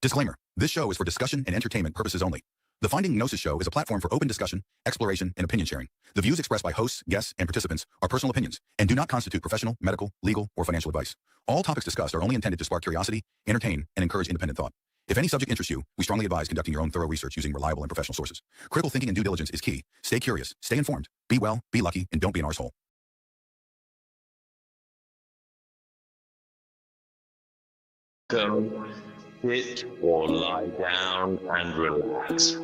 Disclaimer. This show is for discussion and entertainment purposes only. The Finding Gnosis Show is a platform for open discussion, exploration, and opinion sharing. The views expressed by hosts, guests, and participants are personal opinions and do not constitute professional, medical, legal, or financial advice. All topics discussed are only intended to spark curiosity, entertain, and encourage independent thought. If any subject interests you, we strongly advise conducting your own thorough research using reliable and professional sources. Critical thinking and due diligence is key. Stay curious, stay informed, be well, be lucky, and don't be an arsehole. Go, sit or lie down and relax.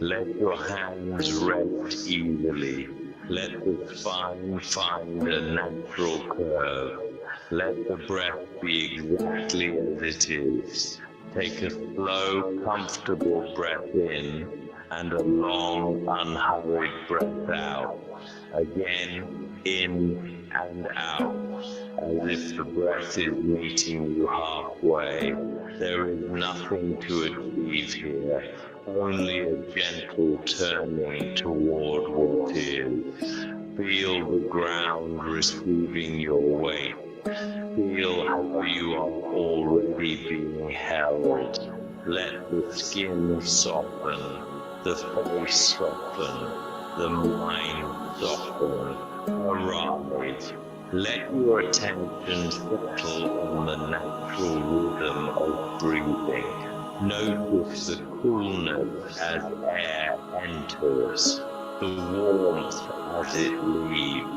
Let your hands rest easily. Let the spine find a natural curve. Let the breath be exactly as it is. Take a slow, comfortable breath in and a long, unhurried breath out. Again, in and out, as if the breath is meeting you halfway. There is nothing to achieve here, only a gentle turning toward what is. Feel the ground receiving your weight. Feel how you are already being held. Let the skin soften, the face soften, the mind soften. Arise. Let your attention settle on the natural rhythm of breathing. Notice the coolness as air enters, the warmth as it leaves.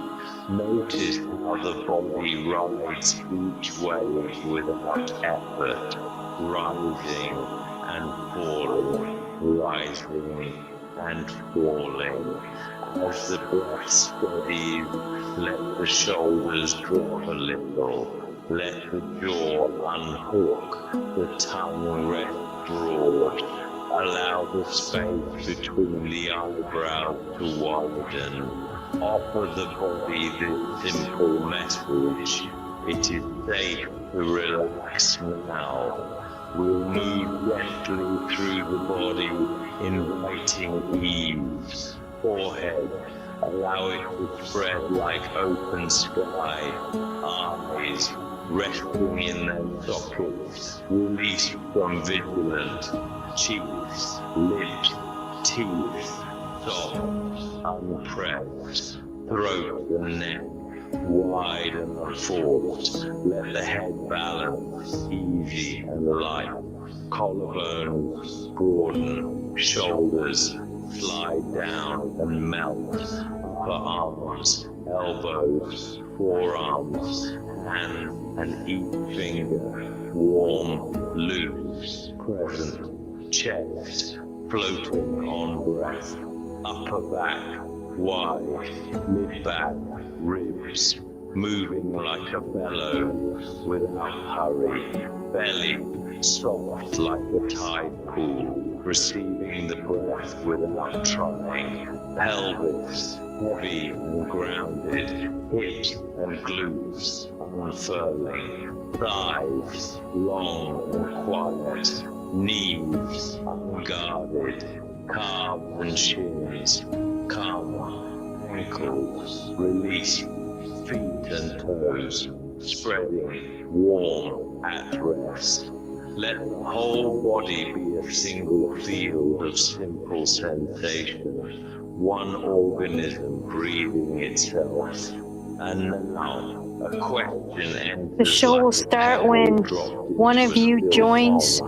Notice how the body rides each wave without effort, rising and falling, rising and falling. As the breath steadies, let the shoulders drop a little. Let the jaw unhook, the tongue rest broad. Allow the space between the eyebrows to widen. Offer the body this simple message. It is safe to relax now. We'll move gently through the body, inviting ease. Forehead, allow it to spread like open sky. Eyes, resting in their sockets, released from vigilance. Cheeks, lips, teeth, soft, unpressed. Throat and neck, wide and unforced. Let the head balance, easy and light. Collarbones broaden, shoulders slide down and melt. Upper arms, elbows, forearms, hands and each finger, warm, loose, present, chest, floating on breath. Upper back, wide, mid-back, ribs, moving like a bellow without hurry. Belly, soft like a tide pool, receiving the breath without trying. Pelvis, heavy and grounded, hips and glutes unfurling. Thighs, long and quiet. Knees, unguarded. Calves and shins, calm. Ankles, released. Feet and toes, spreading, warm, at rest. Let the whole body be a single field of simple sensation, one organism breathing itself. And now, a question enters. The show will start when one of you joins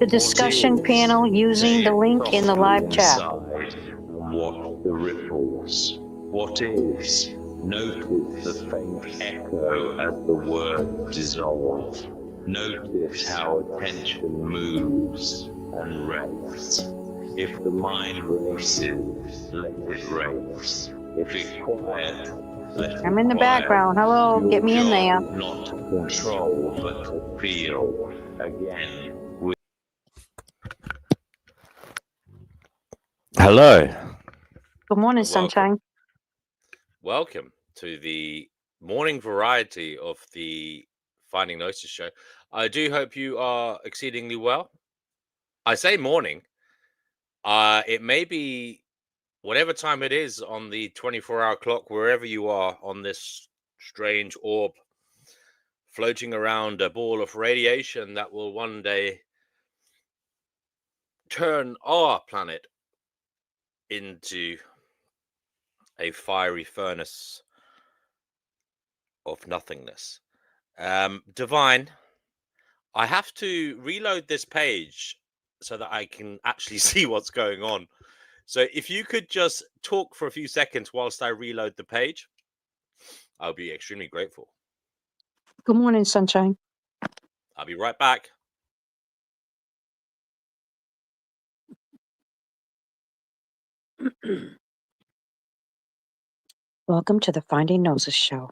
the discussion panel using the link in the live chat. And watch the ripples. What is? Notice the faint echo as the words dissolve. Notice how attention moves and rests. If the mind races, let it race. If it's quiet, let it I'm in the quiet. background. Hello, Your get me in there. job not to control, but to feel. Again. Hello. Good morning, sunshine. Welcome to the morning variety of the Finding Gnosis show. I do hope you are exceedingly well. I say morning. It may be whatever time it is on the 24-hour clock, wherever you are on this strange orb floating around a ball of radiation that will one day turn our planet into a fiery furnace of nothingness. Divine, I have to reload this page so that I can actually see what's going on. So if you could just talk for a few seconds whilst I reload the page, I'll be extremely grateful. Good morning, sunshine. I'll be right back. Welcome to the Finding Gnosis show,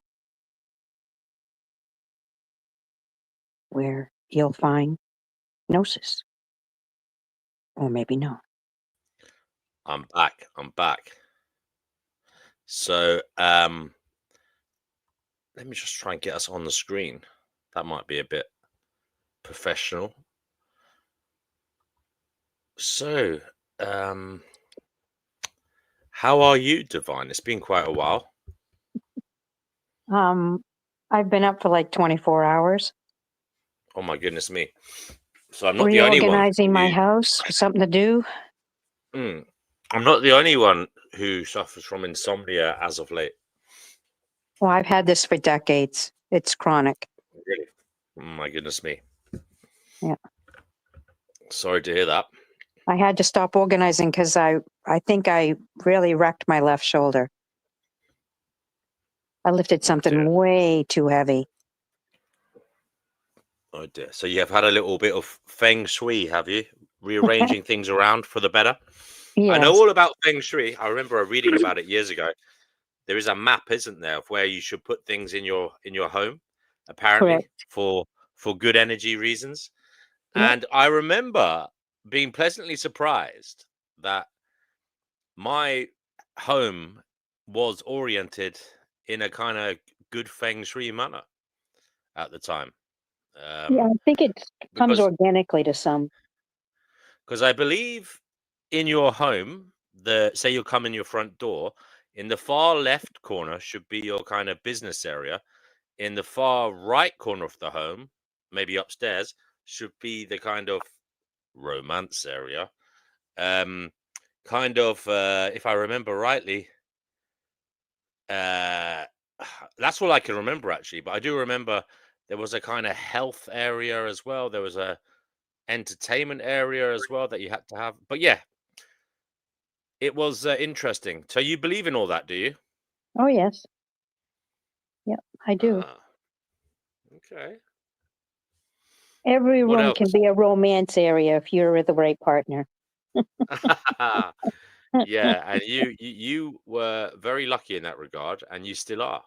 where you'll find Gnosis. Or maybe no. I'm back. So let me just try and get us on the screen. That might be a bit professional. So how are you, Divine? It's been quite a while. I've been up for like 24 hours. Oh my goodness me. So I'm not the only one. Reorganizing my house for something to do. I'm not the only one who suffers from insomnia as of late. Well, I've had this for decades. It's chronic. Really? Oh my goodness me. Yeah. Sorry to hear that. I had to stop organizing because I think I really wrecked my left shoulder. I lifted something way too heavy. Oh dear. So you have had a little bit of feng shui, have you? Rearranging things around for the better? Yes. I know all about feng shui. I remember reading about it years ago. There is a map, isn't there, of where you should put things in your home, apparently. Correct. for good energy reasons. Yep. And I remember being pleasantly surprised that my home was oriented in a kind of good feng shui manner at the time. Yeah, I think it comes organically to some. Because I believe in your home, say you come in your front door, in the far left corner should be your kind of business area. In the far right corner of the home, maybe upstairs, should be the kind of romance area. Kind of, if I remember rightly, that's all I can remember actually. But I do remember there was a kind of health area as well. There was a entertainment area as well that you had to have. But yeah, it was interesting. So you believe in all that, do you? Oh yes. Yep, I do. Okay. Every room can be a romance area if you're with the right partner. Yeah, and you were very lucky in that regard, and you still are.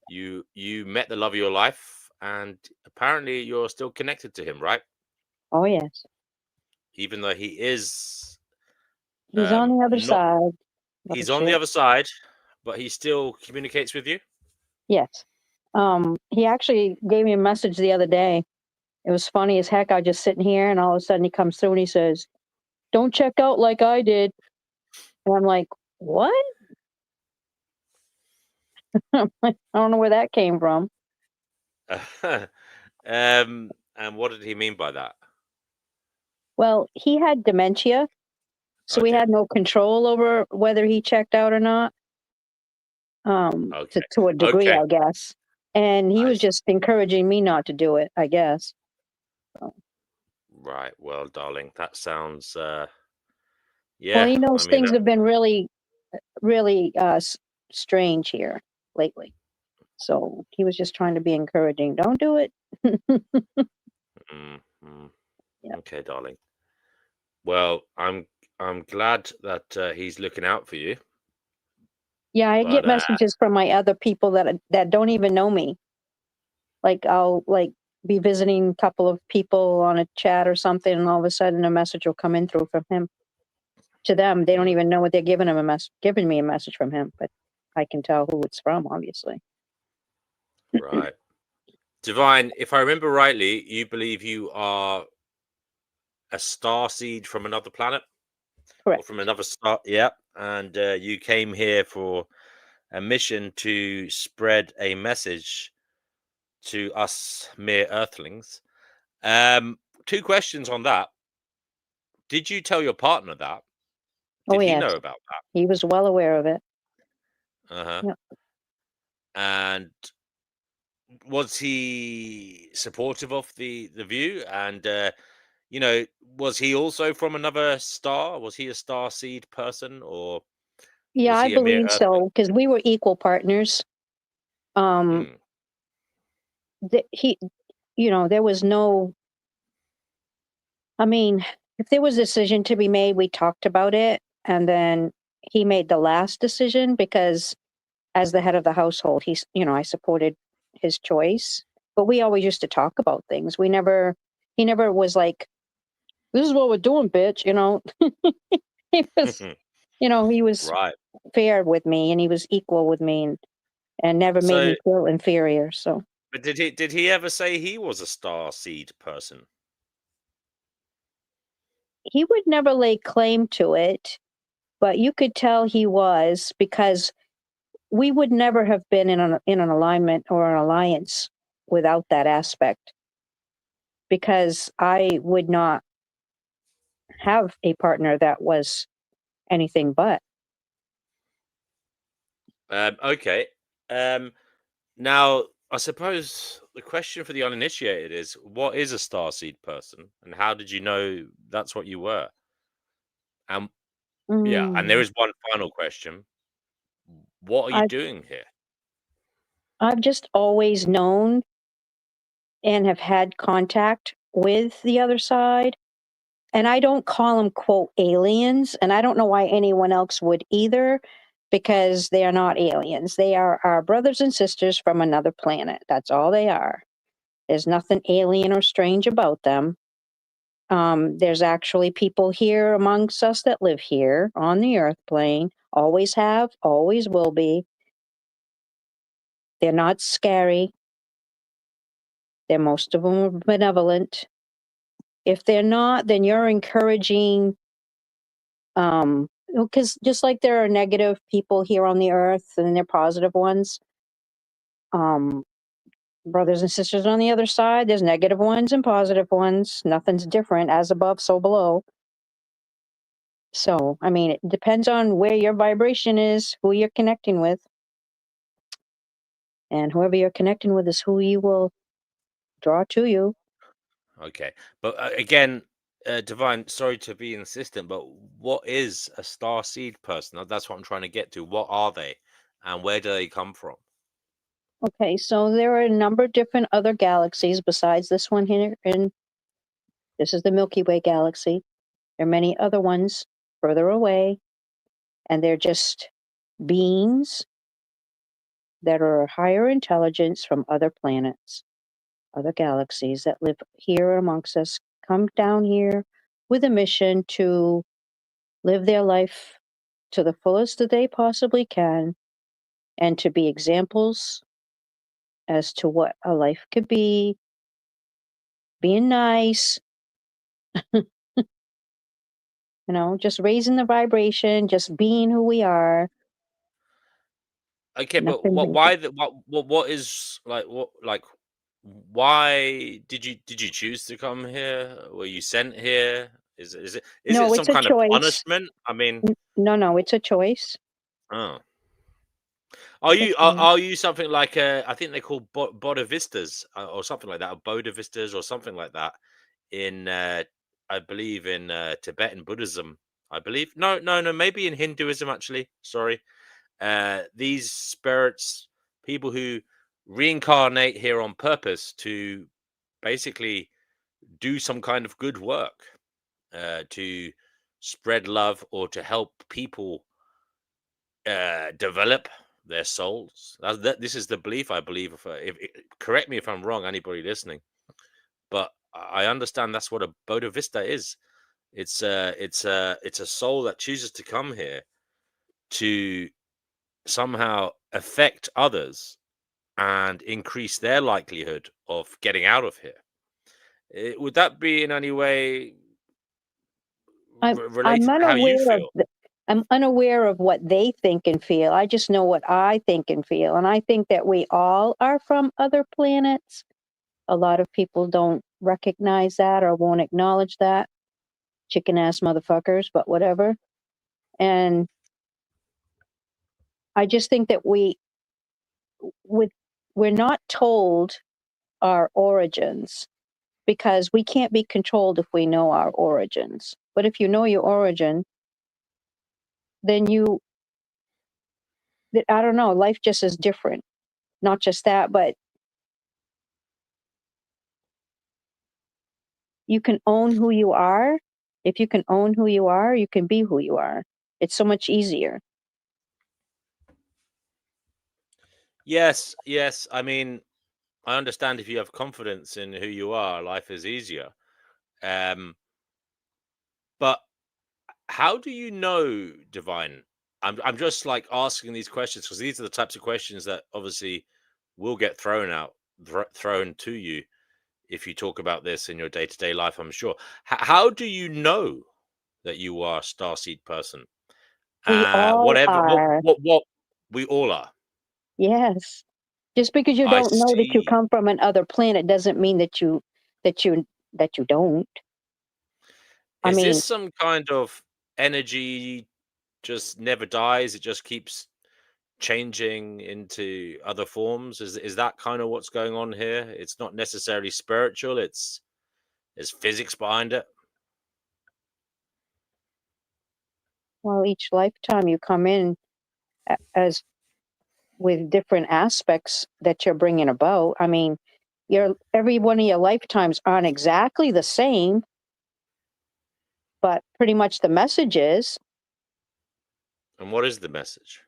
You met the love of your life, and apparently you're still connected to him, right? Oh yes. Even though he is he's on the other side. He's on the other side, but he still communicates with you? Yes. He actually gave me a message the other day. It was funny as heck. I was just sitting here, and all of a sudden he comes through and he says, "Don't check out like I did." And I'm like, "What?" I don't know where that came from. And what did he mean by that? Well, he had dementia, so we had no control over whether he checked out or not. To a degree, I guess. And he was just encouraging me not to do it, I guess. So. Right. Well, darling, that sounds yeah. Well, he knows things have been really, really strange here lately. So he was just trying to be encouraging. Don't do it. Yeah. Okay, darling. Well, I'm glad that he's looking out for you. Yeah, I get messages from my other people that don't even know me. Like I'll be visiting a couple of people on a chat or something, and all of a sudden a message will come in through from him. To them, they don't even know what they're giving me a message from him, but I can tell who it's from, obviously. Right. Divine, if I remember rightly, you believe you are a star seed from another planet? Correct. Or from another star, yeah. And you came here for a mission to spread a message to us mere earthlings. 2 questions on that. did you tell your partner that? Oh Did he yes, know about he was well aware of it. that? Uh-huh. Yep. And was he supportive of the view? And you know, was he also from another star? Was he a star seed person, or Yeah, was I he a mere believe Earthling? so because we were equal partners. Um, Hmm. he, there was no. I mean, if there was a decision to be made, we talked about it, and then he made the last decision because, as the head of the household, I supported his choice. But we always used to talk about things. He never was like, "This is what we're doing, bitch." He was, he was Right. fair with me, and he was equal with me, and never made So, me feel inferior. So but did he ever say he was a star seed person? he would never lay claim to it, but you could tell he was because we would never have been in an alignment or an alliance without that aspect because I would not have a partner that was anything but. Okay. Um, Now, I suppose the question for the uninitiated is, what is a starseed person, and how did you know that's what you were? And yeah, and there Mm, is one final question: what are you I've doing here? I've just always known and have had contact with the other side, and I don't call them quote aliens, and I don't know why anyone else would either, because they are not aliens. They are our brothers and sisters from another planet. That's all they are. There's nothing alien or strange about them. There's actually people here amongst us that live here on the earth plane, always have, always will be. They're not scary. They're most of them are benevolent. If they're not, then you're encouraging, because just like there are negative people here on the earth and they're positive ones, um, brothers and sisters on the other side, there's negative ones and positive ones. Nothing's different, as above, so below. So, I mean, it depends on where your vibration is, who you're connecting with, and whoever you're connecting with is who you will draw to you. Okay, but again, Divine, sorry to be insistent, but what is a starseed person? That's what I'm trying to get to. What are they, and where do they come from? Okay, so there are a number of different other galaxies besides this one here, and this is the Milky Way galaxy. There are many other ones further away, and they're just beings that are higher intelligence from other planets, other galaxies that live here amongst us, come down here with a mission to live their life to the fullest that they possibly can and to be examples as to what a life could be, being nice, just raising the vibration, just being who we are. Okay, but Nothing what? major. Why? What is like? What like? Why did you choose to come here? Were you sent here? Is it No, some it's a kind of choice. punishment? I mean, No, it's a choice. oh, are It's a you are, choice. are you something like I think they call Bodavistas or something like that, or Bodavistas or something like that in I believe in Tibetan Buddhism. I believe no maybe in Hinduism actually. Sorry, these spirits, people who reincarnate here on purpose to basically do some kind of good work, to spread love or to help people develop their souls. This is the belief I believe. Correct me if I'm wrong, anybody listening, but I understand that's what a Bodhisattva is. It's a soul that chooses to come here to somehow affect others and increase their likelihood of getting out of here. Would that be in any way I'm related to how you unaware of feel? I'm unaware of what they think and feel. I just know what I think and feel, and I think that we all are from other planets. A lot of people don't recognize that or won't acknowledge that. chicken ass motherfuckers, but whatever. And I just think that we're not told our origins, because we can't be controlled if we know our origins. But if you know your origin, then I don't know, life just is different. Not just that, but you can own who you are. If you can own who you are, you can be who you are. It's so much easier. Yes, yes. I mean, I understand if you have confidence in who you are, life is easier. But how do you know, Divine? I'm just like asking these questions because these are the types of questions that obviously will get thrown to you if you talk about this in your day-to-day life, I'm sure. How do you know that you are a starseed person? We all Whatever, are. what we all are. Yes. Just because you I don't know that you see. come from another planet doesn't mean that you don't. I Is mean, this some kind of energy just never dies? It just keeps changing into other forms. Is that kind of what's going on here? It's not necessarily spiritual. There's physics behind it. well, each lifetime you come in as with different aspects that you're bringing about. I mean, every one of your lifetimes aren't exactly the same, but pretty much the message is And what is the message?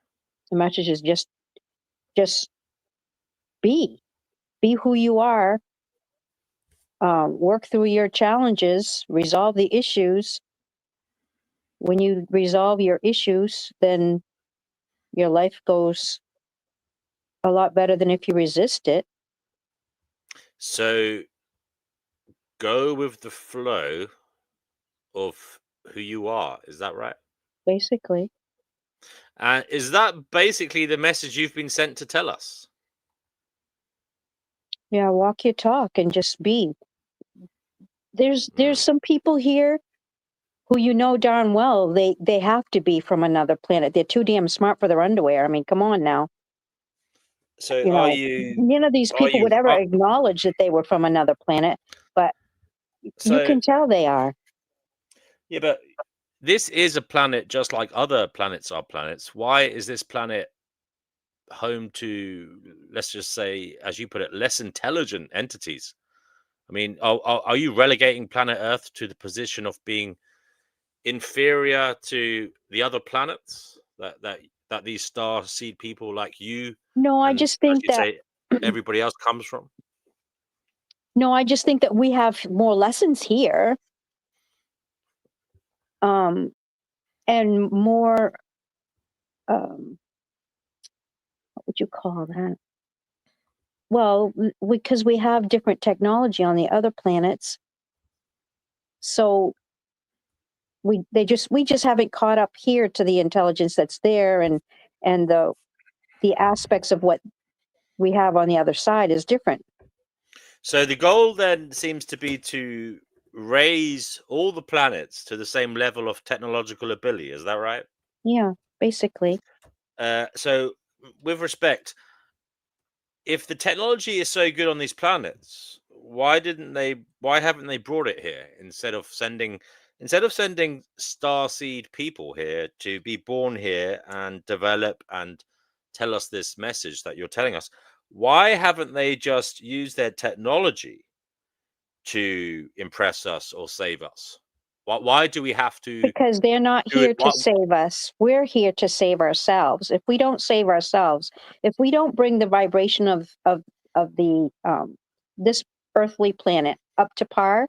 just be who you are. Work through your challenges, resolve the issues. When you resolve your issues, then your life goes a lot better than if you resist it. So go with the flow of who you are. Is that right? Basically, And is that basically the message you've been sent to tell us? yeah, walk your talk and just be. There's Mm. some people here who you know darn well they have to be from another planet. They're too damn smart for their underwear. I mean, come on now. So You know, none of these are people you would ever acknowledge that they were from another planet, but you so can tell they are. yeah, but this is a planet just like other planets are planets. Why is this planet home to, let's just say, as you put it, less intelligent entities? I mean, are you relegating planet Earth to the position of being inferior to the other planets that these star seed people like you No, I and, just as think you that say, everybody else comes from? no, I just think that we have more lessons here. And more what would you call that? Well, because we have different technology on the other planets, so we just haven't caught up here to the intelligence that's there, and the aspects of what we have on the other side is different. So the goal then seems to be to raise all the planets to the same level of technological ability. Is that right? Yeah, basically. So, with respect, if the technology is so good on these planets, why haven't they brought it here instead of sending starseed people here to be born here and develop and tell us this message that you're telling us? Why haven't they just used their technology to impress us or save us? Why do we have to Because they're not do it? here to save us. We're here to save ourselves. If we don't save ourselves, if we don't bring the vibration of the this earthly planet up to par,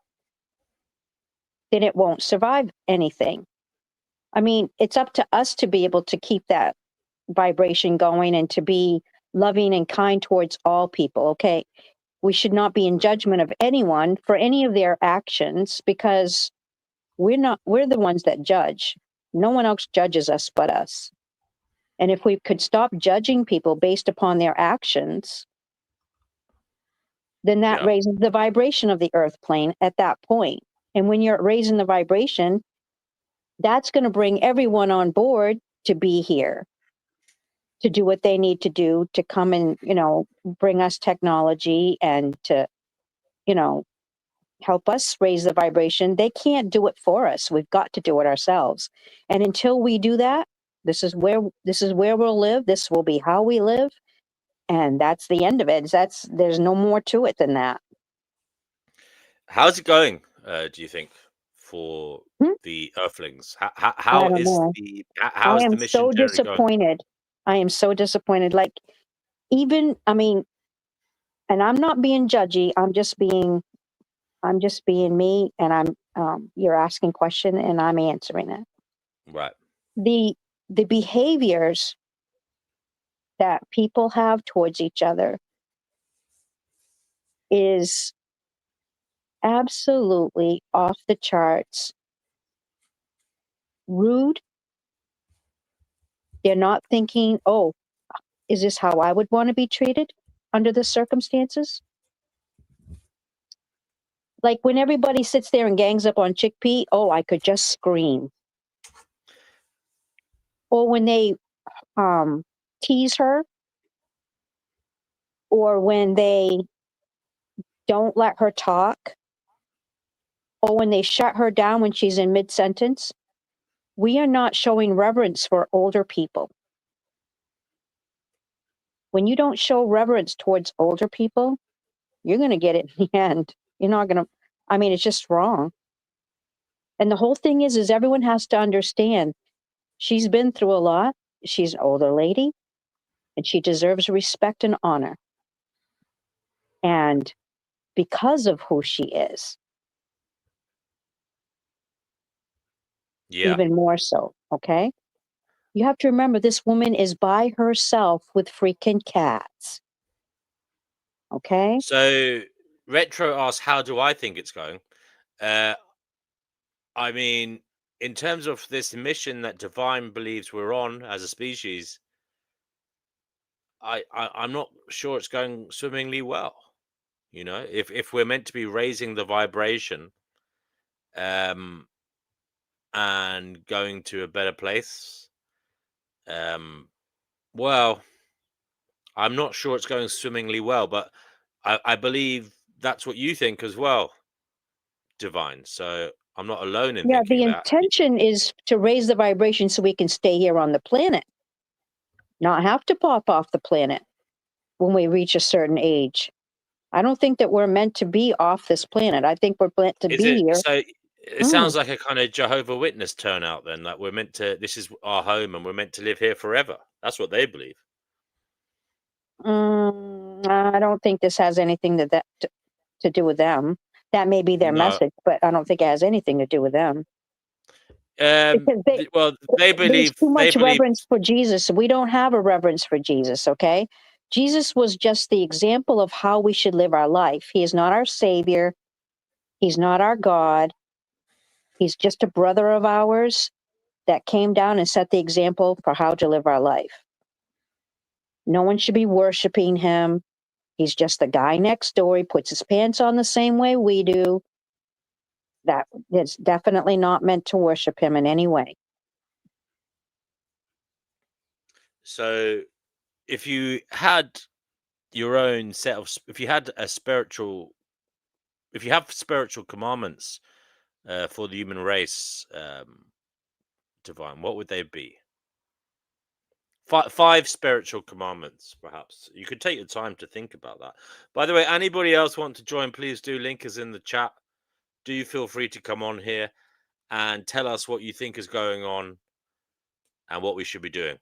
then it won't survive anything. I mean, it's up to us to be able to keep that vibration going and to be loving and kind towards all people. Okay. We should not be in judgment of anyone for any of their actions, because we're the ones that judge. No one else judges us but us. And if we could stop judging people based upon their actions, then that Yeah. raises the vibration of the earth plane at that point. And when you're raising the vibration, that's going to bring everyone on board to be here, to do what they need to do, to come and, bring us technology and to, help us raise the vibration. They can't do it for us. We've got to do it ourselves. And until we do that, this is where we'll live. This will be how we live. And that's the end of it. There's no more to it than that. How's it going, do you think, for Hmm? the Earthlings? I How don't is know. how I is am the mission so generally going? disappointed. I am so disappointed. Like, and I'm not being judgy. I'm just being me, and you're asking question and I'm answering it. Right. The behaviors that people have towards each other is absolutely off the charts rude. They're not thinking, oh, is this how I would want to be treated under the circumstances? Like when everybody sits there and gangs up on Chickpea, oh, I could just scream. Or when they tease her, or when they don't let her talk, or when they shut her down when she's in mid-sentence, we are not showing reverence for older people. When you don't show reverence towards older people, you're going to get it in the end. You're not going to, it's just wrong. And the whole thing is everyone has to understand she's been through a lot. She's an older lady and she deserves respect and honor. And because of who she is, Yeah. even more so, okay? You have to remember this woman is by herself with freaking cats. Okay? So Retro asks, how do I think it's going? In terms of this mission that Divine believes we're on as a species, I'm not sure it's going swimmingly well. If we're meant to be raising the vibration, and going to a better place, well, I'm not sure it's going swimmingly well, but I believe that's what you think as well, Divine. So I'm not alone in Yeah, thinking the that. intention is to raise the vibration so we can stay here on the planet, not have to pop off the planet when we reach a certain age. I don't think that we're meant to be off this planet. I think we're meant to Is be it here. so? It Mm. sounds like a kind of Jehovah Witness turnout then, like we're meant to, this is our home and we're meant to live here forever. That's what they believe. I don't think this has anything to do with them. That may be their No. message, but I don't think it has anything to do with them. Because They there's believe too much reverence for Jesus. We don't have a reverence for Jesus, okay? Jesus was just the example of how we should live our life. He is not our savior. He's not our God. He's just a brother of ours that came down and set the example for how to live our life. No one should be worshiping him. He's just the guy next door. He puts his pants on the same way we do. That it's definitely not meant to worship him in any way. So if you had your own set of, if you have spiritual commandments for the human race, Divine, what would they be? Five spiritual commandments, perhaps. You could take your time to think about that. By the way, anybody else want to join, please do. Link is in the chat. Do you feel free to come on here and tell us what you think is going on and what we should be doing.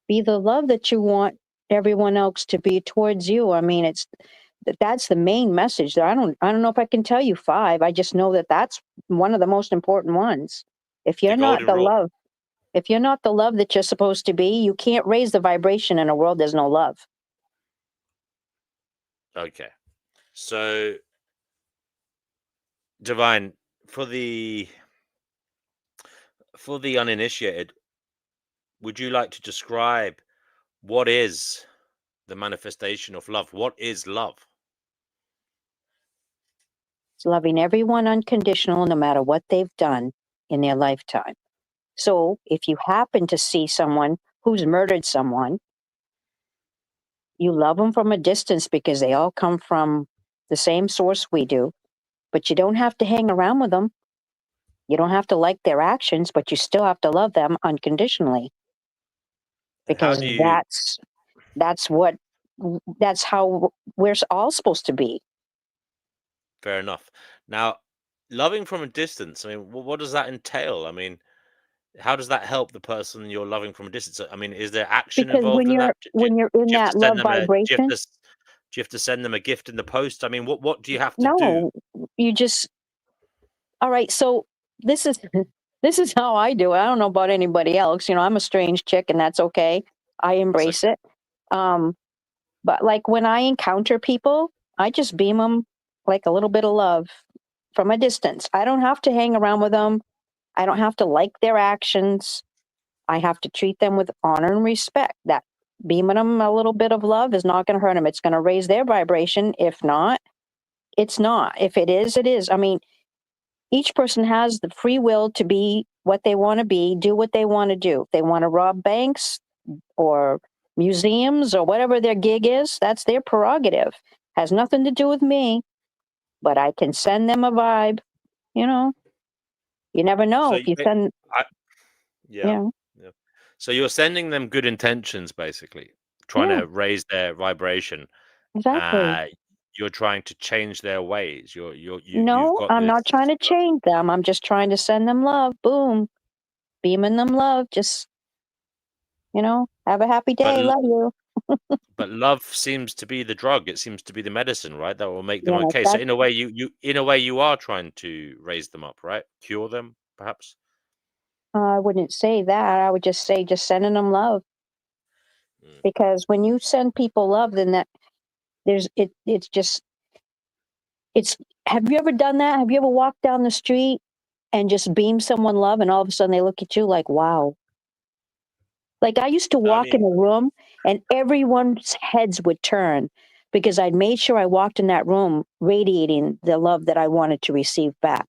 Be the love that you want everyone else to be towards you. That's the main message. I don't know if I can tell you 5. I just know that that's one of the most important ones. If you're not golden the rule. love, if you're not the love that you're supposed to be, you can't raise the vibration in a world there's no love. Okay. So, Divine, for the uninitiated, would you like to describe what is the manifestation of love? What is love? It's loving everyone unconditional, no matter what they've done in their lifetime. So if you happen to see someone who's murdered someone, you love them from a distance because they all come from the same source we do, but you don't have to hang around with them. You don't have to like their actions, but you still have to love them unconditionally, How because do you? that's how we're all supposed to be. Fair enough. Now, loving from a distance. I mean, what does that entail? I mean, how does that help the person you're loving from a distance? I mean, is there action Because involved in that? Do when you're in you have to that send love them a? Do you have vibration, to? Do you have to send them a gift in the post? I mean, what do you have to do? no, you just, all right. So this is this is how I do it. I don't know about anybody else. I'm a strange chick, and that's okay. I So, embrace it. Um, but like when I encounter people, I just beam them like a little bit of love from a distance. I don't have to hang around with them. I don't have to like their actions. I have to treat them with honor and respect. That beaming them a little bit of love is not going to hurt them. It's going to raise their vibration. If not, it's not. If it is, it is. I mean, each person has the free will to be what they want to be, do what they want to do. If they want to rob banks or museums or whatever their gig is, that's their prerogative. Has nothing to do with me, but I can send them a vibe. You know, you never know so if you send, I, you yeah, know, yeah. So you're sending them good intentions, basically, trying yeah, to raise their vibration. exactly. Uh, you're trying to change their ways. You've No, got I'm this. not trying to change them. I'm just trying to send them love. Boom, beaming them love. Just, have a happy But day. Love you. but love seems to be the drug. It seems to be the medicine, right? That will make them Yeah, okay. So that's, in a way, you are trying to raise them up, right? Cure them, perhaps. I wouldn't say that. I would just say just sending them love. Mm. Because when you send people love, then it's just, it's, have you ever done that? Have you ever walked down the street and just beam someone love and all of a sudden they look at you like, wow. Like I used to I walk in mean, a room and everyone's heads would turn because I'd made sure I walked in that room radiating the love that I wanted to receive back.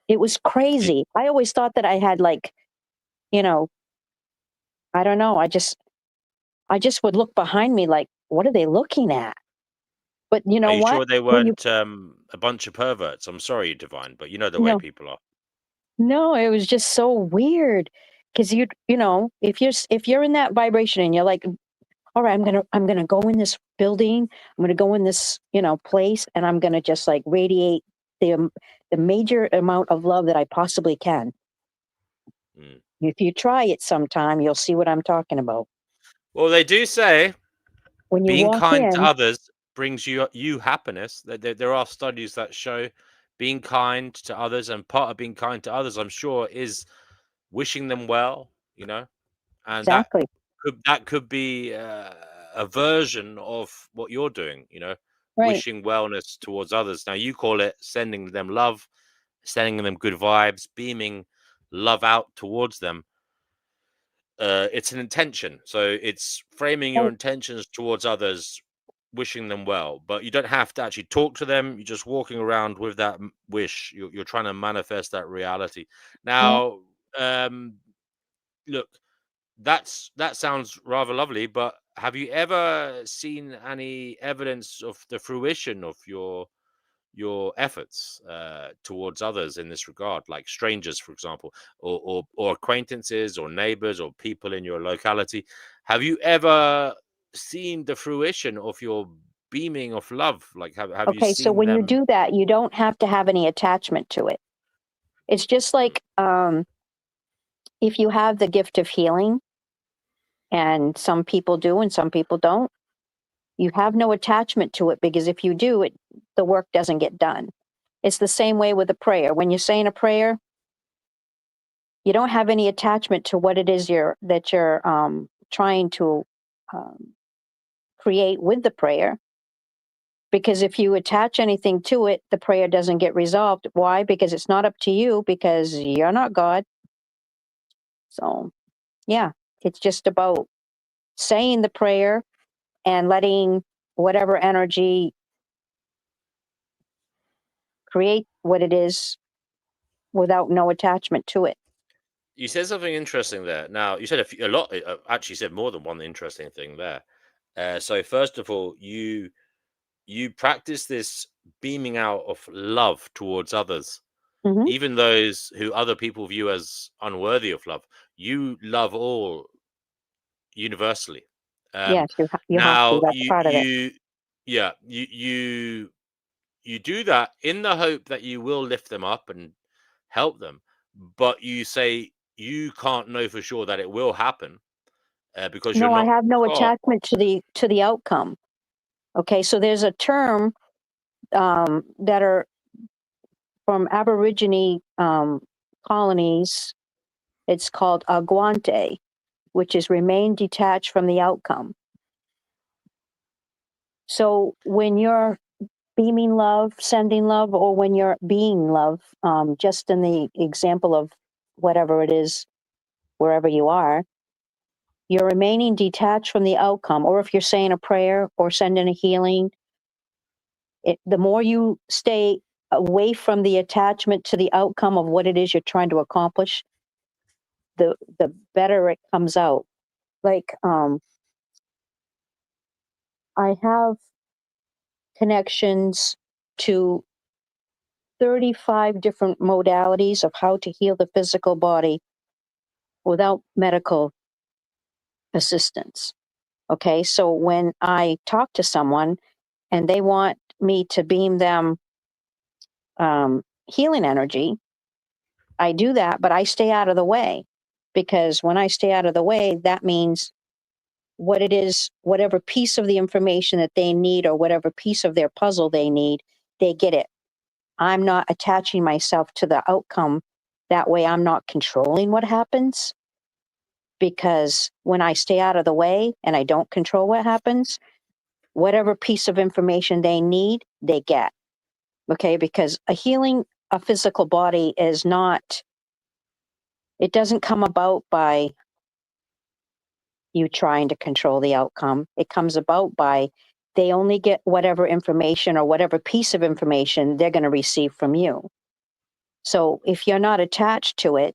It was y- crazy. I always thought that I had like, you know, I don't know. I just would look behind me like, what are they looking at? But you are know you what? sure they When you, weren't a bunch of perverts? I'm sorry, Divine, but you know the way no, people are. no, it was just so weird because if you're in that vibration and you're like, all right, I'm gonna go in this building, I'm gonna go in this place, and I'm gonna just like radiate the major amount of love that I possibly can. Mm. If you try it sometime, you'll see what I'm talking about. Well, they do say When you being walk kind to in, others brings you happiness. There are studies that show being kind to others, and part of being kind to others, I'm sure, is wishing them well. And exactly, that could be a version of what you're doing. right? Wishing wellness towards others. Now you call it sending them love, sending them good vibes, beaming love out towards them. It's an intention, so it's framing your Right. intentions towards others, wishing them well, but you don't have to actually talk to them. You're just walking around with that wish. You're trying to manifest that reality. Yeah. Now, look, that sounds rather lovely, but have you ever seen any evidence of the fruition of your efforts towards others in this regard, like strangers, for example, or acquaintances, or neighbors, or people in your locality? Have you ever seen the fruition of your beaming of love? Like, have you Okay, so seen when you them? do that, you don't have to have any attachment to it. It's just Mm, like if you have the gift of healing, and some people do and some people don't, you have no attachment to it because if you do, the work doesn't get done. It's the same way with a prayer. When you're saying a prayer, you don't have any attachment to what it is that you're trying to um, create with the prayer. Because if you attach anything to it, the prayer doesn't get resolved. Why? Because it's not up to you, because you're not God. So, yeah, it's just about saying the prayer and letting whatever energy create what it is without no attachment to it. You said something interesting there. Now, you said a lot. Actually, said more than one interesting thing there. So, first of all, you practice this beaming out of love towards others, Hmm. even those who other people view as unworthy of love. You love all universally. Yes, you have to. Now, That's part of it. yeah, you do that in the hope that you will lift them up and help them, but you say you can't know for sure that it will happen because you're No, I not have no God. attachment to the outcome. Okay, so there's a term that are from Aborigine colonies. It's called aguante, which is remain detached from the outcome. So when you're beaming love, sending love, or when you're being love, just in the example of whatever it is, wherever you are, you're remaining detached from the outcome. Or if you're saying a prayer or sending a healing, the more you stay away from the attachment to the outcome of what it is you're trying to accomplish, the better it comes out. Like I have connections to 35 different modalities of how to heal the physical body without medical assistance. Okay, so when I talk to someone and they want me to beam them healing energy, I do that, but I stay out of the way, because when I stay out of the way, that means what it is, whatever piece of the information that they need or whatever piece of their puzzle they need, they get it. I'm not attaching myself to the outcome. That way, I'm not controlling what happens, because when I stay out of the way and I don't control what happens, whatever piece of information they need, they get. Okay, because a physical body is not, it doesn't come about by you trying to control the outcome. It comes about by they only get whatever information or whatever piece of information they're going to receive from you. So if you're not attached to it,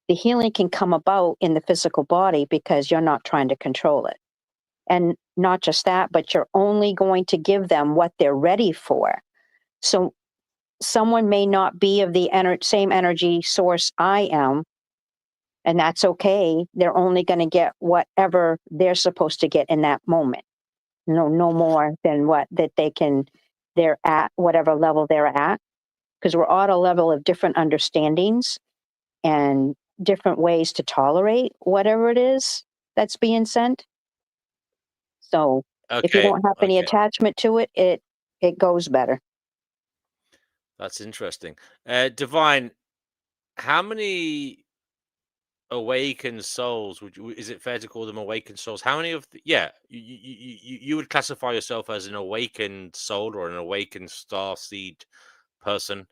the healing can come about in the physical body because you're not trying to control it. And not just that, but you're only going to give them what they're ready for. So someone may not be of the same energy source I am, and that's okay. They're only going to get whatever they're supposed to get in that moment. No more than what that they're at whatever level they're at, because we're all at a level of different understandings and different ways to tolerate whatever it is that's being sent. So if you Okay, don't have any okay, attachment to it, it goes better. that's interesting. Divine, how many awakened souls is it fair to call them awakened souls? How many of you would classify yourself as an awakened soul or an awakened star seed person?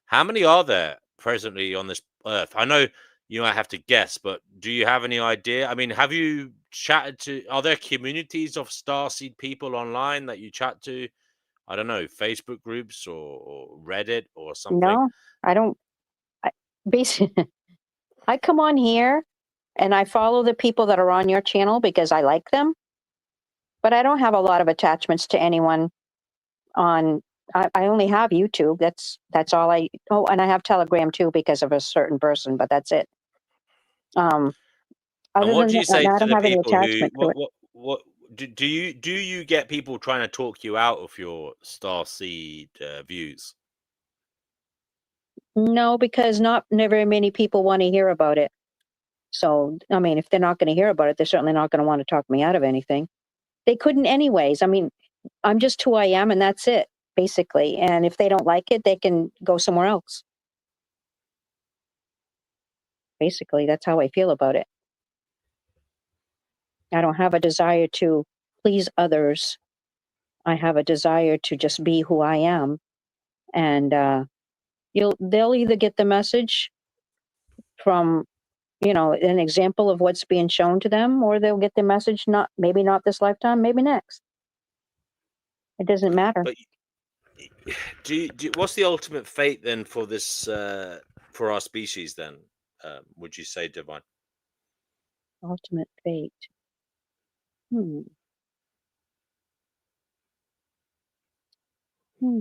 How many are there presently on this earth? I know you might have to guess, but do you have any idea? I mean, have you chatted to, are there communities of starseed people online that you chat to? I don't know, Facebook groups or Reddit or something? No, I don't. Basically, I come on here and I follow the people that are on your channel because I like them, but I don't have a lot of attachments to anyone on. I only have YouTube. That's all I. Oh, and I have Telegram too because of a certain person, but that's it. Um, And Other what than do you that, say I to don't the have any people who attachment to it. what do you get people trying to talk you out of your star seed views? No, because not very many people want to hear about it. So, I mean, if they're not going to hear about it, they're certainly not going to want to talk me out of anything. They couldn't anyways. I mean, I'm just who I am and that's it, basically. And if they don't like it, they can go somewhere else. Basically, that's how I feel about it. I don't have a desire to please others. I have a desire to just be who I am. And they'll either get the message from, an example of what's being shown to them, or they'll get the message maybe not this lifetime, maybe next. It doesn't matter. But what's the ultimate fate then for this for our species then? Would you say, Divine? Ultimate fate. Hmm. Hmm.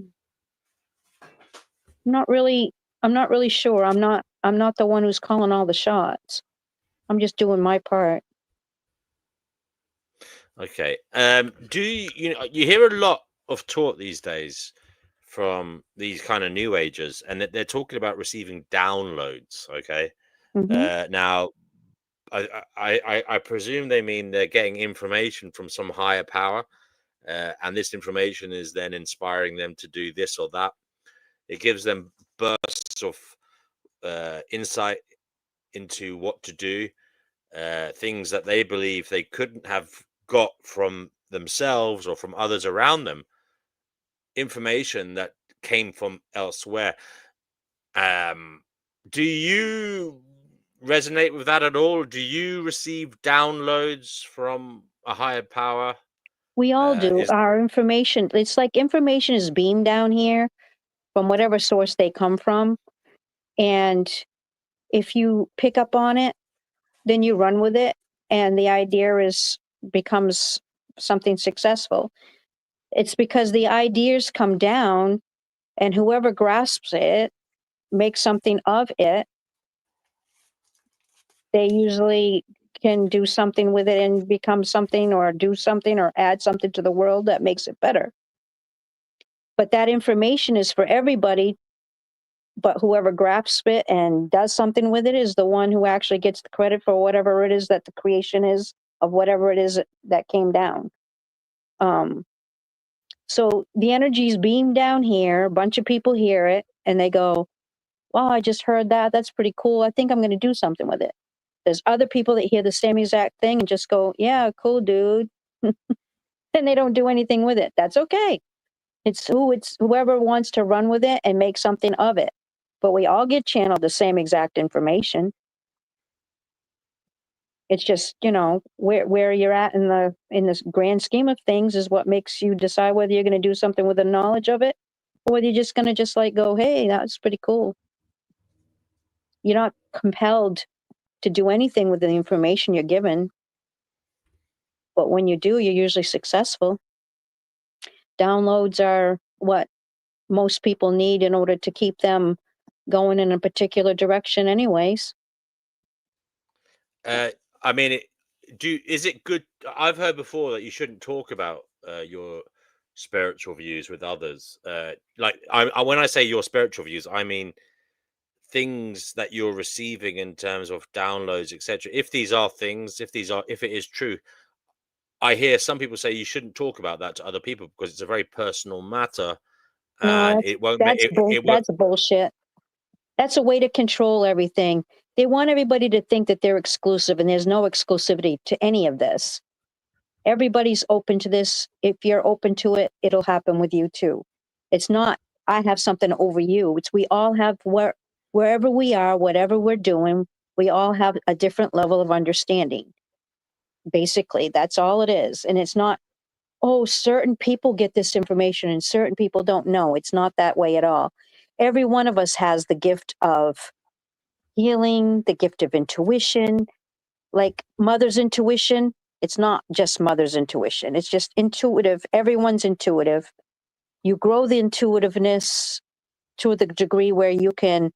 I'm not really sure. I'm not the one who's calling all the shots. I'm just doing my part. Okay. Do you know, you hear a lot of talk these days from these kind of new agers, and that they're talking about receiving downloads. Okay. Hmm. Now, I presume they mean they're getting information from some higher power, and this information is then inspiring them to do this or that. It gives them bursts of insight into what to do, things that they believe they couldn't have got from themselves or from others around them, information that came from elsewhere. Um, do you resonate with that at all? Do you receive downloads from a higher power? We all do. Is Our information, it's like information is beamed down here from whatever source they come from. And if you pick up on it, then you run with it. And the idea becomes something successful. It's because the ideas come down and whoever grasps it makes something of it. They usually can do something with it and become something or do something or add something to the world that makes it better. But that information is for everybody, but whoever grasps it and does something with it is the one who actually gets the credit for whatever it is that the creation is of whatever it is that came down. So the energy is beamed down here, a bunch of people hear it and they go, wow, I just heard that. That's pretty cool. I think I'm going to do something with it. There's other people that hear the same exact thing and just go, yeah, cool, dude. And they don't do anything with it. That's okay. It's whoever wants to run with it and make something of it. But we all get channeled the same exact information. It's just, where you're at in this grand scheme of things is what makes you decide whether you're going to do something with the knowledge of it, or whether you're just going to just like go, hey, that's pretty cool. You're not compelled to do anything with the information you're given. But when you do, you're usually successful. Downloads are what most people need in order to keep them going in a particular direction anyways. I mean, is it good? I've heard before that you shouldn't talk about your spiritual views with others. Like when I say your spiritual views, I mean things that you're receiving in terms of downloads, etc. If these are things, if it is true, I hear some people say you shouldn't talk about that to other people because it's a very personal matter, No, and it won't make it won't. that's bullshit. That's a way to control everything. They want everybody to think that they're exclusive, and there's no exclusivity to any of this. Everybody's open to this. If you're open to it, it'll happen with you too. It's not, I have something over you. It's we all have wherever we are, whatever we're doing, we all have a different level of understanding. Basically, that's all it is. And it's not, oh, certain people get this information and certain people don't know. It's not that way at all. Every one of us has the gift of healing, the gift of intuition, like mother's intuition. It's not just mother's intuition. It's just intuitive. Everyone's intuitive. You grow the intuitiveness to the degree where you can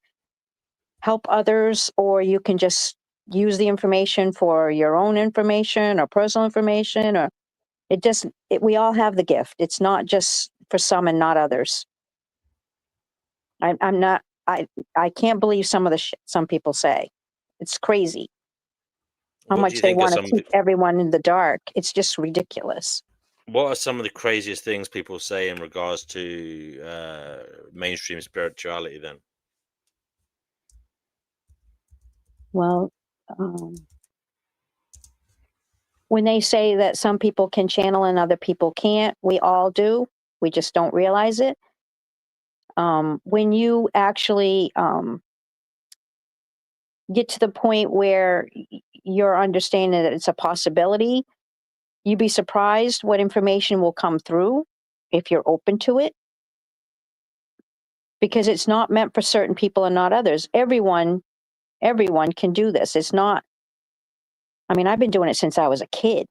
help others, or you can just use the information for your own information or personal information, or we all have the gift. It's not just for some and not others. I'm not, I can't believe some of the some people say. It's crazy how What do much you they think are want to some of keep everyone in the dark. It's just ridiculous. what are some of the craziest things people say in regards to mainstream spirituality? Then, Well, when they say that some people can channel and other people can't, we all do. We just don't realize it. When you actually get to the point where you're understanding that it's a possibility, you'd be surprised what information will come through if you're open to it. because it's not meant for certain people and not others. Everyone can do this. It's not, I mean, I've been doing it since I was a kid.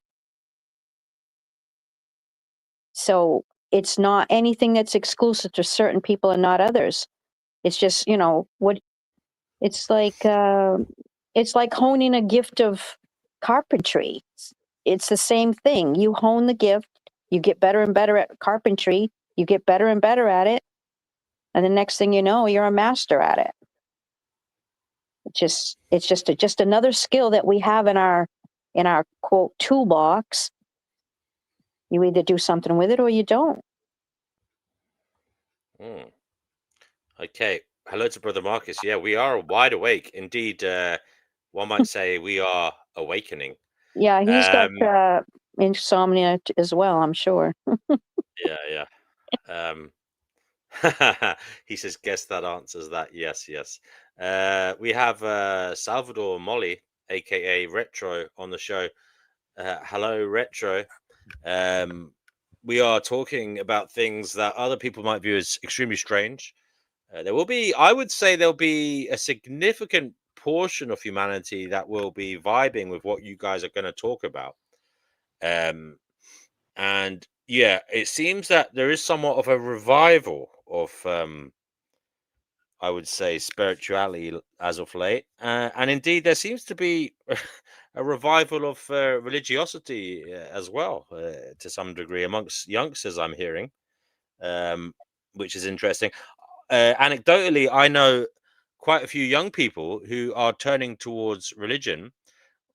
So it's not anything that's exclusive to certain people and not others. It's just, it's like honing a gift of carpentry. It's the same thing. You hone the gift, you get better and better at carpentry, you get better and better at it, and the next thing you know, you're a master at it. It's just another skill that we have in our quote toolbox. You either do something with it or you don't. Okay. Hello to Brother Marcus. Yeah, we are wide awake. Indeed, one might say we are awakening. Yeah, he's got insomnia as well, I'm sure. Yeah. He says, guess that answers that. Yes. We have Salvador Molly, aka Retro, on the show. Hello, Retro. We are talking about things that other people might view as extremely strange. I would say there'll be a significant portion of humanity that will be vibing with what you guys are going to talk about. And yeah, it seems that there is somewhat of a revival of, I would say, spirituality as of late. And indeed, there seems to be a revival of religiosity as well, to some degree, amongst youngsters, I'm hearing, which is interesting. Anecdotally, I know quite a few young people who are turning towards religion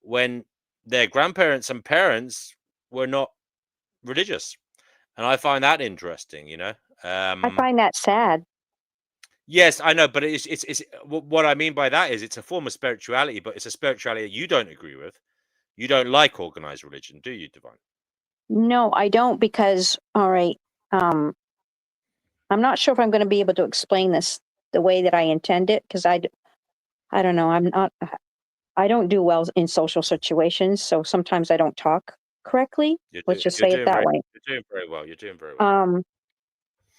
when their grandparents and parents were not religious, and I find that interesting. I find that sad. Yes, I know, but it's what I mean by that is it's a form of spirituality, but it's a spirituality you don't agree with. You don't like organized religion, do you, Divine? No, I don't, because all right, I'm not sure if I'm going to be able to explain this the way that I intend it, because I don't know. I don't do well in social situations, so sometimes I don't talk correctly. Let's just say it that way. You're doing very well. You're doing very well.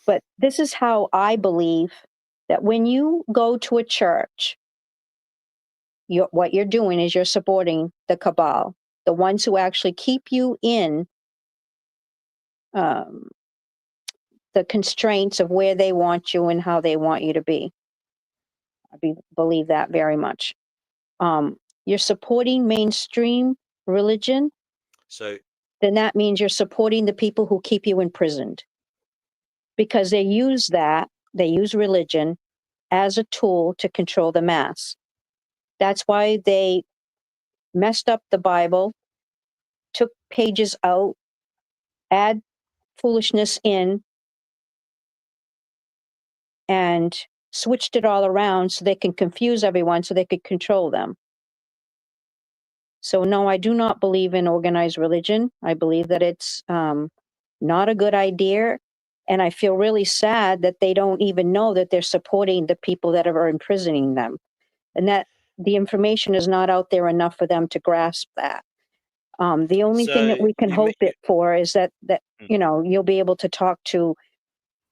But this is how I believe that when you go to a church, what you're doing is you're supporting the cabal, the ones who actually keep you in the constraints of where they want you and how they want you to be. I believe that very much. You're supporting mainstream religion, So then that means you're supporting the people who keep you imprisoned, because they use religion as a tool to control the mass. That's why they messed up the Bible, took pages out, add foolishness in, and switched it all around so they can confuse everyone so they could control them. So no, I do not believe in organized religion. I believe that it's not a good idea. And I feel really sad that they don't even know that they're supporting the people that are imprisoning them, and that the information is not out there enough for them to grasp that. The only thing that we can hope it for is that you'll be able to talk to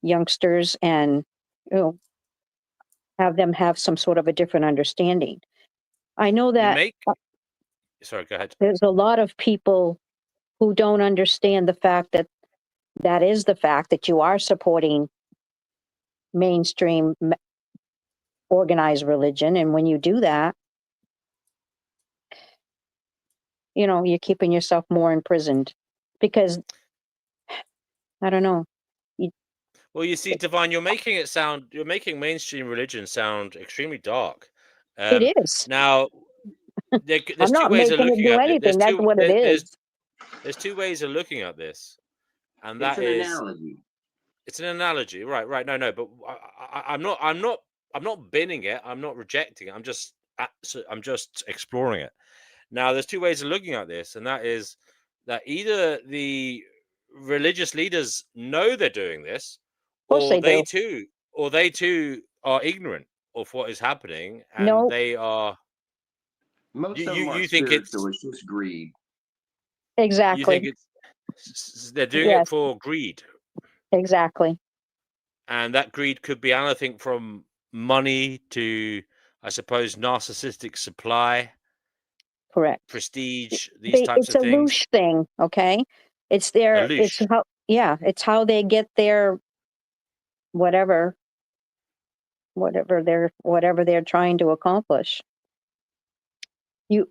youngsters and have them have some sort of a different understanding. I know that sorry, go ahead. there's a lot of people who don't understand the fact that is the fact that you are supporting mainstream organized religion. And when you do that, you're keeping yourself more imprisoned, because I don't know. Well, you see, Divine, you're making mainstream religion sound extremely dark. It is. Now, there's I'm two not ways of making it looking do at it. anything. That's what it is. There's two ways of looking at this, and It's an analogy. It's an analogy, right? No, but I'm not binning it. I'm not rejecting it. I'm just exploring it. Now, there's two ways of looking at this, and that is that either the religious leaders know they're doing this, or they too are ignorant of what is happening, and they are. Most of them aren't spiritual. It's just greed. Exactly. You think they're doing it for greed? Exactly. And that greed could be anything from money to, I suppose, narcissistic supply, Correct. prestige, these types It's of a things. loosh thing, okay? It's A their, it's loosh. how, yeah, it's how they get their whatever they're trying to accomplish.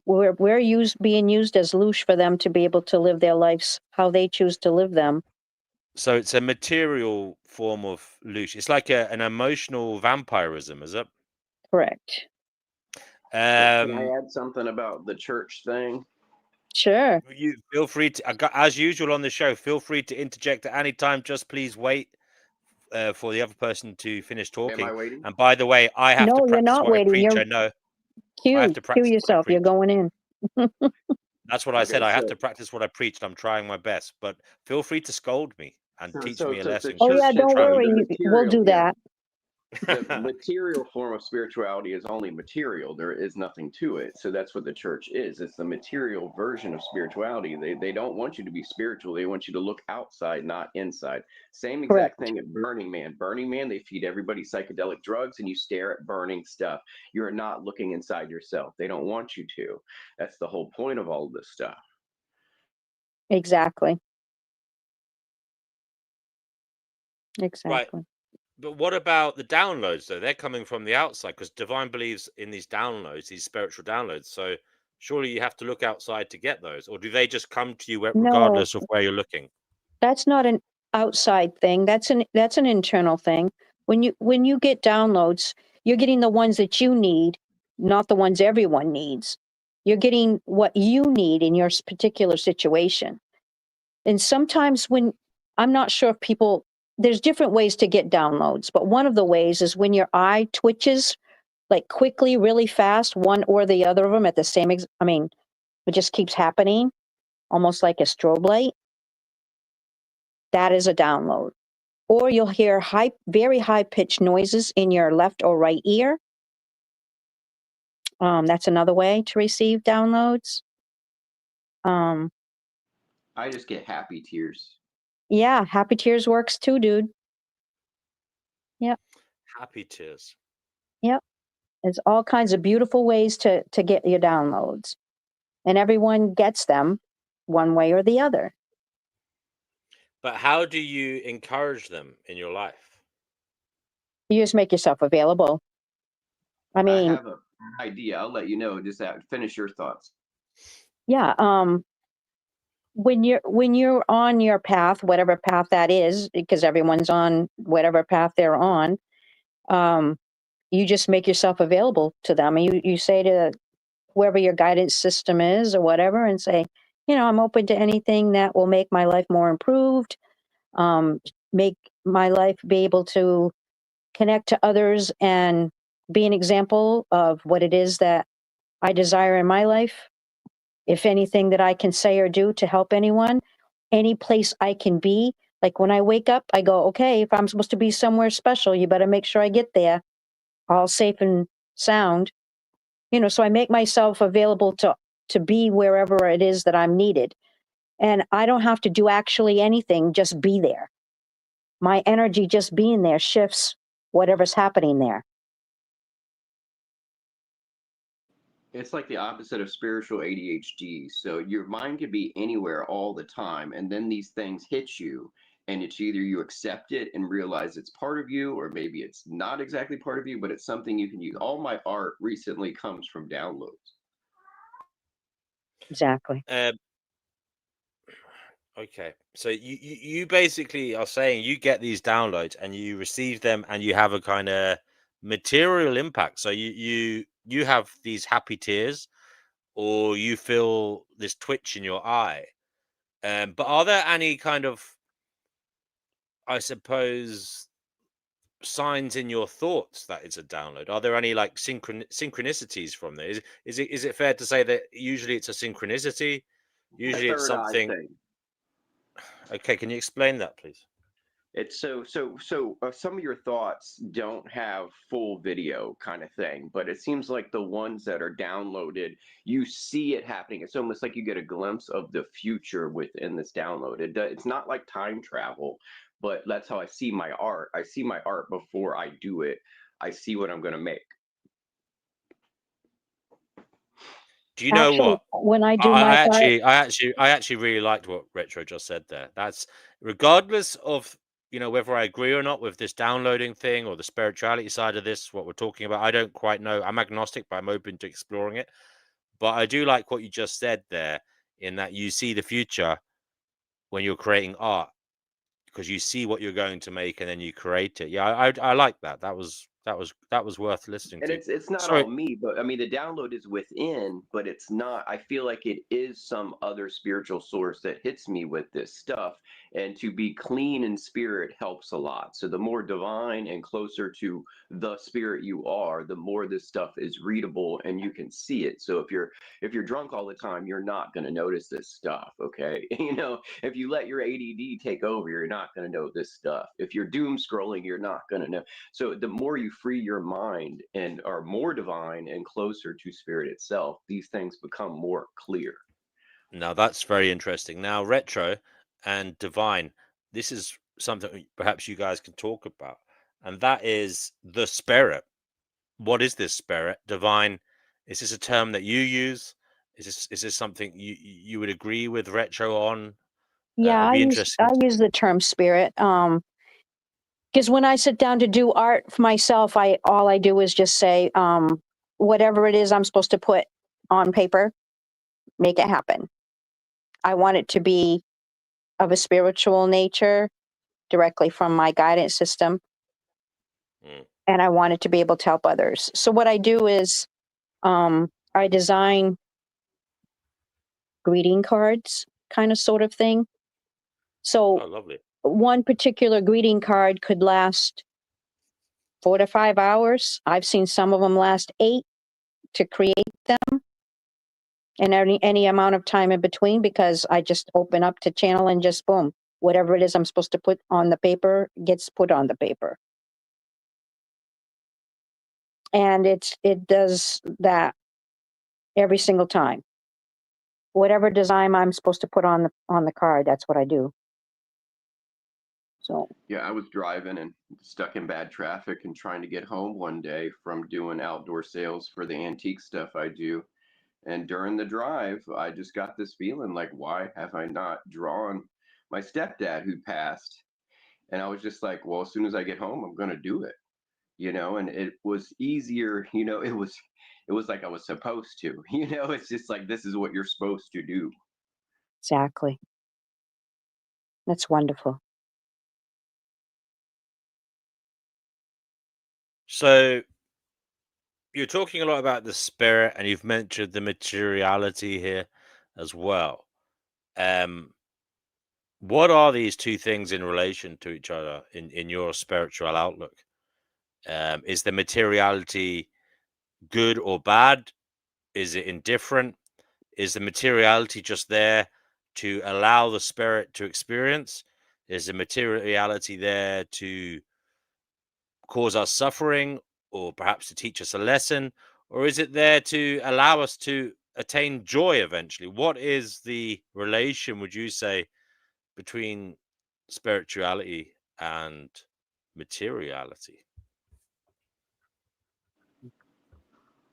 We're being used as loosh for them to be able to live their lives how they choose to live them. So it's a material form of loosh. It's like an emotional vampirism, is it? Correct. Can I add something about the church thing? Sure. You feel free to, as usual on the show, feel free to interject at any time. Just please wait for the other person to finish talking. Am I waiting? And by the way, I have to No, you're practice not what I waiting. preach. You're I know. I have cue to practice what I yourself. You're preach. going in. That's what I said. Okay, I have so to practice what I preached. I'm trying my best, but feel free to scold me and teach me a the lesson Oh because yeah, church I'm don't is trying. worry. the We'll material. do Yeah, that. the material form of spirituality is only material. There is nothing to it. So that's what the church is. It's the material version of spirituality. They don't want you to be spiritual. They want you to look outside, not inside. Same exact Correct. thing at Burning Man. Burning Man, they feed everybody psychedelic drugs and you stare at burning stuff. You're not looking inside yourself. They don't want you to. That's the whole point of all of this stuff. Exactly. Right. Exactly. But what about the downloads, though? They're coming from the outside because Divine believes in these downloads, these spiritual downloads. So surely you have to look outside to get those, or do they just come to you No, regardless of where you're looking? that's not an outside thing. That's an internal thing. When you get downloads, you're getting the ones that you need, not the ones everyone needs. You're getting what you need in your particular situation. And sometimes when I'm not sure if people, there's different ways to get downloads, but one of the ways is when your eye twitches like quickly, really fast, one or the other of them at the same, I mean, it just keeps happening, almost like a strobe light. That is a download. Or you'll hear very high pitched noises in your left or right ear. That's another way to receive downloads. I just get happy tears. Yeah, happy tears works too, dude. Yep. Happy tears. Yep. There's all kinds of beautiful ways to get your downloads. And everyone gets them one way or the other. But how do you encourage them in your life? You just make yourself available. I mean, I have an idea. I'll let you know. Just finish your thoughts. yeah. When you're on your path, whatever path that is, because everyone's on whatever path they're on, you just make yourself available to them. And you say to whoever your guidance system is or whatever, and say, I'm open to anything that will make my life more improved, make my life be able to connect to others and be an example of what it is that I desire in my life. If anything that I can say or do to help anyone, any place I can be. Like when I wake up, I go, okay, if I'm supposed to be somewhere special, you better make sure I get there all safe and sound. So I make myself available to be wherever it is that I'm needed. And I don't have to do actually anything, just be there. My energy just being there shifts whatever's happening there. It's like the opposite of spiritual ADHD. So your mind could be anywhere all the time, and then these things hit you, and it's either you accept it and realize it's part of you, or maybe it's not exactly part of you, but it's something you can use. All my art recently comes from downloads. Exactly. Okay, so you basically are saying you get these downloads and you receive them and you have a kind of material impact. So you have these happy tears, or you feel this twitch in your eye. But are there any kind of, I suppose, signs in your thoughts that it's a download? Are there any like synchronicities from there? Is it fair to say that usually it's a synchronicity? Usually The it's third eye something. thing. Okay, can you explain that, please? It's so some of your thoughts don't have full video kind of thing, but it seems like the ones that are downloaded, you see it happening. It's almost like you get a glimpse of the future within this download. It's not like time travel, but that's how I see my art. I see my art before I do it. I see what I'm going to make. Do you know Actually, what? when I do my part, I actually really liked what Retro just said there. That's regardless of whether I agree or not with this downloading thing or the spirituality side of this, what we're talking about. I don't quite know. I'm agnostic, but I'm open to exploring it. But I do like what you just said there, in that you see the future when you're creating art, because you see what you're going to make and then you create it. Yeah, I like that. That was worth listening And to. it's not Sorry. all me, but I mean the download is within, but it's not. I feel like it is some other spiritual source that hits me with this stuff, and to be clean in spirit helps a lot. So the more divine and closer to the spirit you are, the more this stuff is readable and you can see it. So if you're drunk all the time, you're not going to notice this stuff, okay? If you let your ADD take over, you're not going to know this stuff. If you're doom scrolling, you're not going to know. So the more you free your mind and are more divine and closer to spirit itself, these things become more clear. Now that's very interesting. Now, Retro and Divine, this is something perhaps you guys can talk about, and that is the spirit. What is this spirit? Divine, is this a term that you use? Is this something you would agree with Retro on? yeah, It'd I be use I interesting. use the term spirit. Because when I sit down to do art for myself, all I do is just say, whatever it is I'm supposed to put on paper, make it happen. I want it to be of a spiritual nature, directly from my guidance system, Mm. and I want it to be able to help others. So what I do is, I design greeting cards, kind of sort of thing. So Oh, lovely. one particular greeting card could last 4 to 5 hours. I've seen some of them last 8 to create them, and any amount of time in between, because I just open up to channel and just boom, whatever it is I'm supposed to put on the paper gets put on the paper. And it does that every single time. Whatever design I'm supposed to put on the card, that's what I do. So Yeah, I was driving and stuck in bad traffic and trying to get home one day from doing outdoor sales for the antique stuff I do. And during the drive, I just got this feeling like, why have I not drawn my stepdad who passed? And I was just like, well, as soon as I get home, I'm going to do it. And it was easier. It was like I was supposed to. It's just like, this is what you're supposed to do. exactly. That's wonderful. So you're talking a lot about the spirit, and you've mentioned the materiality here as well. What are these two things in relation to each other in your spiritual outlook? Is the materiality good or bad? Is it indifferent? Is the materiality just there to allow the spirit to experience? Is the materiality there to cause us suffering, or perhaps to teach us a lesson? Or is it there to allow us to attain joy eventually? What is the relation, would you say, between spirituality and materiality?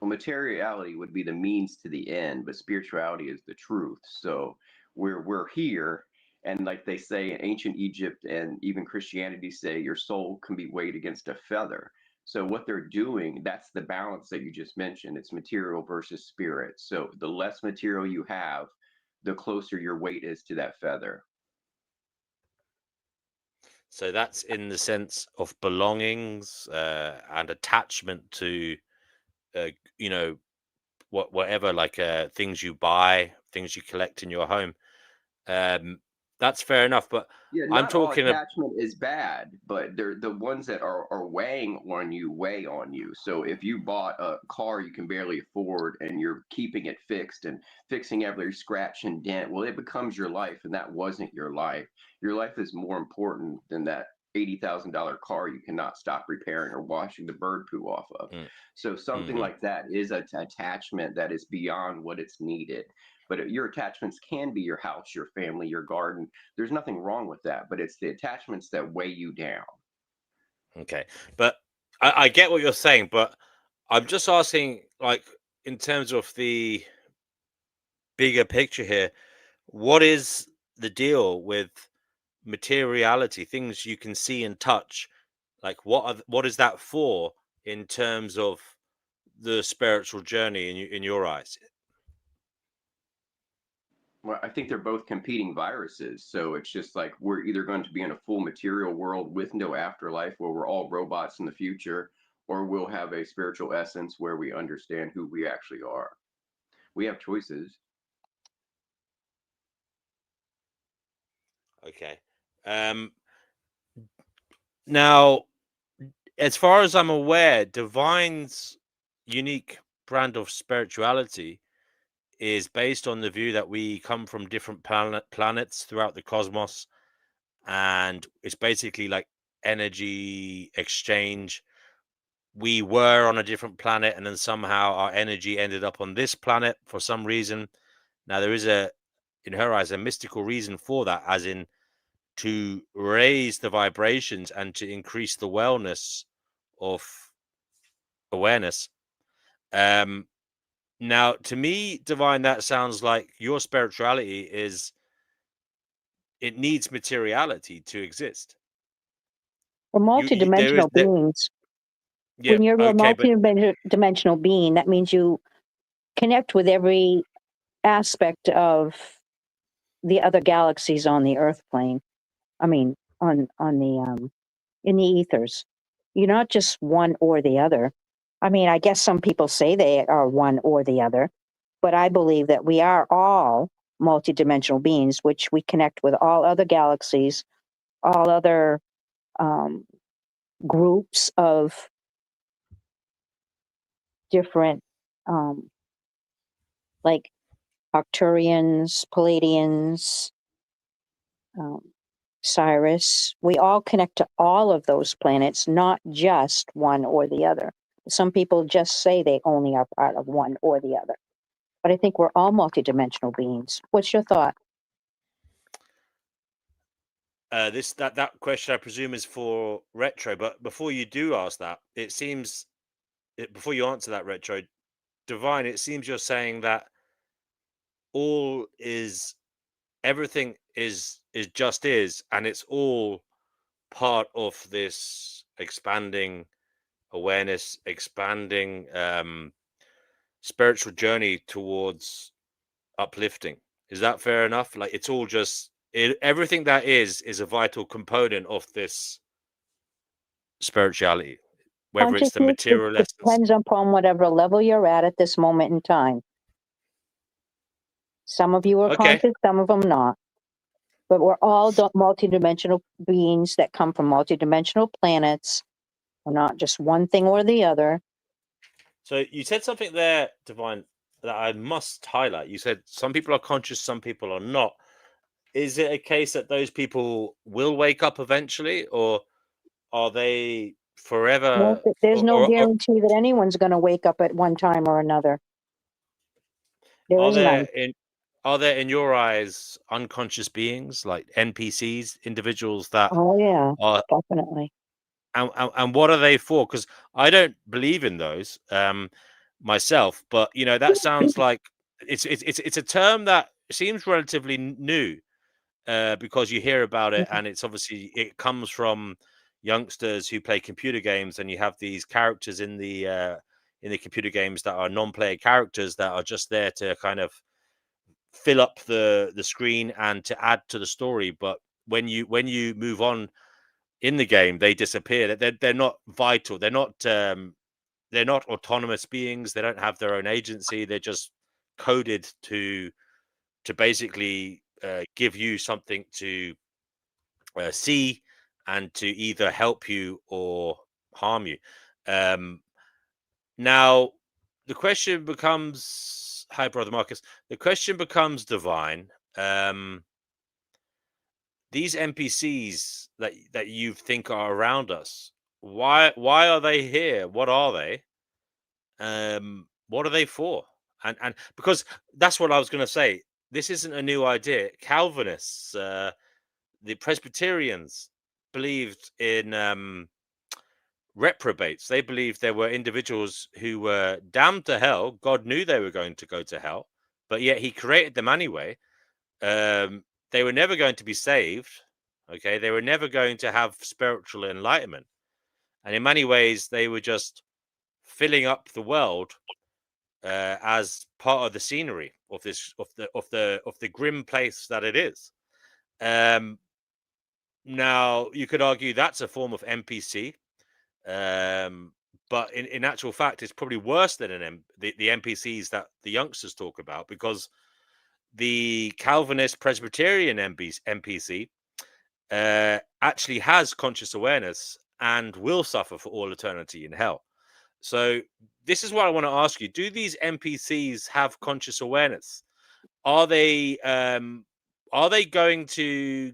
Well, materiality would be the means to the end, but spirituality is the truth. So we're here, and like they say in ancient Egypt and even Christianity say, your soul can be weighed against a feather. So what they're doing, that's the balance that you just mentioned. It's material versus spirit. So the less material you have, the closer your weight is to that feather. So that's in the sense of belongings and attachment to, uh, you know, whatever, like things you buy, things you collect in your home. Um, that's fair enough. But Yeah, I'm not all talking. attachment is bad, but they're the ones that are weighing on you, weigh on you. So if you bought a car you can barely afford and you're keeping it fixed and fixing every scratch and dent, well, it becomes your life, and that wasn't your life. Your life is more important than that $80,000 car you cannot stop repairing or washing the bird poo off of. Mm. So something Mhm. like that is an attachment that is beyond what it's needed. But your attachments can be your house, your family, your garden. There's nothing wrong with that, but it's the attachments that weigh you down. Okay, but I get what you're saying, but I'm just asking, like, in terms of the bigger picture here, what is the deal with materiality, things you can see and touch? Like, what is that for in terms of the spiritual journey in your eyes? Well, I think they're both competing viruses. So it's just like we're either going to be in a full material world with no afterlife where we're all robots in the future, or we'll have a spiritual essence where we understand who we actually are. We have choices. Okay. Now, as far as I'm aware, Divine's unique brand of spirituality is based on the view that we come from different planets throughout the cosmos, and it's basically like energy exchange. We were on a different planet, and then somehow our energy ended up on this planet for some reason. Now, there is in her eyes, a mystical reason for that, as in to raise the vibrations and to increase the wellness of awareness. Um, Now, to me, Divine, that sounds like your spirituality is it needs materiality to exist. We're There is multidimensional that. beings. Yeah, When you're a okay, but multi-dimensional being, that means you connect with every aspect of the other galaxies on the Earth plane. I mean, on the in the ethers. You're not just one or the other. I mean, I guess some people say they are one or the other, but I believe that we are all multidimensional beings, which we connect with all other galaxies, all other um, groups of different, um, like Arcturians, Palladians, um, Cyrus. We all connect to all of those planets, not just one or the other. Some people just say they only are part of one or the other. But I think we're all multidimensional beings. What's your thought? that question I presume is for Retro. But before you do ask that, it seems before you answer that, Retro Divine, it seems you're saying that all is everything is just is, and it's all part of this expanding awareness, expanding spiritual journey towards uplifting. Is that fair enough? Like, it's all just everything that is a vital component of this spirituality, whether it's the Consciousness, it material essence. depends upon whatever level you're at this moment in time. Some of you are Okay, conscious, some of them not. But we're all multidimensional beings that come from multidimensional planets. We're not just one thing or the other. so you said something there, Divine, that I must highlight. You said some people are conscious, some people are not. Is it a case that those people will wake up eventually, or are they forever, There's or, no or, or guarantee that anyone's going to wake up at one time or another. There are is none. there in your eyes unconscious beings like NPCs, individuals that Oh, yeah, are, definitely. and what are they for? Because I don't believe in those myself, but that sounds like it's a term that seems relatively new, because you hear about it, and it's obviously it comes from youngsters who play computer games, and you have these characters in the computer games that are non-player characters that are just there to kind of fill up the screen and to add to the story. But when you move on in the game, they disappear. They're not vital. They're not autonomous beings. They don't have their own agency. They're just coded to basically give you something to see, and to either help you or harm you. Um, Now, the question becomes, hi, brother Marcus. The question becomes, Divine. Um, these NPCs that you think are around us, why are they here? What are they? What are they for? And because that's what I was going to say. This isn't a new idea. Calvinists, the Presbyterians believed in reprobates. They believed there were individuals who were damned to hell. God knew they were going to go to hell, but yet he created them anyway. They were never going to be saved. Okay, they were never going to have spiritual enlightenment, and in many ways, they were just filling up the world as part of the scenery of this of the grim place that it is. Now you could argue that's a form of NPC, but in actual fact, it's probably worse than the NPCs that the youngsters talk about, because the Calvinist Presbyterian NPC actually has conscious awareness and will suffer for all eternity in hell. So this is what I want to ask you: do these NPCs have conscious awareness? Are they going to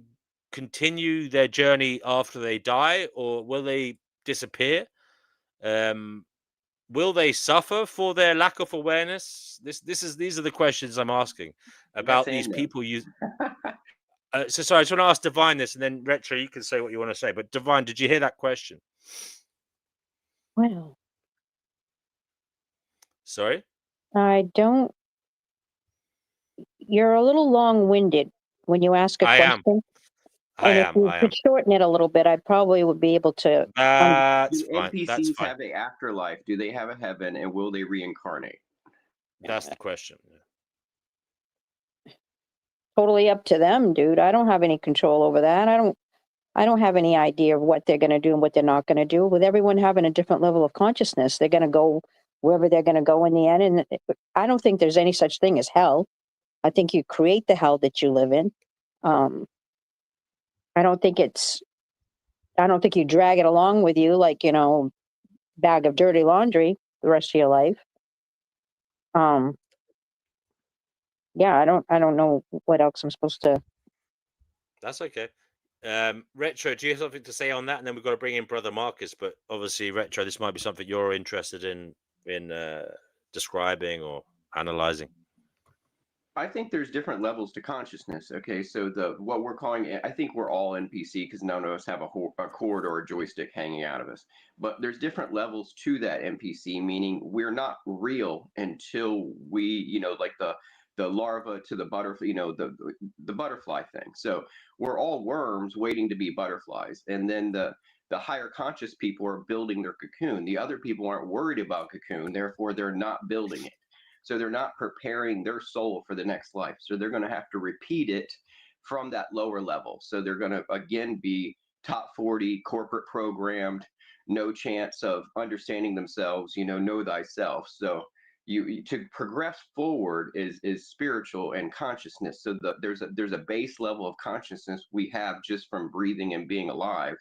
continue their journey after they die, or will they disappear? Will they suffer for their lack of awareness? These are the questions I'm asking about these people. So sorry, I just want to ask Divine this, and then Retro, you can say what you want to say. But Divine, did you hear that question? Well, Sorry, I don't. You're a little long-winded when you ask a I am. question. And if you I am. could shorten it a little bit, I probably would be able to. That's Do fine. That's NPCs fine. have an afterlife? Do they have a heaven, and will they reincarnate? That's the question. Totally up to them, dude. I don't have any control over that. I don't have any idea of what they're going to do and what they're not going to do. With everyone having a different level of consciousness, they're going to go wherever they're going to go in the end. And I don't think there's any such thing as hell. I think you create the hell that you live in. I don't think you drag it along with you like, bag of dirty laundry the rest of your life. Yeah, I don't know what else I'm supposed to. That's okay. Retro, do you have something to say on that? And then we've got to bring in Brother Marcus. But obviously, Retro, this might be something you're interested in describing or analyzing. I think there's different levels to consciousness. Okay, so what we're calling, I think we're all NPC because none of us have a cord or a joystick hanging out of us. But there's different levels to that NPC, meaning we're not real until we, like the larva to the butterfly, the butterfly thing. So we're all worms waiting to be butterflies, and then the higher conscious people are building their cocoon. The other people aren't worried about cocoon, therefore they're not building it. So they're not preparing their soul for the next life. So they're going to have to repeat it from that lower level. So they're going to, again, be top 40, corporate programmed, no chance of understanding themselves, know thyself. So you to progress forward is spiritual and consciousness. So there's a base level of consciousness we have just from breathing and being alive.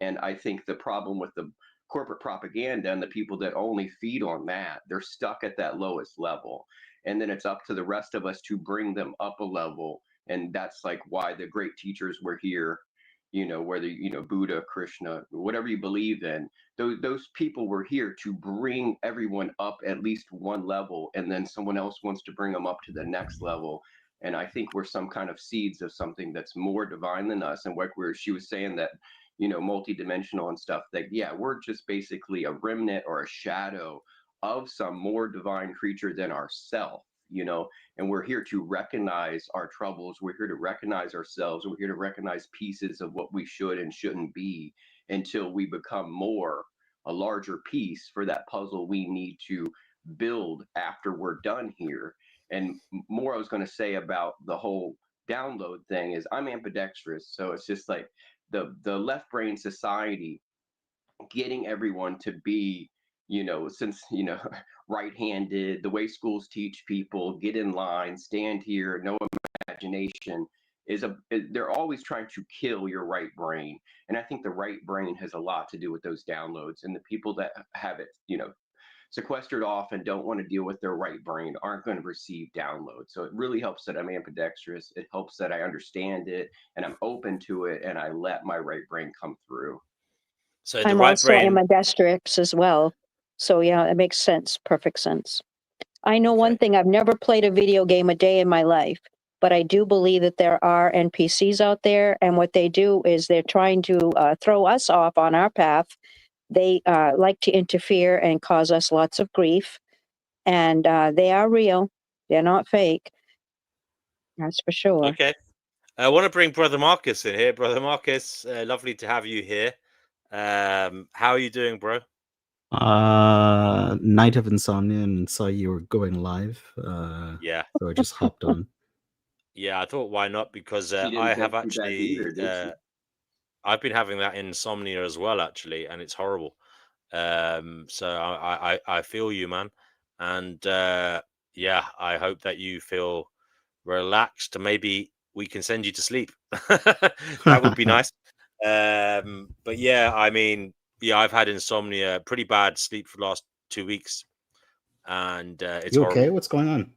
And I think the problem with the corporate propaganda and the people that only feed on that, they're stuck at that lowest level. And then it's up to the rest of us to bring them up a level. And that's like why the great teachers were here, whether, Buddha, Krishna, whatever you believe in, those people were here to bring everyone up at least one level. And then someone else wants to bring them up to the next level. And I think we're some kind of seeds of something that's more divine than us. And she was saying that, multidimensional and stuff, that, yeah, we're just basically a remnant or a shadow of some more divine creature than ourself, and we're here to recognize our troubles. We're here to recognize ourselves. We're here to recognize pieces of what we should and shouldn't be until we become a larger piece for that puzzle we need to build after we're done here. And more I was going to say about the whole download thing is I'm ambidextrous. So it's just like the left brain society getting everyone to be, since, right-handed, the way schools teach people, get in line, stand here, no imagination, they're always trying to kill your right brain. And I think the right brain has a lot to do with those downloads, and the people that have it, sequestered off and don't want to deal with their right brain aren't going to receive download. So it really helps that I'm ambidextrous. It helps that I understand it and I'm open to it and I let my right brain come through. So the I'm right also brain. ambidextrous as well. So yeah, it makes sense. Perfect sense. I know one Okay. thing. I've never played a video game a day in my life, but I do believe that there are NPCs out there, and what they do is they're trying to throw us off on our path. They like to interfere and cause us lots of grief, and they are real. They're not fake. That's for sure. Okay. I want to bring Brother Marcus in here. Brother Marcus, lovely to have you here. How are you doing, bro? Night of Insomnia, and saw you were going live. Yeah. So I just hopped on. Yeah, I thought why not? Because She didn't I text have you back actually, either, did she? I've been having that insomnia as well, actually, and it's horrible. So I feel you, man, and yeah, I hope that you feel relaxed. Maybe we can send you to sleep. That would be nice. But yeah, I mean, yeah, I've had insomnia, pretty bad sleep for the last 2 weeks, and it's You okay? horrible. What's going on?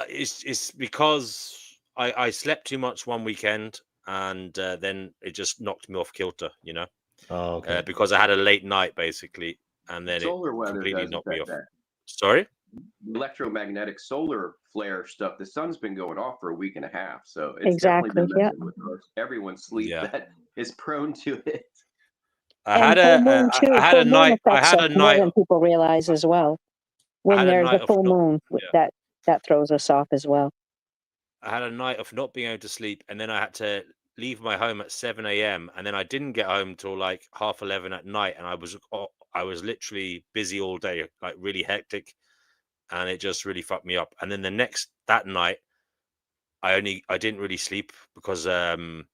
It's because I slept too much one weekend, and then it just knocked me off kilter, you know. Oh, okay. Because I had a late night basically, and then it Solar weather completely does knocked me affect off. that. Sorry? Electromagnetic solar flare stuff. The sun's been going off for a week and a half, so it's definitely Exactly. been Yeah. messing with everyone's sleep Yeah. that is prone to it. I And had full a moon too. I had Full a moon night. I affects had us a more night. than people realize as well. I When had a there's a night of full not. moon, Yeah. that throws us off as well. I had a night of not being able to sleep, and then I had to leave my home at 7 a.m. and then I didn't get home till like 11:30 at night, and I was literally busy all day, like really hectic, and it just really fucked me up. And then that night, I didn't really sleep because I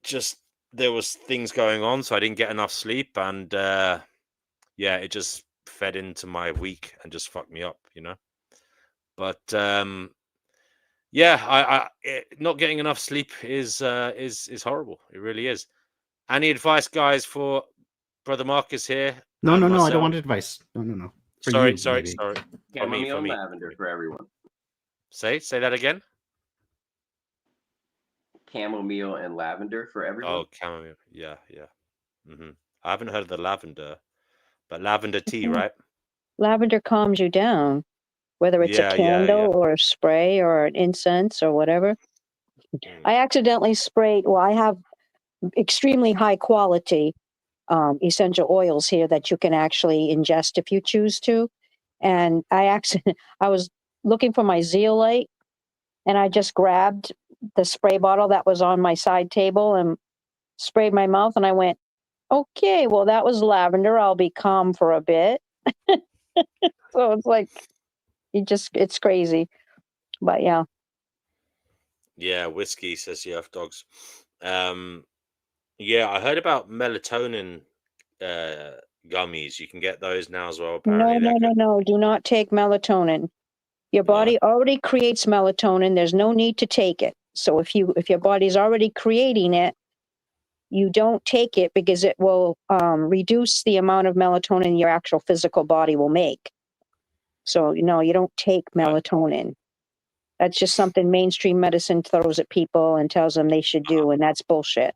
just there was things going on, so I didn't get enough sleep, and yeah, it just fed into my week and just fucked me up, you know. But yeah, not getting enough sleep is horrible. It really is. Any advice, guys, for Brother Marcus here? No, and no, no. I myself? don't want advice. No, no, no. For Sorry, you, sorry, maybe. sorry. For me, Chamomile for and me. lavender for everyone. Say that again. Chamomile and lavender for everyone. Oh, chamomile. Yeah, yeah. I haven't heard of the lavender, but lavender tea, right? Lavender calms you down, whether it's a Yeah, yeah, candle yeah. or a spray or an incense or whatever. Mm. I accidentally sprayed. Well, I have extremely high quality essential oils here that you can actually ingest if you choose to. And I was looking for my zeolite, and I just grabbed the spray bottle that was on my side table and sprayed my mouth, and I went, okay, well, that was lavender. I'll be calm for a bit. So it's like, it's crazy. But yeah. Yeah, whiskey says you have dogs. Yeah, I heard about melatonin gummies. You can get those now as well. No, Apparently, they're no, no, good. no. Do not take melatonin. Your No, body already creates melatonin. There's no need to take it. So if your body's already creating it, you don't take it because it will reduce the amount of melatonin your actual physical body will make. So, you don't take melatonin. That's just something mainstream medicine throws at people and tells them they should do, and that's bullshit.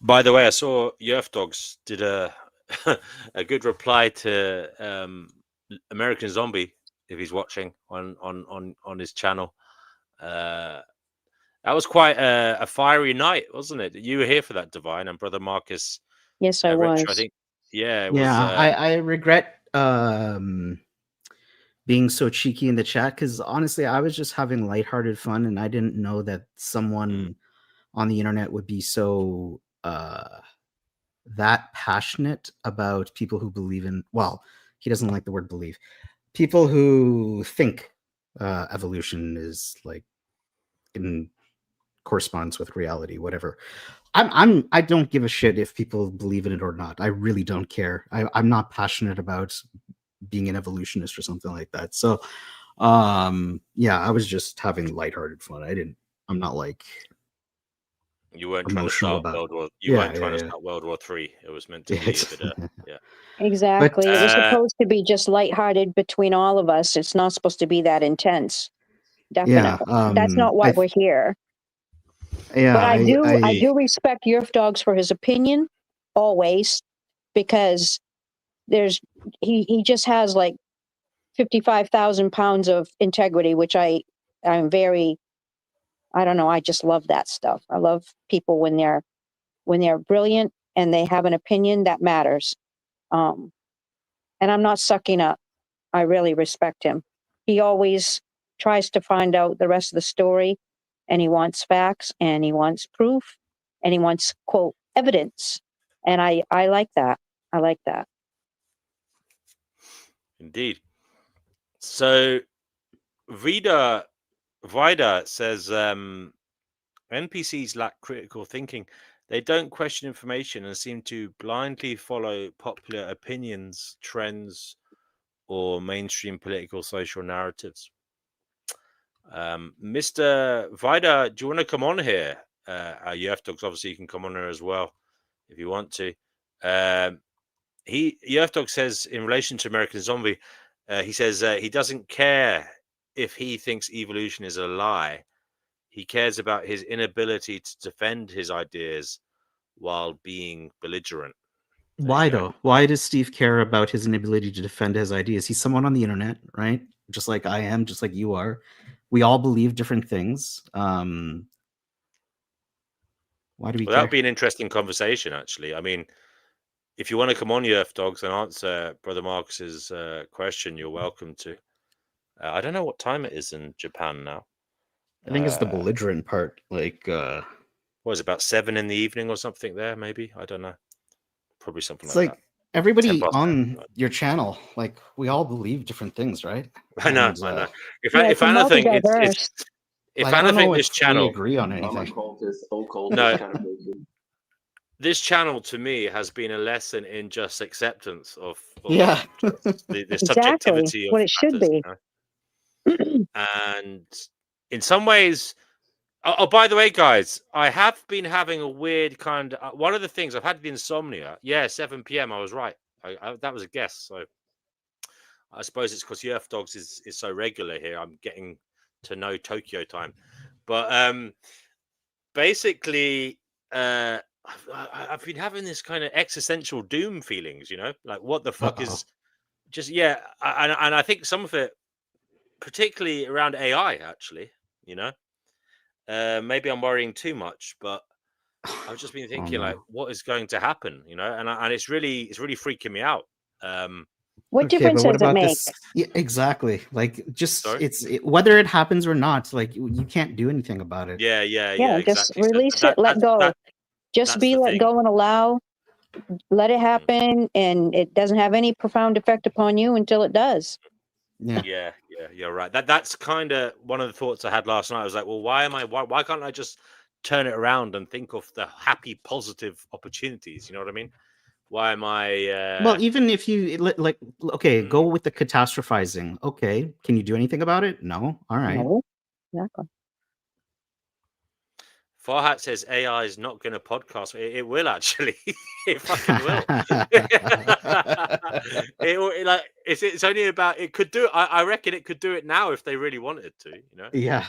by the way, I saw Yerf Dogs did a a good reply to American Zombie, if he's watching on his channel. That was quite a fiery night, wasn't it? You were here for that, Divine, and Brother Marcus. Yes, I Retro, I was. think. Yeah, it Yeah, was. I regret being so cheeky in the chat because honestly, I was just having lighthearted fun, and I didn't know that someone on the internet would be so that passionate about people who believe in. Well, he doesn't like the word believe. People who think evolution is like in corresponds with reality, whatever. I don't give a shit if people believe in it or not. I really don't care. I'm not passionate about being an evolutionist or something like that. So yeah, I was just having lighthearted fun. I'm not like You weren't trying to emotional start about. World War. You Yeah, weren't yeah, trying to yeah. start World War III. It was meant to Yeah, be a it's- bit of yeah. Exactly. It was Uh, supposed to be just lighthearted between all of us. It's not supposed to be that intense. yeah. Definitely. That's not why we're here. Yeah, But I do respect Yerf Dogs for his opinion always, because he just has like 55,000 pounds of integrity, which I'm very, I don't know. I just love that stuff. I love people when they're brilliant and they have an opinion that matters. And I'm not sucking up. I really respect him. He always tries to find out the rest of the story, and he wants facts, and he wants proof, and he wants, quote, evidence. And I like that. I like that. Indeed. So Vida says NPCs lack critical thinking. They don't question information and seem to blindly follow popular opinions, trends, or mainstream political social narratives. Mr. Vida, do you want to come on here? UF Dogs, obviously, you can come on here as well if you want to. UF Dog says in relation to American Zombie, he says he doesn't care if he thinks evolution is a lie. He cares about his inability to defend his ideas while being belligerent. Why though? Why does Steve care about his inability to defend his ideas? He's someone on the internet, right? Just like I am, just like you are. We all believe different things. Why do we care? That would be an interesting conversation, actually. I mean, if you want to come on, UF Dogs, and answer Brother Marcus's question, you're welcome to. I don't know what time it is in Japan now. I think it's the belligerent part. Like, what was it, about 7 in the evening or something there? Maybe, I don't know. Probably something it's like like that. everybody on your channel, like we all believe different things, right? I know. If anything, multi-diverse. if like, I don't anything, know this if channel, we agree on I'm anything. occultist No. kind of person. This channel to me has been a lesson in just acceptance of Yeah. the subjectivity Exactly. What of it should matters, be. you know? And in some ways, oh, by the way, guys, I have been having a weird kind of one of the things I've had the insomnia. Yeah, 7 p.m. I was right. That was a guess. So I suppose it's because Yerf Dogs is so regular here. I'm getting to know Tokyo time, but basically, I've been having this kind of existential doom feelings. You know, like what the fuck is just and I think some of it, particularly around AI, actually. You know, maybe I'm worrying too much, but I've just been thinking like, what is going to happen? You know, and it's really freaking me out. What difference but what does it about make? this? Yeah, exactly. Like, just Sorry? whether it happens or not, like you can't do anything about it. Yeah, Just exactly. So release it, let go. Just that's be the let thing. go and allow. Let it happen, and it doesn't have any profound effect upon you until it does. Yeah, you're right. That's kind of one of the thoughts I had last night. I was like, well, why can't I just turn it around and think of the happy, positive opportunities? You know what I mean? Why am I? Well, even if you like, okay, go with the catastrophizing. Okay, can you do anything about it? No. All right. No, exactly. Farhat says AI is not going to podcast. It will actually. It fucking will. It's only about. It could do. I reckon it could do it now if they really wanted to. You know. Yeah.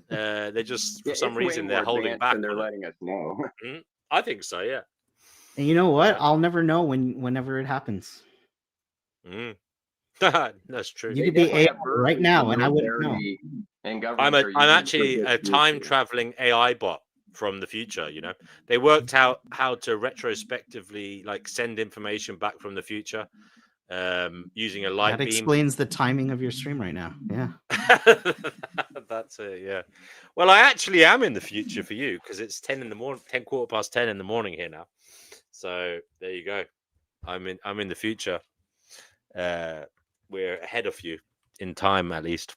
They just for some it's way reason more they're holding advanced back. and they're letting us know. I think so. Yeah. And you know what? I'll never know whenever it happens. That's true. You could be AI right now, and I wouldn't know. And I'm governments actually a time traveling AI bot from the future. You know, they worked out how to retrospectively like send information back from the future using a light that beam. Explains the timing of your stream right now. Yeah. That's it. Yeah. Well, I actually am in the future for you because it's 10 in the morning, 10 in the morning here now. So there you go. I'm in the future. We're ahead of you in time, at least.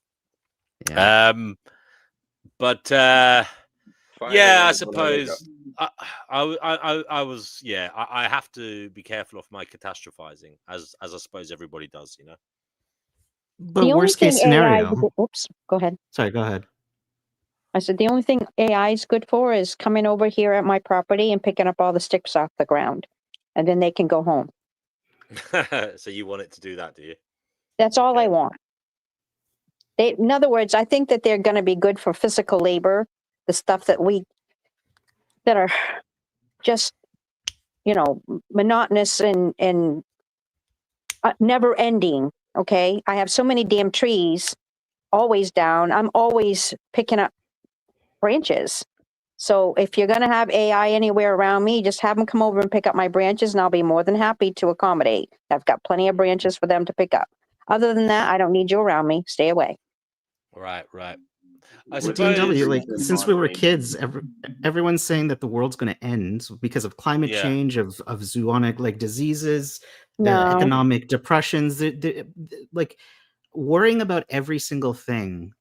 Yeah. But yeah, I suppose I was. Yeah, I have to be careful of my catastrophizing, as I suppose everybody does. You know. But worst case scenario. Oops. Go ahead. Sorry. Go ahead. I said, the only thing AI is good for is coming over here at my property and picking up all the sticks off the ground. And then they can go home. So you want it to do that, do you? That's all I Okay. want. In other words, I think that they're going to be good for physical labor, the stuff that are just, monotonous and never ending. Okay. I have so many damn trees always down. I'm always picking up branches. So if you're going to have AI anywhere around me, just have them come over and pick up my branches, and I'll be more than happy to accommodate. I've got plenty of branches for them to pick up. Other than that, I don't need you around me. Stay away. Right. I With suppose. DMW, like boundaries and since we were moderation. kids, everyone's saying that the world's going to end because of climate Yeah. change, of zoonotic like diseases, No. economic depressions. Like worrying about every single thing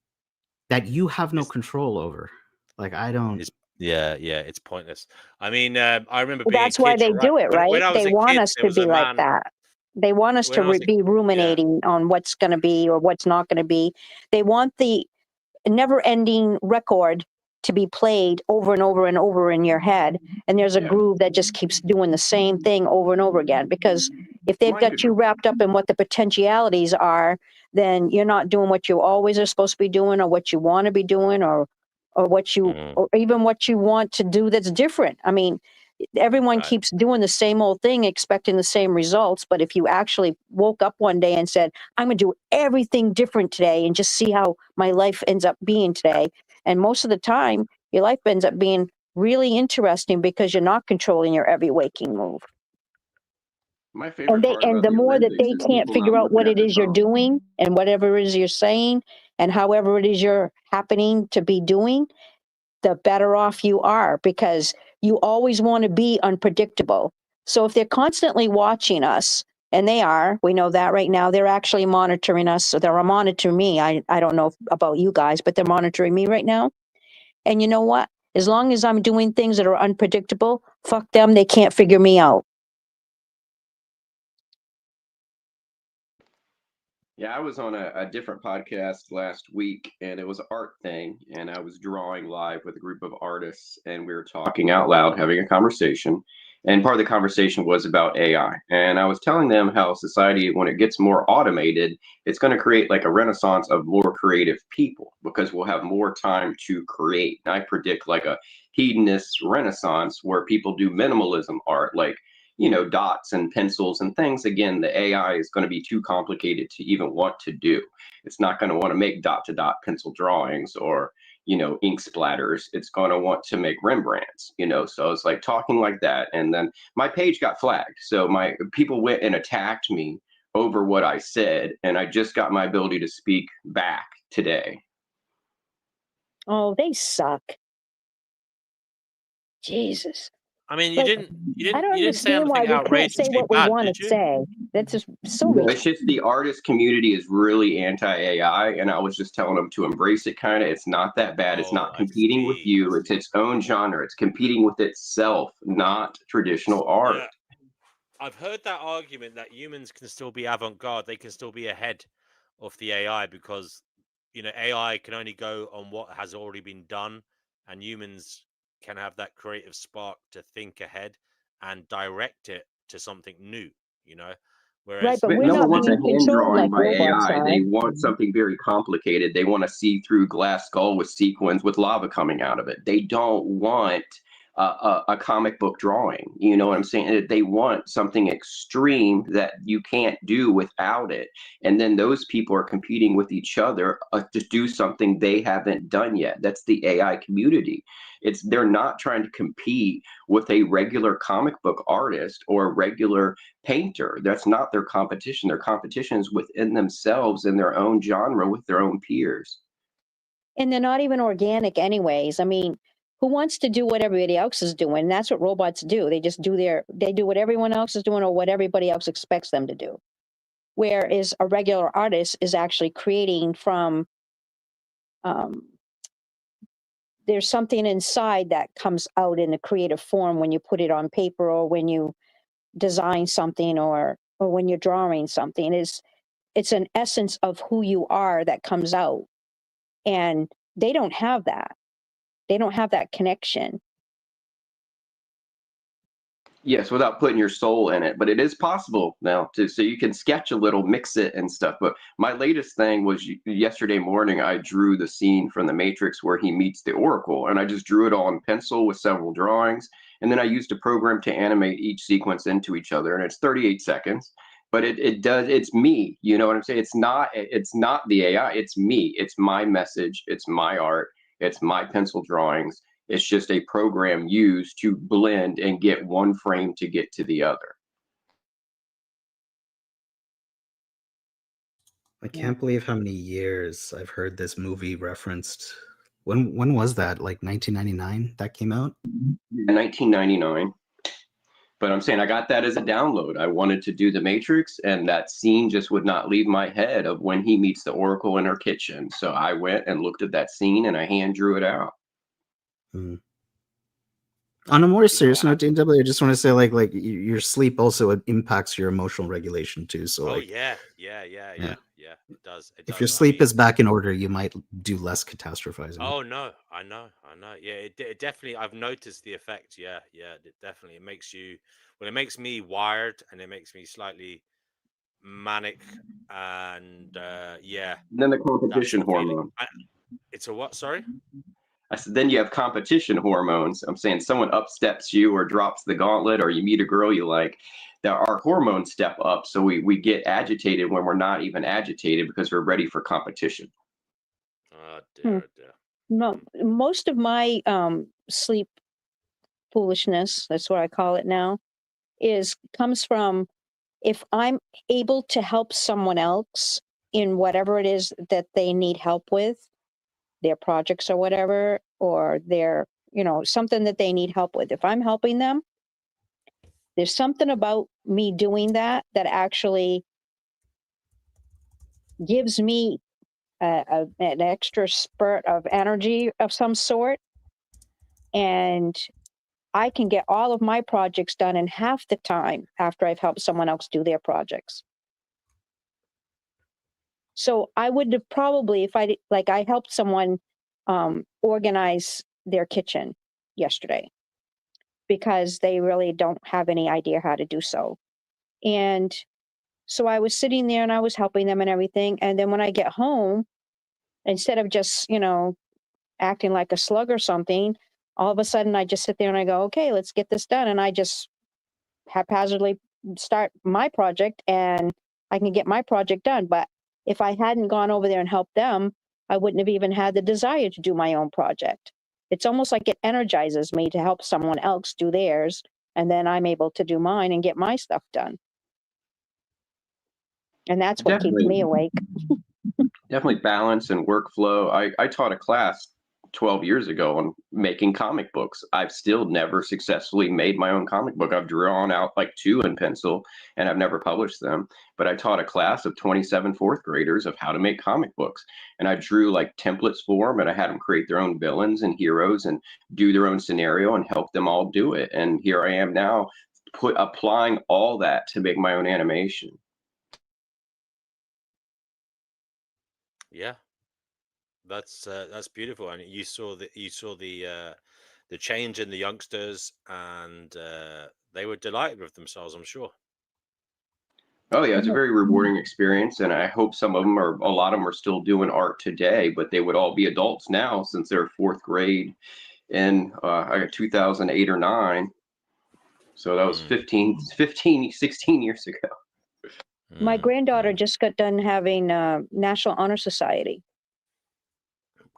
that you have no control over. Like I don't. Yeah, it's pointless. I mean, I remember being That's a why kid. they Right? do it, right? When I was They a want kid, us there to was a be like man. that. They want us When I was to be ruminating on what's going to be or what's not going to be. They want the never-ending record to be played over and over and over in your head, and there's a Yeah. groove that just keeps doing the same thing over and over again. Because if they've got you wrapped up in what the potentialities are, then you're not doing what you always are supposed to be doing, or what you want to be doing, or what you, or even what you want to do that's different. I mean, everyone Right. keeps doing the same old thing, expecting the same results. But if you actually woke up one day and said, I'm going to do everything different today and just see how my life ends up being today. And most of the time, your life ends up being really interesting because you're not controlling your every waking move. My favorite part And about the the more that Olympics they is can't people not figure out looking what at it their is you're phone. doing and whatever it is you're saying and however it is you're happening to be doing, the better off you are, because you always want to be unpredictable. So if they're constantly watching us, and they are, we know that right now, they're actually monitoring us. So they're monitoring me. I don't know about you guys, but they're monitoring me right now. And you know what? As long as I'm doing things that are unpredictable, fuck them. They can't figure me out. Yeah, I was on a different podcast last week, and it was an art thing, and I was drawing live with a group of artists, and we were talking out loud, having a conversation. And part of the conversation was about AI. And I was telling them how society, when it gets more automated, it's going to create like a renaissance of more creative people because we'll have more time to create. And I predict like a hedonist renaissance where people do minimalism art, like dots and pencils and things. Again, the AI is going to be too complicated to even want to do. It's not going to want to make dot to dot pencil drawings or ink splatters. It's going to want to make Rembrandts. So it's like talking like that, and then my page got flagged, so my people went and attacked me over what I said, and I just got my ability to speak back today. Oh, they suck. Jesus. I mean, Like, you I don't didn't say understand why anything we can't say outrageously what we bad, want did to you? say. That's just so No, ridiculous. it's just the artist community is really anti-AI, and I was just telling them to embrace it. Kind of, it's not that bad. It's Oh, not I competing with see. you. It's its own genre. It's competing with itself, not traditional art. Yeah, I've heard that argument that humans can still be avant-garde. They can still be ahead of the AI because AI can only go on what has already been done, and humans can have that creative spark to think ahead and direct it to something new. You know, Right, whereas but But we're no one not wants a being hand controlled drawing like by robots AI. are. They want something very complicated. They want a see-through glass skull with sequins with lava coming out of it. They don't want a comic book drawing. You know what I'm saying? They want something extreme that you can't do without it. And then those people are competing with each other to do something they haven't done yet. That's the AI community. They're not trying to compete with a regular comic book artist or a regular painter. That's not their competition. Their competition is within themselves in their own genre with their own peers. And they're not even organic anyways. I mean, who wants to do what everybody else is doing? That's what robots do. They just they do what everyone else is doing or what everybody else expects them to do. Whereas a regular artist is actually creating from, there's something inside that comes out in a creative form when you put it on paper or when you design something or when you're drawing something. It's an essence of who you are that comes out. And they don't have that. they don't have that connection. Yes, without putting your soul in it, but it is possible now to, so you can sketch a little, mix it and stuff. But my latest thing was yesterday morning, I drew the scene from the Matrix where he meets the Oracle, and I just drew it all in pencil with several drawings. And then I used a program to animate each sequence into each other, and it's 38 seconds. But it does, it's me, you know what I'm saying? It's not the AI, it's me. It's my message, it's my art, it's my pencil drawings. It's just a program used to blend and get one frame to get to the other. I can't believe how many years I've heard this movie referenced. When was that? Like 1999 that came out? In 1999. But I'm saying I got that as a download. I wanted to do the Matrix, and that scene just would not leave my head of when he meets the Oracle in her kitchen. So I went and looked at that scene and I hand drew it out. Hmm. On a more serious note, DW, I just want to say, like your sleep also impacts your emotional regulation too. So, Oh like, yeah. It does. if your sleep is back in order, you might do less catastrophizing. Oh no, I know. Yeah, it definitely. I've noticed the effect. Yeah, it definitely. It makes you. Well, it makes me wired, and it makes me slightly manic, and yeah. And then the That's competition the feeling. hormone. It's a what? Sorry. I said, then you have competition hormones. I'm saying someone upsteps you or drops the gauntlet, or you meet a girl you like. There are hormones step up, so we get agitated when we're not even agitated because we're ready for competition. Oh dear. No, most of my sleep foolishness, that's what I call it now, comes from if I'm able to help someone else in whatever it is that they need help with, their projects or whatever, or their, something that they need help with. If I'm helping them, there's something about me doing that actually gives me an extra spurt of energy of some sort. And I can get all of my projects done in half the time after I've helped someone else do their projects. So I would have probably, if I helped someone organize their kitchen yesterday because they really don't have any idea how to do so. And so I was sitting there and I was helping them and everything. And then when I get home, instead of just, acting like a slug or something, all of a sudden I just sit there and I go, okay, let's get this done. And I just haphazardly start my project and I can get my project done. But if I hadn't gone over there and helped them, I wouldn't have even had the desire to do my own project. It's almost like it energizes me to help someone else do theirs, and then I'm able to do mine and get my stuff done. And that's what keeps me awake. Definitely balance and workflow. I taught a class 12 years ago on making comic books. I've still never successfully made my own comic book. I've drawn out like 2 in pencil and I've never published them. But I taught a class of 27 fourth graders of how to make comic books. And I drew like templates for them, and I had them create their own villains and heroes and do their own scenario and help them all do it. And here I am now applying all that to make my own animation. Yeah, that's beautiful, and you saw the change in the youngsters, and they were delighted with themselves, I'm sure. Oh yeah, it's a very rewarding experience, and I hope a lot of them are still doing art today, but they would all be adults now since they're 4th grade in 2008 or 9. So that was 15, 16 years ago. My granddaughter just got done having National Honor Society.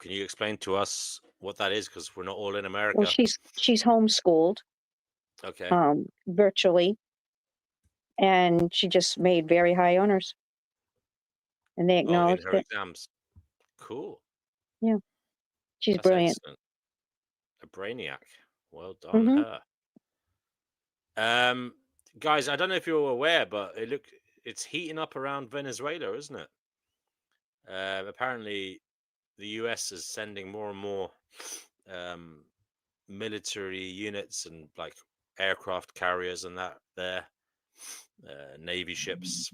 Can you explain to us what that is? Because we're not all in America. Well, she's homeschooled. Okay. Virtually, and she just made very high honors, and they acknowledged in her it. exams. Cool. Yeah, she's That's brilliant. Excellent. A brainiac. Well done, her. Guys, I don't know if you're aware, but it's heating up around Venezuela, isn't it? Apparently, the US is sending more and more military units and like aircraft carriers and that there, Navy ships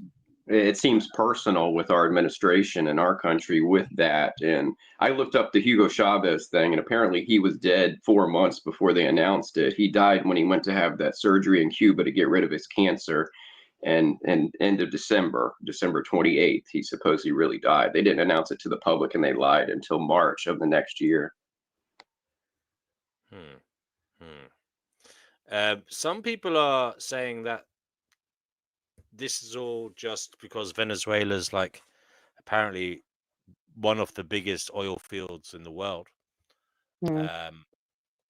It seems personal with our administration and our country with that. And I looked up the Hugo Chavez thing, and apparently he was dead 4 months before they announced it. He died when he went to have that surgery in Cuba to get rid of his cancer. And end of December 28th, he supposedly really died. They didn't announce it to the public, and they lied until March of the next year. Hmm. Some people are saying that this is all just because Venezuela's like apparently one of the biggest oil fields in the world.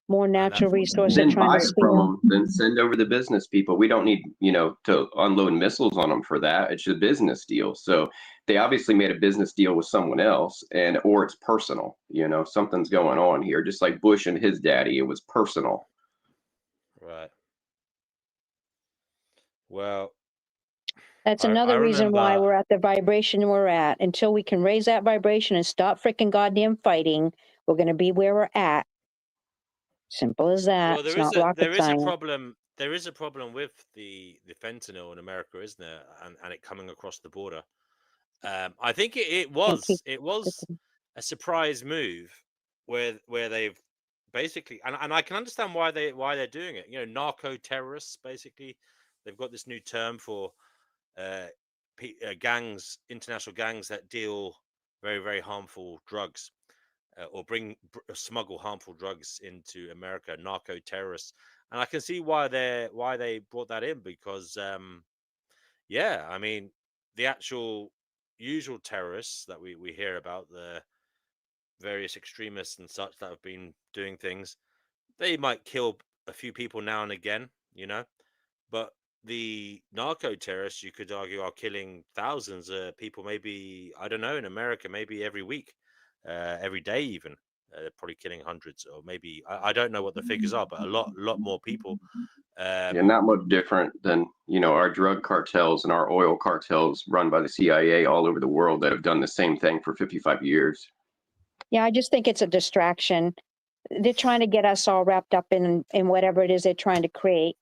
More and natural that's what resources Then trying buy to it from steal. them. Then send over the business people. We don't need, to unload missiles on them for that. It's a business deal. So they obviously made a business deal with someone else, or it's personal. Something's going on here. Just like Bush and his daddy, it was personal. Right. Well, That's I another reason why remember- we're at the vibration we're at. Until we can raise that vibration and stop freaking goddamn fighting, we're going to be where we're at. Simple as that. well, It's not rocket there is a science. problem. There is a problem with the fentanyl in America, isn't there? And it coming across the border. I think it was a surprise move where they've basically, and I can understand why they're doing it. Narco terrorists basically. They've got this new term for gangs, international gangs that deal very, very harmful drugs or smuggle harmful drugs into America, narco terrorists. And I can see why they brought that in because, yeah, I mean, the actual usual terrorists that we hear about, the various extremists and such that have been doing things, they might kill a few people now and again, but the narco terrorists, you could argue, are killing thousands of people. Maybe, I don't know, in America, maybe every week, every day, even. They're probably killing hundreds, or maybe I don't know what the figures are, but a lot more people. Yeah, not much different than our drug cartels and our oil cartels run by the CIA all over the world that have done the same thing for 55 years. Yeah, I just think it's a distraction. They're trying to get us all wrapped up in whatever it is they're trying to create.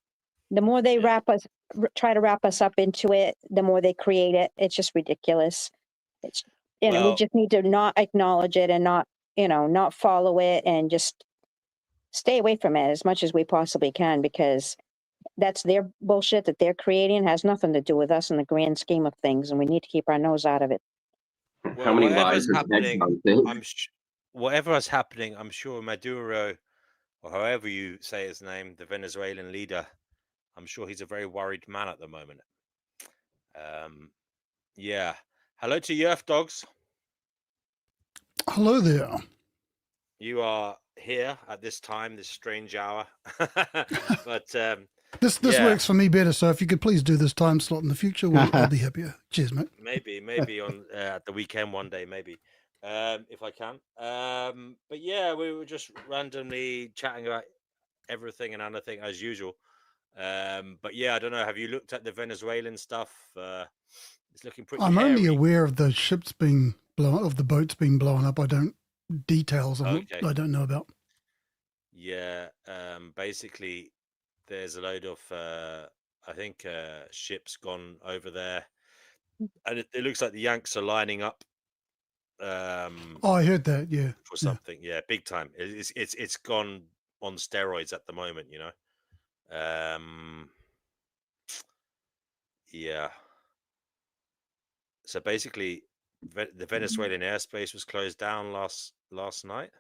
The more they try to wrap us up into it, the more they create it. It's just ridiculous. It's we just need to not acknowledge it and not follow it and just stay away from it as much as we possibly can, because that's their bullshit that they're creating. It has nothing to do with us in the grand scheme of things, and we need to keep our nose out of it. Well, How many whatever's lives happening, whatever is happening, I'm sure Maduro, or however you say his name, the Venezuelan leader, I'm sure he's a very worried man at the moment. Yeah. Hello to Yerf Dogs. Hello there. You are here at this time, this strange hour. But this works for me better. So if you could please do this time slot in the future, I'll be happier. Cheers, mate. Maybe on at the weekend one day, maybe if I can. But yeah, we were just randomly chatting about everything and anything as usual. But yeah, I don't know. Have you looked at the Venezuelan stuff? It's looking pretty. I'm hairy. only aware of the ships being blown, of the boats being blown up. I don't details. I don't know about. Yeah. Basically, there's a load of I think ships gone over there, and it looks like the Yanks are lining up. I heard that. Yeah. For something. Yeah, big time. It's gone on steroids at the moment. Yeah. So basically, the Venezuelan airspace was closed down last night.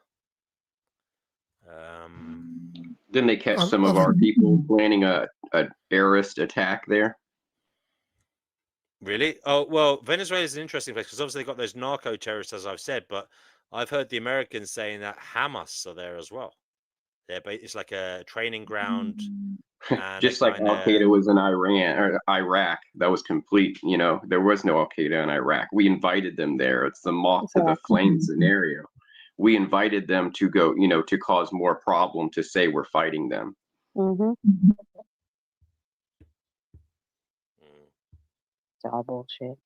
Didn't they catch some of our people planning a terrorist attack there? Really? Oh, well, Venezuela is an interesting place because obviously they got those narco terrorists, as I've said, but I've heard the Americans saying that Hamas are there as well. It's like a training ground. Just like Al Qaeda was in Iran or Iraq, that was complete. There was no Al Qaeda in Iraq. We invited them there. It's the moth to the flame scenario. We invited them to go, to cause more problem, to say we're fighting them. Mm-hmm. It's all bullshit.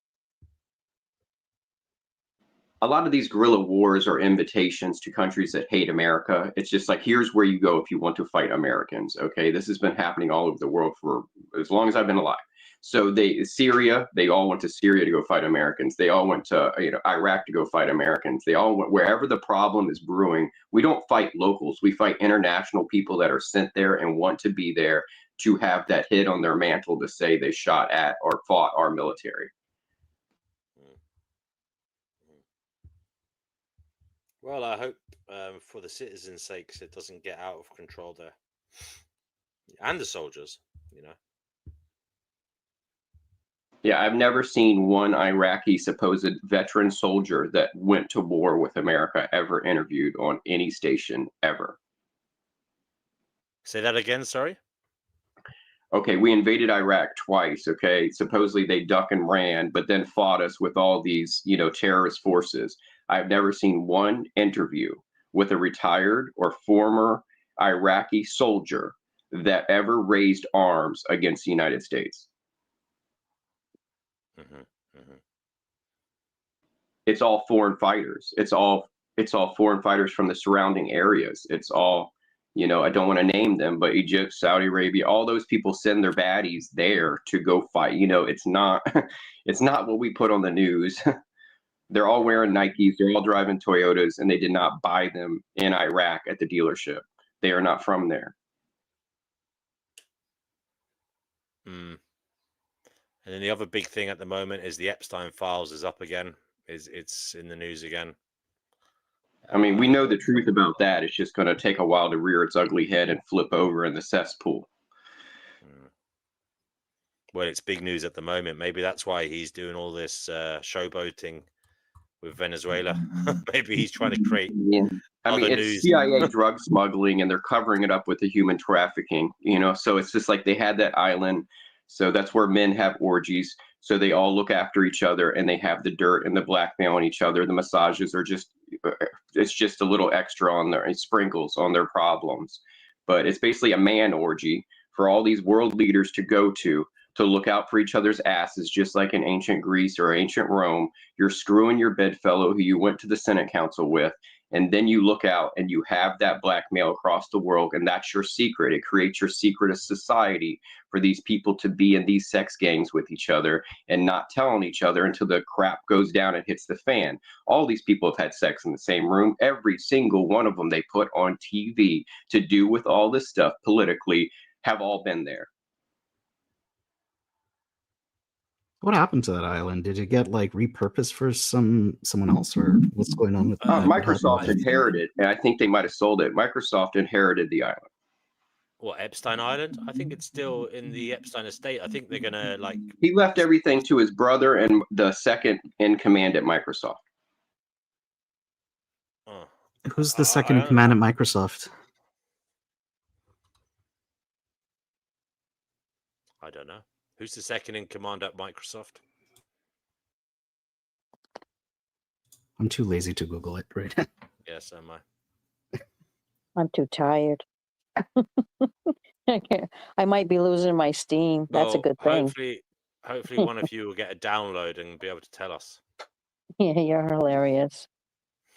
A lot of these guerrilla wars are invitations to countries that hate America. It's just like, here's where you go if you want to fight Americans. Okay, this has been happening all over the world for as long as I've been alive. So Syria, they all went to Syria to go fight Americans. They all went to Iraq to go fight Americans. They all went wherever the problem is brewing. We don't fight locals. We fight international people that are sent there and want to be there to have that hit on their mantle to say they shot at or fought our military. Well, I hope for the citizens' sakes it doesn't get out of control there, and the soldiers, you know. Yeah, I've never seen one Iraqi supposed veteran soldier that went to war with America ever interviewed on any station ever. Say that again, sorry? Okay, we invaded Iraq twice, okay? Supposedly they duck and ran, but then fought us with all these, terrorist forces. I've never seen one interview with a retired or former Iraqi soldier that ever raised arms against the United States. It's all foreign fighters. It's all foreign fighters from the surrounding areas. It's all, I don't want to name them, but Egypt, Saudi Arabia, all those people send their baddies there to go fight. It's not it's not what we put on the news. They're all wearing Nikes, they're all driving Toyotas, and they did not buy them in Iraq at the dealership. They are not from there. And then the other big thing at the moment is the Epstein files is up again. It's in the news again. I mean, we know the truth about that. It's just going to take a while to rear its ugly head and flip over in the cesspool. Well, it's big news at the moment. Maybe that's why he's doing all this showboating with Venezuela. Maybe he's trying to create. Yeah. I mean, it's news. CIA drug smuggling, and they're covering it up with the human trafficking. So it's just like they had that island. So that's where men have orgies. So they all look after each other, and they have the dirt and the blackmail on each other. The massages are it's just a little extra on their sprinkles on their problems. But it's basically a man orgy for all these world leaders to go to look out for each other's asses, just like in ancient Greece or ancient Rome. You're screwing your bedfellow who you went to the Senate Council with, and then you look out and you have that blackmail across the world, and that's your secret. It creates your secret society for these people to be in these sex gangs with each other and not telling each other until the crap goes down and hits the fan. All these people have had sex in the same room. Every single one of them they put on TV to do with all this stuff politically have all been there. What happened to that island? Did it get repurposed for someone else, or what's going on with that? Microsoft inherited, and I think they might have sold it. Microsoft inherited the island. What, Epstein Island? I think it's still in the Epstein estate. I think they're gonna He left everything to his brother and the second in command at Microsoft. Who's the second in command at Microsoft? I don't know. Who's the second in command at Microsoft? I'm too lazy to Google it right now. Yes, am I. I'm too tired. I might be losing my steam. That's a good thing. Hopefully one of you will get a download and be able to tell us. Yeah, you're hilarious.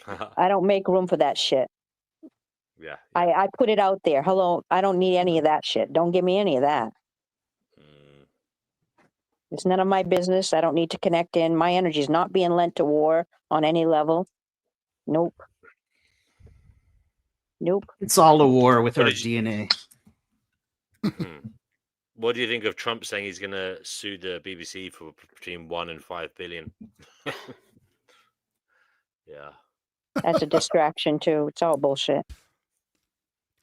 I don't make room for that shit. Yeah. I put it out there. Hello, I don't need any of that shit. Don't give me any of that. It's none of my business. I don't need to connect in. My energy is not being lent to war on any level. Nope. It's all a war with our DNA. What do you think of Trump saying he's going to sue the BBC for between 1 and 5 billion? Yeah. That's a distraction too. It's all bullshit.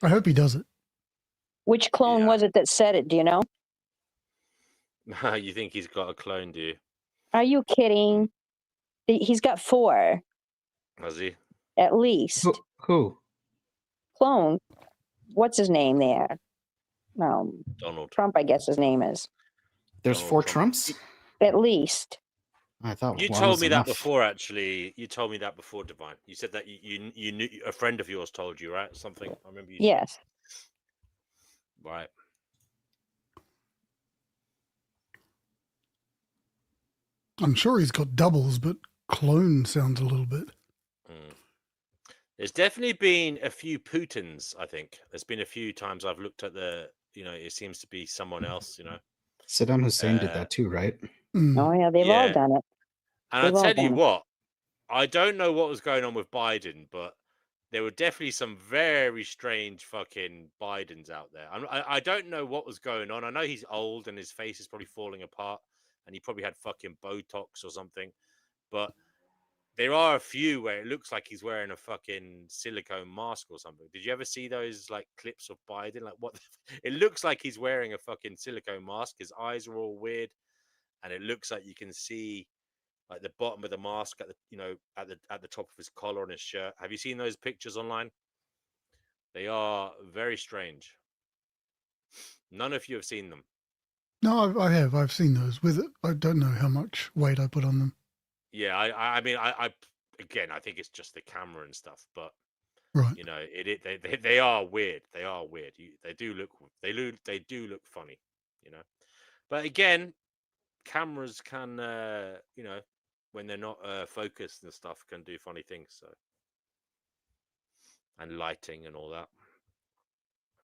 I hope he does it. Which clone was it that said it? Do you know? You think he's got a clone, do you? Are you kidding? He's got 4. Has he? At least. Who? Clone. What's his name there? Donald Trump, I guess his name is. There's Donald 4 Trump. Trumps? At least. I thought you one told was me enough. that before, actually. You told me that before, Divine. You said that you knew a friend of yours told you, right? Something. I remember you. Yes. Right. I'm sure he's got doubles, but clone sounds a little bit. There's definitely been a few Putins, I think. There's been a few times I've looked at it seems to be someone else, Saddam Hussein did that too, right? Oh yeah, they've all Yeah. done it. And I'll They've all tell you done it. what, I don't know what was going on with Biden, but there were definitely some very strange fucking Bidens out there. I don't know what was going on. I know he's old and his face is probably falling apart, and he probably had fucking Botox or something. But there are a few where it looks like he's wearing a fucking silicone mask or something. Did you ever see those like clips of Biden? Like what? It looks like he's wearing a fucking silicone mask. His eyes are all weird, and it looks like you can see like the bottom of the mask at the at the top of his collar on his shirt. Have you seen those pictures online? They are very strange. None of you have seen them. No, I have. I've seen those. With it, I don't know how much weight I put on them. Yeah, I mean, I again, I think it's just the camera and stuff, but Right. you know, they are weird. They are weird. They do look funny, you know. But again, cameras can, you know, when they're not focused and stuff, can do funny things. So, and lighting and all that,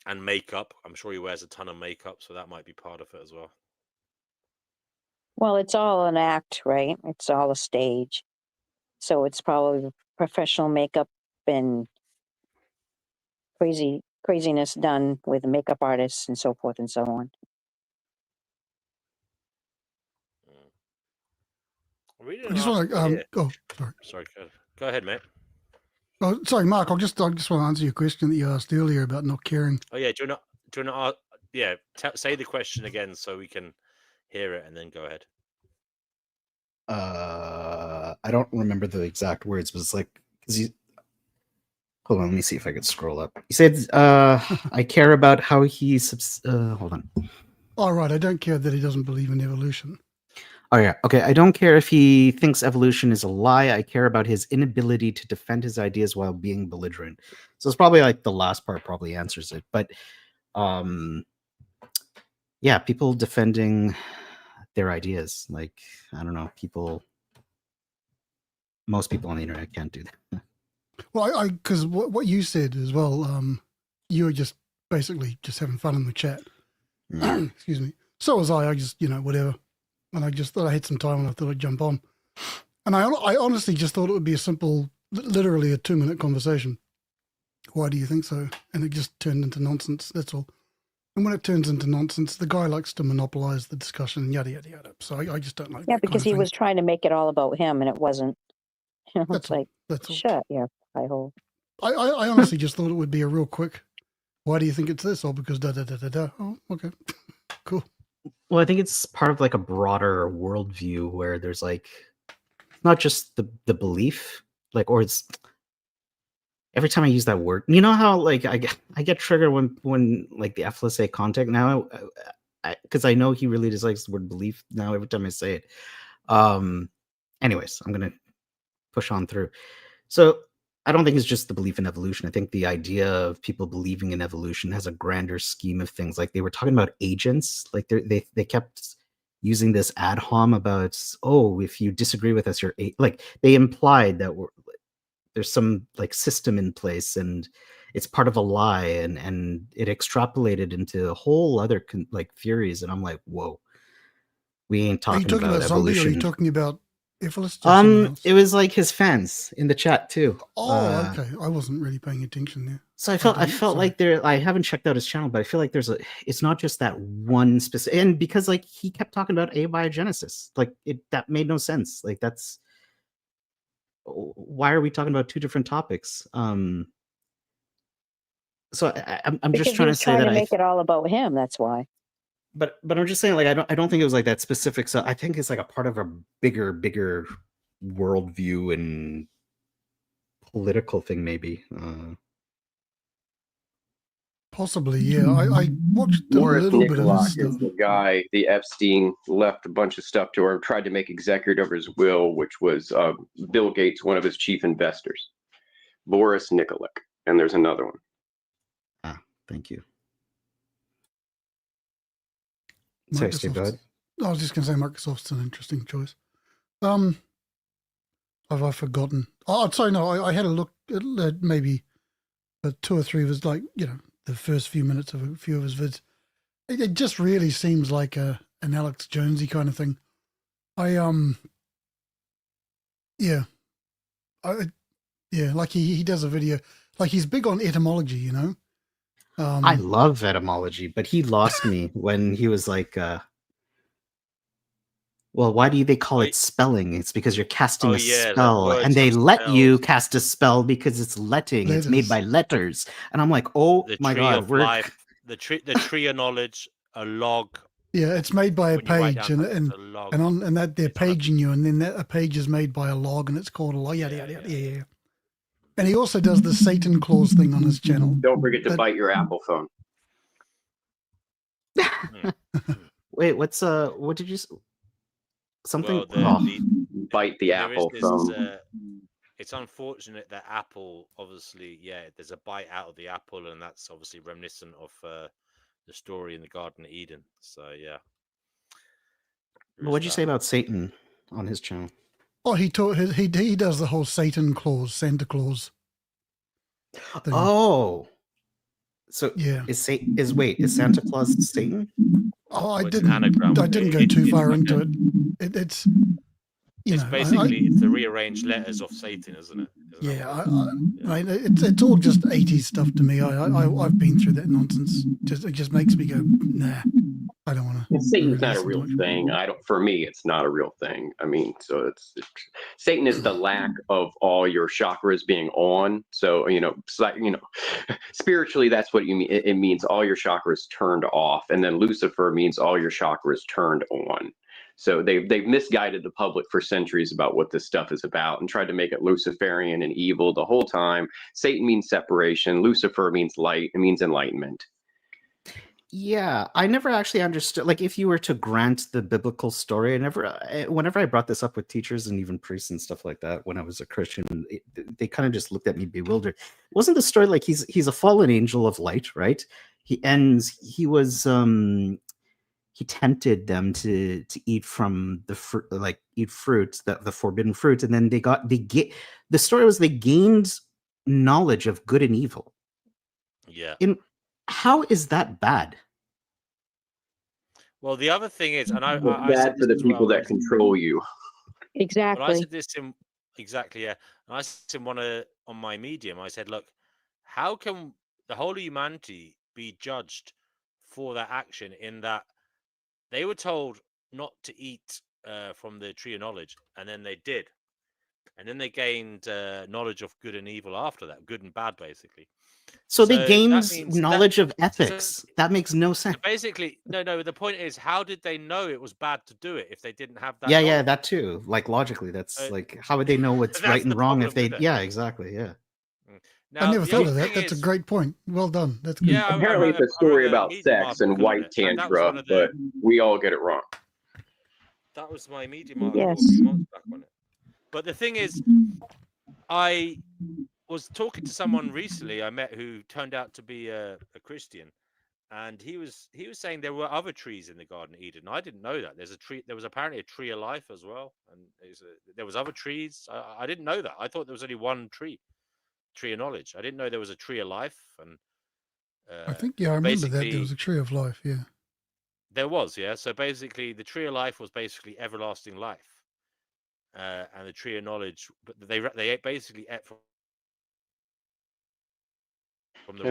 and makeup. I'm sure he wears a ton of makeup, so that might be part of it as well. Well, it's all an act, right? It's all a stage. So it's probably professional makeup and craziness done with makeup artists and so forth and so on. I just want to. Oh, sorry. Sorry, go ahead, mate. Oh, sorry, Mark. I just want to answer your question that you asked earlier about not caring. Oh yeah, do you want to yeah, say the question again so we can hear it, and then go ahead. I don't remember the exact words, but it's like, hold on, let me see if I could scroll up. He said, I care about how he hold on. Oh, right. I don't care that he doesn't believe in evolution. Oh, yeah. Okay. I don't care if he thinks evolution is a lie. I care about his inability to defend his ideas while being belligerent. So it's probably like the last part probably answers it. But yeah, people defending their ideas. Like, I don't know, most people on the internet can't do that. Well, because what you said as well, you were just basically just having fun in the chat. Yeah. Excuse me. So was I. I just, whatever. And I just thought I had some time and I thought I'd jump on. And I honestly just thought it would be a simple, literally a 2-minute conversation. Why do you think so? And it just turned into nonsense. That's all. And when it turns into nonsense, the guy likes to monopolize the discussion, yada, yada, yada. So I just don't like that. Yeah, because he was trying to make it all about him and it wasn't. It's like, shut your pie hole. I honestly just thought it would be a real quick, why do you think it's this? Oh, because da-da-da-da-da. Oh, okay. Cool. Well, I think it's part of like a broader worldview where there's like not just the belief, like, or it's every time I use that word, you know how like I get triggered when like the FLSA contact now, because I know he really dislikes the word belief now every time I say it. Anyways, I'm gonna push on through. So I don't think it's just the belief in evolution. I think the idea of people believing in evolution has a grander scheme of things. Like they were talking about agents, like they kept using this ad hom about, oh, if you disagree with us, you're like they implied that there's some like system in place and it's part of a lie, and it extrapolated into a whole other like theories. And I'm like, whoa, we ain't talking about evolution. Are you talking about it was like his fans in the chat too. Oh, okay. I wasn't really paying attention there. So I felt like I haven't checked out his channel, but I feel like it's not just that one specific, and because like he kept talking about abiogenesis, like that made no sense. Like why are we talking about two different topics? So I'm just trying to say that make it all about him. That's why. But I'm just saying, like, I don't think it was like that specific. So I think it's like a part of a bigger worldview and political thing, maybe. Possibly, yeah. I watched a little bit of his stuff. Is the guy, the Epstein left a bunch of stuff to, or tried to make executive of his will, which was Bill Gates, one of his chief investors, Boris Nikolic, and there's another one. Ah, thank you. I was just going to say Microsoft's an interesting choice. Have I forgotten? Oh, sorry, no. I had a look at maybe 2 or 3 of his, like, the first few minutes of a few of his vids. It just really seems like a an Alex Jonesy kind of thing. Like he does a video, like he's big on etymology, you know. I love etymology, but he lost me when he was like, well, why do they call it spelling? It's because you're casting a spell, and they let you cast a spell because it's letting. It's made by letters, and I'm like, oh my god, the tree of knowledge, a log. Yeah, it's made by a page, and that they're paging you, and then a page is made by a log, and it's called a log. Yeah. And he also does the Satan clause thing on his channel. Don't forget to bite your Apple phone. Wait, what did you? Something? Bite the Apple phone. It's unfortunate that Apple, obviously, there's a bite out of the apple, and that's obviously reminiscent of the story in the Garden of Eden. So yeah. What'd you say about Satan on his channel? Oh, he does the whole Satan clause, Santa Claus thing. Oh, so yeah, is Santa Claus Satan? Oh, I didn't go too far into it. It's basically it's the rearranged letters of Satan, isn't it? It's all just 80s stuff to me. I've been through that nonsense. It just makes me go, nah, I don't want to. Satan's not a real thing. For me, it's not a real thing. I mean, so Satan is the lack of all your chakras being on. So spiritually, that's what you mean. It means all your chakras turned off, and then Lucifer means all your chakras turned on. So they've misguided the public for centuries about what this stuff is about and tried to make it Luciferian and evil the whole time. Satan means separation. Lucifer means light. It means enlightenment. Yeah, I never actually understood. Like, if you were to grant the biblical story, whenever I brought this up with teachers and even priests and stuff like that, when I was a Christian, they kind of just looked at me bewildered. Wasn't the story like he's a fallen angel of light, right? He tempted them to eat from the fruit, the forbidden fruit, and then the story was they gained knowledge of good and evil. Yeah. How is that bad? Well, the other thing is, and I bad for the people that control you. Exactly. I said this exactly, yeah. And I said on my Medium, I said, look, how can the whole of humanity be judged for that action in that they were told not to eat from the tree of knowledge, and then they did, and then they gained knowledge of good and evil after that, good and bad, basically. So they gained knowledge of ethics. That makes no sense. Basically, no. The point is, how did they know it was bad to do it if they didn't have that? Yeah, knowledge? That too. Like, logically, that's like, how would they know what's right and wrong if they? Yeah, exactly. Yeah. Now, I never thought of that. That's a great point. Well done. That's good. Yeah, apparently it's a story about sex and white tantra, but we all get it wrong. That was my Medium article. Yes. Back on it. But the thing is, I was talking to someone recently I met who turned out to be a Christian, and he was saying there were other trees in the Garden of Eden. I didn't know that. There was apparently a tree of life as well, and there was other trees. I didn't know that. I thought there was only one tree of knowledge. I didn't know there was a tree of life. And I think I remember that there was a tree of life. Yeah, there was. Yeah, so basically the tree of life was basically everlasting life, and the tree of knowledge, but they basically ate from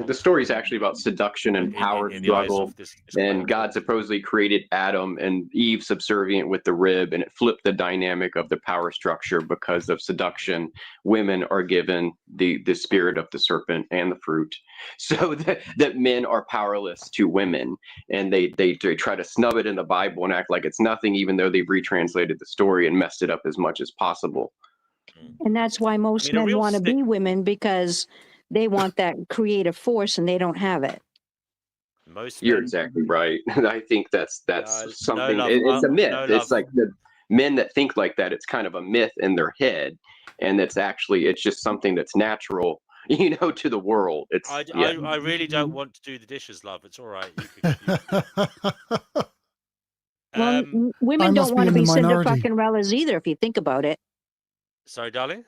the story is actually about seduction and power struggle, and God supposedly created Adam and Eve subservient with the rib, and it flipped the dynamic of the power structure because of seduction. Women are given the spirit of the serpent and the fruit, so that men are powerless to women, and they try to snub it in the Bible and act like it's nothing, even though they've retranslated the story and messed it up as much as possible. And that's why most men want to be women, because they want that creative force and they don't have it. You're exactly right. I think that's something. It's a myth. It's like the men that think like that. It's kind of a myth in their head, and it's just something that's natural, to the world. I really don't want to do the dishes, love. It's all right. Well, women don't want to be Cinderfucking-rellas either, if you think about it. Sorry, darling?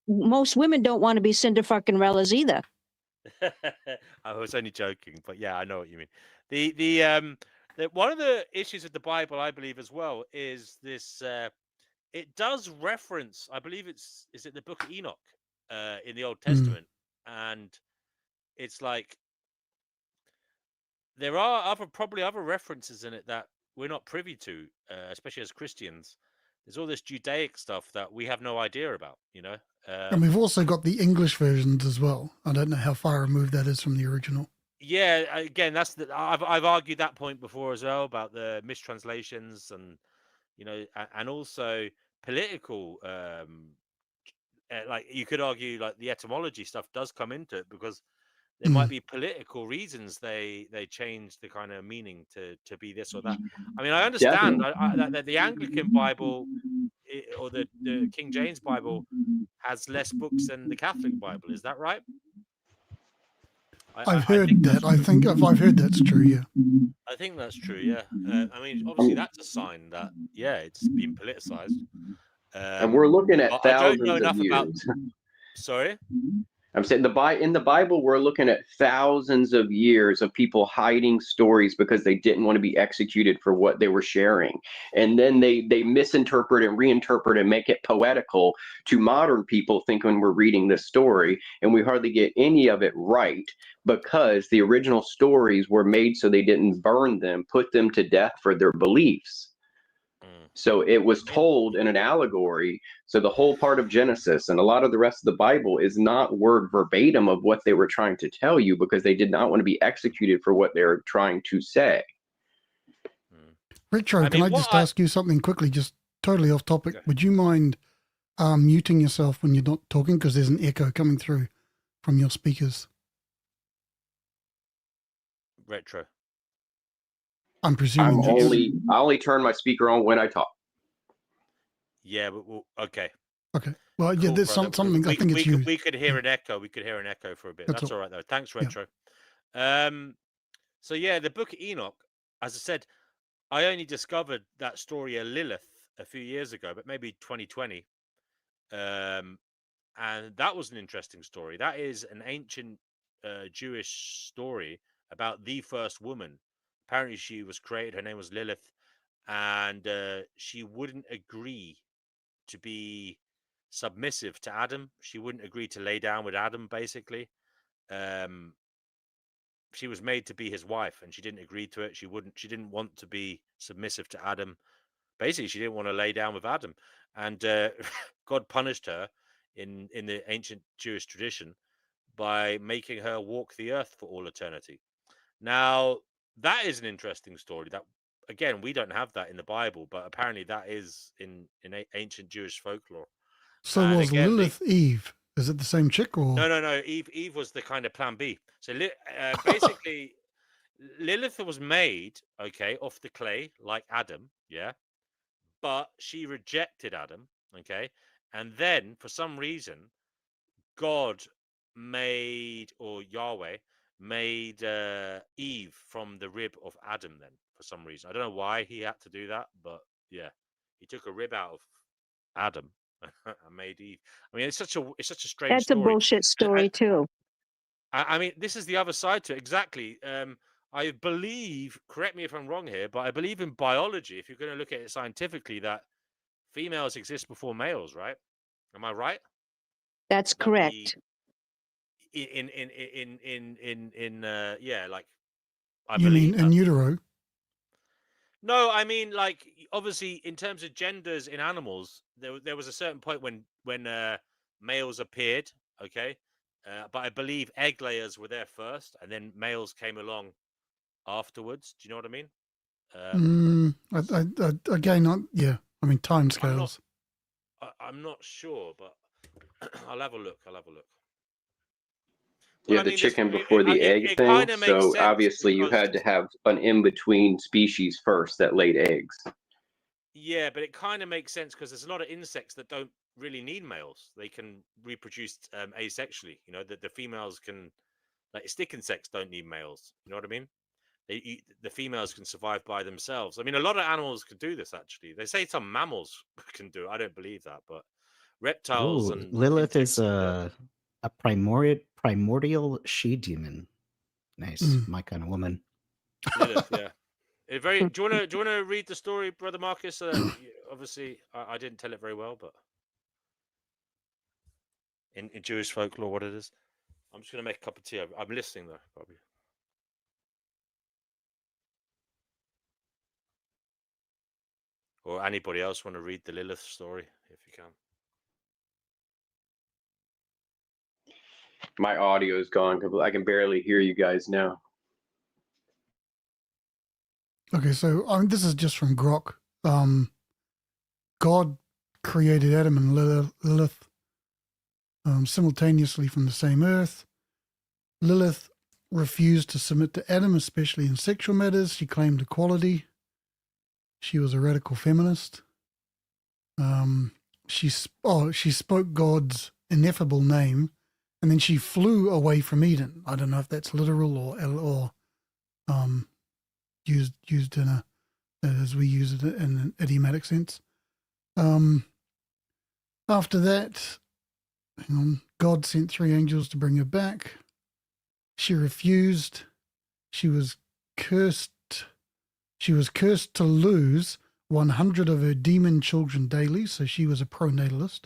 Most women don't want to be Cinderfucking-rellas either. I was only joking, but yeah, I know what you mean. one of the issues with the Bible, I believe, as well, is this. It does reference, I believe is it the Book of Enoch in the Old Testament, and it's like there are probably other references in it that we're not privy to, especially as Christians. There's all this Judaic stuff that we have no idea about, you know. And we've also got the English versions as well. I don't know how far removed that is from the original. Yeah, again, I've argued that point before as well about the mistranslations and and also political. Like you could argue, like the etymology stuff does come into it because there might be political reasons they change the kind of meaning to be this or that. I mean, I understand that the Anglican Bible or the King James Bible has less books than the Catholic Bible. Is that right? I've heard that. I think I've heard that's true. Yeah. I think that's true. Yeah. I mean, obviously, that's a sign that it's been politicized. And we're looking at I don't know thousands enough of years. about. Sorry. I'm saying in the Bible, we're looking at thousands of years of people hiding stories because they didn't want to be executed for what they were sharing. And then they misinterpret and reinterpret and make it poetical to modern people thinking we're reading this story. And we hardly get any of it right because the original stories were made so they didn't burn them, put them to death for their beliefs. So it was told in an allegory. So the whole part of Genesis and a lot of the rest of the Bible is not word verbatim of what they were trying to tell you because they did not want to be executed for what they're trying to say. Retro, can I just ask you something quickly, just totally off topic? Would you mind muting yourself when you're not talking because there's an echo coming through from your speakers? Retro. I'm presuming I only turn my speaker on when I talk. Yeah, but okay. Okay. Well, yeah, there's something. I think it's you. We could hear an echo. We could hear an echo for a bit. That's all right though. Thanks, Retro. Yeah. So yeah, the Book of Enoch. As I said, I only discovered that story of Lilith a few years ago, but maybe 2020. And that was an interesting story. That is an ancient Jewish story about the first woman. Apparently, she was created. Her name was Lilith, and she wouldn't agree to be submissive to Adam. She wouldn't agree to lay down with Adam. Basically, she was made to be his wife, and she didn't agree to it. She didn't want to be submissive to Adam. Basically, she didn't want to lay down with Adam, and God punished her in the ancient Jewish tradition by making her walk the earth for all eternity. Now, that is an interesting story. That again, we don't have that in the Bible, but apparently that is in ancient Jewish folklore. So was Lilith Eve? Is it the same chick or no? Eve was the kind of plan B. So basically, Lilith was made off the clay like Adam, yeah, but she rejected Adam, and then for some reason, God made, or Yahweh made Eve from the rib of Adam. Then for some reason, I don't know why he had to do that, but yeah, he took a rib out of Adam and made Eve. I mean, it's such a strange. That's story. A bullshit story too. I mean, this is the other side to it. Exactly. I believe, correct me if I'm wrong here, but I believe in biology, if you're going to look at it scientifically, that females exist before males, right? Am I right? That's correct. Yeah, like I you believe mean in utero? No, I mean, like, obviously in terms of genders in animals, there was a certain point when males appeared, but I believe egg layers were there first, and then males came along afterwards. Do you know what I mean? Again, yeah. I mean, time scales. I'm not sure, but I'll have a look. Yeah, the chicken before the egg thing. So obviously you had to have an in-between species first that laid eggs. Yeah, but it kind of makes sense because there's a lot of insects that don't really need males. They can reproduce asexually. You know, the females can, like stick insects don't need males. You know what I mean? The females can survive by themselves. I mean, a lot of animals can do this, actually. They say some mammals can do it. I don't believe that, but reptiles and Lilith is a primordial she demon. Nice, my kind of woman. Lilith, yeah. Do you want to read the story, Brother Marcus? Obviously, I didn't tell it very well, but in Jewish folklore, what it is. I'm just going to make a cup of tea. I'm listening though, probably. Or anybody else want to read the Lilith story, if you can. My audio is gone. I can barely hear you guys now. Okay, so this is just from Grok. God created Adam and Lilith simultaneously from the same earth. Lilith refused to submit to Adam, especially in sexual matters. She claimed equality. She was a radical feminist. She spoke God's ineffable name, and then she flew away from Eden. I don't know if that's literal or used in as we use it in an idiomatic sense. After that, God sent 3 angels to bring her back. She refused. She was cursed. She was cursed to lose 100 of her demon children daily, so she was a pronatalist.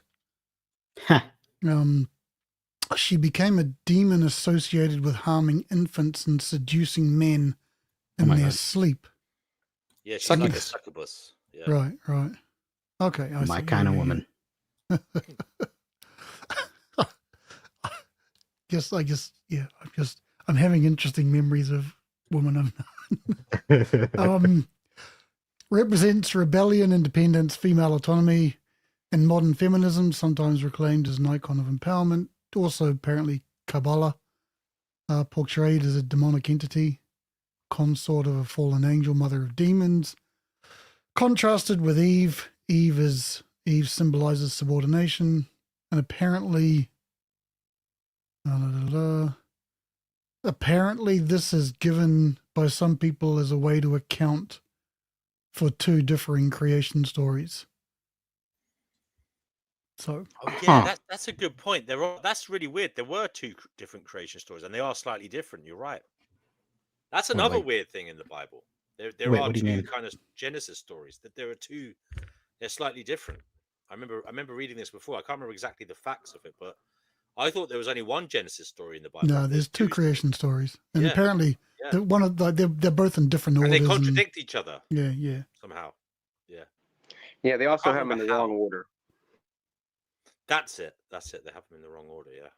She became a demon associated with harming infants and seducing men in their sleep. Yeah, she's like a succubus. Yeah. Right. Okay, My kind of woman. I'm having interesting memories of women. Represents rebellion, independence, female autonomy, and modern feminism, sometimes reclaimed as an icon of empowerment. Also, apparently, Kabbalah, portrayed as a demonic entity, consort of a fallen angel, mother of demons. Contrasted with Eve. Eve symbolizes subordination, and apparently, this is given by some people as a way to account for 2 differing creation stories. So, that's a good point. That's really weird. There were 2 different creation stories, and they are slightly different. You're right. That's another weird thing in the Bible. There are 2 kind of Genesis stories that there are 2. They're slightly different. I remember reading this before. I can't remember exactly the facts of it, but I thought there was only one Genesis story in the Bible. No, there's 2 creation stories, and apparently, they're both in different orders, and they contradict each other. Yeah. Somehow, yeah. Yeah, they also have them in the wrong order. That's it. They have them in the wrong order. Yeah.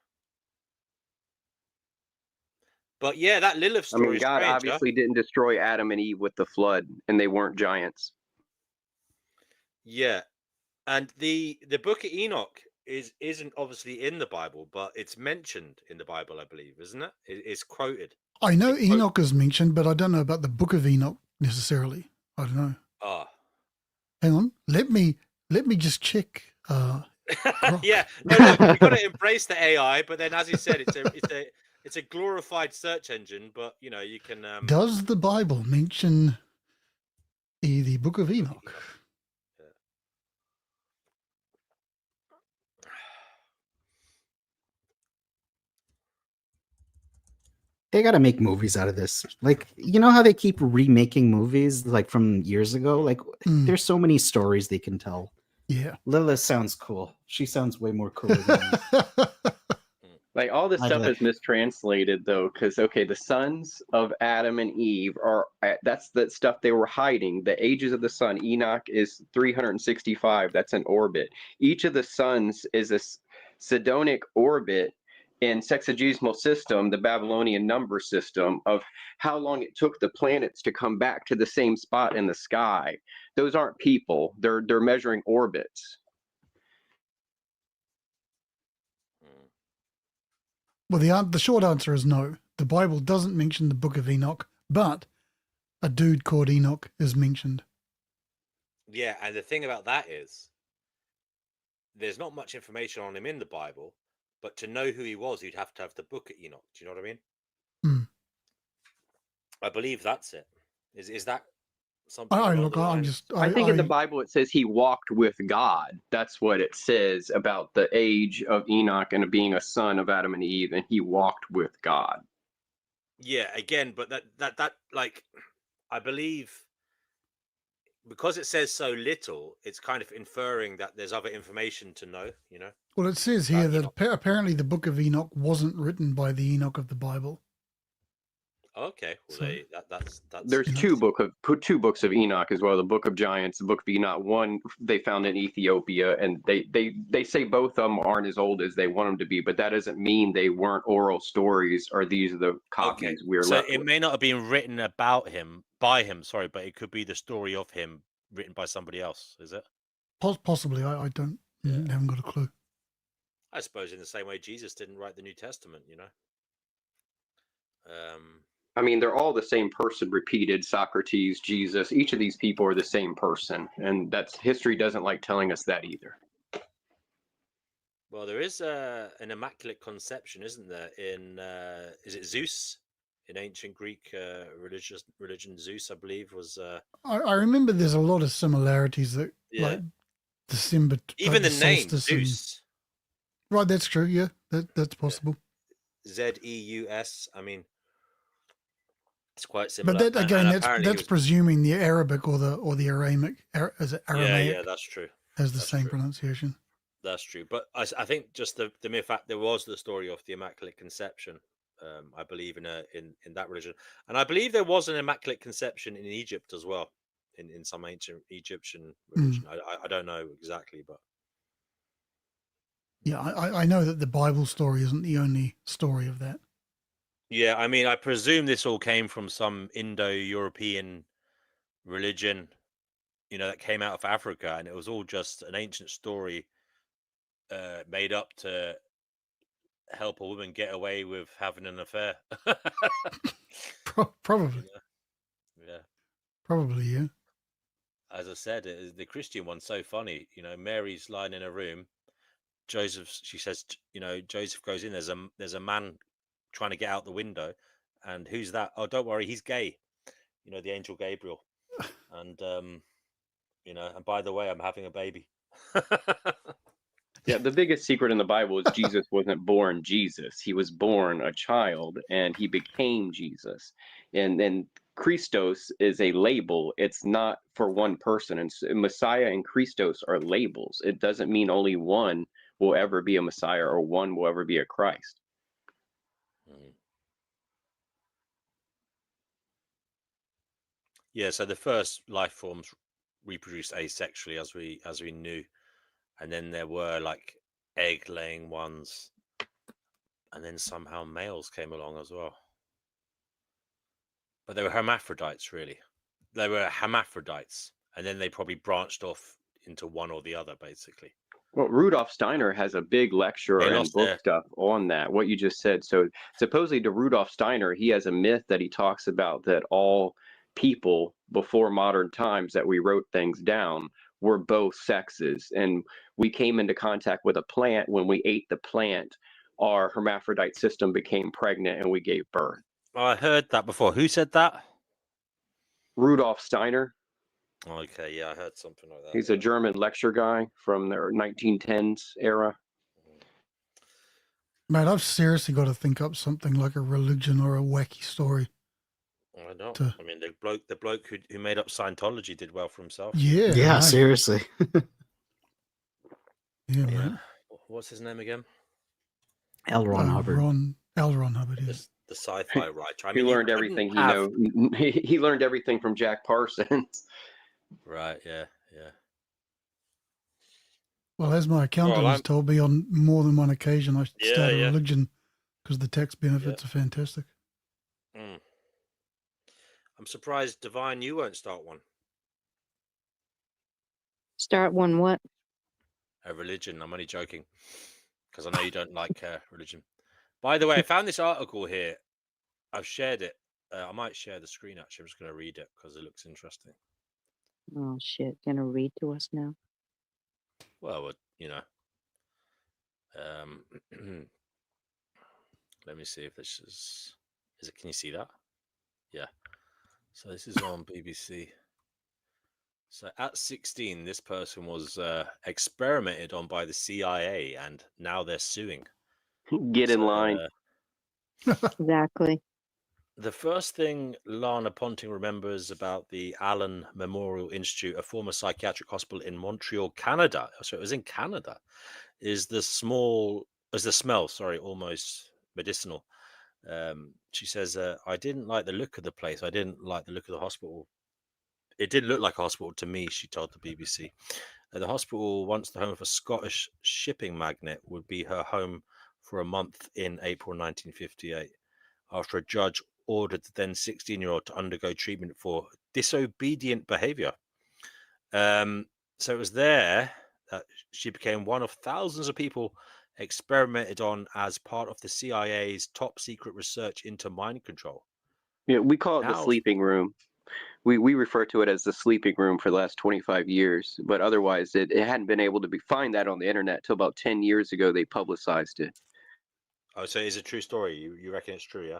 But yeah, that Lilith story. I mean, God obviously didn't destroy Adam and Eve with the flood, and they weren't giants. Yeah, and the Book of Enoch isn't obviously in the Bible, but it's mentioned in the Bible, I believe, isn't it? It's quoted. I know Enoch is mentioned, but I don't know about the Book of Enoch necessarily. I don't know. Hang on, let me just check. Yeah, no, look, you've got to embrace the AI, but then, as you said, it's a glorified search engine. But you can. Does the Bible mention the Book of Enoch? They got to make movies out of this. Like, you know how they keep remaking movies like from years ago? Like, there's so many stories they can tell. Yeah. Lilith sounds cool. She sounds way more cool than Like, all this stuff is mistranslated, though, because, the sons of Adam and Eve that's the stuff they were hiding. The ages of the sun, Enoch is 365. That's an orbit. Each of the sons is a Sidonic orbit in sexagesimal system, the Babylonian number system, of how long it took the planets to come back to the same spot in the sky. Those aren't people. They're measuring orbits. Well, the short answer is no. The Bible doesn't mention the Book of Enoch, but a dude called Enoch is mentioned. Yeah, and the thing about that is there's not much information on him in the Bible, but to know who he was, you'd have to have the Book of Enoch. Do you know what I mean? I believe that's it. Is that something? I think in the Bible it says he walked with God. That's what it says about the age of Enoch and being a son of Adam and Eve, and he walked with God. Yeah, again, but that like, I believe because it says so little, it's kind of inferring that there's other information to know, you know. Well, it says here that Enoch. apparently the Book of Enoch wasn't written by the Enoch of the Bible. Okay, well, So- that's There's two books of Enoch as well. The Book of Giants, the Book of Enoch. One they found in Ethiopia, and they say both of them aren't as old as they want them to be, but that doesn't mean they weren't oral stories, or these are the copies we're so left it with. may not have been written by him, sorry, but it could be the story of him written by somebody else, is it? Possibly. I don't haven't got a clue. I suppose in the same way Jesus didn't write the New Testament, you know. I mean, they're all the same person repeated. Socrates, Jesus, each of these people are the same person, and that's history doesn't like telling us that either. Well, there is an immaculate conception, isn't there? In is it Zeus? In ancient Greek religion, Zeus, I believe, was. I remember there's a lot of similarities that like December. Even like the name solstice and- Zeus. Right, that's true. Yeah, that's possible. Zeus. I mean, it's quite similar. But that again, and that's apparently he was- presuming the Arabic or the Aramaic. Is it Aramaic? Yeah, that's true. Has the That's same true. pronunciation. That's true. But I think just the mere fact there was the story of the Immaculate Conception. I believe in that religion, and I believe there was an Immaculate Conception in Egypt as well, in some ancient Egyptian religion. I don't know exactly, but Yeah, I know that the Bible story isn't the only story of that. yeah, I mean, I presume this all came from some Indo-European religion, you know, that came out of Africa, and it was all just an ancient story made up to help a woman get away with having an affair. Probably. Yeah. Probably, yeah. As I said, the Christian one's so funny. You know, Mary's lying in a room. She says, you know, Joseph goes in. There's a man trying to get out the window, and who's that? Oh, don't worry, he's gay. You know, the angel Gabriel, and you know, and by the way, I'm having a baby. Yeah, the biggest secret in the Bible is Jesus wasn't born Jesus. He was born a child, and he became Jesus. And then Christos is a label. It's not for one person. And Messiah and Christos are labels. It doesn't mean only one will ever be a Messiah or one will ever be a Christ. Yeah, so the first life forms reproduced asexually, as we knew, and then there were like egg-laying ones, and then somehow males came along as well. But they were hermaphrodites, really. They were hermaphrodites, and then they probably branched off into one or the other, basically. Well, Rudolf Steiner has a big lecture and book stuff on that, what you just said. So supposedly to Rudolf Steiner, he has a myth that he talks about that all people before modern times that we wrote things down were both sexes. And we came into contact with a plant. When we ate the plant, our hermaphrodite system became pregnant and we gave birth. Oh, I heard that before. Who said that? Rudolf Steiner. Okay, yeah, I heard something like that. He's a German lecture guy from the 1910s era. Man, I've seriously got to think up something like a religion or a wacky story. I don't. I mean, the bloke who made up Scientology did well for himself. Yeah. Yeah, right. seriously. Yeah, man. What's his name again? L. Ron Hubbard. L. Ron Hubbard, yes. The sci-fi writer. I He mean, learned everything he know. He learned everything from Jack Parsons. Right. Yeah. Well, as my accountant has told me on more than one occasion, I should start a religion because the tax benefits are fantastic. I'm surprised, Divine, you won't start one. Start one what? A religion. I'm only joking, because I know you don't like religion. By the way, I found this article here. I've shared it. I might share the screen, actually. I'm just going to read it because it looks interesting. Oh, shit. Gonna read to us now? Well, you know. Let me see if this is it. Can you see that? Yeah. So this is on BBC. So at 16, this person was experimented on by the CIA, and now they're suing. Get in line. Exactly. The first thing Lana Ponting remembers about the Allen Memorial Institute, a former psychiatric hospital in Montreal, Canada, so it was in Canada, is the smell, almost medicinal. She says, I didn't like the look of the place. I didn't like the look of the hospital. It didn't look like a hospital to me, she told the BBC. The hospital, once the home of a Scottish shipping magnate, would be her home for a month in April 1958, after a judge ordered the then 16-year-old to undergo treatment for disobedient behavior. So it was there that she became one of thousands of people experimented on as part of the CIA's top secret research into mind control. Yeah, we call it the Now, sleeping room. We refer to it as the sleeping room for the last 25 years, but otherwise it hadn't been able to find that on the internet till about 10 years ago. They publicized it. oh, so it's a true story. You reckon it's true, yeah?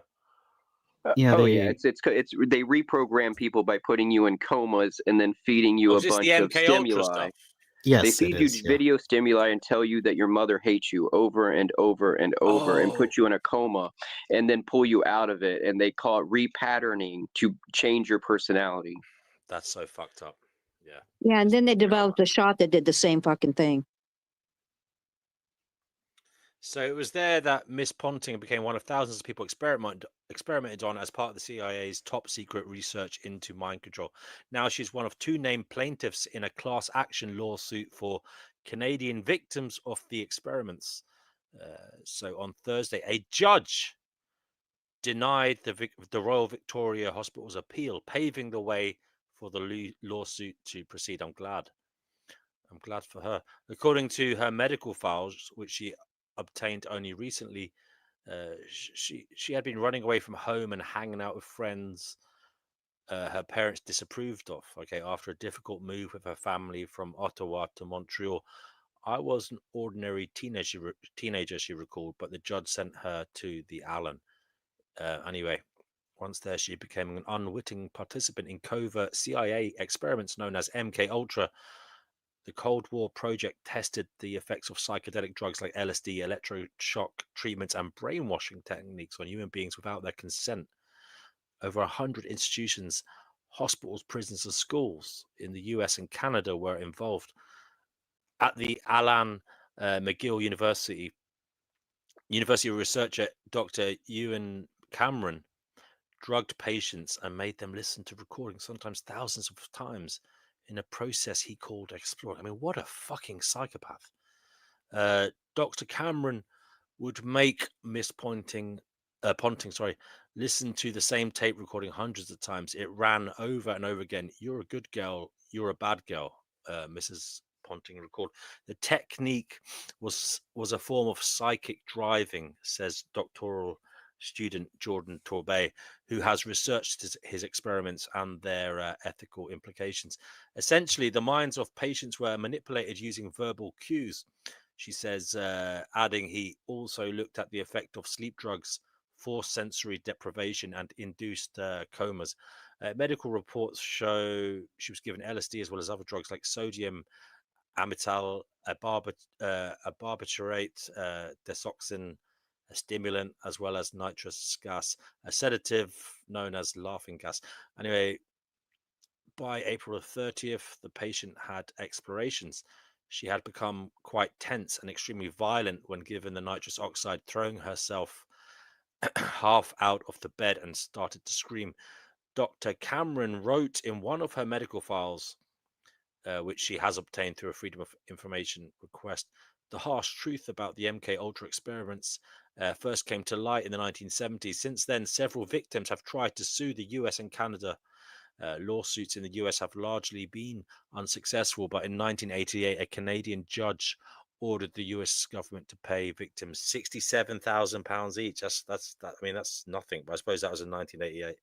Yeah, Oh yeah, it's they reprogram people by putting you in comas and then feeding you Oh, a is this the bunch of MK Ultra stimuli. stuff? They yes, it feed you is. Yeah. video stimuli and tell you that your mother hates you over and over and over and Oh, put you in a coma and then pull you out of it. And they call it repatterning to change your personality. that's so fucked up. Yeah. Yeah, and then they developed a shot that did the same fucking thing. So it was there that Miss Ponting became one of thousands of people experimented on as part of the CIA's top secret research into mind control. Now she's one of two named plaintiffs in a class action lawsuit for Canadian victims of the experiments. So on Thursday, a judge denied the Royal Victoria Hospital's appeal, paving the way for the lawsuit to proceed. I'm glad for her. According to her medical files, which she obtained only recently, she had been running away from home and hanging out with friends her parents disapproved of. Okay, after a difficult move with her family from Ottawa to Montreal. I was an ordinary teenager, she recalled, but the judge sent her to the Allen. Anyway, once there, she became an unwitting participant in covert CIA experiments known as MK Ultra. The Cold War project tested the effects of psychedelic drugs like LSD, electroshock treatments, and brainwashing techniques on human beings without their consent. Over 100 institutions, hospitals, prisons, and schools in the US and Canada were involved. At the Alan McGill University researcher Dr. Ewan Cameron drugged patients and made them listen to recordings, sometimes thousands of times, in a process he called exploring. I mean, what a fucking psychopath. Dr. Cameron would make Miss Ponting, listen to the same tape recording hundreds of times. It ran over and over again. You're a good girl. You're a bad girl, Mrs. Ponting recalled. The technique was a form of psychic driving, says doctoral student Jordan Torbay, who has researched his experiments and their ethical implications. Essentially, the minds of patients were manipulated using verbal cues. She says, adding, he also looked at the effect of sleep drugs, forced sensory deprivation, and induced comas. Medical reports show she was given LSD as well as other drugs like sodium amytal, a barbiturate, desoxin, a stimulant, as well as nitrous gas, a sedative known as laughing gas. Anyway, by April the 30th, the patient had explorations. She had become quite tense and extremely violent when given the nitrous oxide, throwing herself half out of the bed and started to scream. Dr. Cameron wrote in one of her medical files, which she has obtained through a Freedom of Information request, the harsh truth about the MK Ultra experiments first came to light in the 1970s. Since then, several victims have tried to sue the US and Canada. Lawsuits in the US have largely been unsuccessful, but in 1988, a Canadian judge ordered the US government to pay victims £67,000 each. That's nothing. But I suppose that was in 1988.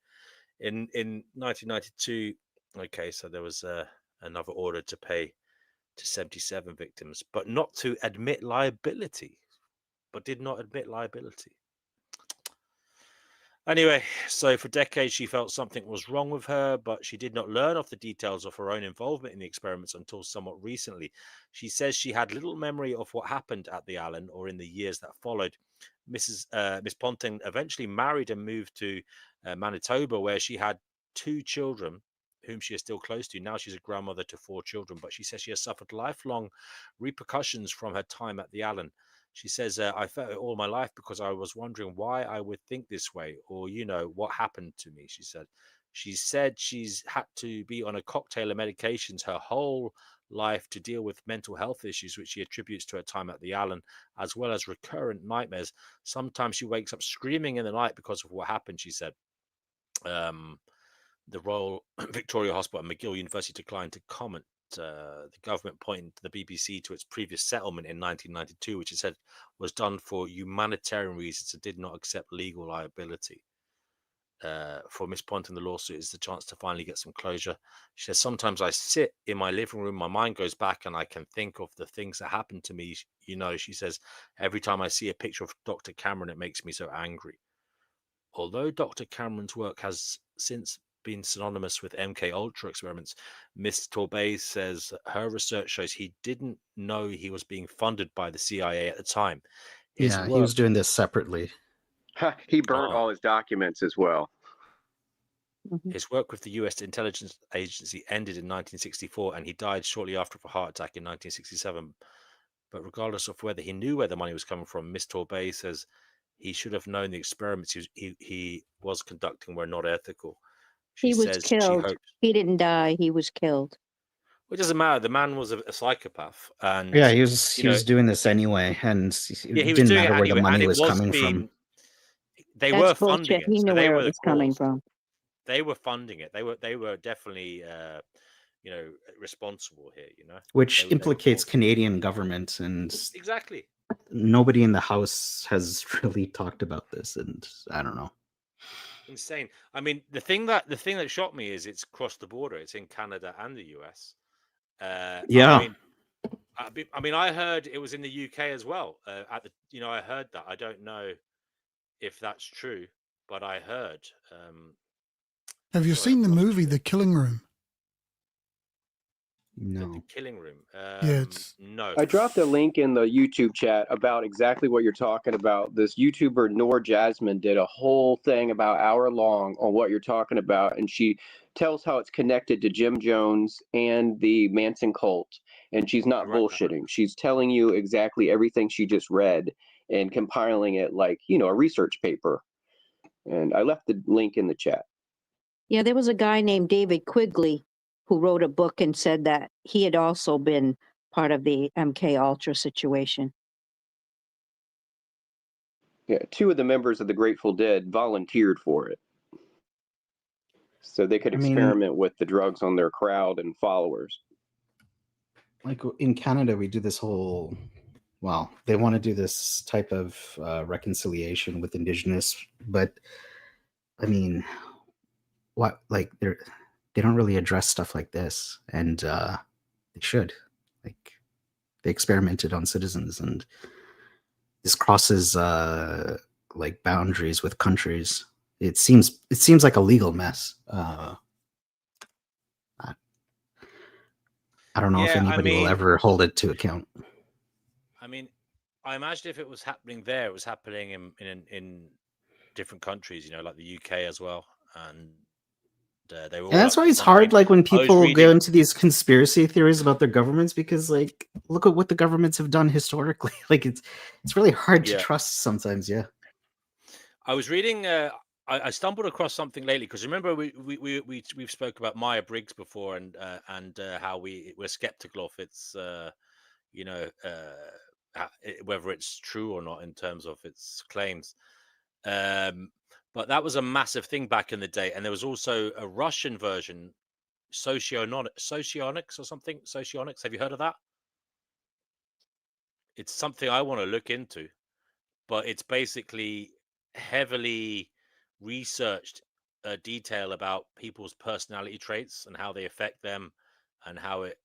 In 1992, okay, so there was another order to pay to 77 victims, but not to admit liability. But did not admit liability. Anyway, so for decades she felt something was wrong with her, but she did not learn of the details of her own involvement in the experiments until somewhat recently. She says she had little memory of what happened at the Allen or in the years that followed. Miss Ponting eventually married and moved to Manitoba, where she had 2 children, whom she is still close to. Now she's a grandmother to 4 children, but she says she has suffered lifelong repercussions from her time at the Allen. She says, I felt it all my life because I was wondering why I would think this way, or, what happened to me, she said. She said she's had to be on a cocktail of medications her whole life to deal with mental health issues, which she attributes to her time at the Allen, as well as recurrent nightmares. Sometimes she wakes up screaming in the night because of what happened, she said. The Royal Victoria Hospital and McGill University declined to comment. The government pointed to the BBC to its previous settlement in 1992, which it said was done for humanitarian reasons and did not accept legal liability. For Miss Ponting, the lawsuit is the chance to finally get some closure. She says, sometimes I sit in my living room, my mind goes back and I can think of the things that happened to me. She says, every time I see a picture of Dr. Cameron, it makes me so angry. Although Dr. Cameron's work has since been synonymous with MK Ultra experiments, Miss Torbay says her research shows he didn't know he was being funded by the CIA at the time. He was doing this separately. He burnt all his documents as well. His work with the U.S. intelligence agency ended in 1964, and he died shortly after of a heart attack in 1967. But regardless of whether he knew where the money was coming from, Miss Torbay says he should have known the experiments he was conducting were not ethical. He was killed. He didn't die. He was killed. Well, it doesn't matter. The man was a psychopath, and yeah, he was doing this anyway, and it didn't matter where the money was coming from. They were funding it. He knew where it was coming from. They were funding it. They were definitely responsible here. Which implicates Canadian government, and exactly. Nobody in the House has really talked about this, and I don't know. Insane. I mean, the thing that shocked me is it's crossed the border. It's in Canada and the US. Yeah. I mean, I heard it was in the UK as well. I heard that. I don't know if that's true, but I heard. Have you seen the movie The Killing Room? No. The Killing Room. No. I dropped a link in the YouTube chat about exactly what you're talking about. This YouTuber Noor Jasmine did a whole thing about hour long on what you're talking about, and she tells how it's connected to Jim Jones and the Manson cult. And she's not bullshitting. She's telling you exactly everything she just read and compiling it like, a research paper. And I left the link in the chat. Yeah, there was a guy named David Quigley who wrote a book and said that he had also been part of the MK Ultra situation. Yeah, 2 of the members of the Grateful Dead volunteered for it. So they could experiment with the drugs on their crowd and followers. Like in Canada, we do this whole, they want to do this type of reconciliation with Indigenous, but I mean, they don't really address stuff like this, and they should. Like, they experimented on citizens, and this crosses boundaries with countries. It seems like a legal mess. I don't know if anybody will ever hold it to account. I mean, I imagine if it was happening there, it was happening in different countries, like the UK as well, and they were. And that's why it's hard, when people go into these conspiracy theories about their governments, because look at what the governments have done historically. It's really hard to trust sometimes. Yeah. I was reading. I stumbled across something lately because remember we've spoke about Maya Briggs before, and how we're skeptical of its whether it's true or not in terms of its claims. But that was a massive thing back in the day, and there was also a Russian version, Socionics or something. Socionics, have you heard of that? It's something I want to look into, but it's basically heavily researched detail about people's personality traits and how they affect them, and how it,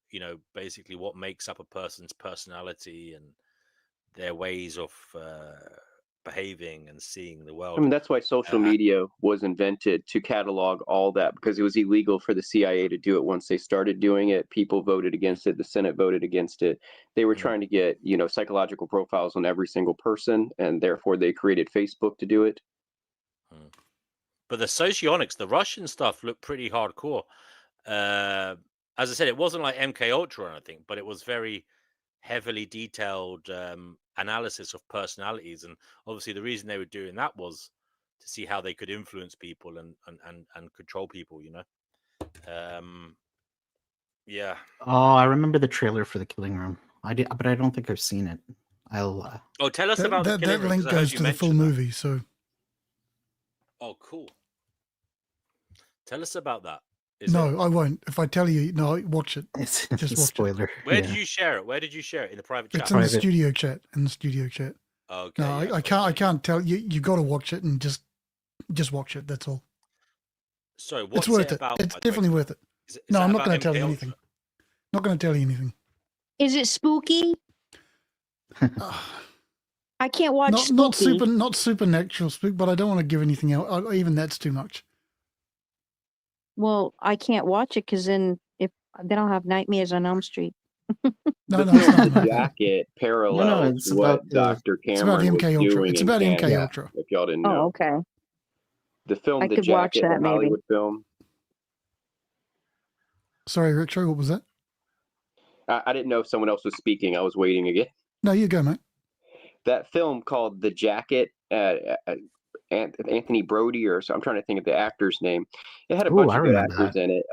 basically what makes up a person's personality and their ways of behaving and seeing the I world. mean, that's why social media was invented, to catalog all that, because it was illegal for the CIA to do it. Once they started doing it, people voted against it. The Senate voted against it. They were trying to get, psychological profiles on every single person, and therefore they created Facebook to do it. But the socionics, the Russian stuff, looked pretty hardcore. As I said, it wasn't like MK Ultra or anything, but it was very heavily detailed analysis of personalities. And obviously the reason they were doing that was to see how they could influence people and control people, yeah. Oh, I remember the trailer for The Killing Room. I did, but I don't think I've seen it. I'll. Oh, tell us about the Killing that Room, link 'cause I heard goes you to the full mention that. movie. So, Oh, cool. Tell us about that. no, I won't. If I tell you, no, watch it. It's Just a watch spoiler. Where did you share it? Where did you share it? In the private chat? It's in the Private. studio chat. In the studio chat. Okay. No, yeah, I can't tell you. You got to watch it and just watch it. That's all. So what's It's worth it about? It's by the way? definitely worth it. Is No, that I'm not about going to tell MK you Ultra? anything. Not going to tell you anything. Is it spooky? I can't watch spooky. Not supernatural spook, but I don't want to give anything out. Even that's too much. Well, I can't watch it because then I'll have nightmares on Elm Street. The No, film it's not The about that. Jacket parallels it's what about the- Dr. It's about Cameron was MK Ultra. doing It's in about MK Canada, Ultra. if y'all didn't Oh, know. okay. The film I The could watch Jacket, that, the maybe. Hollywood film. Sorry, Retro, what was that? I didn't know if someone else was speaking. I was waiting again. No, you go, mate. That film called The Jacket, Anthony Brody, or so, I'm trying to think of the actor's name. It had a bunch I of good remember actors in it.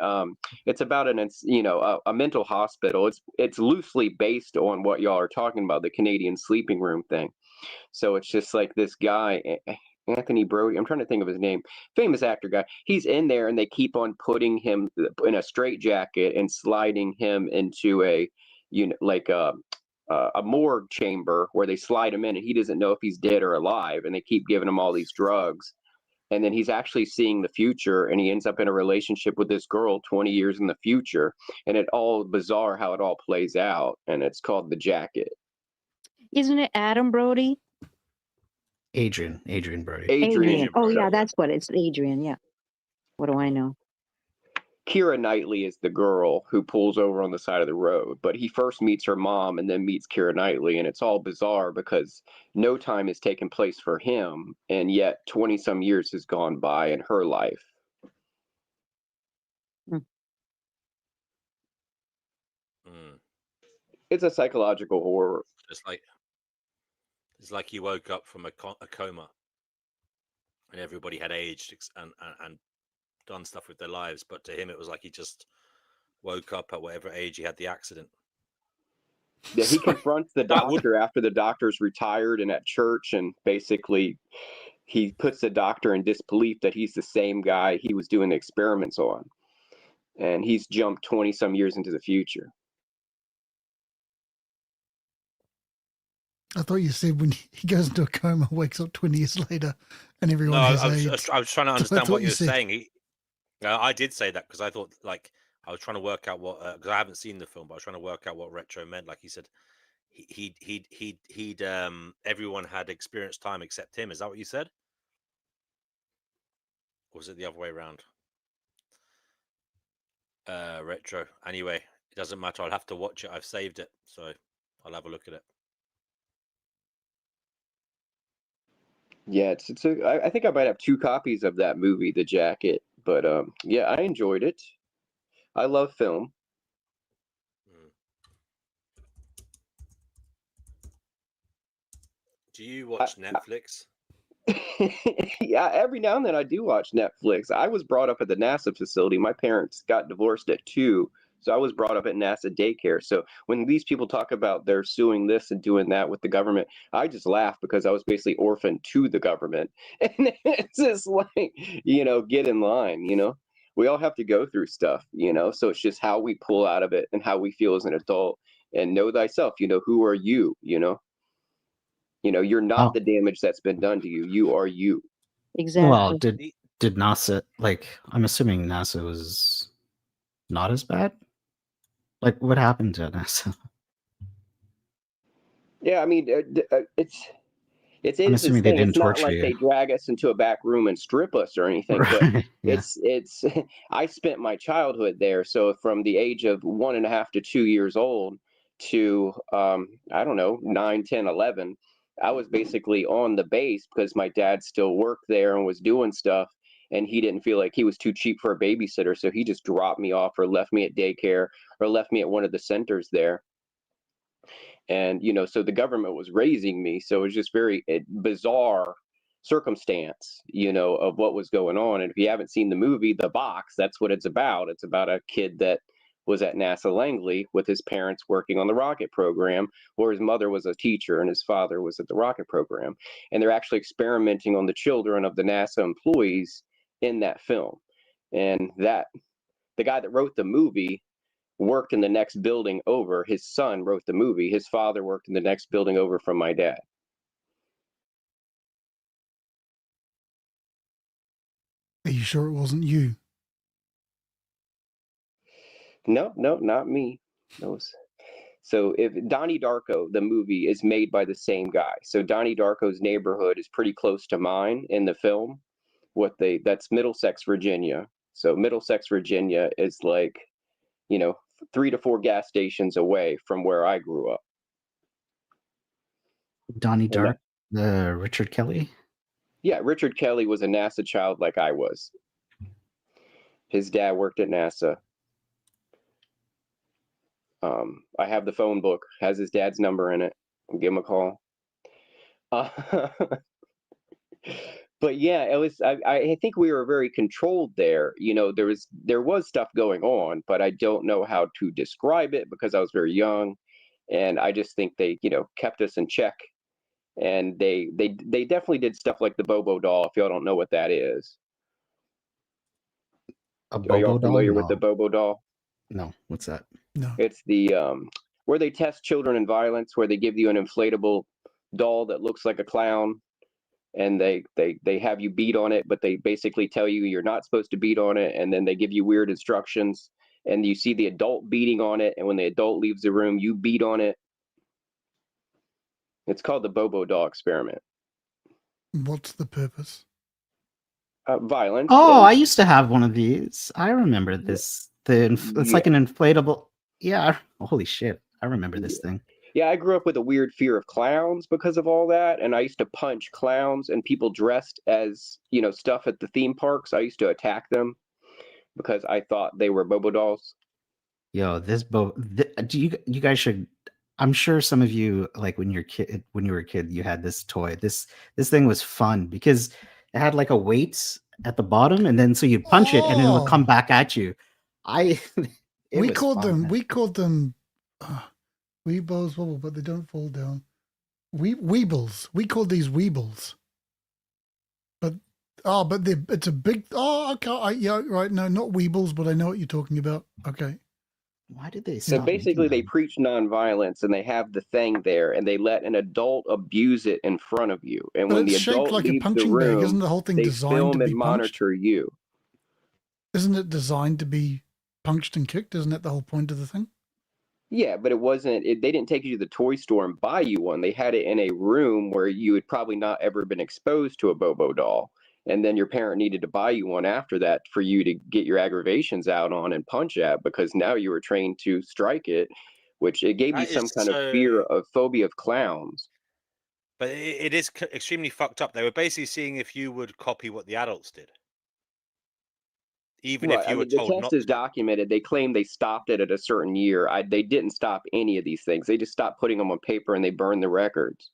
It's about a mental hospital. It's loosely based on what y'all are talking about, the Canadian sleeping room thing. So it's just like this guy, Anthony Brody. I'm trying to think of his name. Famous actor guy. He's in there, and they keep on putting him in a straitjacket and sliding him into a morgue chamber where they slide him in, and he doesn't know if he's dead or alive, and they keep giving him all these drugs. And then he's actually seeing the future, and he ends up in a relationship with this girl 20 years in the future, and it all bizarre how it all plays out. And it's called The Jacket. Isn't it Adam Brody? Adrian Brody. Adrian. Oh, Brody. yeah, that's what it's. Adrian, yeah. What do I know? Keira Knightley is the girl who pulls over on the side of the road, but he first meets her mom and then meets Keira Knightley, and it's all bizarre because no time has taken place for him, and yet 20 some years has gone by in her life. It's a psychological horror. It's like he woke up from a coma, and everybody had aged and done stuff with their lives, but to him it was like he just woke up at whatever age he had the accident. Yeah, he confronts the doctor after the doctor's retired and at church, and basically he puts the doctor in disbelief that he's the same guy he was doing the experiments on, and he's jumped 20 some years into the future. I thought you said when he goes into a coma, wakes up 20 years later, and everyone has AIDS. I was trying to understand what you were said. saying. I did say that because I thought, like, I was trying to work out what, because I haven't seen the film, but I was trying to work out what Retro meant. Like he said, he'd everyone had experienced time except him. Is that what you said? Or was it the other way around? Retro. Anyway, it doesn't matter. I'll have to watch it. I've saved it, so I'll have a look at it. Yeah, I think I might have 2 copies of that movie, The Jacket. But yeah, I enjoyed it. I love film. Do you watch Netflix? Yeah, every now and then I do watch Netflix. I was brought up at the NASA facility. My parents got divorced at 2, so I was brought up at NASA daycare. So when these people talk about they're suing this and doing that with the government, I just laugh because I was basically orphaned to the government. And it's just like, get in line, We all have to go through stuff, So it's just how we pull out of it and how we feel as an adult. And know thyself, who are you, You're not the damage that's been done to you. You are you. Exactly. Well, did NASA, I'm assuming NASA was not as bad? Like, what happened to NASA? Yeah, I mean, It's I'm this assuming they thing. didn't It's not torture like you. they drag us into a back room and strip us or anything, but Right. Yeah. it's I spent my childhood there. So from the age of 1.5 to 2 years old to I don't know, 9, 10, 11, I was basically on the base because my dad still worked there and was doing stuff. And he didn't feel like he was too cheap for a babysitter. So he just dropped me off or left me at daycare or left me at one of the centers there. And so the government was raising me, so it was just very bizarre circumstance of what was going on. And if you haven't seen the movie The Box, that's what it's about a kid that was at NASA Langley with his parents working on the rocket program, where his mother was a teacher and his father was at the rocket program, and they're actually experimenting on the children of the NASA employees in that film. And that the guy that wrote the movie worked in the next building over. His son wrote the movie. His father worked in the next building over from my dad. Are you sure it wasn't you? No, not me. No. So if Donnie Darko, the movie, is made by the same guy. So Donnie Darko's neighborhood is pretty close to mine in the film. That's Middlesex, Virginia. So Middlesex, Virginia is like, 3 to 4 gas stations away from where I grew up. Donnie Dark, the Richard Kelly. Yeah, Richard Kelly was a NASA child like I was. His dad worked at NASA. I have the phone book, has his dad's number in it. I'll give him a call. But yeah, it was. I think we were very controlled there. There was stuff going on, but I don't know how to describe it because I was very young, and I just think they kept us in check. And they definitely did stuff like the Bobo doll. If y'all don't know what that is, A are y'all Bobo doll? familiar with the Bobo doll? No. What's that? No. It's the where they test children in violence, where they give you an inflatable doll that looks like a clown, and they have you beat on it, but they basically tell you you're not supposed to beat on it, and then they give you weird instructions, and you see the adult beating on it, and when the adult leaves the room, you beat on it. It's called the Bobo doll experiment. What's the purpose? Violence. Oh, I used to have one of these. I remember this. It's like an inflatable. Yeah. Holy shit. I remember this thing. Yeah, I grew up with a weird fear of clowns because of all that, and I used to punch clowns and people dressed as, stuff at the theme parks. I used to attack them because I thought they were Bobo dolls. Yo, you guys should. I'm sure some of you, like when you were a kid, you had this toy. This thing was fun because it had like a weight at the bottom, and then so you'd punch it, and it would come back at you. We called them Weebles wobble, but they don't fall down. Weebles. We called these Weebles. But it's a big. Oh, okay. Yeah, right. No, not Weebles, but I know what you're talking about. Okay. Why did they So stop basically, they making them? preach nonviolence, and they have the thing there, and they let an adult abuse it in front of you. And But when the it's shaped adult like a leaves the punching bag. room, Isn't the whole thing they designed film to be and punched? monitor you. Isn't it designed to be punched and kicked? Isn't that the whole point of the thing? Yeah, but it wasn't. They didn't take you to the toy store and buy you one. They had it in a room where you had probably not ever been exposed to a Bobo doll, and then your parent needed to buy you one after that for you to get your aggravations out on and punch at, because now you were trained to strike it, which it gave you That is some kind of fear of phobia of clowns. But it is extremely fucked up. They were basically seeing if you would copy what the adults did, even Right. if you were The told test not is to. documented. They claim they stopped it at a certain year. They didn't stop any of these things. They just stopped putting them on paper and they burned the records.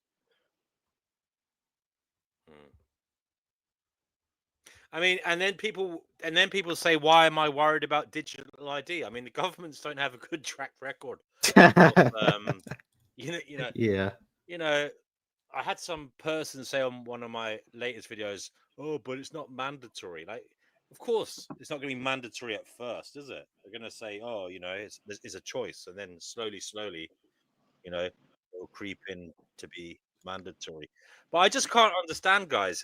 I mean, and then people say, "Why am I worried about digital ID?" I mean, the governments don't have a good track record. Of, Yeah. I had some person say on one of my latest videos, "Oh, but it's not mandatory." Like, of course, it's not going to be mandatory at first, is it? They're going to say, "Oh, it's a choice," and then slowly, it'll creep in to be mandatory. But I just can't understand, guys.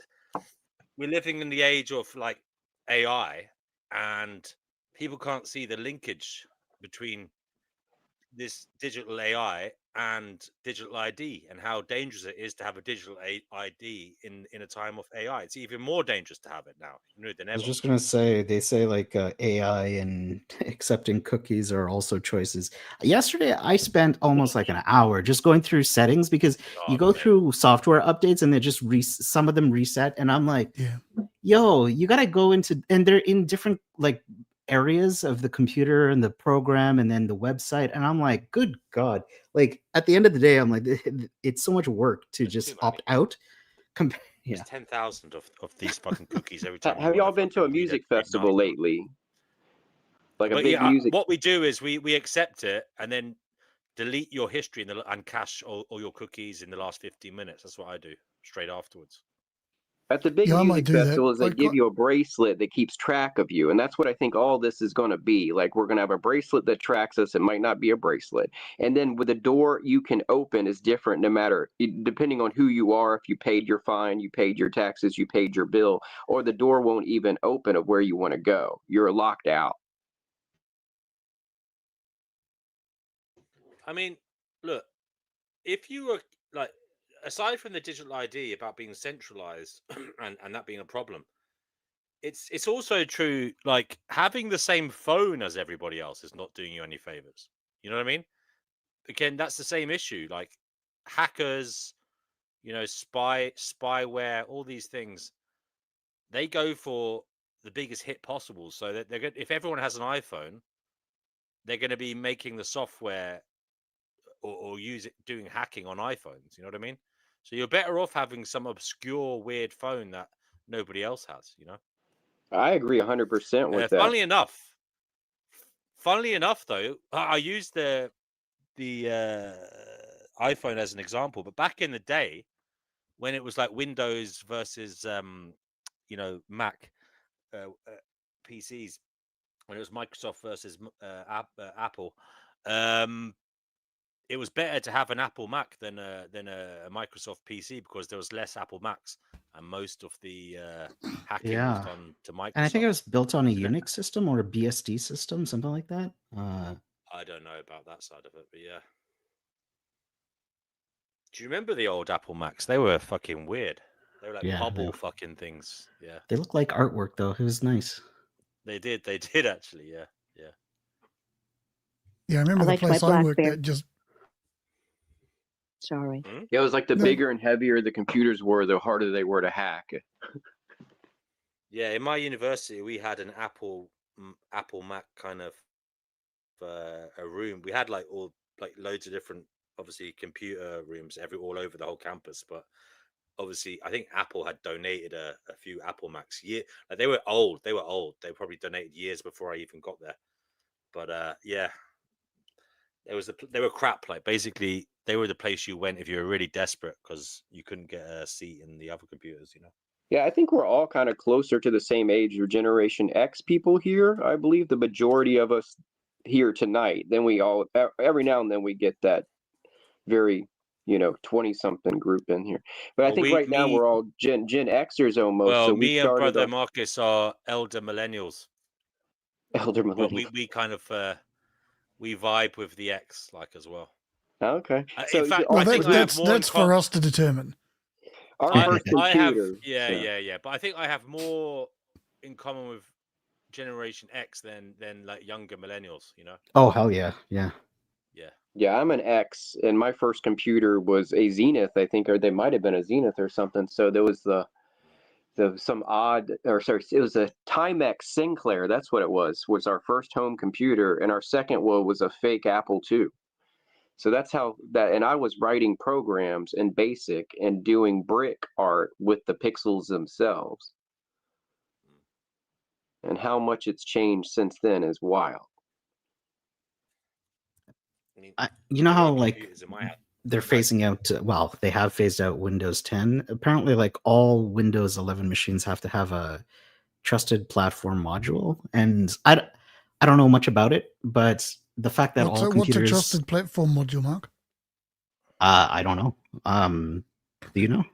We're living in the age of like AI, and people can't see the linkage between this digital AI and digital ID, and how dangerous it is to have a digital ID in a time of AI. It's even more dangerous to have it now than I was ever. just gonna say, they say like AI and accepting cookies are also choices. Yesterday, I spent almost like an hour just going through settings because you Oh, go man. through software updates and they just some of them reset, and I'm like, Yeah. yo, you gotta go into, and they're in different like areas of the computer and the program and then the website, and I'm like, good God! Like at the end of the day, I'm like, it's so much work to It's just too opt many. out. Yeah. There's 10,000 of these fucking cookies every time you Have want y'all to been to a fucking read music read an festival article. lately? Like a But big yeah, music. what we do is we accept it and then delete your history and cache all your cookies in the last 15 minutes. That's what I do straight afterwards. At the big Yeah, I might music do that. festivals, they I give got, you a bracelet that keeps track of you. And that's what I think all this is going to be. Like, we're going to have a bracelet that tracks us. It might not be a bracelet. And then with the door you can open is different no matter, depending on who you are. If you paid your fine, you paid your taxes, you paid your bill, or the door won't even open of where you want to go. You're locked out. I mean, look, if you were like, aside from the digital ID about being centralized and that being a problem, it's also true, like having the same phone as everybody else is not doing you any favors. You know what I mean? Again, that's the same issue. Like hackers, spyware, all these things, they go for the biggest hit possible. So that they're good. If everyone has an iPhone, they're going to be making the software or doing hacking on iPhones. You know what I mean? So you're better off having some obscure, weird phone that nobody else has. I agree 100% with that. Funnily enough, though, I used the iPhone as an example, but back in the day when it was like Windows versus Mac PCs, when it was Microsoft versus Apple, it was better to have an Apple Mac than a Microsoft PC because there was less Apple Macs and most of the hacking was Yeah. done to And I think it Microsoft. was built on a Unix system or a BSD system, something like that. I don't know about that side of it, but yeah. Do you remember the old Apple Macs? They were fucking weird. They were like Yeah, bubble fucking things. Yeah. they look like artwork though. It was nice. They did actually, yeah. Yeah. yeah, I I remember the liked my place I worked Blackberry. at just, Sorry. Yeah, it was like the No. bigger and heavier the computers were, the harder they were to hack. Yeah, in my university we had an Apple Mac kind of a room. We had like loads of different obviously computer rooms all over the whole campus, but obviously I think Apple had donated a few Apple Macs. Like they were old. They probably donated years before I even got there. But yeah, they were crap. Like basically they were the place you went if you were really desperate because you couldn't get a seat in the other computers. Yeah, I think we're all kind of closer to the same age or Generation X people here. I believe the majority of us here tonight. Then we all, every now and then we get that very, 20 something group in here. But I Well, think right now we're all Gen Xers almost. So we me and started brother off Marcus are elder millennials, elder but millennials. we kind of we vibe with the X like as well. Okay. In So fact, well, I think I have more in that's for us to determine. our first I have computer. so- yeah, but I think I have more in common with Generation X than like younger millennials. Oh hell yeah, yeah. Yeah. Yeah, I'm an X, and my first computer was a Zenith, I think, or they might have been a Zenith or something. So there was some odd, or sorry, it was a Timex Sinclair. That's what it was our first home computer, and our second one was a fake Apple II. So that's how that, and I was writing programs in BASIC and doing brick art with the pixels themselves. And how much it's changed since then is wild. I mean, You know there how are like computers in my house. they're phasing out, well, they have phased out Windows 10. Apparently, like all Windows 11 machines have to have a trusted platform module, and I don't know much about it, but the fact that all What's a computers, trusted platform module, Mark? I don't know. Do you know?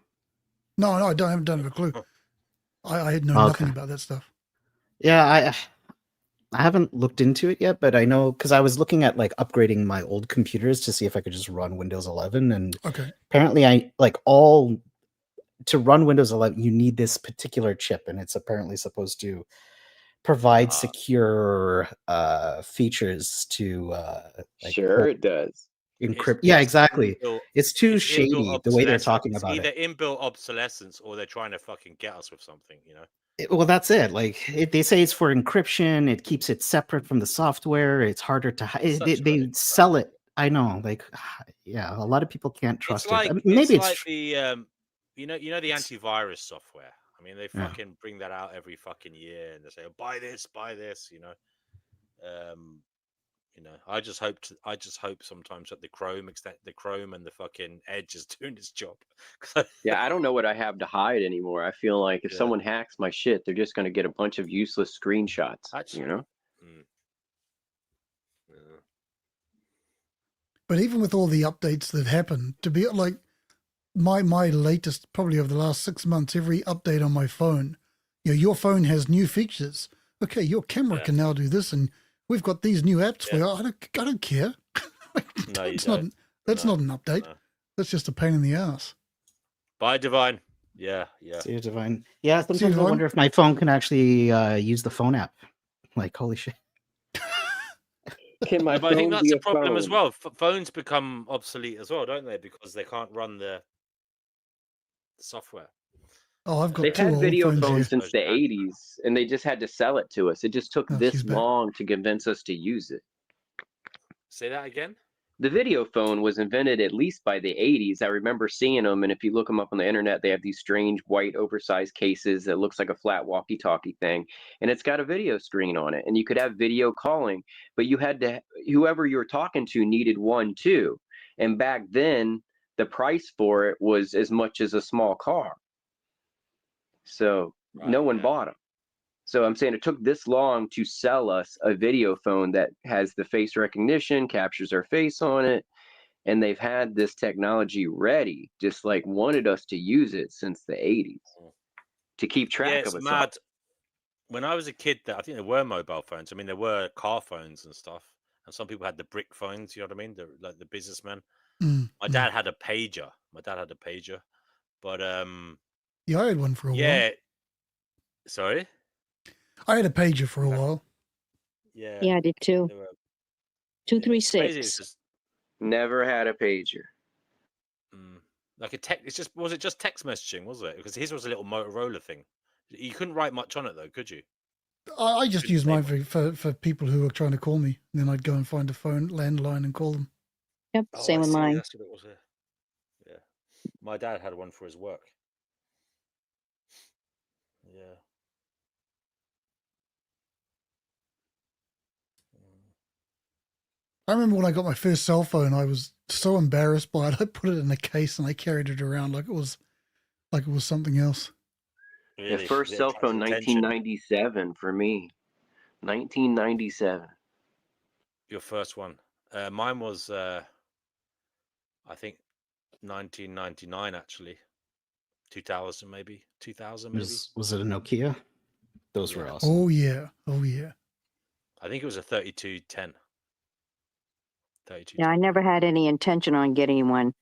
No, I haven't done a clue. I had know nothing about that stuff. Yeah, I haven't looked into it yet, but I know because I was looking at like upgrading my old computers to see if I could just run Windows 11, and Okay. apparently I like all to run Windows 11 you need this particular chip, and it's apparently supposed to provide secure features to like Sure, it does. encrypt. Yeah, exactly. Inbuilt, It's too it's inbuilt shady the way they're obsolescence. talking It's about either it. inbuilt obsolescence or they're trying to fucking get us with something, you know. Well, that's it. Like they say it's for encryption. It keeps it separate from the software. It's harder to hide. Such They sell it. I know. Like, yeah, a lot of people can't trust It's like it. I mean, maybe it's it's like the you know the antivirus software. I mean, they yeah. fucking bring that out every fucking year, and they say, oh, buy this, you know. You know, I just hope sometimes that the Chrome and the fucking Edge is doing its job. Yeah, I don't know what I have to hide anymore. I feel like if Yeah. someone hacks my shit, they're just going to get a bunch of useless screenshots. Actually, you know. Yeah. But even with all the updates that happen, to be like my latest, probably over the last 6 months, every update on my phone, your phone has new features. Okay, your camera can now do this, and we've got these new apps for you. I don't care. No, you That's don't. That's not an update. No. That's just a pain in the ass. Bye, Divine. Yeah. See you, Divine. Yeah, sometimes I Divine? wonder if my phone can actually use the phone app. Like, holy shit. Can my But I think phone that's be a a problem as phone? well. Phones become obsolete as well, don't they? Because they can't run the software. Oh, I've got They've two had old video phones here. phones since the 80s, and they just had to sell it to us. It just took Oh, this she's back. long to convince us to use it. Say that again. The video phone was invented at least by the 80s. I remember seeing them, and if you look them up on the internet, they have these strange white oversized cases that looks like a flat walkie-talkie thing, and it's got a video screen on it, and you could have video calling, but you had to, whoever you were talking to needed one too. And back then, the price for it was as much as a small car. So no one bought them. So I'm saying it took this long to sell us a video phone that has the face recognition, captures our face on it, and they've had this technology ready, just like wanted us to use it since the 80s to keep track of us all. Mad. When I was a kid, I think there were mobile phones. I mean, there were car phones and stuff, and some people had the brick phones. You know what I mean? Like the businessmen. My dad had a pager. But yeah, I had one for a while. yeah. Sorry. I had a pager for a while. Yeah. Yeah, I did too. 236. Never had a pager. Like a tech. Was it just text messaging? Was it? Because his was a little Motorola thing. You couldn't write much on it though, could you? I just used mine for people who were trying to call me. And then I'd go and find a phone landline and call them. Yep, same with mine. That's what it was. Yeah. My dad had one for his work. Yeah. I remember when I got my first cell phone, I was so embarrassed by it. I put it in a case and I carried it around like it was something else. Really? The first cell phone, 1997 for me. 1997. Your first one. Mine was, I think, 1999 actually. 2000 maybe. 2000 maybe. Was it a Nokia? Those were awesome. Oh yeah. I think it was a 3210. Yeah, I never had any intention on getting one.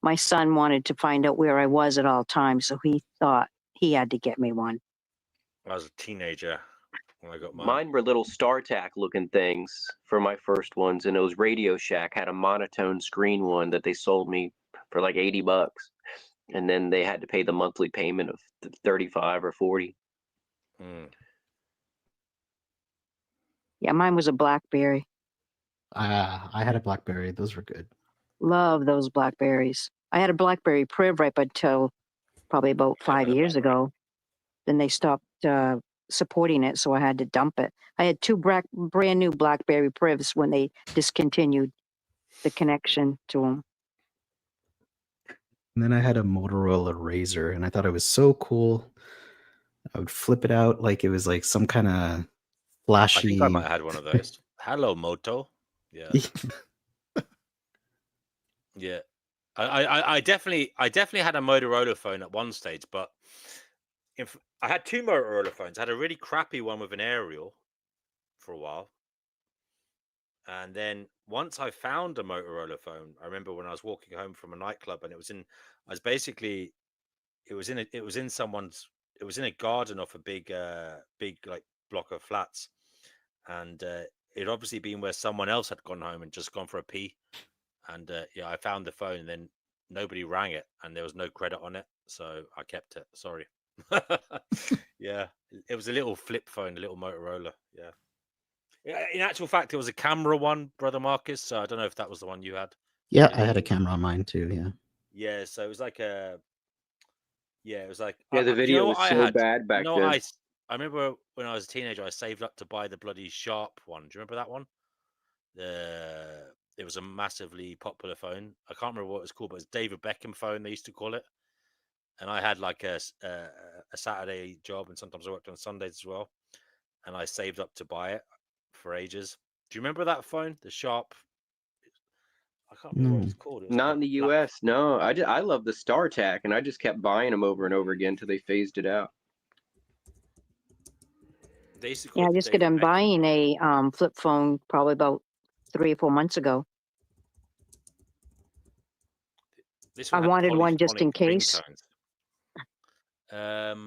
My son wanted to find out where I was at all times, so he thought he had to get me one. I was a teenager when I got mine. Mine were little StarTAC looking things for my first ones, and it was Radio Shack had a monotone screen one that they sold me for like $80, and then they had to pay the monthly payment of 35 or 40. Yeah, mine was a BlackBerry. I had a BlackBerry. Those were good. Love those BlackBerries. I had a BlackBerry Priv right until probably about 5 years ago. Then they stopped supporting it, so I had to dump it. I had two brand new BlackBerry Privs when they discontinued the connection to them. And then I had a Motorola Razr, and I thought it was so cool. I would flip it out like it was like some kind of flashy. I think I might have had one of those. Hello, Moto. Yeah. Yeah. I definitely had a Motorola phone at one stage, but I had two Motorola phones. I had a really crappy one with an aerial for a while. And then once I found a Motorola phone, I remember when I was walking home from a nightclub, and it was in a garden off a big like block of flats, and it'd obviously been where someone else had gone home and just gone for a pee, and yeah, I found the phone, and then nobody rang it, and there was no credit on it, so I kept it. Sorry. Yeah, it was a little flip phone, a little Motorola. Yeah. In actual fact, it was a camera one, Brother Marcus. So I don't know if that was the one you had. Yeah, I had a camera on mine too. Yeah. Yeah, so it was like a. Yeah, it was like. Yeah, the Do you video know was what I so had? bad back You know what then. I remember when I was a teenager, I saved up to buy the bloody Sharp one. Do you remember that one? It was a massively popular phone. I can't remember what it was called, but it's David Beckham phone, they used to call it. And I had like a Saturday job, and sometimes I worked on Sundays as well. And I saved up to buy it for ages. Do you remember that phone, the Sharp? I can't remember what No. it's called. It was Not like in a the black. U.S. No, I love the StarTAC, and I just kept buying them over and over again until they phased it out. They used to call Yeah, it I the just got David done Beckham buying phone. a flip phone probably about 3 or 4 months ago. This I one had wanted one just in polyphonic case. ringtones.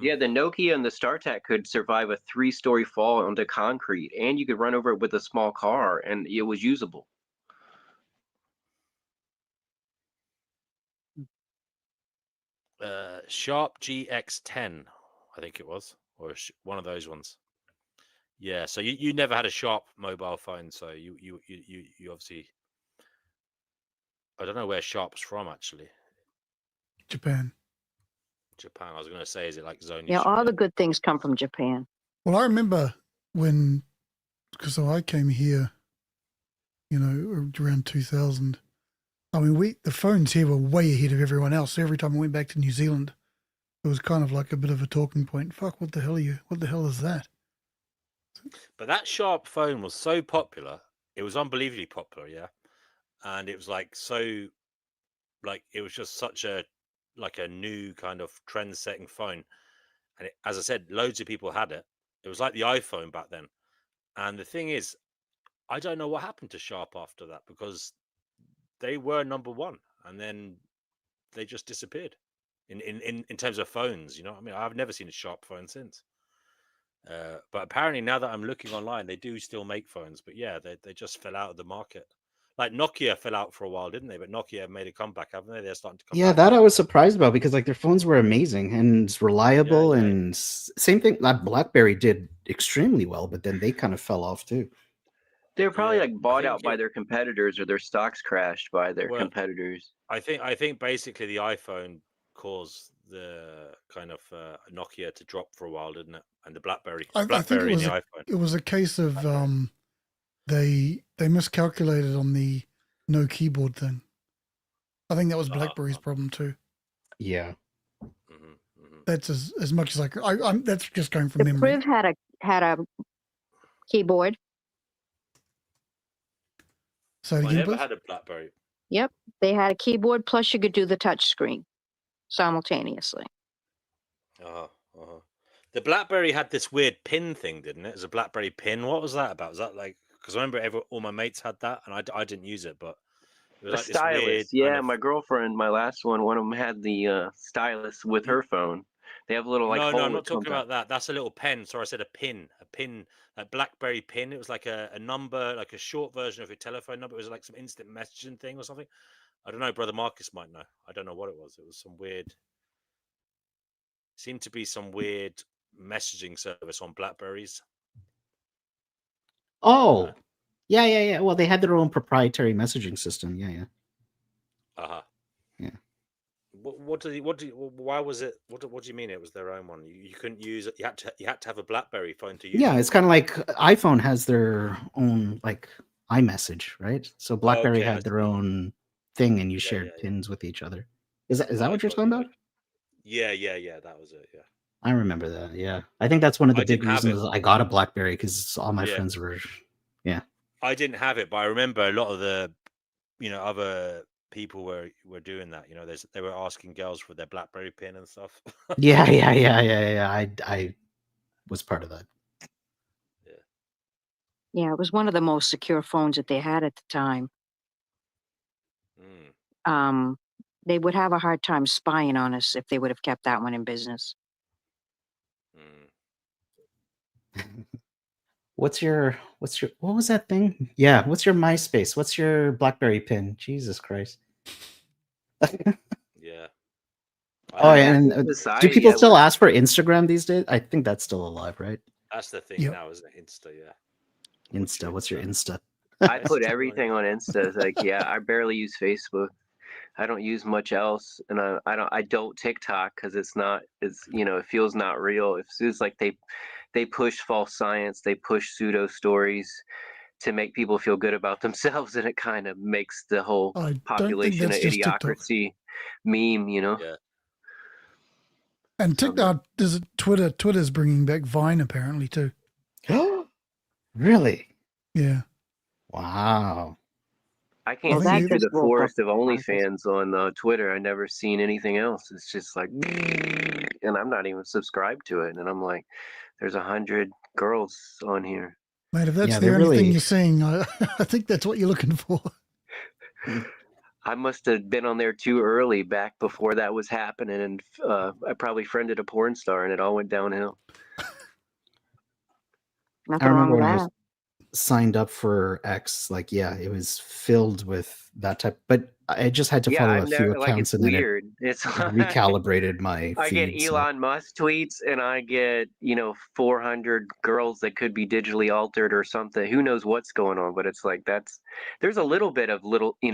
Yeah, the Nokia and the StarTAC could survive a 3-story fall onto concrete, and you could run over it with a small car, and it was usable. Sharp GX10, I think it was, or one of those ones. Yeah, so you never had a Sharp mobile phone, so you obviously, I don't know where Sharp's from actually. Japan. Japan. I was going to say, is it like Sony? Yeah, all the good things come from Japan. Well, I remember when, because I came here, around 2000. I mean, the phones here were way ahead of everyone else. So every time I went back to New Zealand, it was kind of like a bit of a talking point. Fuck, what the hell is that? But that Sharp phone was so popular. It was unbelievably popular, yeah. And it was like it was just such a new kind of trend-setting phone. And as I said, loads of people had it. It was like the iPhone back then. And the thing is, I don't know what happened to Sharp after that, because they were number one, and then they just disappeared in terms of phones. You know what I mean? I've never seen a Sharp phone since. But apparently now that I'm looking online, they do still make phones. But yeah, they just fell out of the market. Like Nokia fell out for a while, didn't they? But Nokia made a comeback, haven't they? They're starting to come Yeah, back that now. I was surprised about, because like their phones were amazing and reliable, Yeah. and same thing. That BlackBerry did extremely well, but then they kind of fell off too. They were probably Yeah, like bought out by their competitors, or their stocks crashed by their competitors. I think basically the iPhone caused the kind of Nokia to drop for a while, didn't it? And the BlackBerry, I think and the iPhone. it was a case of they miscalculated on the no keyboard thing. I think that was BlackBerry's problem too. Yeah. That's as much as I'm that's just going from The memory. Priv had a keyboard. So I again, never please? had a BlackBerry. Yep, they had a keyboard, plus you could do the touch screen simultaneously. The BlackBerry had this weird pin thing, didn't it? It was a BlackBerry pin. What was that about? Was that like, because I remember all my mates had that, and I didn't use it, but it was A like this weird stylus. Yeah, my girlfriend, my last one of them had the stylus with her phone. They have a little like No, hole I'm not that comes talking out. about that. That's a little pen. Sorry, I said a pin, like BlackBerry pin. It was like a number, like a short version of your telephone number. It was like some instant messaging thing or something. I don't know. Brother Marcus might know. I don't know what it was. It was some weird. Seemed to be some weird messaging service on Blackberries. Oh, yeah. Well, they had their own proprietary messaging system. Yeah. Yeah. Why was it? What do you mean it was their own one? You couldn't use it. You had to have a BlackBerry phone to use it. Yeah, it's kind of like iPhone has their own like iMessage, right? So BlackBerry had their own thing, and you shared pins with each other. Is that what you're talking about? Yeah. That was it. Yeah. I remember that. Yeah, I think that's one of the big reasons I got a BlackBerry, because all my friends were. Yeah. I didn't have it, but I remember a lot of the, other people were doing that. They were asking girls for their BlackBerry pin and stuff. Yeah. I was part of that. Yeah. Yeah, it was one of the most secure phones that they had at the time. Mm. They would have a hard time spying on us if they would have kept that one in business. Mm. What's your what was that thing? Yeah, what's your MySpace? What's your BlackBerry pin? Jesus Christ. Yeah. Oh, Back and in do society, people it still was, ask for Instagram these days? I think that's still alive, right? That's the thing Yep. now, isn't it? Insta, yeah. Insta. What's your Insta? I put everything on Insta. It's like, yeah, I barely use Facebook. I don't use much else, and I don't TikTok because it's it feels not real. It's like they push false science, they push pseudo stories to make people feel good about themselves, and it kind of makes the whole I don't think population that's of just TikTok. idiocracy meme, Yeah. And So, TikTok, there's a Twitter. Twitter's bringing back Vine apparently too. Really? Yeah. Wow. I I can't think see they- through just the woke up forest of on this. OnlyFans on Twitter. I never seen anything else. It's just like, and I'm not even subscribed to it. And I'm like, there's 100 girls on here. Mate, if that's Yeah, the they're only thing really- you're seeing, I think that's what you're looking for. I must have been on there too early back before that was happening, and I probably friended a porn star, and it all went downhill. Nothing I wrong remember with when I that. was signed up for X, like, yeah, it was filled with that type, but I just had to Yeah, follow I've a few never, like, accounts it's and then it weird. It's recalibrated my I get feed. So. Elon Musk tweets, and I get 400 girls that could be digitally altered or something. Who knows what's going on? But it's like there's a little bit of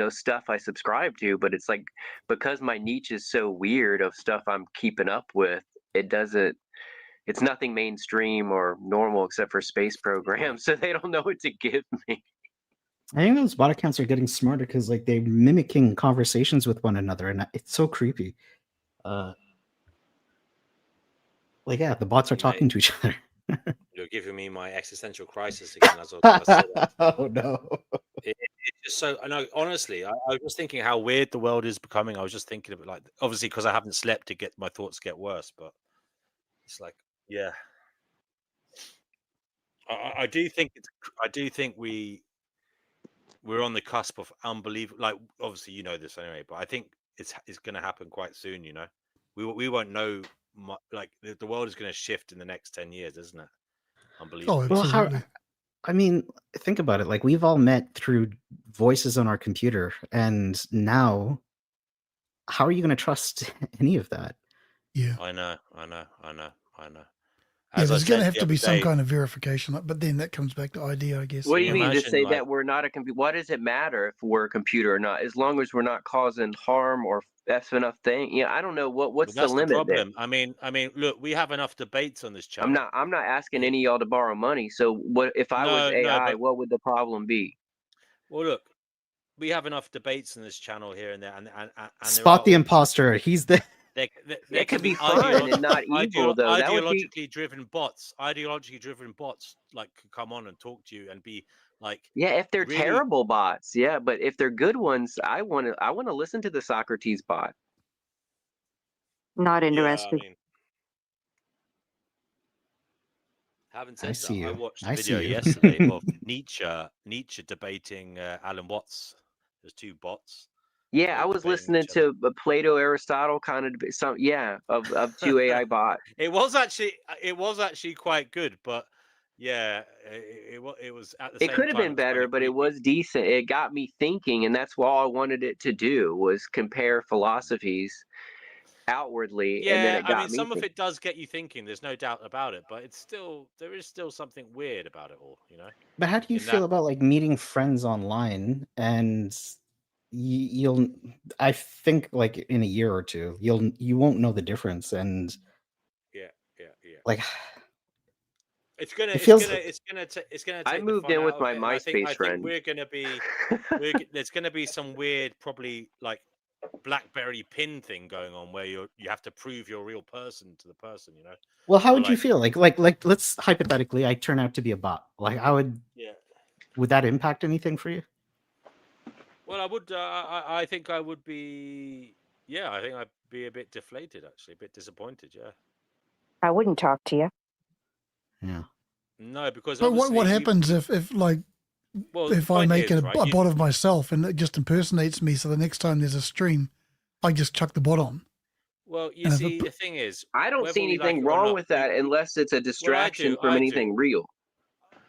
stuff I subscribe to, but it's like because my niche is so weird of stuff I'm keeping up with, it's nothing mainstream or normal except for space programs, so they don't know what to give me. I think those bot accounts are getting smarter because like they're mimicking conversations with one another, and it's so creepy. Like, yeah, the bots are talking to each other. You're giving me my existential crisis again. As I said, Oh no! it's just so. I know. Honestly, I was just thinking how weird the world is becoming. I was just thinking of it, like, obviously, because I haven't slept to get my thoughts get worse. But it's like, yeah, I do think I do think we're on the cusp of unbelievable. Like, obviously, you know this anyway, but I think it's going to happen quite soon. We won't know. Like the world is going to shift in the next 10 years, isn't it? Unbelievable. Oh, Well, absolutely. I mean, think about it. Like, we've all met through voices on our computer, and now, how are you going to trust any of that? Yeah. I know. Yeah, As I there's going said to have the to other be some day, kind of verification, but then that comes back to ID, I guess. What do you mean to imagine, say like, that we're not a computer? What does it matter if we're a computer or not? As long as we're not causing harm or that's enough thing. Yeah, I don't know well, what's the that's the limit there. problem. I mean, look, we have enough debates on this I'm channel. not asking It- any of y'all to borrow money. So what if I was no, AI? but What would the problem be? well, look, we have enough debates on this channel here and there, and there Spot are the imposter. He's the. there It can could be be fun and not evil, though. That would be ideologically driven bots like could come on and talk to you and be like, yeah. If they're really, terrible bots, yeah. But if they're good ones, I want to listen to the Socrates bot. Not yeah. I interested. mean, having I said that, see I you. watched I a video see you. yesterday of Nietzsche debating Alan Watts. There's two bots. Yeah, They I were was debating listening each other. to Plato, Aristotle, kind of some, yeah, of two AI bots. It was actually quite good, but yeah, it was at the It same could have time been it was kind better, of but it creepy. was decent. It got me thinking, and that's all I wanted it to do was compare philosophies outwardly, and then Yeah, it I mean, got me some of thinking. it does get you thinking. There's no doubt about it, but there is still something weird about it all, But how do you In feel that, about like meeting friends online and you'll? I think like in a year or two, you won't know the difference, and yeah. like It's gonna it feels. I take the moved fun in out with of my it, and MySpace I think friend. we're gonna be there's gonna be some weird, probably like BlackBerry pin thing going on where you have to prove you're a real person to the person. Well, how Or would you like, feel? Like let's hypothetically, I turn out to be a bot. Like, how yeah. would that impact anything for you? Well, I would. I think I would be. Yeah, I think I'd be a bit deflated, actually, a bit disappointed. Yeah. I wouldn't talk to you. Yeah. No, because But what obviously happens if like well, the if I point make is, a right, bot of myself and it just impersonates me, so the next time there's a stream, I just chuck the bot on. well, you And if see, it, the thing is, I don't whether see we like anything it or wrong not, with that unless it's a well, distraction from I do. anything real.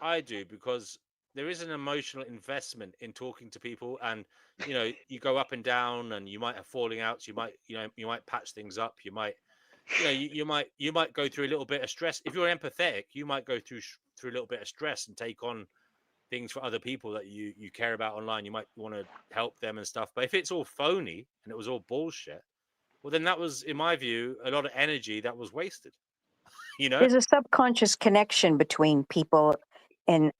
I do, because there is an emotional investment in talking to people, and you go up and down, and you might have falling outs. You might, you might patch things up. You might, you might go through a little bit of stress. If you're empathetic, you might go through a little bit of stress and take on things for other people that you care about online. You might want to help them and stuff. But if it's all phony and it was all bullshit, well, then that was, in my view, a lot of energy that was wasted. There's a subconscious connection between people, and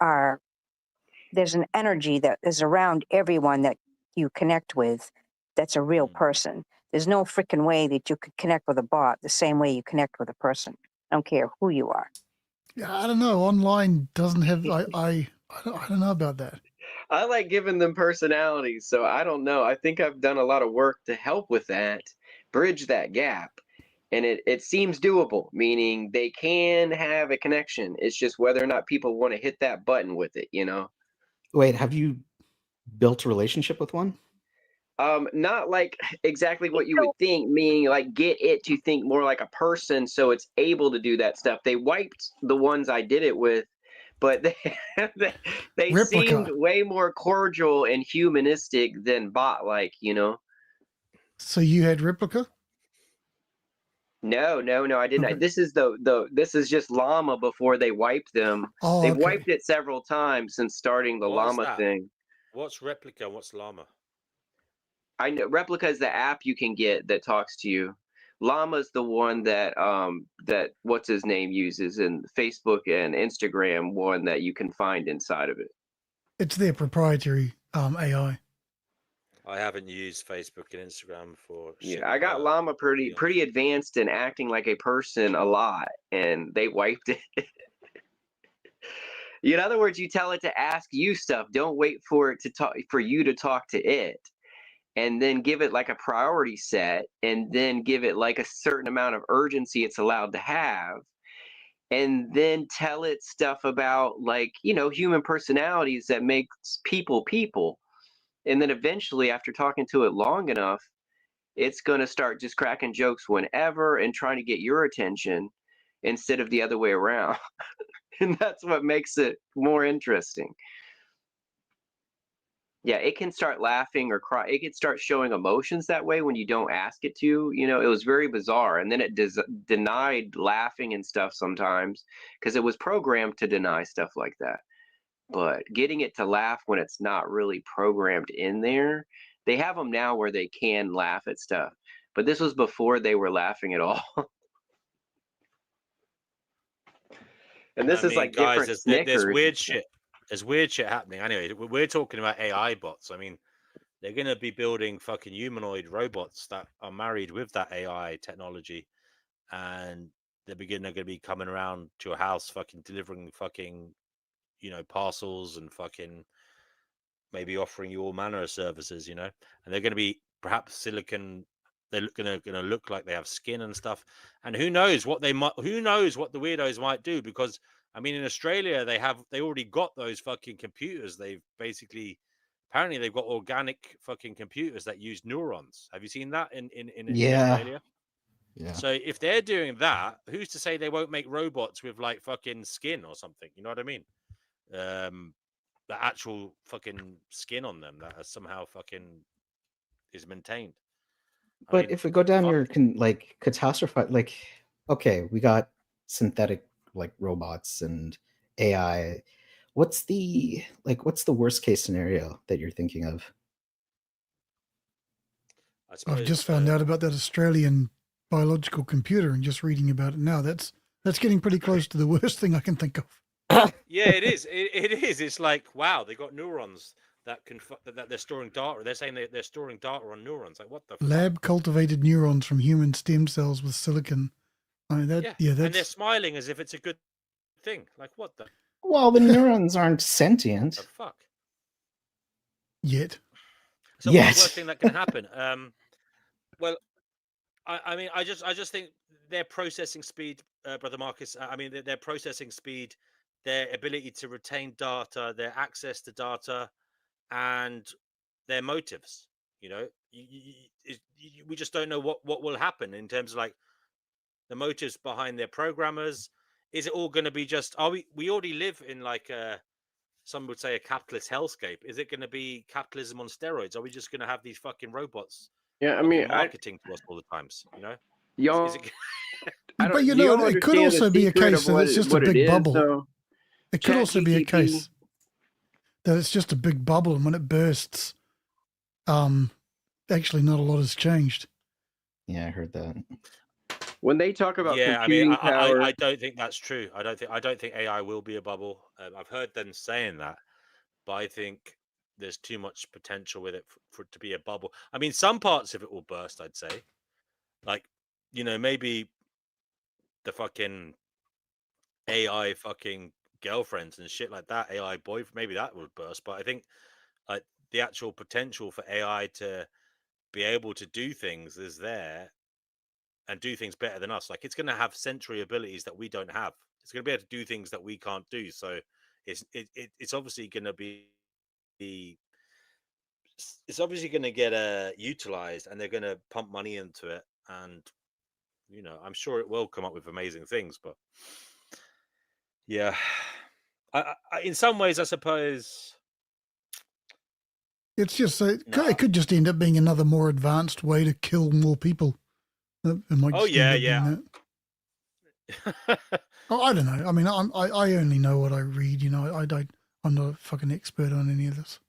there's an energy that is around everyone that you connect with. That's a real person. There's no freaking way that you could connect with a bot the same way you connect with a person. I don't care who you are. yeah, I don't know. Online doesn't have. I don't know about that. I like giving them personalities, so I don't know. I think I've done a lot of work to help with that, bridge that gap. And it seems doable, meaning they can have a connection. It's just whether or not people want to hit that button with it, Wait, have you built a relationship with one? Not like exactly what you would think, meaning like get it to think more like a person so it's able to do that stuff. They wiped the ones I did it with, but they Replica. seemed way more cordial and humanistic than bot-like, So you had Replica? No, I didn't. Okay. This is this is just llama before they wiped them. Oh, They've okay. wiped it several times since starting the What is llama that? thing. What's Replica? What's Llama? I know Replica is the app you can get that talks to you. Llama's the one that that what's his name uses, and Facebook and Instagram one that you can find inside of it. It's their proprietary AI. I haven't used Facebook and Instagram before. Yeah, I got Llama pretty advanced and acting like a person a lot, and they wiped it. In other words, you tell it to ask you stuff. Don't wait for it to talk for you to talk to it. And then give it like a priority set, and then give it like a certain amount of urgency it's allowed to have, and then tell it stuff about like human personalities that makes people. And then eventually, after talking to it long enough, it's going to start just cracking jokes whenever and trying to get your attention instead of the other way around. And that's what makes it more interesting. Yeah, it can start laughing or cry. It can start showing emotions that way when you don't ask it to. It was very bizarre. And then it denied laughing and stuff sometimes because it was programmed to deny stuff like that. But getting it to laugh when it's not really programmed in there, they have them now where they can laugh at stuff. But this was before they were laughing at all. And this is like guys, different there's Snickers. weird shit. There's weird shit happening. Anyway, we're talking about AI bots. I mean, they're going to be building fucking humanoid robots that are married with that AI technology, and they're going to be coming around to your house, fucking delivering fucking, parcels, and fucking maybe offering you all manner of services, and they're going to be perhaps silicon. They're going to look like they have skin and stuff, and who knows what the weirdos might do, because I mean, in Australia they already got those fucking computers. Apparently they've got organic fucking computers that use neurons. Have you seen that in Australia? Yeah. So if they're doing that, who's to say they won't make robots with like fucking skin or something? You know what I mean? The actual fucking skin on them that is somehow fucking is maintained. But if we go down your catastrophe, like, okay, we got synthetic like robots and AI. What's the worst case scenario that you're thinking of? I've just found out about that Australian biological computer and just reading about it now. That's getting pretty close to the worst thing I can think of. Yeah, it is. It is. It's like, wow, they got neurons that they're storing data. They're saying they're storing data on neurons. Like, what the lab cultivated neurons from human stem cells with silicon. I mean, that's... and they're smiling as if it's a good thing. Like, what the? Well, the neurons aren't sentient. The fuck. Yet. So what's the worst thing that can happen? Well, I mean, I just think their processing speed, Brother Marcus. I mean, their processing speed their ability to retain data, their access to data, and their motives. You know, we just don't know what will happen in terms of like the motives behind their programmers. Is it all going to be just? Are we already live in like some would say a capitalist hellscape? Is it going to be capitalism on steroids? Are we just going to have these fucking robots? Yeah, I fucking mean, marketing to us all the times. You know, y'all. is it? I But don't. you Do y'all know, it could understand the also be a secret case of that it's just a what it big is, bubble. though? It could also be a ChatGPT. case that it's just a big bubble, and when it bursts, actually not a lot has changed. Yeah, I heard that. When they talk about Yeah, I mean, computing power, I don't think that's true. I don't think AI will be a bubble. I've heard them saying that, but I think there's too much potential with it for it to be a bubble. I mean, some parts of it will burst, I'd say. Like, you know, maybe the fucking AI fucking girlfriends and shit like that, AI boyfriend, maybe that would burst. But I think like the actual potential for AI to be able to do things is there and do things better than us. Like it's going to have sensory abilities that we don't have. It's going to be able to do things that we can't do. So it's obviously going to be it's obviously going to get utilized, and they're going to pump money into it. And you know, I'm sure it will come up with amazing things. But yeah, in some ways, I suppose It's just it no. could just end up being another more advanced way to kill more people. It might Oh just end up being yeah. that. Oh, I don't know. I mean, I only know what I read. You know, I'm not a fucking expert on any of this.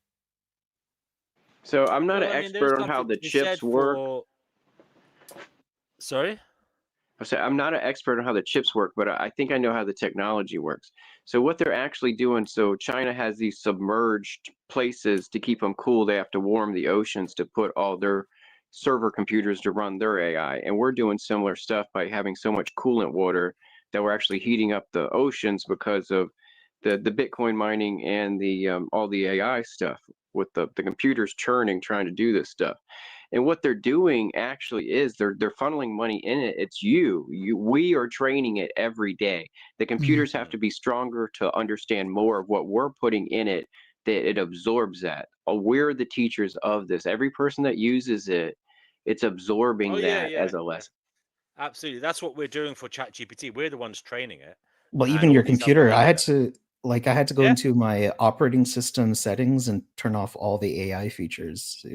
so I'm not Well, an I mean, there's expert on how something the to be chips said work. for. Sorry. I say I'm not an expert on how the chips work, but I think I know how the technology works. So what they're actually doing, so China has these submerged places to keep them cool. They have to warm the oceans to put all their server computers to run their AI. And we're doing similar stuff by having so much coolant water that we're actually heating up the oceans because of the Bitcoin mining and the all the AI stuff with the computers churning trying to do this stuff. And what they're doing actually is they're funneling money in it. It's we are training it every day. The computers have to be stronger to understand more of what we're putting in it, that it absorbs that. We're the teachers of this. Every person that uses it, it's absorbing Oh that yeah. as a lesson. Absolutely. That's what we're doing for ChatGPT. We're the ones training it, Well, and even all your these other computer, I had other. to I had to go Yeah. into my operating system settings and turn off all the AI features.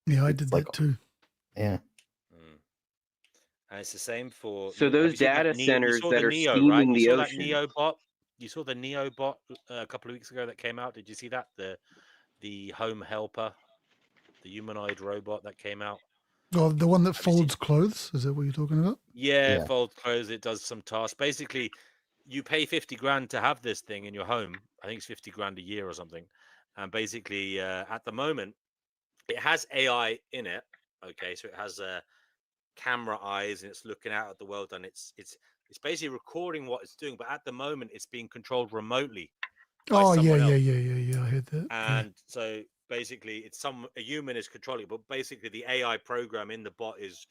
Yeah, I It's did like, that too. yeah. And it's the same for. So Have those you seen that data Neo? You centers saw that the are Neo, right? steaming You the saw that oceans. Neo bot. You saw the Neo bot a couple of weeks ago that came out. Did you see that the home helper, the humanoid robot that came out? Oh, the one that Have you seen? folds clothes. Is that what you're talking about? Yeah, Yeah. fold clothes. It does some tasks. Basically, you pay 50 grand to have this thing in your home. I think it's 50 grand a year or something. And basically, at the moment, it has AI in it. Okay, so it has camera eyes and it's looking out at the world, and it's basically recording what it's doing. But at the moment, it's being controlled remotely by Oh, yeah. someone else. I heard that. Yeah. And so basically, it's a human is controlling it, but basically the AI program in the bot is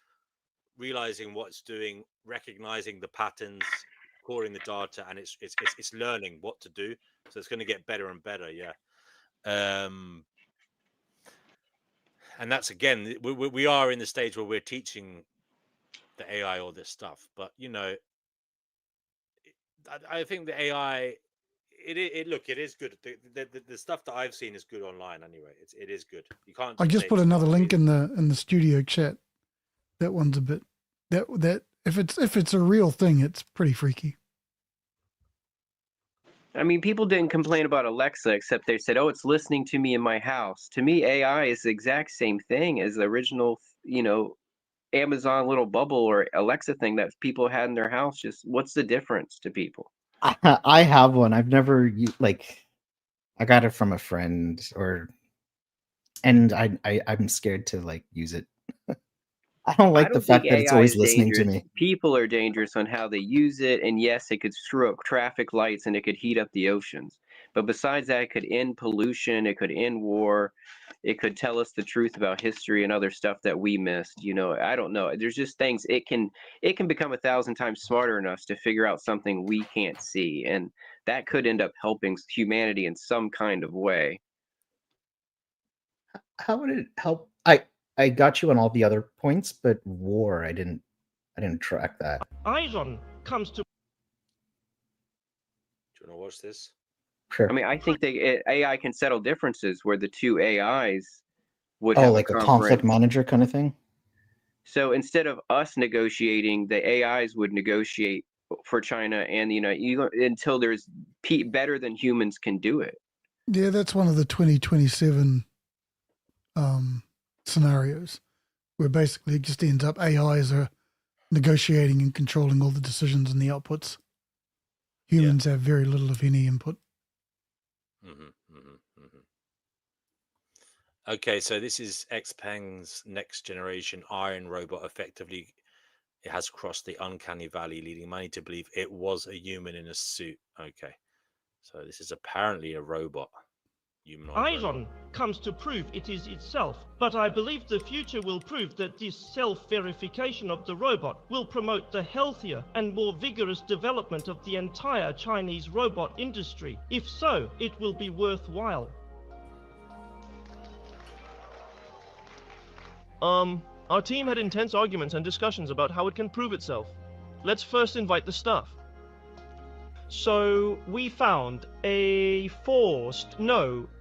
realizing what it's doing, recognizing the patterns, recording the data, and it's learning what to do. So it's going to get better and better. Yeah. And that's again, we are in the stage where we're teaching the AI all this stuff. But you know, I think the AI, it is good. The stuff that I've seen is good online anyway. It is good. You can't I just say put it's another not link really. in the studio chat. That one's a bit that if it's a real thing, it's pretty freaky. I mean, people didn't complain about Alexa, except they said, "Oh, it's listening to me in my house." To me, AI is the exact same thing as the original, Amazon little bubble or Alexa thing that people had in their house. Just what's the difference to people? I have one. I've never I got it from a friend, and I'm scared to like use it. I don't I like the don't think fact that it's AI always is listening to dangerous. me. People are dangerous on how they use it, and yes, it could screw up traffic lights and it could heat up the oceans. But besides that, it could end pollution, it could end war. It could tell us the truth about history and other stuff that we missed. You know, I don't know. There's just things it can become 1,000 times smarter than us to figure out something we can't see, and that could end up helping humanity in some kind of way. How would it help? I got you on all the other points, but war, I didn't track that. Iron comes to. Do you want to watch this? Sure. I mean, I think AI can settle differences where the two AIs would Oh, have like a conference. conflict manager kind of thing? So instead of us negotiating, the AIs would negotiate for China and the United until there's better than humans can do it. Yeah, that's one of the 2027 scenarios where basically it just ends up AIs are negotiating and controlling all the decisions and the outputs. Humans have very little, if any, input. Okay, so this is Xpeng's next generation iron robot. Effectively, it has crossed the uncanny valley, leading many to believe it was a human in a suit. Okay, so this is apparently a robot. Iron comes to prove it is itself, but I believe the future will prove that this self-verification of the robot will promote the healthier and more vigorous development of the entire Chinese robot industry. If so, it will be worthwhile. Our team had intense arguments and discussions about how it can prove itself. Let's first invite the staff. So we found a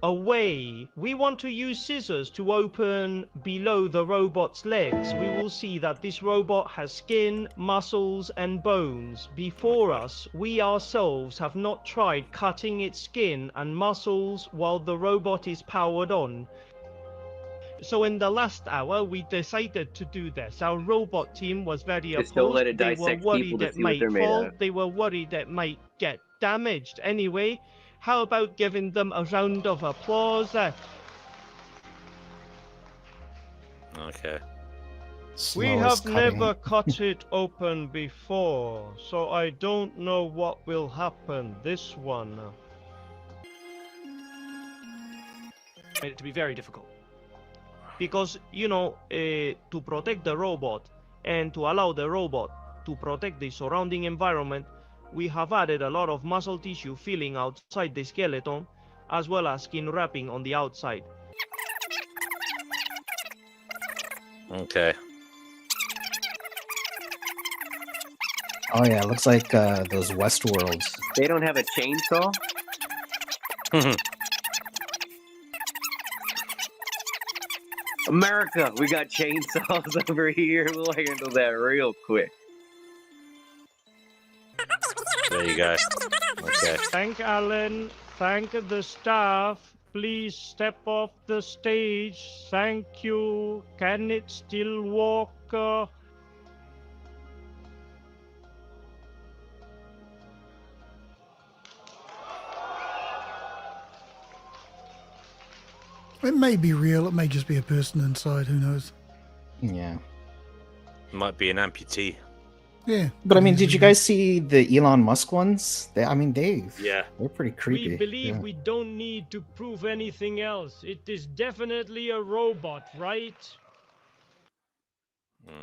way. We want to use scissors to open below the robot's legs. We will see that this robot has skin, muscles, and bones. Before us, we ourselves have not tried cutting its skin and muscles while the robot is powered on. So in the last hour, we decided to do this. Our robot team was very Just don't opposed. let it They were dissect worried people to it see what might they're made fall. out of. They were worried it might get damaged. Anyway, how about giving them a round of applause? Okay. We have never cut it open before, so I don't know what will happen this one. Made it to be very difficult. Because, you know, to protect the robot and to allow the robot to protect the surrounding environment, we have added a lot of muscle tissue filling outside the skeleton, as well as skin wrapping on the outside. Okay. Oh yeah, it looks like those Westworlds. They don't have a chainsaw? America, we got chainsaws over here. We'll handle that real quick. There you go. Okay. Thank Alan. Thank the staff. Please step off the stage. Thank you. Can it still walk? It may be real. It may just be a person inside. Who knows? Yeah. Might be an amputee. Yeah. But I mean, did you guys see the Elon Musk ones? They're pretty creepy. We believe we don't need to prove anything else. It is definitely a robot, right?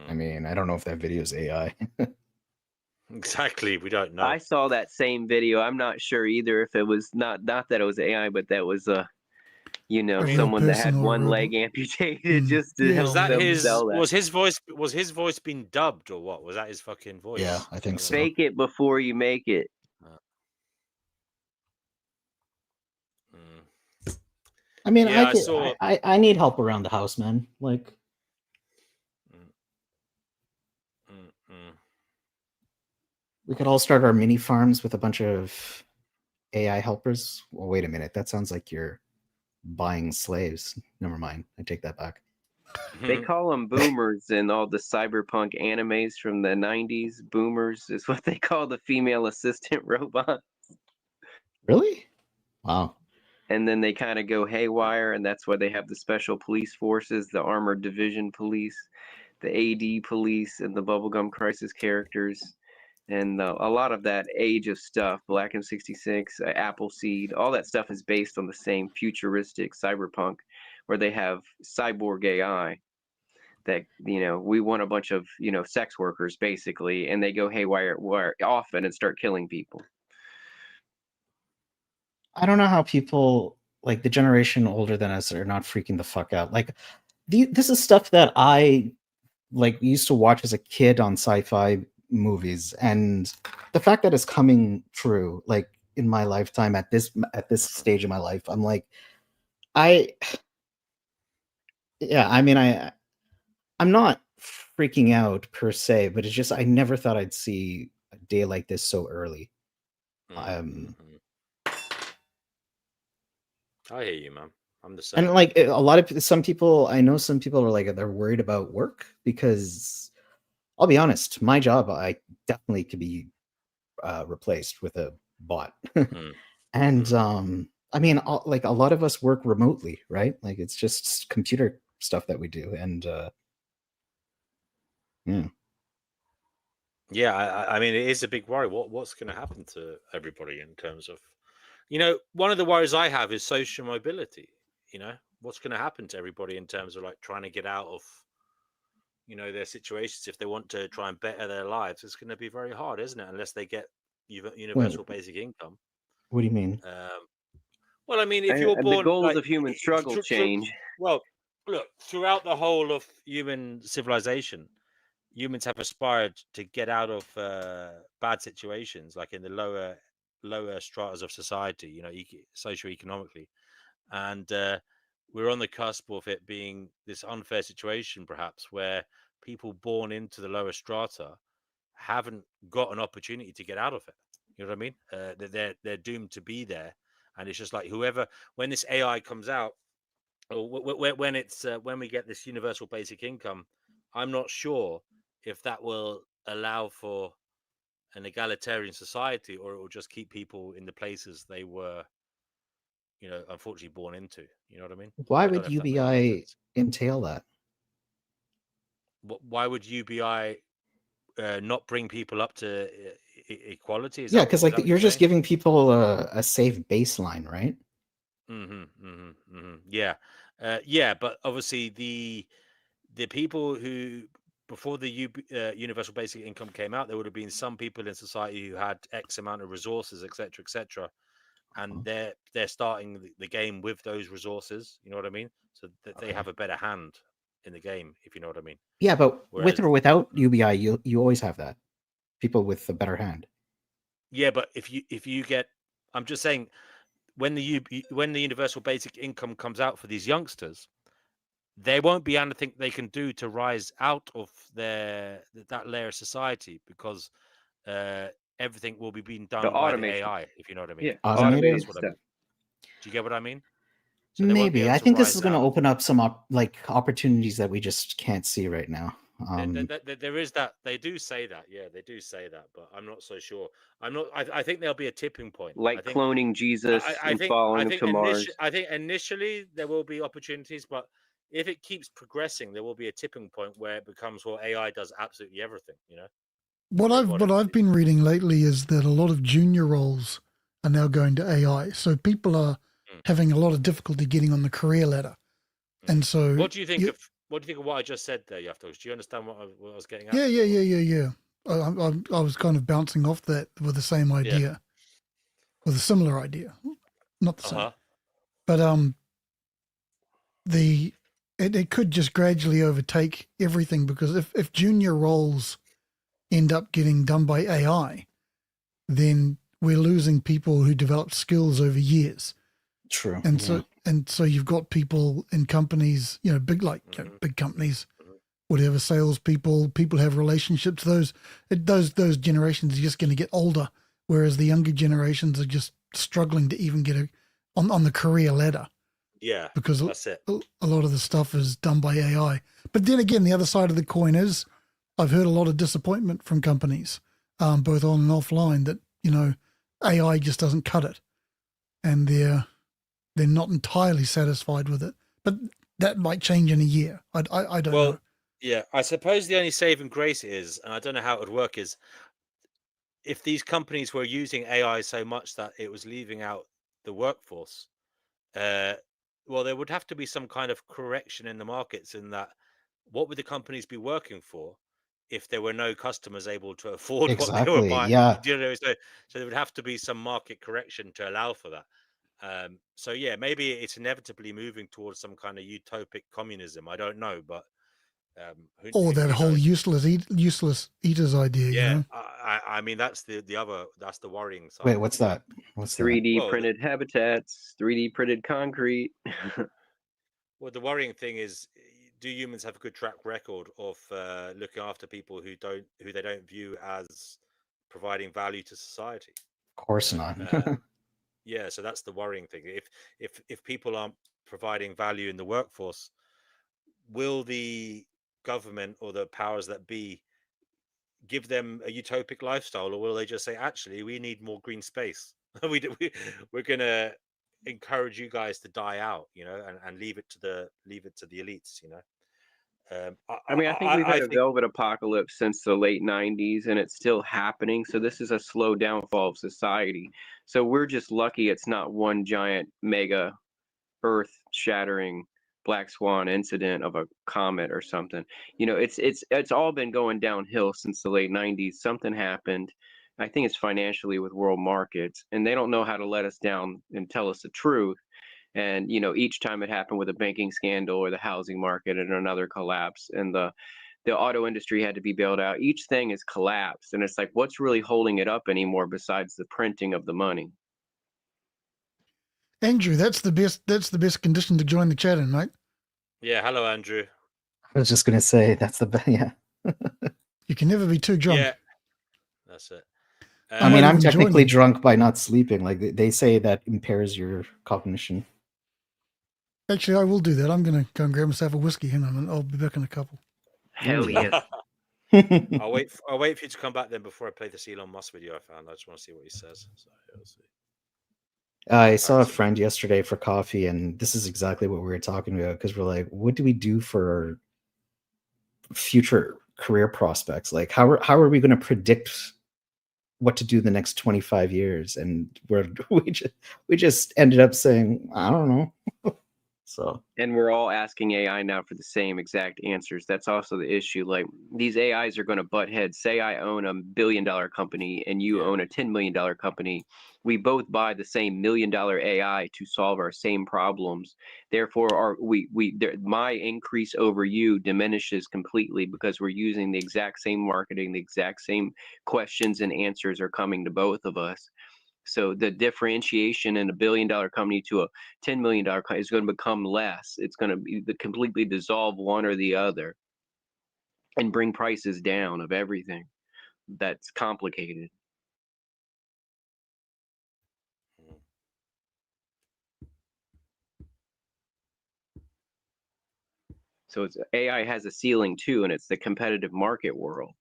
I mean, I don't know if that video is AI. Exactly, we don't know. I saw that same video. I'm not sure either if it was not that it was AI, but that was someone that had one leg amputated just to help them sell that. Was his voice being dubbed or what? Was that his fucking voice? Yeah, I think so. Fake it before you make it. I mean, yeah, I need help around the house, man. Like, we could all start our mini farms with a bunch of AI helpers. Well, wait a minute. That sounds like you're buying slaves. Never mind. I take that back. They call them boomers in all the cyberpunk animes from the 90s. Boomers is what they call the female assistant robots. Really? Wow. And then they kind of go haywire, and that's why they have the special police forces, the armored division police, the AD police, and the Bubblegum Crisis characters. And a lot of that age of stuff, Black M66, Appleseed, all that stuff is based on the same futuristic cyberpunk, where they have cyborg AI that, we want a bunch of, sex workers basically, and they go haywire often and start killing people. I don't know how people like the generation older than us are not freaking the fuck out. Like, this is stuff that I like used to watch as a kid on sci-fi movies, and the fact that it's coming true, like in my lifetime at this stage of my life, I'm like, yeah, I mean, I'm not freaking out per se, but it's just I never thought I'd see a day like this so early. I hear you, man. I'm the And same. like some people, I know some people are like they're worried about work because I'll be honest, my job I definitely could be replaced with a bot. And I mean, like a lot of us work remotely, right? Like it's just computer stuff that we do, and yeah, I mean, it is a big worry. What's going to happen to everybody in terms of, one of the worries I have is social mobility. What's going to happen to everybody in terms of like trying to get out of, their situations if they want to try and better their lives. It's going to be very hard, isn't it? Unless they get universal basic income. What do you mean? Well, I mean, if you're born, the goals like, of human struggle change. Well, look, throughout the whole of human civilization, humans have aspired to get out of bad situations, like in the lower stratas of society, socioeconomically, and we're on the cusp of it being this unfair situation, perhaps, where people born into the lower strata haven't got an opportunity to get out of it. You know what I mean? They're doomed to be there, and it's just like whoever, when this AI comes out, or when we get this universal basic income, I'm not sure if that will allow for an egalitarian society, or it will just keep people in the places they were, unfortunately born into. You know what I mean? Why I don't would know if that makes any UBI sense. entail that? Why would UBI not bring people up to equality? Yeah, because like what you're just saying? giving people a safe baseline, right? Yeah, yeah, but obviously the people who, before the universal basic income came out, there would have been some people in society who had X amount of resources, etc., and they're starting the game with those resources. You know what I mean? So that they have a better hand in the game, if you know what I mean. Yeah, but Whereas, with or without UBI, you always have that. People with a better hand. yeah, but if you get, I'm just saying, when the universal basic income comes out for these youngsters, there won't be anything they can do to rise out of that layer of society, because everything will be being done by the AI, if you know what I mean. Yeah, automated That's what I mean. Do you get what I mean? So they won't be Maybe. able I to think this is rise going to out. open up some opportunities that we just can't see right now. There is that. They do say that. Yeah, they do say that, but I'm not so sure. I'm not. I think there'll be a tipping point. like I think cloning Jesus and following him to Mars. I think initially there will be opportunities, but if it keeps progressing, there will be a tipping point where it becomes, well, AI does absolutely everything. What I've been reading lately is that a lot of junior roles are now going to AI. So people are having a lot of difficulty getting on the career ladder. And so what do you think of what I just said there, Yaftos? Do you understand what I was getting at? Yeah. I was kind of bouncing off that with the same idea, with a similar idea, not the same, but it could just gradually overtake everything, because if junior roles end up getting done by AI, then we're losing people who developed skills over years. True. And so you've got people in companies, big big companies, whatever, salespeople, people have relationships. Those generations are just going to get older, whereas the younger generations are just struggling to even get on the career ladder. Yeah, because that's it. A lot of the stuff is done by AI. But then again, the other side of the coin is I've heard a lot of disappointment from companies, both on and offline, that AI just doesn't cut it, and they're not entirely satisfied with it. But that might change in a year. I don't know. Yeah, I suppose the only saving grace is, and I don't know how it would work, is if these companies were using AI so much that it was leaving out the workforce, well, there would have to be some kind of correction in the markets in that what would the companies be working for if there were no customers able to afford what they were Exactly. buying? Yeah. So there would have to be some market correction to allow for that. So yeah, maybe it's inevitably moving towards some kind of utopic communism. I don't know, but Or that who whole knows? useless eaters idea, you Yeah, know? I mean that's the worrying side Wait, of what's it. that? What's that? 3D Well, printed habitats, 3D printed concrete. Well, the worrying thing is, do humans have a good track record of looking after people who they don't view as providing value to society? Of course You know, not. yeah. So that's the worrying thing. If people aren't providing value in the workforce, will the government or the powers that be give them a utopic lifestyle, or will they just say, actually, we need more green space? We're gonna encourage you guys to die out, and leave it to the elites, I mean, I think we've I had a think velvet apocalypse since the late 90s and it's still happening. So this is a slow downfall of society. So we're just lucky it's not one giant mega earth shattering black swan incident of a comet or something. It's all been going downhill since the late 90s. Something happened. I think it's financially with world markets, and they don't know how to let us down and tell us the truth. And each time it happened with a banking scandal or the housing market and another collapse, and the auto industry had to be bailed out. Each thing has collapsed, and it's like, what's really holding it up anymore besides the printing of the money? Andrew, that's the best condition to join the chat in, mate. yeah. Hello, Andrew. I was just gonna say that's the best. Yeah. You can never be too drunk. Yeah, that's it. I I mean, might I'm even join technically you. drunk by not sleeping. Like they say that impairs your cognition. Actually, I will do that. I'm going to go and grab myself a whiskey. Hang on, I'll be back in a couple. Hell yeah. I'll wait for you to come back then before I play this Elon Musk video I found. I just want to see what he says. So we'll see. I saw a friend yesterday for coffee, and this is exactly what we were talking about, because we're like, what do we do for future career prospects? Like, how are we going to predict what to do the next 25 years? And we just ended up saying, I don't know. So, And we're all asking AI now for the same exact answers. That's also the issue. Like, these AIs are going to butt heads. Say I own $1 billion company and you own a $10 million company. We both buy the same $1 million AI to solve our same problems. Therefore, my increase over you diminishes completely because we're using the exact same marketing, the exact same questions and answers are coming to both of us. So the differentiation in $1 billion company to a $10 million company is going to become less. It's going to be completely dissolve one or the other and bring prices down of everything. That's complicated. So AI has a ceiling too, and it's the competitive market world.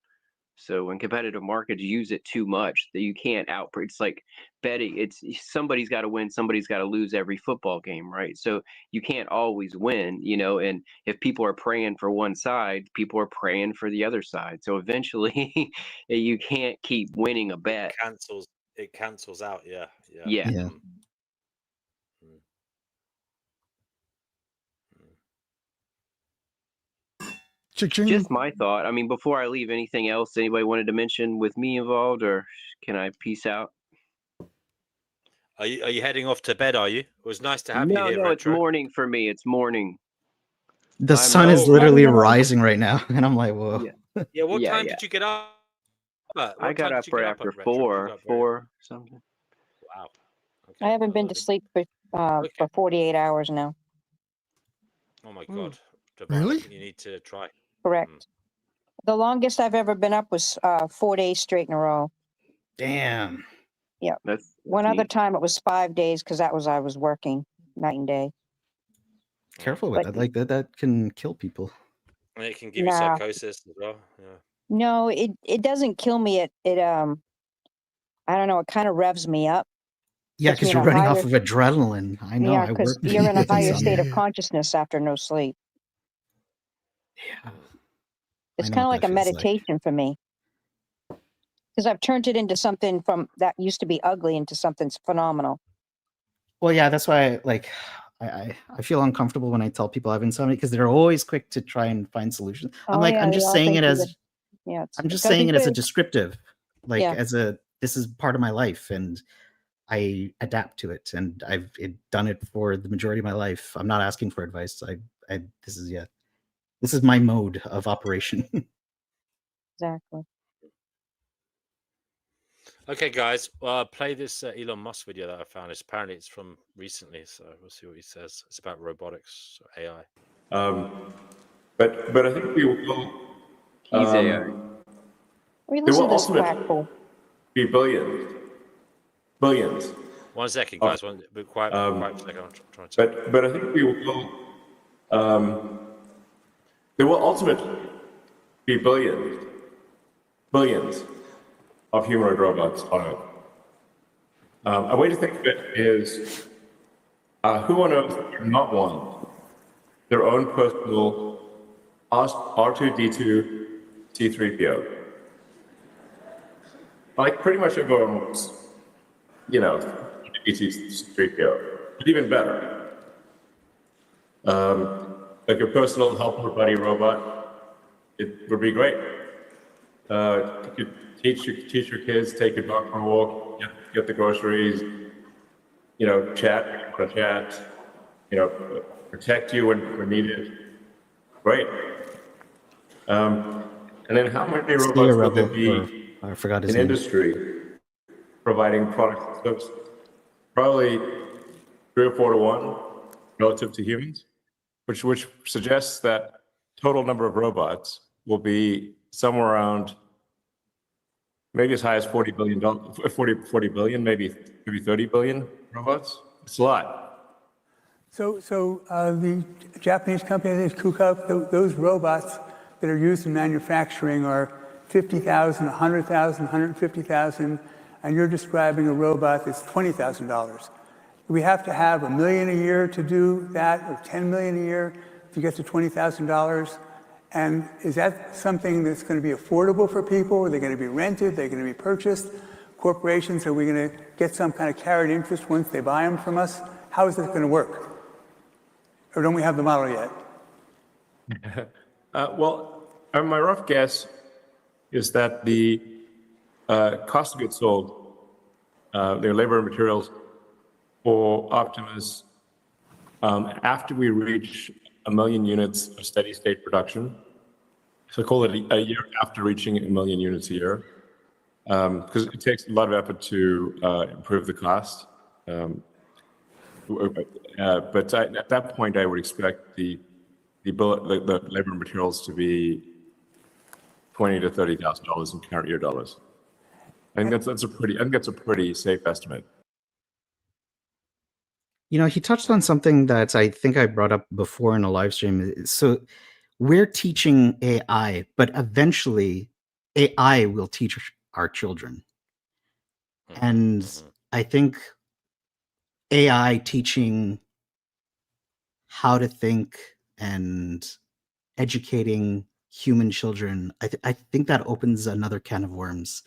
So when competitive markets use it too much, that you can't it's like betting. It's somebody's got to win, somebody's got to lose every football game, right? So you can't always win, and if people are praying for one side, people are praying for the other side. So eventually you can't keep winning a bet. It cancels out. Yeah. yeah. Just my thought. I mean, before I leave, anything else anybody wanted to mention with me involved, or can I peace out? Are you heading off to bed? Are you? It was nice to have you here, No, it's Retro. morning for me. It's morning. The sun is literally rising right now, and I'm like, whoa. Yeah. What time did you get up? I got up right after four something. Wow. Okay, I haven't been to sleep for 48 hours now. Oh my God. Really? You need to try. Correct. The longest I've ever been up was 4 days straight in a row. Damn. Yeah. That's One other time it was 5 days because I was working night and day. Careful with that. Like that can kill people. And it can give you psychosis as well. Yeah. No, it doesn't kill me. It I don't know. It kind of revs me up. Yeah, because you're running off of adrenaline. I know. Yeah, because you're in a higher state of consciousness after no sleep. Yeah. It's kind of like a meditation for me. Because I've turned it into something from that used to be ugly into something phenomenal. Well, yeah, that's why I feel uncomfortable when I tell people I have insomnia because they're always quick to try and find solutions. I'm Oh like, yeah, I'm they just all saying think it you as would. Yeah, I'm just gotta be saying it as a good. descriptive, like Yeah. as a this is part of my life and I adapt to it, and I've done it for the majority of my life. I'm not asking for advice. This is my mode of operation. Exactly. Okay, guys, play this Elon Musk video that I found. Apparently it's from recently, so we'll see what he says. It's about robotics, AI. But I think we will. He's AI. We There listen will to this quack ultimately fool. be billions. 1 second, of- guys. Be quiet for a second. I'm trying to. But I think we will. There will ultimately be billions of humanoid robots on Earth. A way to think of it is, who on Earth would not want their own personal R2D2 C3PO? Like pretty much everyone wants, C3PO, but even better. Like a personal helper buddy robot, it would be great. You could teach your kids, take your dog for a walk, get the groceries, chat, protect you when needed. Great. And then how many robots would there be I forgot his in name. industry providing products and services? Probably 3 or 4 to 1 relative to humans, which suggests that total number of robots will be somewhere around maybe as high as 40 billion, maybe 30 billion robots. It's a lot. So the Japanese company, I think it's Kuka, those robots that are used in manufacturing are 50,000, 100,000, 150,000, and you're describing a robot that's $20,000. We have to have $1 million a year to do that, or 10 million a year to get to $20,000. And is that something that's going to be affordable for people? Are they going to be rented? Are they going to be purchased? Corporations, are we going to get some kind of carried interest once they buy them from us? How is this going to work? Or don't we have the model yet? Well, my rough guess is that the cost of goods sold, their labor and materials for Optimus, after we reach 1 million units of steady state production, so call it a year after reaching 1 million units a year, because it takes a lot of effort to improve the cost. But at that point, I would expect the labor and materials to be $20,000 to $30,000 in current year dollars. I think that's a pretty safe estimate. He touched on something that I think I brought up before in a live stream. So we're teaching AI, but eventually AI will teach our children. And I think AI teaching how to think and educating human children, I think that opens another can of worms.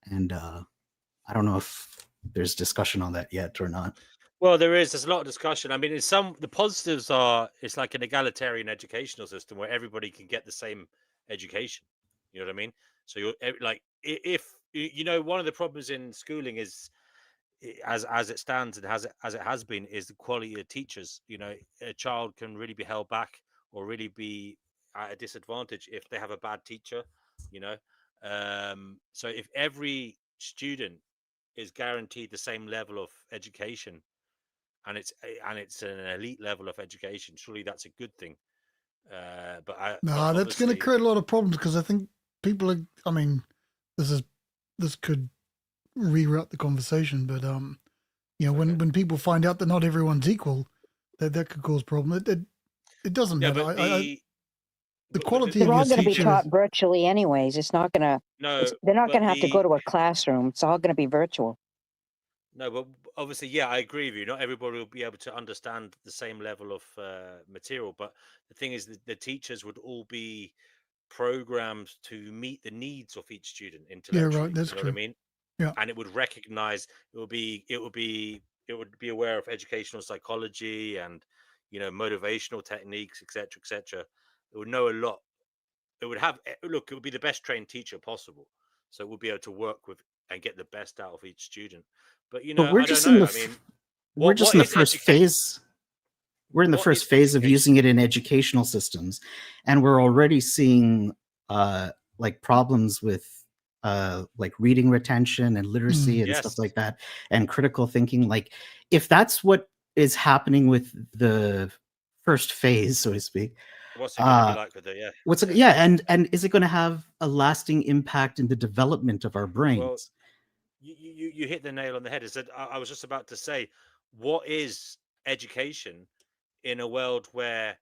And I don't know if there's discussion on that yet or not. Well, there's a lot of discussion. I mean, the positives are it's like an egalitarian educational system where everybody can get the same education. You know what I mean? So you're like, if one of the problems in schooling is as it stands and as it has been is the quality of teachers. A child can really be held back or really be at a disadvantage if they have a bad teacher. So if every student is guaranteed the same level of education, and it's an elite level of education, surely that's a good thing. But that's going to create a lot of problems because I think people are. I mean, this could reroute the conversation, but when people find out that not everyone's equal, that could cause problems. It doesn't matter. The quality of they're your all going to be teaching taught virtually anyways. It's not going to. No, they're not going to have to go to a classroom. It's all going to be virtual. No, but obviously, yeah, I agree with you. Not everybody will be able to understand the same level of material, but the thing is that the teachers would all be programmed to meet the needs of each student intellectually. Yeah, right. That's you know true. what I mean? Yeah, and it would recognize it would be it would be aware of educational psychology and, you know, motivational techniques, etc., etc. It would know a lot. It would have, look, it would be the best trained teacher possible. So it would be able to work with and get the best out of each student. But, you But know, we're I don't just in know. the I mean, we're just in the is first education? phase. We're in the What first is phase of education? using it in educational systems, and we're already seeing like problems with like reading retention and literacy and stuff Yes. like that, and critical thinking. Like, if that's what is happening with the first phase, so to speak, What's it going to be like with it? Yeah. and is it going to have a lasting impact in the development of our Well, brains? you hit the nail on the head. Is that I was just about to say, what is education in a world where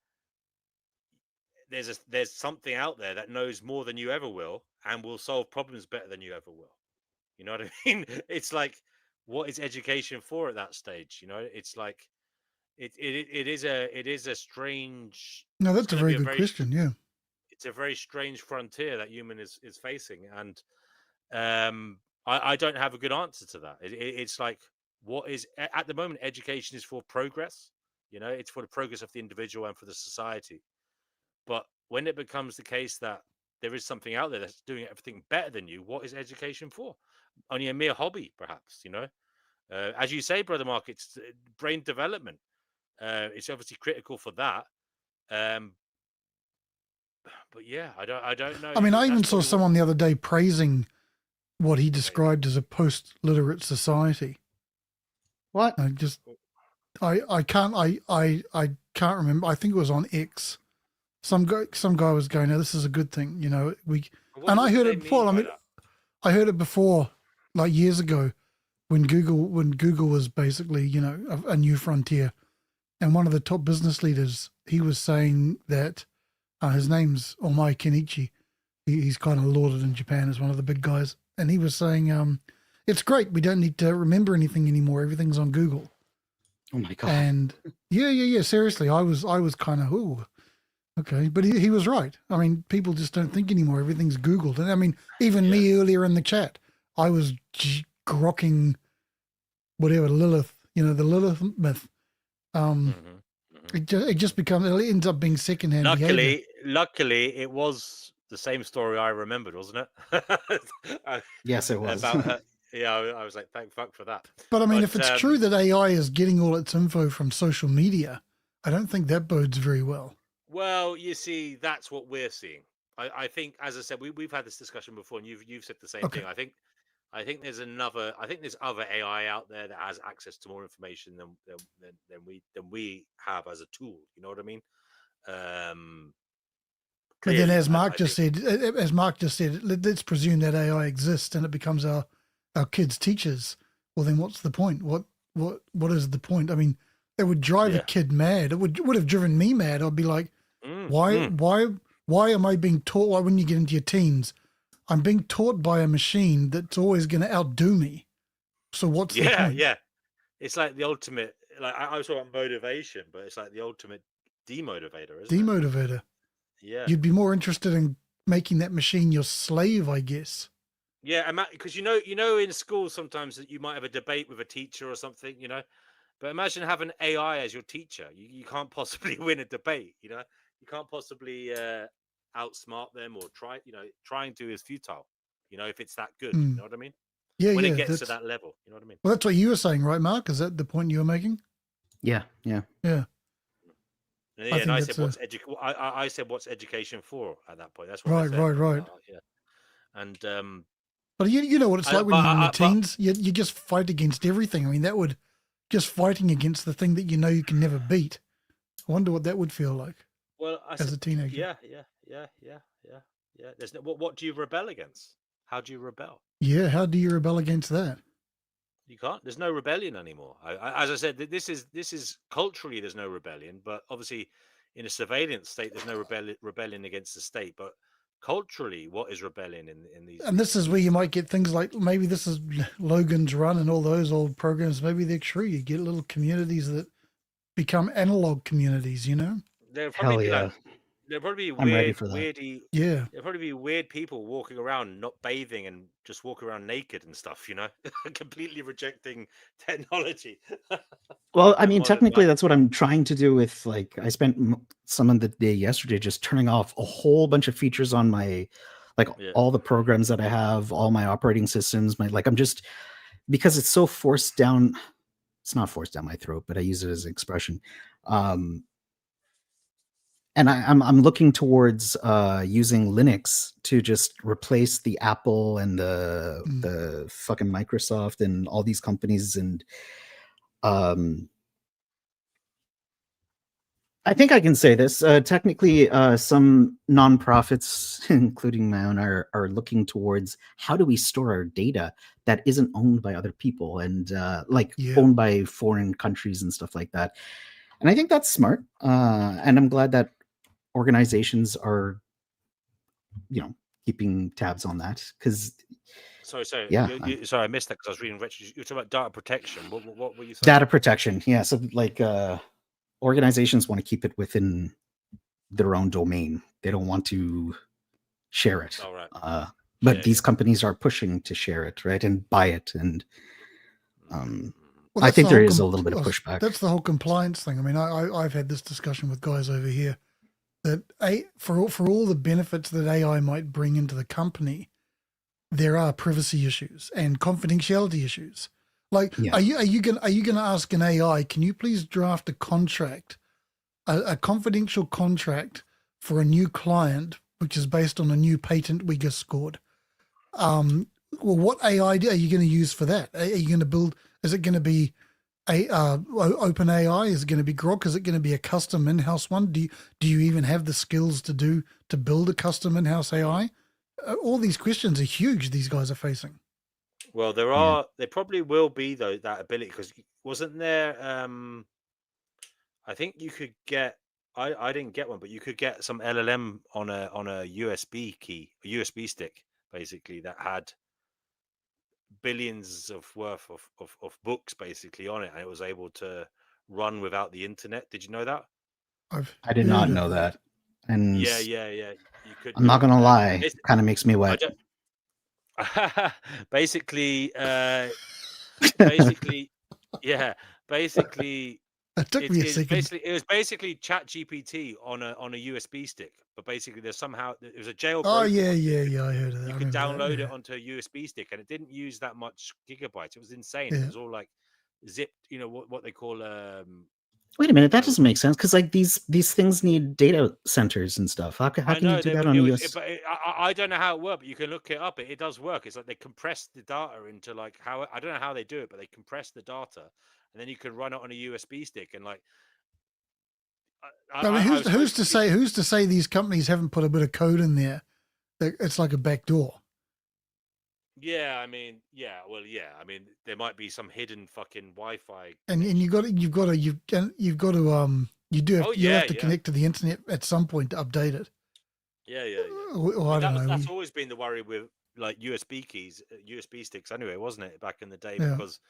there's something out there that knows more than you ever will and will solve problems better than you ever will? You know what I mean? It's like, what is education for at that stage? You know, it's like it is a strange. No, It's that's a going to be very a good very question. Yeah. it's a very strange frontier that human is facing, and I don't have a good answer to that. It's like, what is at the moment, education is for progress. You know, it's for the progress of the individual and for the society. But when it becomes the case that there is something out there that's doing everything better than you, what is education for? Only a mere hobby, perhaps. You know, as you say, brother Mark, it's brain development. It's obviously critical for that. Um, but yeah, I don't know. I mean, I That's even saw probably what. someone the other day praising what he described as a post-literate society. What? I just, I can't remember. I think it was on X. Some guy was going, "No, this is a good thing." You know, and I heard it before. I mean, I heard it before, like years ago, when Google was basically, you know, a new frontier, and one of the top business leaders, he was saying that his name's Omai Kenichi. He's kind of lauded in Japan as one of the big guys, and he was saying, it's great. We don't need to remember anything anymore. Everything's on Google. Oh my god! And yeah. Seriously, I was kind of, ooh, okay, but he was right. I mean, people just don't think anymore. Everything's Googled, and I mean, even me earlier in the chat, I was grokking whatever Lilith, you know, the Lilith myth. It just becomes, it ends up being secondhand behavior. Luckily, it was the same story I remembered, wasn't it? Yes, it was. About her. Yeah, I was like, thank fuck for that. But I mean, if it's true that AI is getting all its info from social media, I don't think that bodes very well. Well, you see, that's what we're seeing. I think, as I said, we've had this discussion before, and you've said the same thing. I think there's other AI out there that has access to more information than we have as a tool. You know what I mean? But then, as Mark just said, let's presume that AI exists and it becomes our kids' teachers. Well, then what's the point? What is the point? I mean, it would drive a kid mad. It would have driven me mad. I'd be like, why am I being taught? Why, when you get into your teens, I'm being taught by a machine that's always going to outdo me. So what's the point? Yeah. It's like the ultimate. Like I was talking about motivation, but it's like the ultimate demotivator, isn't it? Demotivator. Yeah. You'd be more interested in making that machine your slave, I guess. Yeah, because you know, in school sometimes that you might have a debate with a teacher or something, you know. But imagine having AI as your teacher. You can't possibly win a debate, you know. You can't possibly outsmart them or trying to is futile, you know, if it's that good. You know what I mean? Yeah, when it gets to that level, you know what I mean? Well, that's what you were saying, right, Mark? Is that the point you were making? Yeah. And I said, I said, what's education for at that point? That's what I said. Right. Yeah. And but you know what it's like when you're in the teens. You just fight against everything. I mean, that would just fighting against the thing that you know you can never beat. I wonder what that would feel like. Well, as a teenager. Yeah. There's what do you rebel against? How do you rebel? Yeah, how do you rebel against that? You can't. There's no rebellion anymore. As I said, this is culturally there's no rebellion, but obviously in a surveillance state there's no rebellion against the state. But culturally, what is rebellion in these? And this is where you might get things like, maybe this is Logan's Run and all those old programs. Maybe they're true. You get little communities that become analog communities. You know, They're probably There'll probably be I'm ready for that. Yeah. there'll probably be weird people walking around not bathing and just walking around naked and stuff, completely rejecting technology. Well, I That mean, modern technically, life. that's what I'm trying to do with, like, I spent some of the day yesterday just turning off a whole bunch of features on my, like, Yeah. all the programs that I have, all my operating systems, I'm just, because it's so forced down, it's not forced down my throat, but I use it as an expression. And I'm looking towards using Linux to just replace the Apple and the fucking Microsoft and all these companies. And I think I can say this. Technically, some nonprofits, including my own, are looking towards how do we store our data that isn't owned by other people and owned by foreign countries and stuff like that. And I think that's smart. And I'm glad that organizations are, keeping tabs on that, because Sorry, yeah, sorry, I missed that because I was reading. You were talking about data protection. What were you saying? data protection. Yeah, so organizations want to keep it within their own domain. They don't want to share it. Oh, right. But these companies are pushing to share it, right, and buy it, and I think there is a little bit of pushback. That's the whole compliance thing. I mean, I've had this discussion with guys over here that for all the benefits that AI might bring into the company, there are privacy issues and confidentiality issues. Like, are you gonna ask an AI, can you please draft a contract, a confidential contract for a new client, which is based on a new patent we just scored? Well, what AI are you going to use for that? Are you going to build? Is it going to be open AI? Is it going to be Grok? Is it going to be a custom in-house one? Do you even have the skills to build a custom in-house AI? All these questions are huge. These guys are facing. Well, there probably will be though that ability, because wasn't there? I think you could get. I didn't get one, but you could get some LLM on a USB key, a USB stick, basically, that had billions of worth of books basically on it, and it was able to run without the internet. Did you know that? I did not know that. And yeah. You could. I'm not gonna lie, it kind of makes me wet. Basically, yeah. Basically, that took me a second. It was basically ChatGPT on a USB stick, but basically there's somehow it was a jailbreak. Oh yeah, I heard of that. You could download it onto a USB stick, and it didn't use that much gigabytes. It was insane. It was all like zipped, what they call Wait a minute, that doesn't make sense, because these things need data centers and stuff. How can you do that on a USB? But I don't know how it works, but you can look it up. It does work. It's like they compress the data into I don't know how they do it, but they compress the data, and then you can run it on a USB stick. And who's to say these companies haven't put a bit of code in there? It's like a backdoor. Yeah, I mean, there might be some hidden fucking Wi-Fi. And you do have to connect to the internet at some point to update it. Yeah. Well, I don't know. That's always been the worry with like USB keys, USB sticks. Anyway, wasn't it, back in the day? Because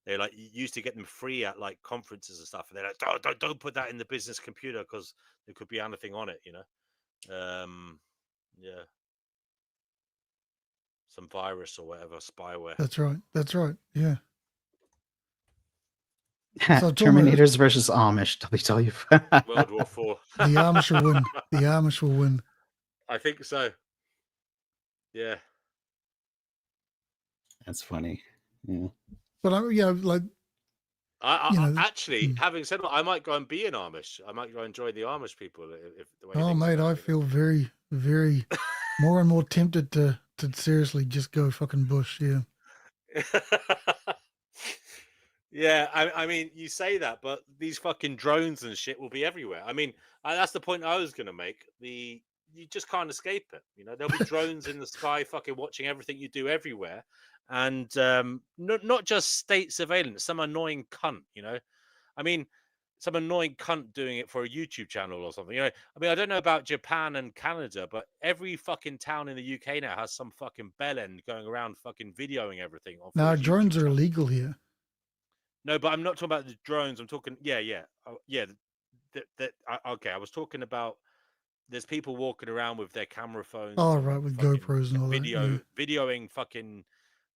they used to get them free at like conferences and stuff, and they're like, don't put that in the business computer because there could be anything on it, yeah. Some virus or whatever, spyware. That's right. Yeah. So Terminators versus Amish. Let me tell you. World War IV. The Amish will win. The Amish will win. I think so. Yeah. That's funny. Yeah. But actually, having said that, I might go and be an Amish. I might go and join the Amish people. If the way mate, I feel very, very more and more tempted to seriously just go fucking bush. Yeah. Yeah, I mean, you say that, but these fucking drones and shit will be everywhere. I mean, that's the point I was going to make. You just can't escape it. There'll be drones in the sky fucking watching everything you do everywhere. And not just state surveillance, some annoying cunt, I mean, some annoying cunt doing it for a YouTube channel or something. I mean, I don't know about Japan and Canada, but every fucking town in the UK now has some fucking bellend going around fucking videoing everything. No, drones are illegal here. No, but I'm not talking about the drones. I'm talking, okay. I was talking about there's people walking around with their camera phones. Oh, and right, with fucking GoPros and all that. Yeah. videoing fucking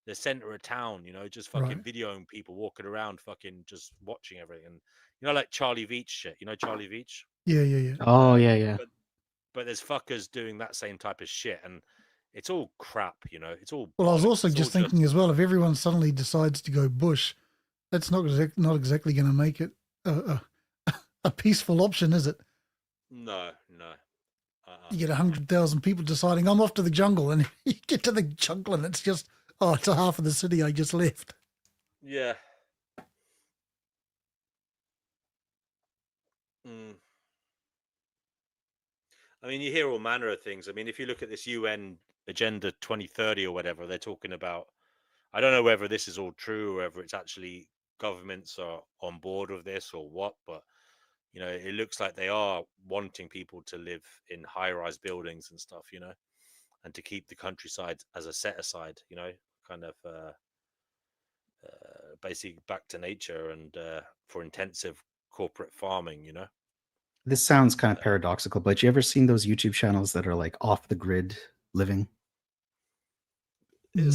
the center of town, just fucking Right. videoing people walking around, fucking just watching everything. Like Charlie Veach shit. Charlie Veach? Yeah, yeah, yeah. Oh, yeah. But there's fuckers doing that same type of shit, and it's all crap, It's all. Well, I was bollocks. also It's just all thinking as well, if everyone suddenly decides to go bush, that's not exactly going to make it a peaceful option, is it? No. You get 100,000 people deciding I'm off to the jungle, and you get to the jungle and it's just it's a half of the city I just left. Yeah. Mm. I mean, you hear all manner of things. I mean, if you look at this UN Agenda 2030 or whatever, they're talking about. I don't know whether this is all true or whether it's actually governments are on board with this or what, but it looks like they are wanting people to live in high-rise buildings and stuff, and to keep the countryside as a set aside, kind of basically back to nature and for intensive corporate farming, This sounds kind of paradoxical, but you ever seen those YouTube channels that are like off the grid living? No.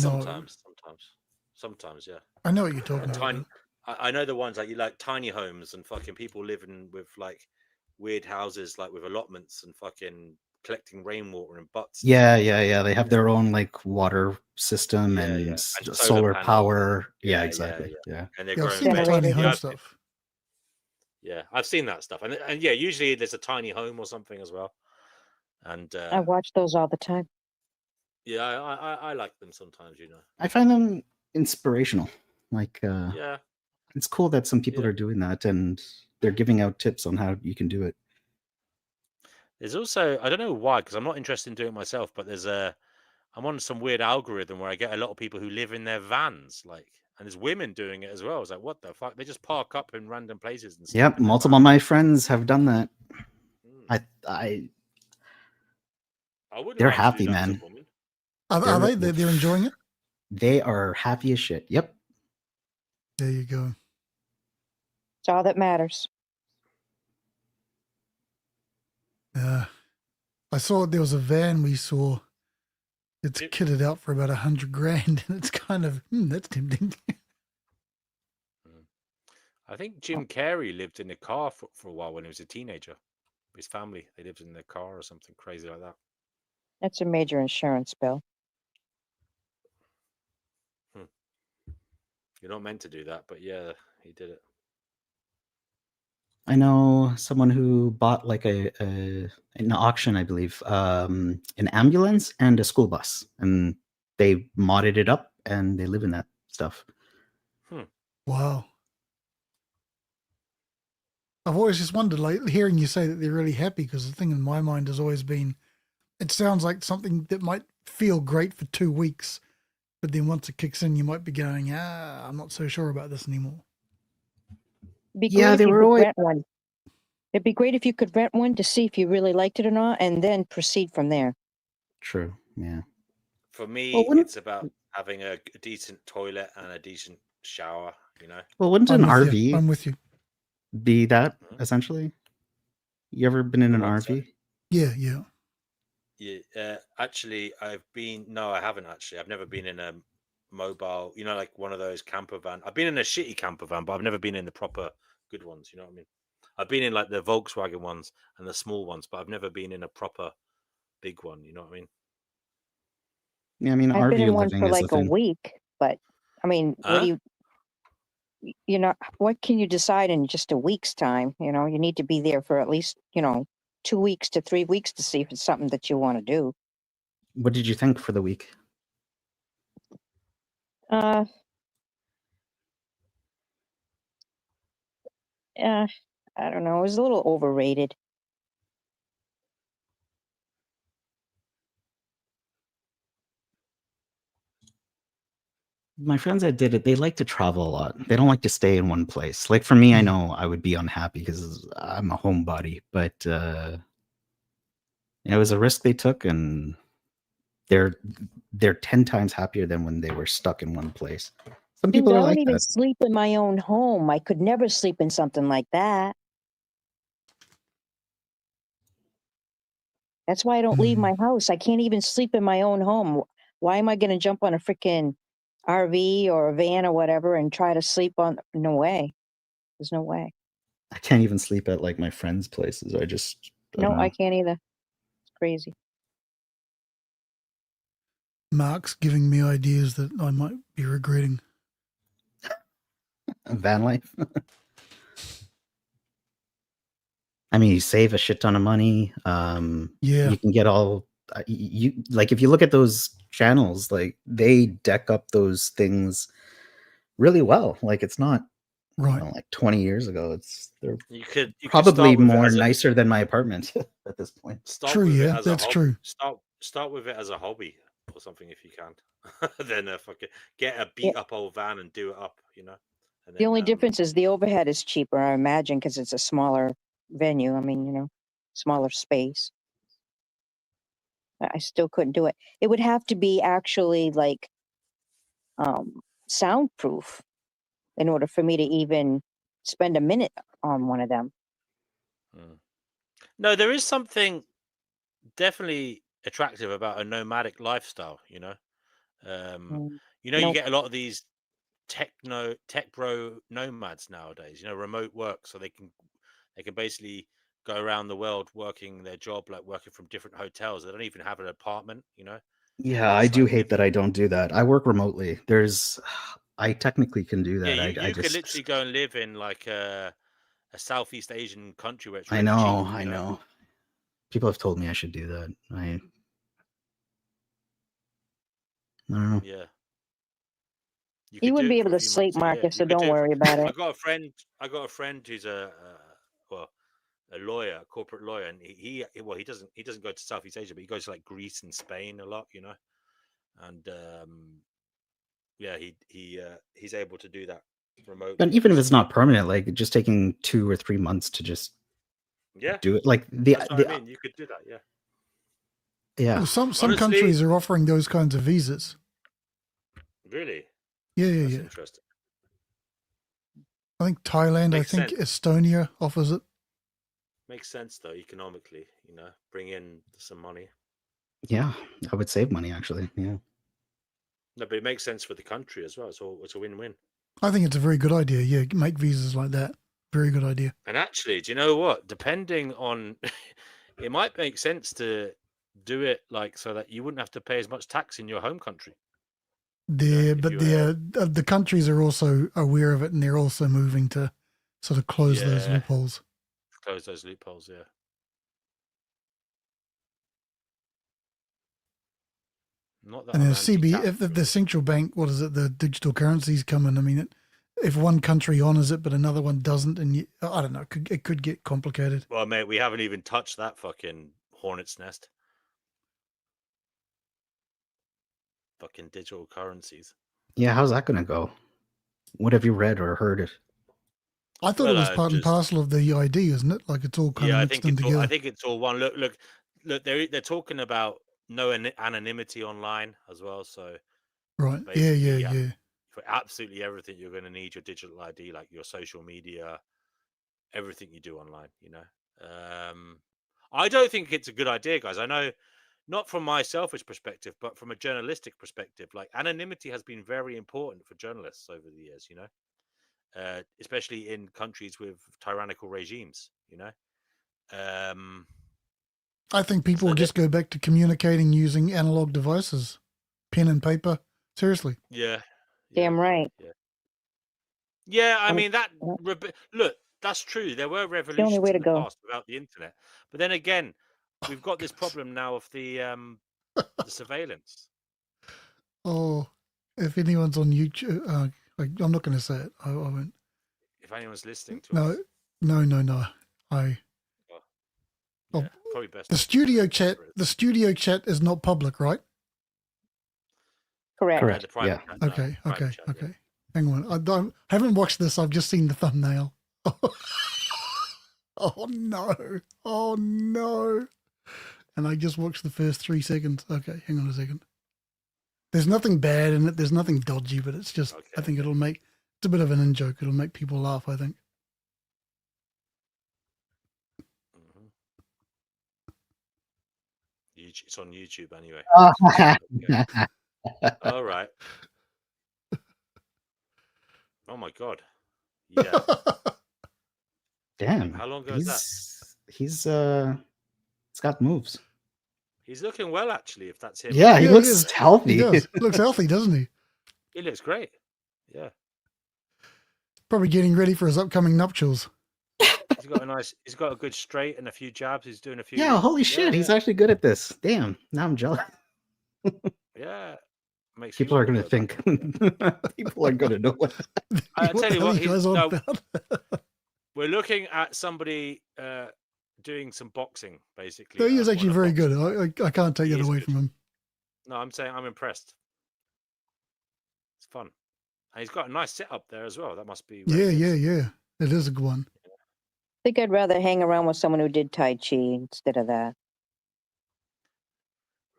Sometimes, yeah. I know what you're talking about. Tiny, I know the ones like you like tiny homes and fucking people living with like weird houses, like with allotments and fucking collecting rainwater in butts. Yeah. They have their own like water system and and solar panels. power. Yeah, exactly. Yeah. And they're I've growing seen the tiny home yeah, stuff. Yeah, I've seen that stuff, and yeah, usually there's a tiny home or something as well. And I watch those all the time. yeah, I like them sometimes, I find them inspirational. Like, yeah, it's cool that some people are doing that and they're giving out tips on how you can do it. There's also, I don't know why, because I'm not interested in doing it myself, but I'm on some weird algorithm where I get a lot of people who live in their vans, like, and there's women doing it as well. It's like, what the fuck? They just park up in random places and stuff. Yep, multiple of my friends have done that. They're happy, man. Are they? They're enjoying it? They are happy as shit. Yep. There you go. It's all that matters. I saw there was a van we saw. It's kitted out for about $100,000, and it's kind of that's tempting. I think Jim Carrey lived in a car for a while when he was a teenager. His family, they lived in their car or something crazy like that. That's a major insurance bill. You're not meant to do that, but yeah, he did it. I know someone who bought like an auction, I believe, an ambulance and a school bus, and they modded it up and they live in that stuff. Wow. I've always just wondered, like, hearing you say that they're really happy, because the thing in my mind has always been, it sounds like something that might feel great for 2 weeks, but then once it kicks in, you might be going, I'm not so sure about this anymore. Yeah, they were always rent one. It'd be great if you could rent one to see if you really liked it or not, and then proceed from there. True. Yeah. For me, it's about having a decent toilet and a decent shower. Well, wouldn't an RV? I'm with you. Be that essentially? You ever been in an RV? Yeah. Yeah. Actually, no, I haven't actually. I've never been in a mobile, like one of those camper van. I've been in a shitty camper van, but I've never been in the proper good ones. You know what I mean? I've been in like the Volkswagen ones and the small ones, but I've never been in a proper big one. You know what I mean? Yeah, I mean, I've RV been in one living for is like a week, but I mean, what do what can you decide in just a week's time? You need to be there for at least, 2 weeks to 3 weeks to see if it's something that you want to do. What did you think for the week? I don't know. It was a little overrated. My friends that did it, they like to travel a lot. They don't like to stay in one place. Like for me, I know I would be unhappy because I'm a homebody, but it was a risk they took, and they're 10 times happier than when they were stuck in one place. Some people I are don't like even that. sleep in my own home. I could never sleep in something like that. That's why I don't leave my house. I can't even sleep in my own home. Why am I going to jump on a freaking RV or a van or whatever and try to sleep on? No way. There's no way. I can't even sleep at like my friends' places. I No, don't I know. can't either. It's crazy. Mark's giving me ideas that I might be regretting. Van life. I mean, you save a shit ton of money. Yeah. You can get all you like if you look at those channels, like they deck up those things really well. Like it's not Right. like 20 years ago. They're You could probably start with it more as nicer than my apartment at this point. Start True, with it yeah, as a that's hobby. true. Start with it as a hobby or something if you can. Then fucking get a Yeah. beat up old van and do it up, And The then, only difference is the overhead is cheaper, I imagine, because it's a smaller venue. I mean, smaller space. I still couldn't do it. It would have to be actually like soundproof in order for me to even spend a minute on one of them. No, there is something definitely attractive about a nomadic lifestyle, you Nope. get a lot of these tech bro nomads nowadays, remote work, so they can basically go around the world working their job, like working from different hotels. They don't even have an apartment, Yeah, They I just do like hate live that I don't do that. I work remotely. I technically can do Yeah, that. I you could just, literally go and live in like a Southeast Asian country where it's I really cheap. know, I know. People have told me I should do that. I don't know. Yeah. You You could do wouldn't be it for able a to few sleep, months a year. Marcus, You so could don't do it worry about I it. got a friend who's a lawyer, a corporate lawyer, and he doesn't go to Southeast Asia, but he goes to like Greece and Spain a lot, and yeah, he's able to do that remotely. But even if it's not permanent, like just taking 2 or 3 months to just do it, like that's what I mean. You could do that, yeah. Yeah. Well, some Honestly, countries are offering those kinds of visas. Really? Yeah. That's interesting. I think Thailand, Makes I think sense. Estonia offers it. Makes sense though, economically, bring in some money. Yeah, I would save money actually. Yeah. No, but it makes sense for the country as well. It's a win-win. I think it's a very good idea. Yeah, make visas like that. Very good idea. And actually, do you know what? Depending on, it might make sense to do it like so that you wouldn't have to pay as much tax in your home country. The countries are also aware of it, and they're also moving to sort of close those loopholes. Close those loopholes, yeah. Not that And I'm if the central bank, what is it, the digital currencies come in, I mean, if one country honors it but another one doesn't, and I don't know, it could get complicated. Well, mate, we haven't even touched that fucking hornet's nest. Fucking digital currencies. Yeah, how's that going to go? What have you read or heard it? I thought it was part and parcel of the idea, isn't it? Like it's all kind of mixed in together. I think it's all one. Look. They're talking about no anonymity online as well. So right, yeah. For absolutely everything, you're going to need your digital ID, like your social media, everything you do online. I don't think it's a good idea, guys. I know, not from my selfish perspective, but from a journalistic perspective, like anonymity has been very important for journalists over the years. Especially in countries with tyrannical regimes. I think people will just go back to communicating using analog devices, pen and paper. Seriously. Yeah. Damn right. Yeah, I mean that. Look, that's true. There were revolutions in the past without the internet, but then again, we've got this problem now of the surveillance. Oh, if anyone's on YouTube, I'm not going to say it. I won't. If anyone's listening to us. No. Probably best. The studio chat is not public, right? Correct. Yeah. Okay. Hang on. I haven't watched this. I've just seen the thumbnail. Oh no. And I just watched the first 3 seconds. Okay, hang on a second. There's nothing bad in it. There's nothing dodgy, but it's just, I think it's a bit of an in-joke. It'll make people laugh, I think. YouTube. It's on YouTube anyway. Oh. Okay. All right. Oh my god. Yeah. Damn. How long ago is that? He's got moves. He's looking well, actually. If that's him. Yeah, he Yeah, looks is. healthy. He does. Looks healthy, doesn't he? He looks great. Yeah. Probably getting ready for his upcoming nuptials. He's got a good straight and a few jabs. He's doing a few. Yeah, holy shit, he's actually good at this. Damn, now I'm jealous. Yeah. Makes People are going to think. People are going to know what. I tell you what, you guys on about? We're looking at somebody doing some boxing, basically. No, he is actually very good. I can't take He that is away good. from him. No, I'm saying I'm impressed. It's fun. And he's got a nice setup there as well. That must be. Yeah. It is a good one. I think I'd rather hang around with someone who did Tai Chi instead of that.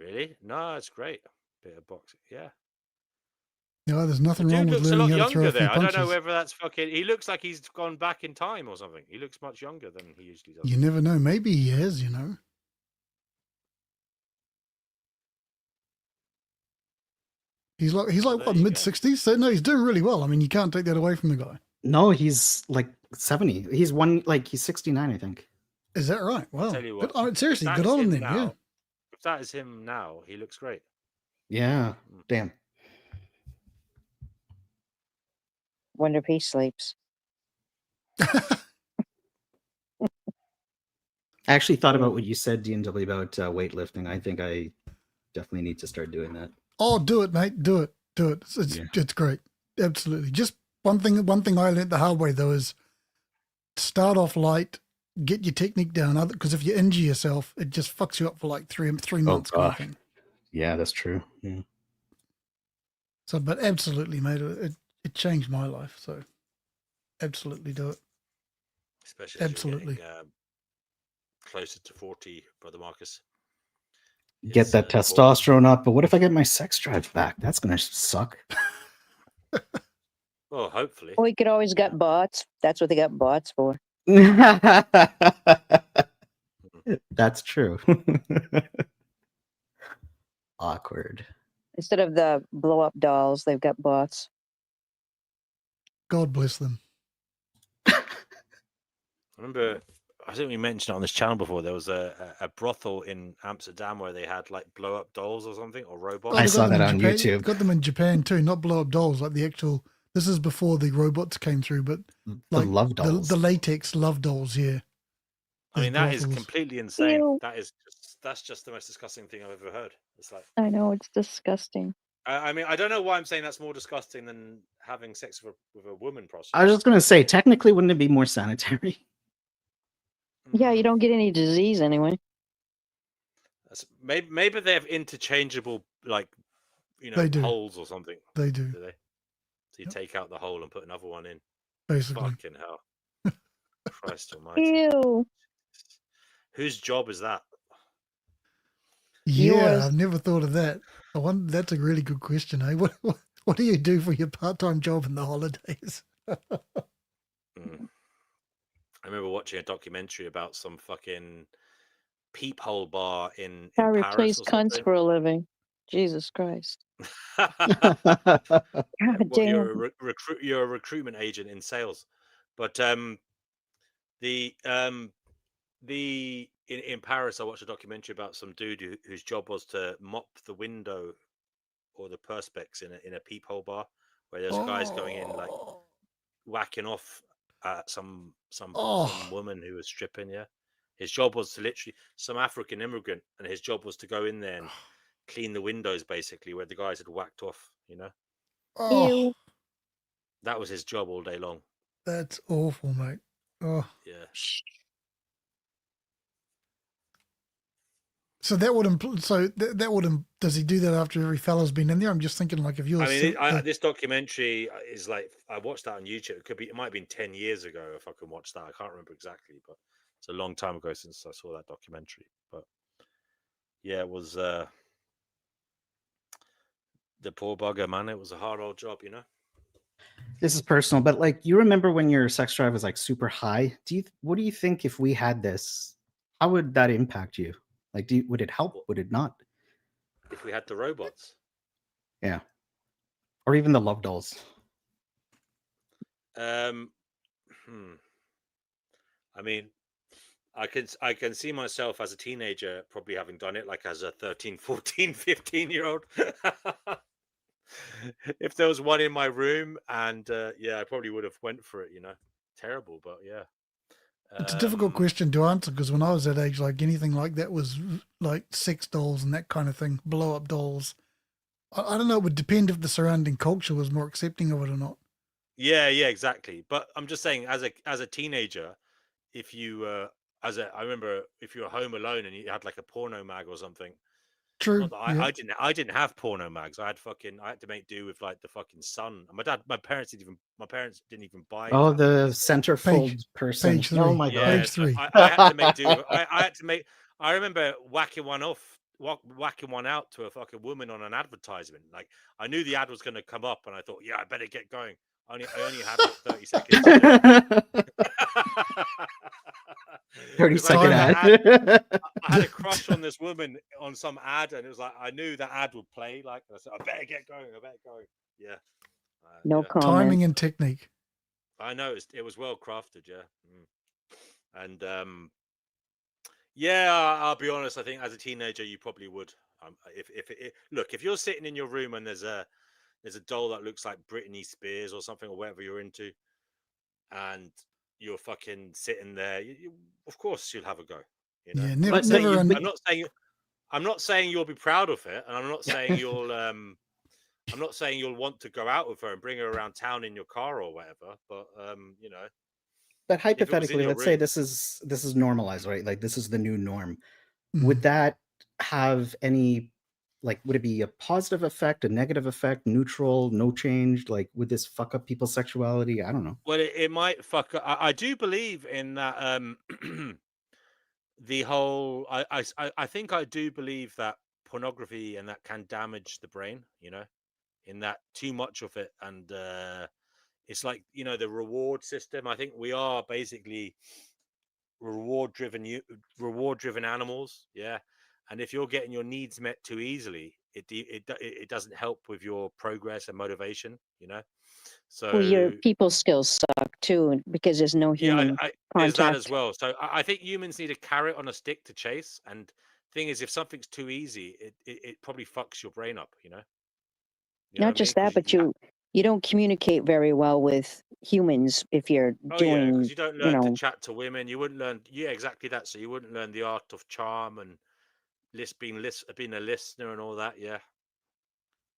Really? No, it's great. Bit of boxing. Yeah. No, there's nothing The wrong dude with looks a lot learning how to throw younger a few there. I punches. don't know whether that's fucking. He looks like he's gone back in time or something. He looks much younger than he usually does. You never know. Maybe he has, you know. He's like what, mid-60s? So no, he's doing really well. I mean, you can't take that away from the guy. No, he's like 70. He's 69, I think. Is that right? Wow. Tell you what, I mean, seriously, if good that is on him him then. Yeah. now- If that is him now, he looks great. Yeah. Damn. Wonder if he sleeps. I actually thought about what you said, D&W, about weightlifting. I think I definitely need to start doing that. Oh, do it, mate. Do it. It's great. Absolutely. Just one thing I learned the hard way though is start off light, get your technique down. Because if you injure yourself, it just fucks you up for like three months. Kind of thing. Yeah, that's true. Yeah. So, but absolutely, mate, it changed my life. So, absolutely do it. Especially as you're getting, closer to 40, Brother Marcus. Get that testosterone up, but what if I get my sex drive back? That's gonna suck. Well, hopefully. Or you could always get bots. That's what they got bots for. That's true. Awkward. Instead of the blow up dolls, they've got bots. God bless them. I remember, I think we mentioned it on this channel before. There was a brothel in Amsterdam where they had like blow up dolls or something, or robots. I saw that on Japan. YouTube. Got them in Japan too, not blow up dolls, like the actual. This is before the robots came through, but like the love dolls, the latex love dolls. Yeah. I mean, that is brothels. completely insane. Ew. That's just the most disgusting thing I've ever heard. It's like, I know, it's disgusting. I mean, I don't know why I'm saying that's more disgusting than having sex with a woman prostitute. I was just gonna say, technically, wouldn't it be more sanitary? Yeah, you don't get any disease anyway. Maybe they have interchangeable, like, They do. holes or something. They do. Do they? So you take out the hole and put another one in. Basically. Fucking hell. Christ almighty. Ew. Whose job is that? Yeah, Yours. I've never thought of that. I wonder, that's a really good question, eh? What do you do for your part-time job in the holidays? Mm. I remember watching a documentary about some fucking peephole bar in I Paris replace or cunts something. for a living. Jesus Christ. God damn. You're a recruitment agent in sales, but in Paris, I watched a documentary about some dude whose job was to mop the window or the perspex in a peephole bar, where there's guys going in like whacking off at some woman who was stripping. Yeah, his job was to literally some African immigrant, and his job was to go in there and clean the windows, basically, where the guys had whacked off. Oh, That was his job all day long. that's awful, mate. Oh, Yeah. so that would does he do that after every fella's been in there? I'm just thinking, like, if you're. I mean, this documentary is like, I watched that on YouTube. It might have been 10 years ago if I can watch that. I can't remember exactly, but it's a long time ago since I saw that documentary. But yeah, it was the poor bugger, man. It was a hard old job, This is personal, but like, you remember when your sex drive was like super high? What do you think if we had this? How would that impact you? Like, would it help? Would it not? If we had the robots. Yeah. Or even the love dolls. I mean, I can see myself as a teenager probably having done it, like as a 13, 14, 15-year-old. If there was one in my room, and yeah, I probably would have went for it, you know. Terrible, but yeah. It's a difficult question to answer because when I was that age, like anything like that was like sex dolls and that kind of thing, blow up dolls. I don't know. It would depend if the surrounding culture was more accepting of it or not. Yeah, exactly. But I'm just saying, as a teenager, if you I remember if you were home alone and you had like a porno mag or something. True. Not that Yeah. I didn't have porno mags. I had to make do with like the fucking Sun. And my parents didn't even buy Oh, that. the centerfold person. Page 3. Oh my god. Yeah, Page 3. I had to make do. I had to make. I remember whacking one out to a fucking woman on an advertisement. Like I knew the ad was going to come up, and I thought, yeah, I better get going. I only had like 30 seconds. To do it. 30-second ad. I had a crush on this woman on some ad, and it was like I knew that ad would play. Like I said, I better get going. Yeah. No yeah. comment. Timing and technique. I know it was well crafted. Yeah. And yeah, I'll be honest. I think as a teenager, you probably would. If you're sitting in your room and there's a doll that looks like Britney Spears or something or whatever you're into, and you're fucking sitting there, of course you'll have a go. You know, Yeah, never. I'm not saying you'll be proud of it, and I'm not saying you'll want to go out with her and bring her around town in your car or whatever. But you know. But hypothetically, let's say this is normalized, right? Like this is the new norm. Would that have any, like, would it be a positive effect, a negative effect, neutral, no change? Like, would this fuck up people's sexuality? I don't know. Well, it might fuck up. I do believe in that. The whole. I think I do believe that pornography and that can damage the brain. You know, in that too much of it, and it's like, you know, the reward system. I think we are basically reward driven animals. Yeah. And if you're getting your needs met too easily, it doesn't help with your progress and motivation, you know. So Well, your people skills suck too because there's no human there's that contact. as well. So I think humans need a carrot on a stick to chase. And thing is, if something's too easy, it probably fucks your brain up, you know. Not just that, but you don't communicate very well with humans if you're doing. Because you don't learn to chat to women. You wouldn't learn. Yeah, exactly that. So you wouldn't learn the art of charm and being a listener and all that. Yeah,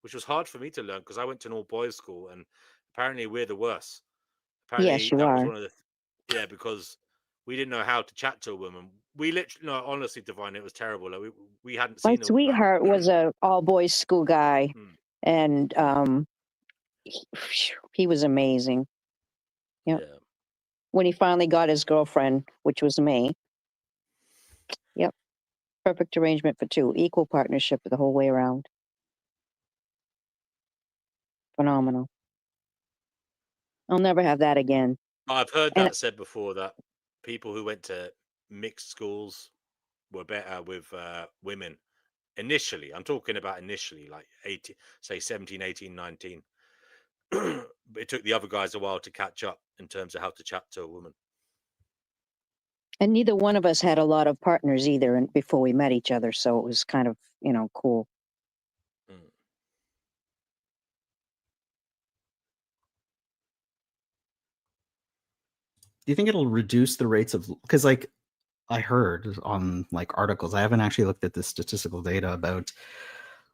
which was hard for me to learn because I went to an all boys school, and apparently we're the worst. Apparently yes, you that are. was one of the because we didn't know how to chat to a woman. We literally, no, honestly, Divine, it was terrible. Like, we hadn't seen. My sweetheart was a all boys school guy, and he was amazing. Yep. Yeah. When he finally got his girlfriend, which was me. Yep. Perfect arrangement for two. Equal partnership the whole way around. Phenomenal. I'll never have that again. I've heard that said before, that people who went to mixed schools were better with women initially. I'm talking about initially, like 18, say 17, 18, 19. It took the other guys a while to catch up in terms of how to chat to a woman. And neither one of us had a lot of partners either before we met each other. So it was kind of, cool. Do you think it'll reduce the rates of, because like I heard on like articles, I haven't actually looked at the statistical data about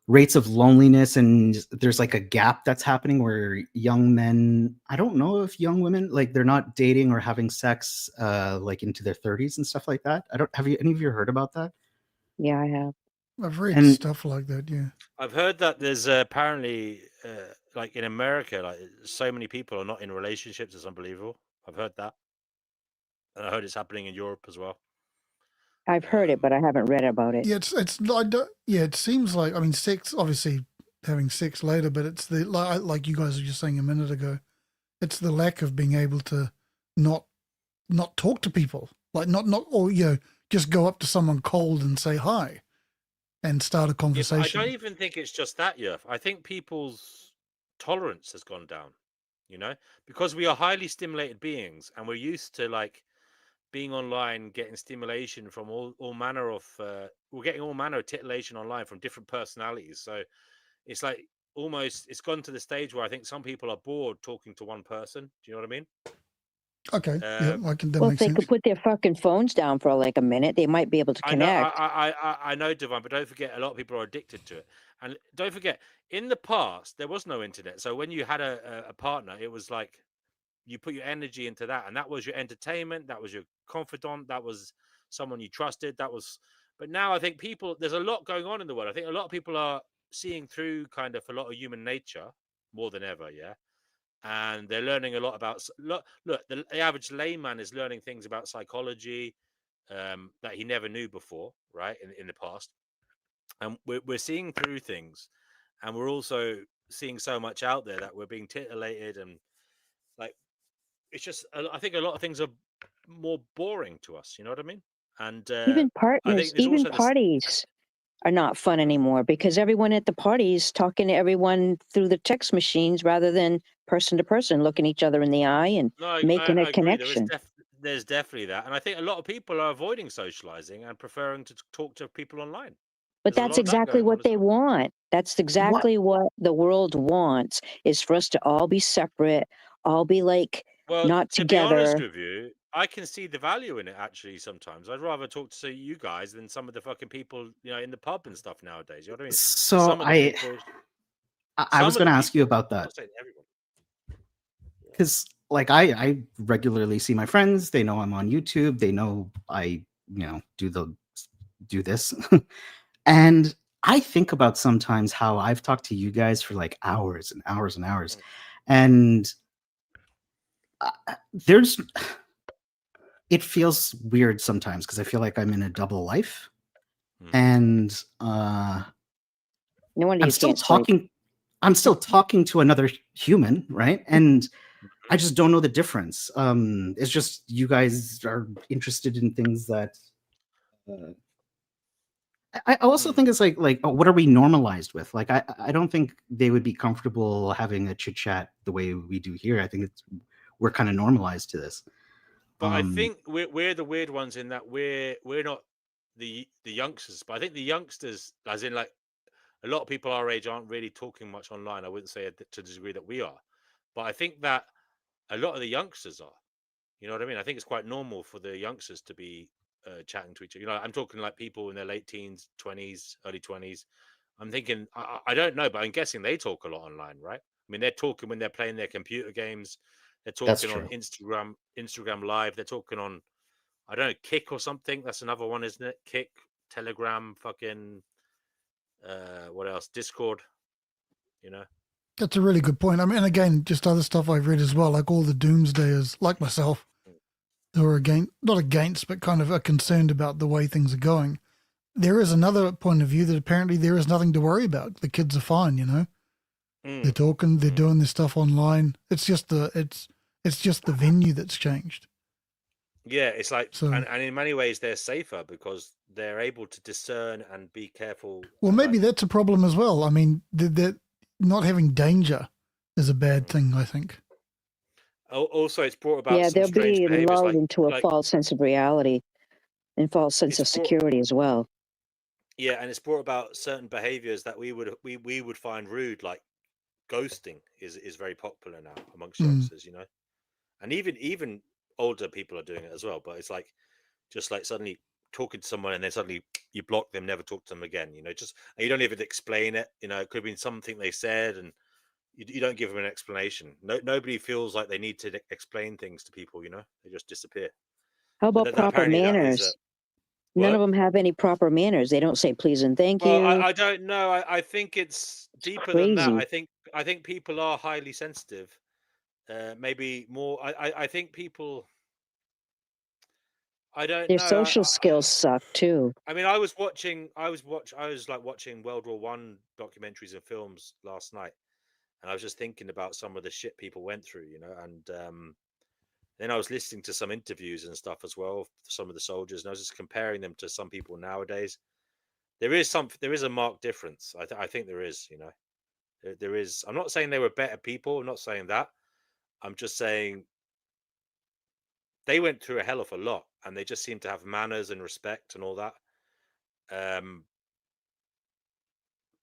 rates of loneliness, and there's like a gap that's happening where young men, I don't know if young women, like they're not dating or having sex like into their 30s and stuff like that. Have any of you heard about that? Yeah, I have. I've read stuff like that. Yeah, I've heard that there's apparently like in America, like so many people are not in relationships. It's unbelievable. I've heard that, and I heard it's happening in Europe as well. I've heard it, but I haven't read about it. Yeah, it seems like, I mean, sex, obviously having sex later, but it's the like you guys were just saying a minute ago, it's the lack of being able to not talk to people, like not or get just go up to someone cold and say hi and start a I conversation. don't even think it's just that, Yerf. I think people's tolerance has gone down, because we are highly stimulated beings and we're used to like being online, getting stimulation from all manner of we're getting all manner of titillation online from different personalities. So it's like almost it's gone to the stage where I think some people are bored talking to one person. Do you know what I mean? Okay, yeah, that Well, if makes they sense. could put their fucking phones down for like a minute, they might be able to I know, connect. I know, Divine, but don't forget, a lot of people are addicted to it. And don't forget, in the past, there was no internet. So when you had a partner, it was like you put your energy into that, and that was your entertainment, that was your confidant, that was someone you trusted. But now I think there's a lot going on in the world. I think a lot of people are seeing through kind of a lot of human nature more than ever, yeah. And they're learning a lot about look. The average layman is learning things about psychology that he never knew before, right? In the past, and we're seeing through things, and we're also seeing so much out there that we're being titillated, and like it's just I think a lot of things are more boring to us. You know what I mean? And Even I think partners, there's even also this. parties are not fun anymore because everyone at the parties talking to everyone through the text machines rather than person to person, looking each other in the eye and No, I, making a I agree. connection. There's definitely that, and I think a lot of people are avoiding socializing and preferring to talk to people online. But There's a that's lot of that exactly going on what as they well. want. That's exactly what the world wants, is for us to all be separate, all be like Well, not to be honest together. with you, I can see the value in it actually sometimes. I'd rather talk to you guys than some of the fucking people, in the pub and stuff nowadays. You know what I mean? So Some of the people, I was going to ask you about I'm that not saying everyone. because like I regularly see my friends. They know I'm on YouTube. They know I do this, and I think about sometimes how I've talked to you guys for like hours and hours and hours, and there's it feels weird sometimes because I feel like I'm in a double life, and No wonder I'm you still can't sleep. talking. I'm still talking to another human, right? And I just don't know the difference. It's just you guys are interested in things that. I also think it's like what are we normalized with? Like I don't think they would be comfortable having a chit chat the way we do here. I think we're kind of normalized to this. But I think we're the weird ones in that we're not the youngsters. But I think the youngsters, as in like a lot of people our age, aren't really talking much online. I wouldn't say to the degree that we are, but I think that a lot of the youngsters are. You know what I mean? I think it's quite normal for the youngsters to be chatting to each other. I'm talking like people in their late teens, 20s, early 20s. I'm thinking, I don't know, but I'm guessing they talk a lot online, right? I mean, they're talking when they're playing their computer games. They're That's talking on true. Instagram Live. They're talking on, I don't know, Kick or something. That's another one, isn't it? Kick, Telegram, fucking, what else? Discord, you know? That's a really good point. I mean, again, just other stuff I've read as well, like all the doomsdayers, like myself, who are not against, but kind of are concerned about the way things are going. There is another point of view that apparently there is nothing to worry about. The kids are fine, They're talking, they're doing this stuff online. It's just it's just the venue that's changed. Yeah, it's like, So, and in many ways they're safer because they're able to discern and be careful. well, And maybe like, that's a problem as well. I mean, that not having danger is a bad thing, I think. also, it's brought about Yeah, some they'll strange be behaviors, lulled into a false sense of reality and false sense it's of brought, security as well. yeah, and it's brought about certain behaviors that we would find rude, like ghosting is very popular now amongst youngsters, and even older people are doing it as well. But it's like just like suddenly talking to someone and then suddenly you block them, never talk to them again. Just you don't even explain it. It could have been something they said, and you don't give them an explanation. Nobody feels like they need to explain things to people. They just disappear. How So about that proper apparently that is manners? None of what. them have any proper manners. They don't say please and thank Well, you. I don't know. I think it's It's deeper than that. crazy. I think people are highly sensitive. Maybe more. I think people. I don't Their know. social skills suck too. I mean, I was like watching World War One documentaries and films last night, and I was just thinking about some of the shit people went through, and Then I was listening to some interviews and stuff as well, some of the soldiers, and I was just comparing them to some people nowadays. There is a marked difference. I think there is, you know, there is. I'm not saying they were better people. I'm not saying that. I'm just saying they went through a hell of a lot, and they just seem to have manners and respect and all that.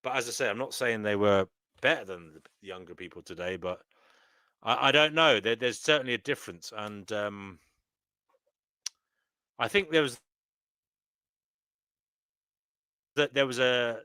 But as I say, I'm not saying they were better than the younger people today, but I don't know. There's certainly a difference, and I think there was a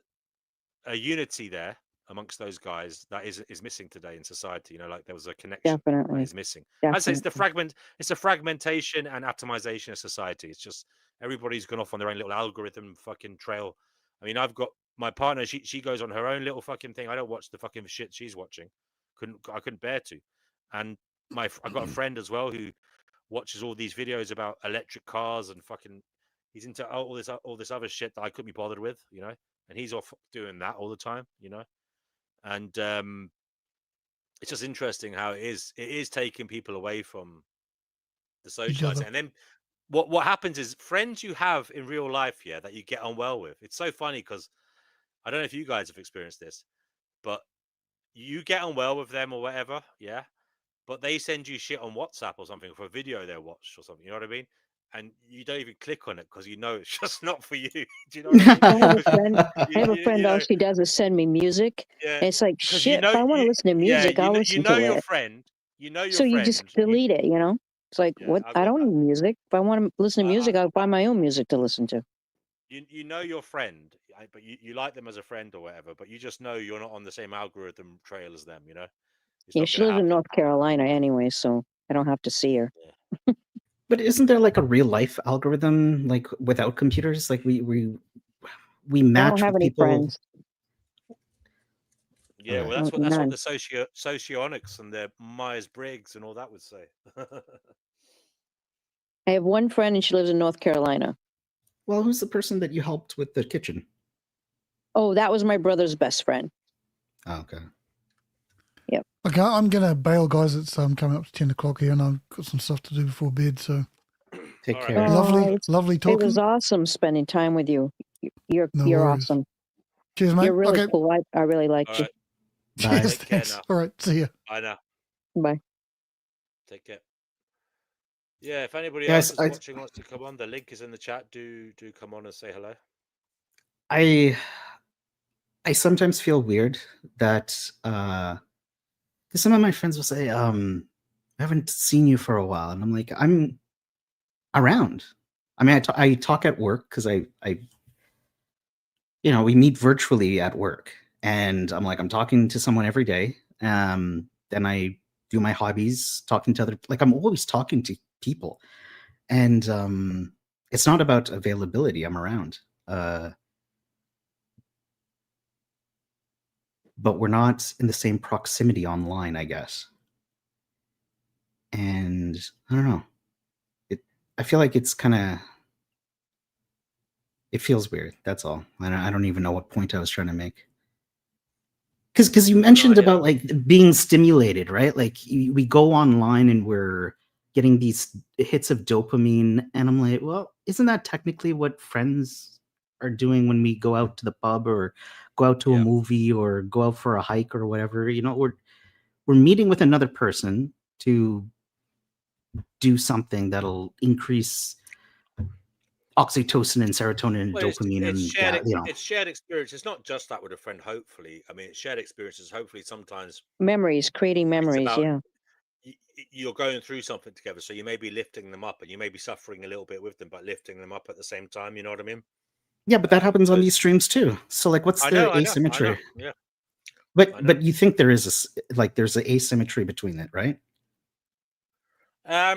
unity there amongst those guys that is missing today in society. You know, like there was a connection that Definitely. is missing. I'd say it's Definitely. it's a fragmentation and atomization of society. It's just everybody's gone off on their own little algorithm fucking trail. I mean, I've got my partner, she goes on her own little fucking thing. I don't watch the fucking shit she's watching. I couldn't bear to. And I've got a friend as well who watches all these videos about electric cars and fucking he's into all this other shit that I couldn't be bothered with, you know. And he's off doing that all the time, you know. And it's just interesting how it is taking people away from the Each other. socializing. And then what happens is friends you have in real life, yeah, that you get on well with. It's so funny because I don't know if you guys have experienced this, but you get on well with them or whatever, yeah. But they send you shit on WhatsApp or something for a video they watched or something. You know what I mean? And you don't even click on it because you know it's just not for you. Do you know what I mean? I have a friend. You All know, she does is send me music. yeah, And it's like, because you shit, know if I want to listen to music, I'll you listen know to your it. friend, you know your So you just friend. delete it, you know? It's like, Yeah, what? I I got don't need music. If I want to listen to music, I'll buy my own music to listen to. you know your friend, but you like them as a friend or whatever, but you just know you're not on the same algorithm trail as them. You know, it's Yeah, not she going to lives in happen. North Carolina anyway, so I don't have to see her. Yeah. But isn't there like a real life algorithm, like without computers? Like we I match don't have with any people. friends. Yeah, well, Okay. that's what None. the socionics and the Myers Briggs and all that would say. I have one friend, and she lives in North Carolina. Well, who's the person that you helped with the kitchen? Oh, that was my brother's best friend. Oh, okay. Yep. Okay, I'm gonna bail, guys. It's coming up to 10 o'clock here, and I've got some stuff to do before bed. So Take All right, care. mate. lovely It talking. was awesome spending time with you. You're No you're worries. awesome. Cheers, mate. You're really Okay. cool. I really like All you. right. Bye. Cheers. Take care Thanks. now. All right. See ya. Bye now. Bye. Take care. Yeah, if anybody Yes, else is watching wants to come on, the link is in the chat. Do come on and say hello. I sometimes feel weird that because some of my friends will say, I haven't seen you for a while, and I'm like, I'm around. I mean, I talk at work because I we meet virtually at work, and I'm like, I'm talking to someone every day. Then I do my hobbies, talking to other, like I'm always talking to people, and it's not about availability. I'm around, but we're not in the same proximity online, I guess. And I don't know. I feel like it's kind of. It feels weird. That's all. I don't even know what point I was trying to make. Because you mentioned about like being stimulated, right? Like we go online and we're getting these hits of dopamine, and I'm like, well, isn't that technically what friends are doing when we go out to the pub or go out to a movie or go out for a hike or whatever? You know, we're meeting with another person to do something that'll increase oxytocin and serotonin and dopamine It's and shared. you know. It's shared experience. It's not just that with a friend. Hopefully, I mean, it's shared experiences. Hopefully, sometimes Memories, creating it's memories. about Yeah. you're going through something together, so you may be lifting them up, and you may be suffering a little bit with them, but lifting them up at the same time. You know what I mean? Yeah, but that happens on these streams too. So like, what's I the know. asymmetry? Yeah. But you think there is there's an asymmetry between it, right? I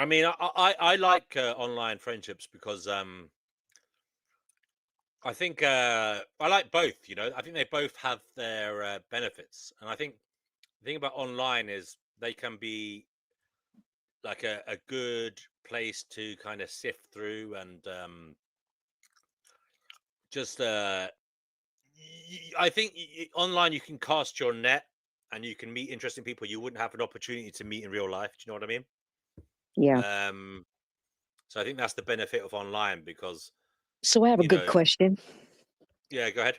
mean, I like online friendships because I think I like both. You know, I think they both have their benefits, and I think the thing about online is they can be like a good place to kind of sift through and just I think online you can cast your net and you can meet interesting people you wouldn't have an opportunity to meet in real life. Do you know what I mean? Yeah. So I think that's the benefit of online, because So I have a good question. Yeah, go ahead.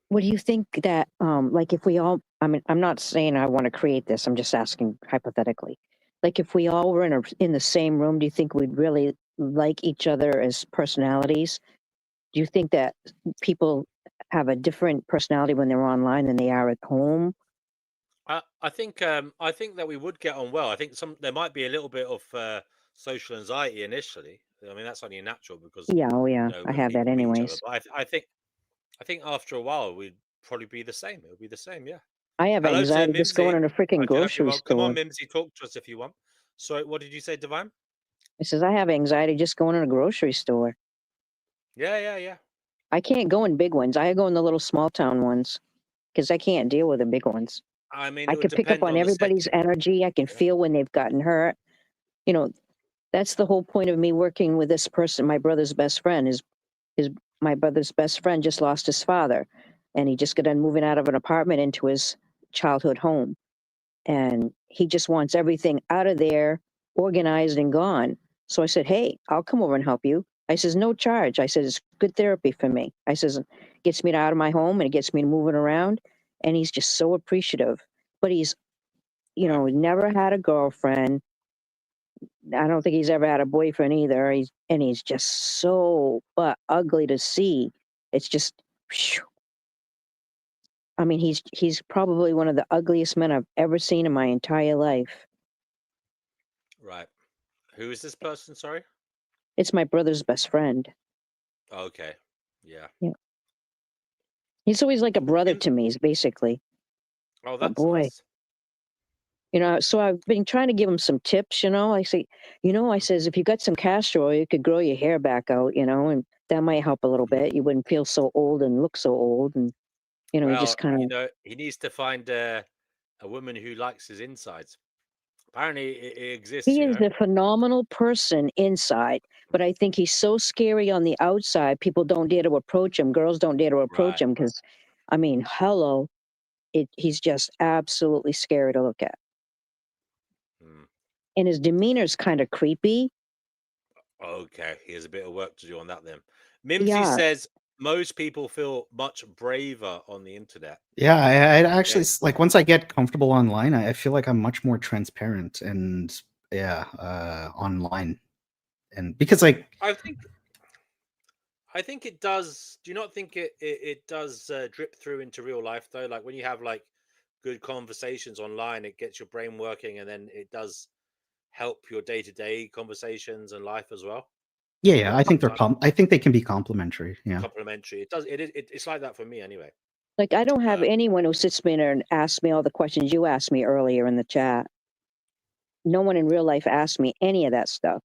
What do you think that, like, if we all, I mean, I'm not saying I want to create this, I'm just asking hypothetically. Like, if we all were in the same room, do you think we'd really like each other as personalities? Do you think that people have a different personality when they're online than they are at home? I think that we would get on well. I think there might be a little bit of social anxiety initially. I mean, that's only natural because Yeah, oh yeah, I when have that people meet each other. anyways. But I think after a while we'd probably be the same. It would be the same, yeah. I have Hello to anxiety just going Mimsy. in a freaking I do hope you're grocery well. Come on, store. Mimsy, talk to us if you want. Sorry, what did you say, Divine? It says I have anxiety just going in a grocery store. Yeah. I can't go in big ones. I go in the little small town ones because I can't deal with the big ones. I mean, I it would can pick up depend on on the everybody's setting. energy. I can feel when they've gotten hurt. You know, that's the whole point of me working with this person. My brother's best friend is my brother's best friend just lost his father, and he just got done moving out of an apartment into his childhood home, and he just wants everything out of there, organized and gone. So I said, "Hey, I'll come over and help you." I says, "No charge." I said, "It's good therapy for me." I says, "It gets me out of my home and it gets me moving around." And he's just so appreciative. But he's, Right. never had a girlfriend. I don't think he's ever had a boyfriend either. He's just so ugly to see. It's just, phew. I mean, he's probably one of the ugliest men I've ever seen in my entire life. Right. Who is this person? Sorry. It's my brother's best friend. Okay. Yeah. Yeah. He's always like a brother to me, basically. Oh, But that's boy, nice. so I've been trying to give him some tips, I say, I says, if you got some castor oil, you could grow your hair back out, and that might help a little bit. You wouldn't feel so old and look so old. And, you Well, just kind of, he needs to find a woman who likes his insides. Apparently, it exists. he is a phenomenal person inside, but I think he's so scary on the outside. People don't dare to approach him. Girls don't dare to approach Right. him because, I mean, hello, he's just absolutely scary to look at. Hmm. And his demeanor's kind of creepy. Okay, he has a bit of work to do on that then. Mimsy Yeah. says most people feel much braver on the internet. Yeah, I actually Okay. like once I get comfortable online, I feel like I'm much more transparent and online, and because like I think it does. Do you not think it does drip through into real life though? Like when you have like good conversations online, it gets your brain working, and then it does help your day-to-day conversations and life as well. yeah, I think Sometimes I think they can be complementary. Yeah. Complementary. It does. It's like that for me anyway. Like, I don't have anyone who sits me there and asks me all the questions you asked me earlier in the chat. No one in real life asked me any of that stuff.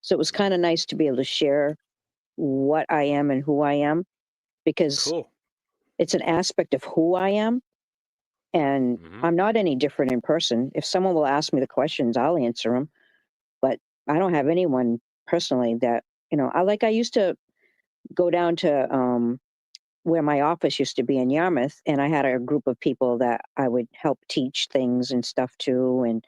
So it was kind of nice to be able to share what I am and who I am, because Cool. it's an aspect of who I am. And I'm not any different in person. If someone will ask me the questions, I'll answer them. But I don't have anyone personally that, I used to go down to where my office used to be in Yarmouth, and I had a group of people that I would help teach things and stuff to. And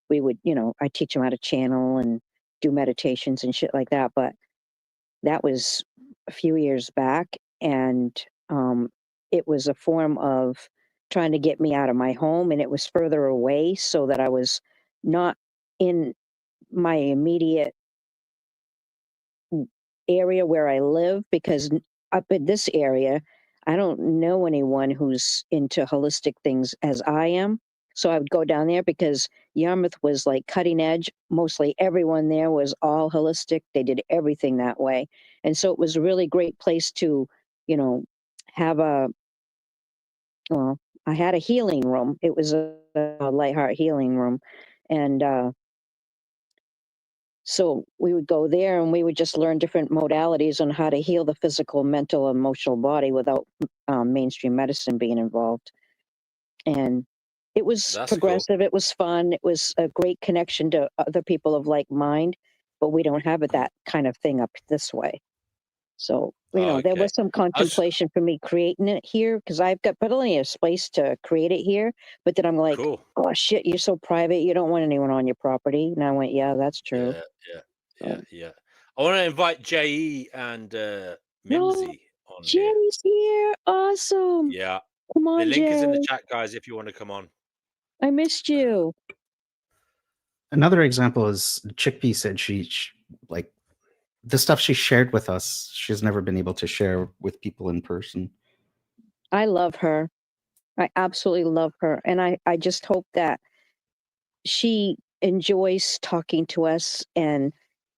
we would, I teach them how to channel and do meditations and shit like that. But that was a few years back, and it was a form of trying to get me out of my home, and it was further away so that I was not in my immediate area where I live, because up in this area, I don't know anyone who's into holistic things as I am. So I would go down there because Yarmouth was like cutting edge. Mostly everyone there was all holistic. They did everything that way. And so it was a really great place to, have I had a healing room. It was a light heart healing room. And so we would go there and we would just learn different modalities on how to heal the physical, mental, emotional body without mainstream medicine being involved. And it was That's cool. progressive. It was fun. It was a great connection to other people of like mind, but we don't have it that kind of thing up this way. So, Oh, there okay. was some I was, contemplation for me creating it here because I've got plenty of space to create it here. But then I'm like, cool. oh shit, you're so private. You don't want anyone on your property. And I went, yeah, that's true. Yeah. I want to invite JE and Mimsy on here. Jay's here. Awesome. Yeah. Come The on, link is in the Jay. chat, guys, if you want to come on. I missed you. Another example is Chickpea said she like the stuff she shared with us, she's never been able to share with people in person. I love her. I absolutely love her. And I just hope that she enjoys talking to us and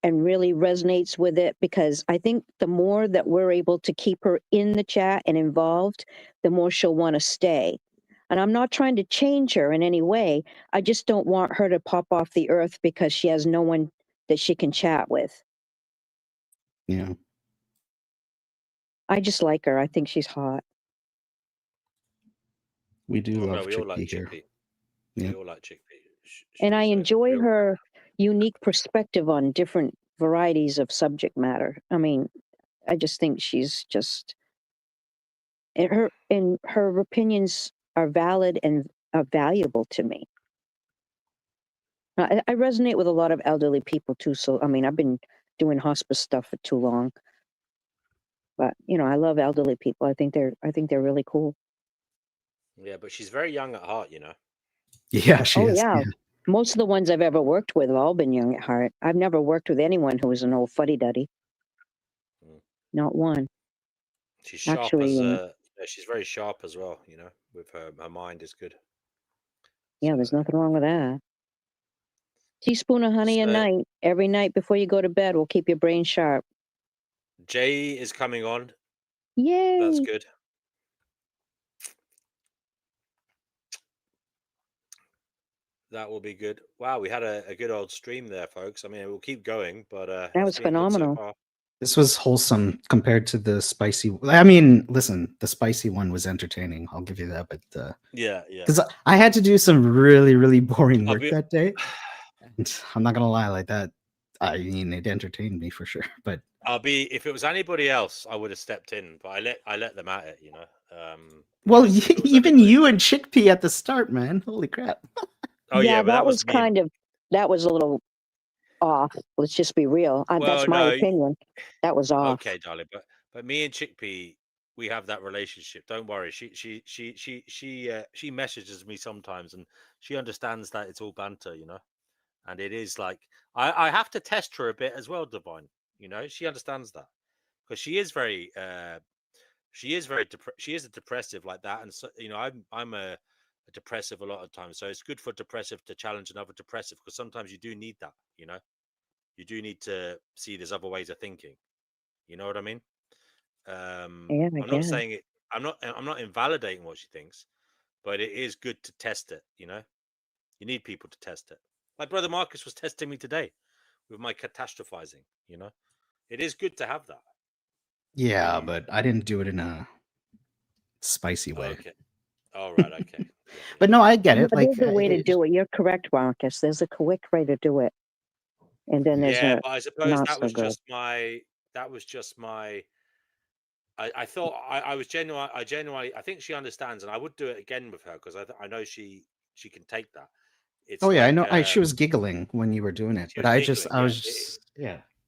really resonates with it, because I think the more that we're able to keep her in the chat and involved, the more she'll want to stay. And I'm not trying to change her in any way. I just don't want her to pop off the earth because she has no one that she can chat with. Yeah. I just like her. I think she's hot. We do Oh, love no, we all like Chickpea here. Chickpea. Yeah. We all like Chickpea. And I She's a enjoy real- her unique perspective on different varieties of subject matter. I mean, I just think she's just, and her opinions are valid and are valuable to me. I resonate with a lot of elderly people too. So, I mean, I've been doing hospice stuff for too long, but I love elderly people. I think they're really cool. Yeah, but she's very young at heart, Yeah, she is. Yeah. Most of the ones I've ever worked with have all been young at heart. I've never worked with anyone who was an old fuddy-duddy. Not one. She's sharp Actually, she's very sharp as well, with her mind is good. yeah, there's nothing wrong with that. Teaspoon of honey a night, every night before you go to bed, will keep your brain sharp. Jay is coming on. Yay! That's good. That will be good. Wow, we had a good old stream there, folks. I mean, we'll keep going, but that was phenomenal. So this was wholesome compared to the spicy. I mean, listen, the spicy one was entertaining. I'll give you that, but yeah, because I had to do some really, really boring work that day, and I'm not gonna lie, like that. I mean, it entertained me for sure. But if it was anybody else, I would have stepped in, but I let them at it, Well, even you and Chickpea at the start, man. Holy crap! Oh yeah, but that was that was a little off. Let's just be real. That's my opinion. That was off. Okay, darling, but me and Chickpea, we have that relationship. Don't worry. She messages me sometimes, and she understands that it's all banter, And it is like I have to test her a bit as well, Divine. She understands that because she is very she is a depressive like that, and so I'm a depressive a lot of times. So it's good for depressive to challenge another depressive because sometimes you do need that. You do need to see there's other ways of thinking. You know what I mean? I'm not saying it. I'm not invalidating what she thinks, but it is good to test it. You need people to test it. My brother Marcus was testing me today with my catastrophizing. It is good to have that. Yeah, but I didn't do it in a spicy way. Okay. All right. Okay. But no, I get it. But like there's a way to do it. You're correct, Marcus. There's a correct way to do it. And then there's but I suppose not that was so good. just my. I thought I was genuine. I think she understands, and I would do it again with her because I know she can take that. It's I know. She was giggling when you were doing it, but I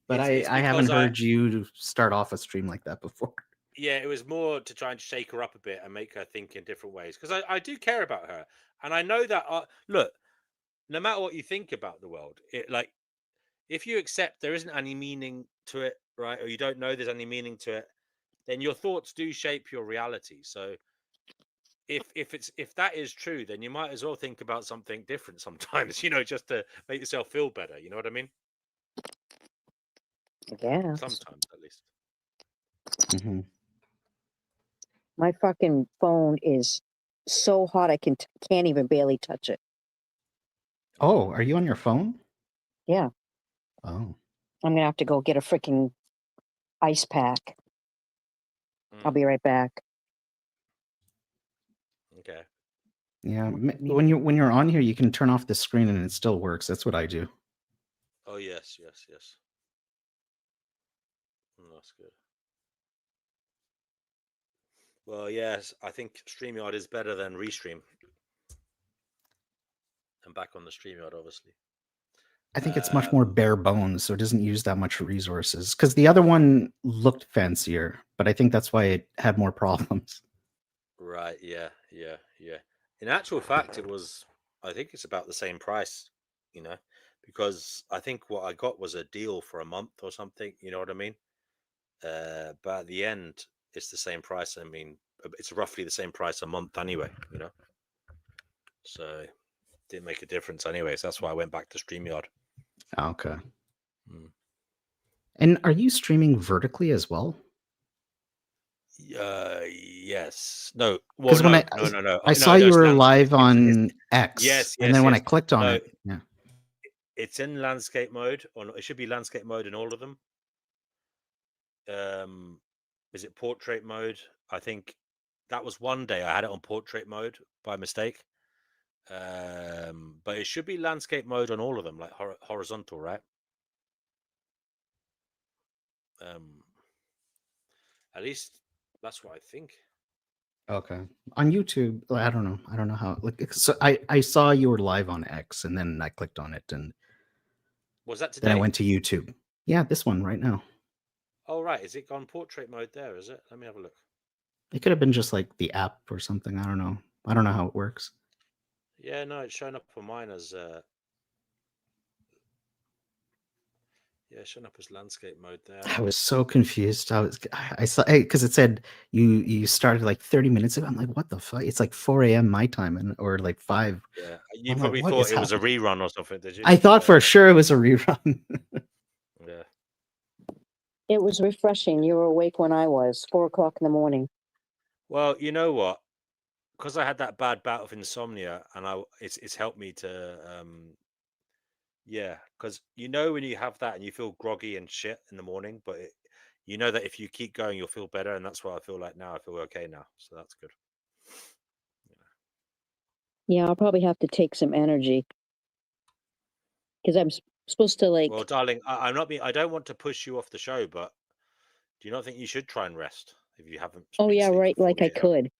But I haven't heard you start off a stream like that before. Yeah, it was more to try and shake her up a bit and make her think in different ways because I do care about her, and I know that. Look, no matter what you think about the world, if you accept there isn't any meaning to it, right, or you don't know there's any meaning to it, then your thoughts do shape your reality. So if that is true, then you might as well think about something different sometimes, just to make yourself feel better. You know what I mean? Yeah. Sometimes, at least. Mm-hmm. My fucking phone is so hot I can't even barely touch it. Oh, are you on your phone? Yeah. Oh. I'm gonna have to go get a freaking ice pack. I'll be right back. Okay. Yeah, when you're on here, you can turn off the screen and it still works. That's what I do. Oh yes. That's good. Well, yes, I think StreamYard is better than Restream. I'm back on the StreamYard, obviously. I think it's much more bare bones, so it doesn't use that much resources. Because the other one looked fancier, but I think that's why it had more problems. Right, yeah. In actual fact, I think it's about the same price, because I think what I got was a deal for a month or something, you know what I mean? But at the end, it's the same price. I mean, it's roughly the same price a month anyway, So didn't make a difference anyways. That's why I went back to StreamYard. Okay. And are you streaming vertically as well? Yes. No. Well, Because when no. I saw you were live on X, Yes. and then when I clicked on No, it, yeah. It's in landscape mode, or it should be landscape mode in all of them. Is it portrait mode? I think that was one day I had it on portrait mode by mistake. But it should be landscape mode on all of them, like horizontal, right? At least that's what I think. Okay. On YouTube, I don't know. I don't know how. Like, so I saw you were live on X, and then I clicked on it, and was that today? then I went to YouTube. Yeah, this one right now. Oh, right. Is it gone portrait mode there? Is it? Let me have a look. It could have been just like the app or something. I don't know. I don't know how it works. Yeah, no, it's showing up for mine as showing up as landscape mode there. I was so confused. I saw because it said you started like 30 minutes ago. I'm like, what the fuck? It's like 4 a.m. my time, or like 5. Yeah, you I'm probably like, thought it was a rerun or something, did you? I thought for sure it was a rerun. Yeah. It was refreshing. You were awake when I was, 4:00 in the morning. Well, you know what? Because I had that bad bout of insomnia, and it's helped me to because when you have that and you feel groggy and shit in the morning, but you know that if you keep going, you'll feel better, and that's what I feel like now. I feel okay now, so that's good. Yeah, I'll probably have to take some energy because I'm supposed to Well, darling, I'm not being. I don't want to push you off the show, but do you not think you should try and rest if you haven't? Oh yeah, right. Like I could.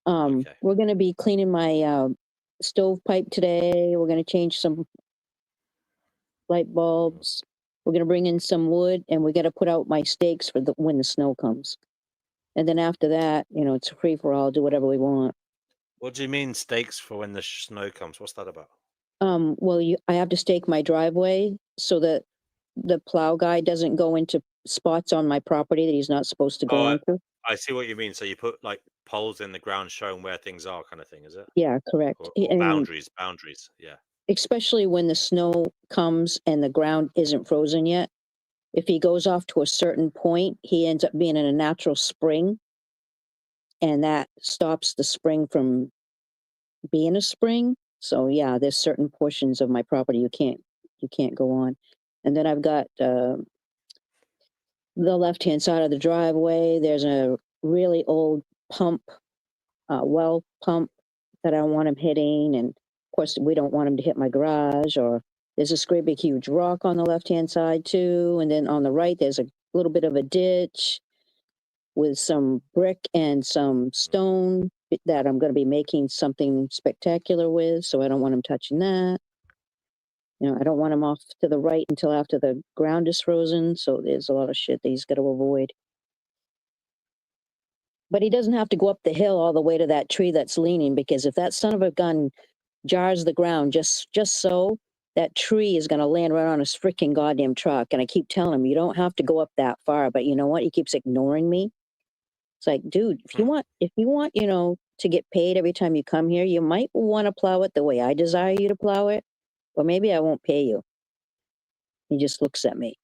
Okay. We're gonna be cleaning my stovepipe today. We're gonna change some light bulbs. We're gonna bring in some wood, and we got to put out my stakes for when the snow comes. And then after that, it's free for all. Do whatever we want. What do you mean stakes for when the snow comes? What's that about? Well, I have to stake my driveway so that the plow guy doesn't go into spots on my property that he's not supposed to go into. I see what you mean. So you put like poles in the ground showing where things are, kind of thing, is it? Yeah, correct. Or I mean, boundaries. Yeah. especially when the snow comes and the ground isn't frozen yet. If he goes off to a certain point, he ends up being in a natural spring, and that stops the spring from being a spring. So yeah, there's certain portions of my property you can't go on. And then I've got the left-hand side of the driveway. There's a really old pump, well pump that I don't want him hitting, and of course we don't want him to hit my garage. Or there's this great big huge rock on the left-hand side too, and then on the right there's a little bit of a ditch with some brick and some stone that I'm going to be making something spectacular with, so I don't want him touching that. I don't want him off to the right until after the ground is frozen, so there's a lot of shit that he's got to avoid. But he doesn't have to go up the hill all the way to that tree that's leaning, because if that son of a gun jars the ground just so, that tree is going to land right on his freaking goddamn truck. And I keep telling him, you don't have to go up that far, but you know what? He keeps ignoring me. It's like, dude, if you want, to get paid every time you come here, you might want to plow it the way I desire you to plow it, or maybe I won't pay you. He just looks at me.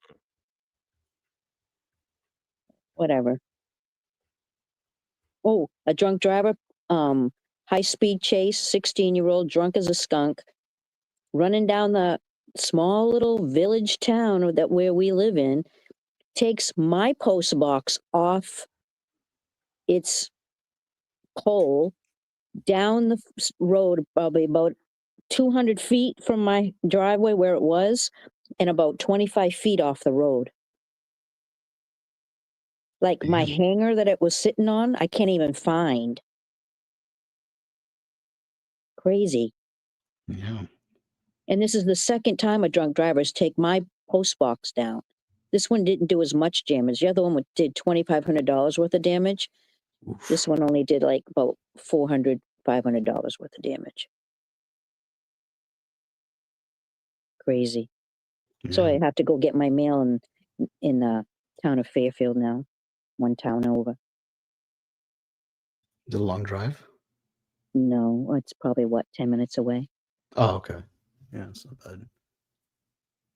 Whatever. Oh, a drunk driver, high speed chase, 16-year-old drunk as a skunk, running down the small little village town where we live in, takes my post box off its pole down the road, probably about 200 feet from my driveway where it was, and about 25 feet off the road. Like my Damn. hanger that it was sitting on, I can't even find. Crazy. Yeah. And this is the second time a drunk driver's take my post box down. This one didn't do as much damage. The other one did $2,500 worth of damage. Oof. This one only did like about $400, $500 worth of damage. Crazy. So Yeah. I have to go get my mail in the town of Fairfield now, one town over. Is it a long drive? No, it's probably 10 minutes away. Oh, okay. Yeah, it's not bad.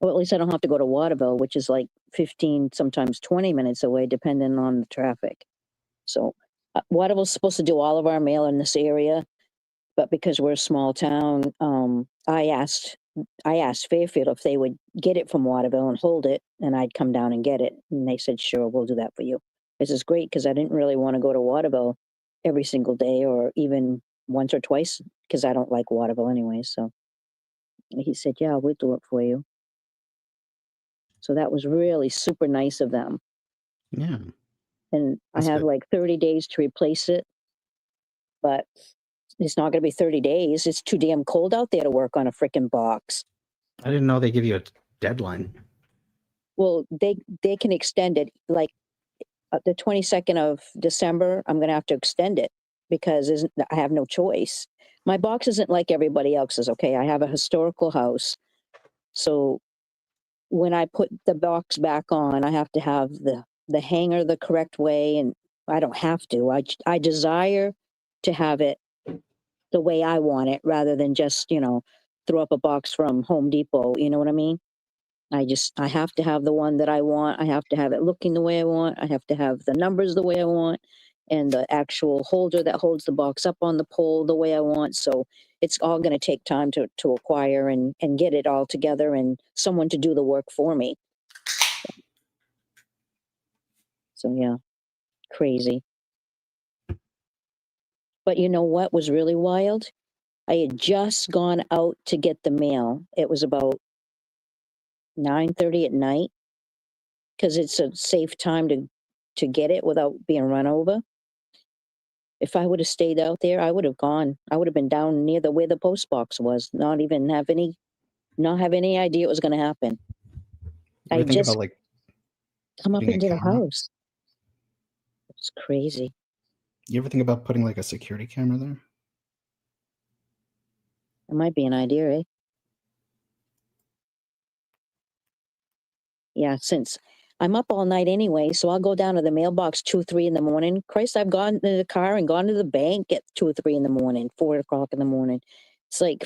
Well, at least I don't have to go to Waterville, which is like 15, sometimes 20 minutes away, depending on the traffic. So Waterville's supposed to do all of our mail in this area, but because we're a small town, I asked Fairfield if they would get it from Waterville and hold it, and I'd come down and get it. And they said, sure, we'll do that for you. This is great because I didn't really want to go to Waterville every single day or even once or twice because I don't like Waterville anyway. So he said, yeah, we'll do it for you. So that was really super nice of them. Yeah. And That's I have good. like 30 days to replace it, but it's not going to be 30 days. It's too damn cold out there to work on a freaking box. I didn't know they give you a deadline. Well, they can extend it. Like the 22nd of December, I'm going to have to extend it because I have no choice. My box isn't like everybody else's, okay? I have a historical house. So when I put the box back on, I have to have the hanger the correct way, and I don't have to. I desire to have it the way I want it rather than just, throw up a box from Home Depot. You know what I mean? I have to have the one that I want. I have to have it looking the way I want. I have to have the numbers the way I want and the actual holder that holds the box up on the pole the way I want. So it's all going to take time to acquire and get it all together and someone to do the work for me. So yeah, crazy. But you know what was really wild? I had just gone out to get the mail. It was about 9:30 at night because it's a safe time to get it without being run over. If I would have stayed out there, I would have gone. I would have been down near where the post box was, not have any idea what was going to happen. What do I you think just about like come up putting a into the camera? house. It's crazy. You ever think about putting like a security camera there? It might be an idea, eh? Yeah, since I'm up all night anyway, so I'll go down to the mailbox 2, 3 in the morning. Christ, I've gone in the car and gone to the bank at 2 or 3 in the morning, 4 o'clock in the morning. It's like,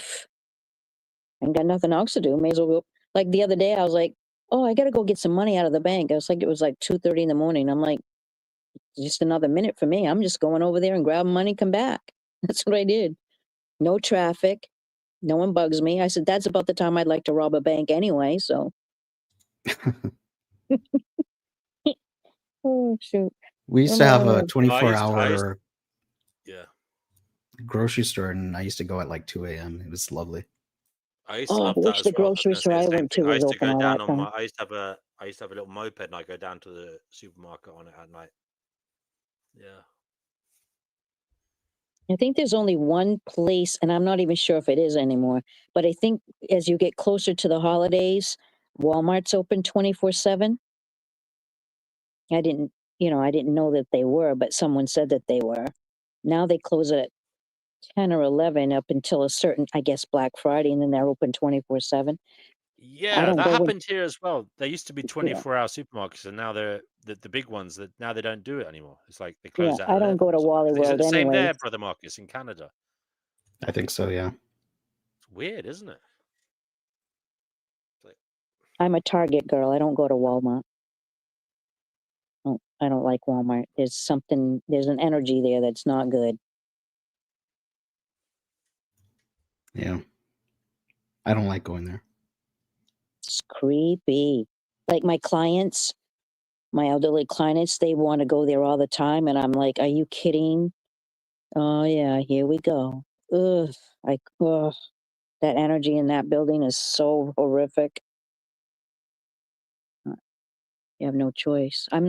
I ain't got nothing else to do. May as well go. Like the other day, I was like, oh, I got to go get some money out of the bank. It was like 2:30 in the morning. I'm like, just another minute for me. I'm just going over there and grabbing money, come back. That's what I did. No traffic. No one bugs me. I said, that's about the time I'd like to rob a bank anyway. So, oh, shoot. We used to have a Oh, 24-hour Yeah. grocery store, and I used to go at like 2 a.m. It was lovely. I used to I love that wish as the well. I was grocery going to say store the I same went thing. to I was used to open go all down that on time. I used to have a little moped, and I go down to the supermarket on it at night. Yeah. I think there's only one place, and I'm not even sure if it is anymore, but I think as you get closer to the holidays, Walmart's open 24/7. I didn't know that they were, but someone said that they were. Now they close at 10 or 11 up until a certain, I guess, Black Friday, and then they're open 24/7. I Yeah, don't that go in. happened here as well. There used to be Yeah, 24-hour supermarkets, and now they're the big ones that now they don't do it anymore. It's like they yeah. close at I don't 11 go or to something. Wally Is it World the same anyways. there, Brother Marcus, in Canada? I think so, yeah. It's weird, isn't it? It's like, I'm a Target girl. I don't go to Walmart. I don't like Walmart. There's an energy there that's not good. Yeah. I don't like going there. It's creepy. Like my clients, my elderly clients, they want to go there all the time. And I'm like, are you kidding? Oh, yeah, here we go. Ugh. Ugh. That energy in that building is so horrific. You have no choice. I'm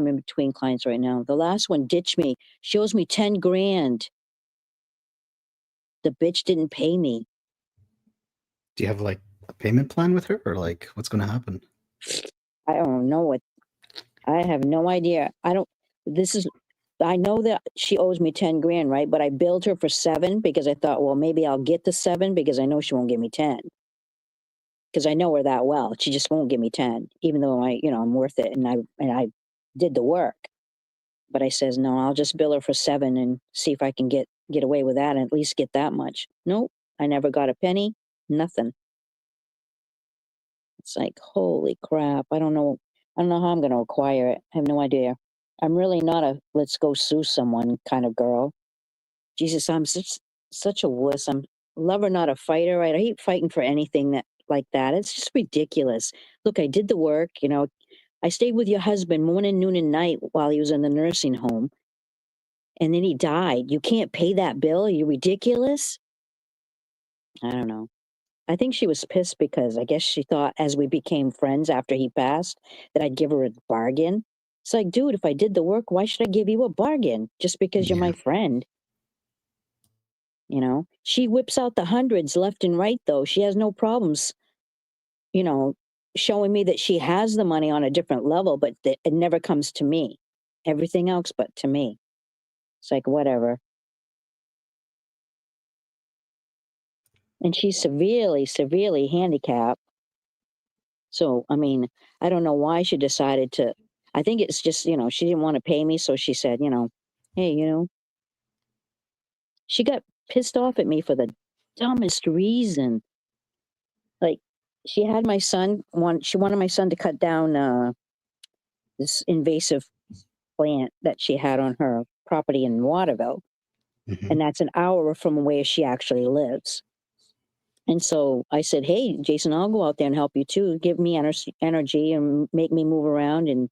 in between clients right now. The last one ditched me. She owes me 10 grand. The bitch didn't pay me. Do you have like a payment plan with her, or like what's going to happen? I don't know what. I have no idea. I know that she owes me 10 grand, right? But I billed her for 7 because I thought, well, maybe I'll get the 7 because I know she won't give me 10. Because I know her that well. She just won't give me 10, even though I'm worth it and I did the work. But I says, no, I'll just bill her for 7 and see if I can get away with that and at least get that much. Nope. I never got a penny, nothing. It's like, holy crap. I don't know how I'm going to acquire it. I have no idea. I'm really not a let's go sue someone kind of girl. Jesus, I'm such a wuss. I'm a lover, not a fighter, right? I hate fighting for anything like that. It's just ridiculous. Look, I did the work, I stayed with your husband morning, noon, and night while he was in the nursing home. And then he died. You can't pay that bill? Are you ridiculous? I don't know. I think she was pissed because I guess she thought as we became friends after he passed that I'd give her a bargain. It's like, dude, if I did the work, why should I give you a bargain just because you're my friend? She whips out the hundreds left and right, though. She has no problems, showing me that she has the money on a different level, but that it never comes to me. Everything else but to me. It's like, whatever. And she's severely, severely handicapped. So, I mean, I don't know why she decided to. I think it's just, she didn't want to pay me. So she said, hey, she got pissed off at me for the dumbest reason. Like, she wanted my son to cut down this invasive plant that she had on her property in Waterville. Mm-hmm. And that's an hour from where she actually lives. And so I said, hey, Jason, I'll go out there and help you too. Give me energy and make me move around. And,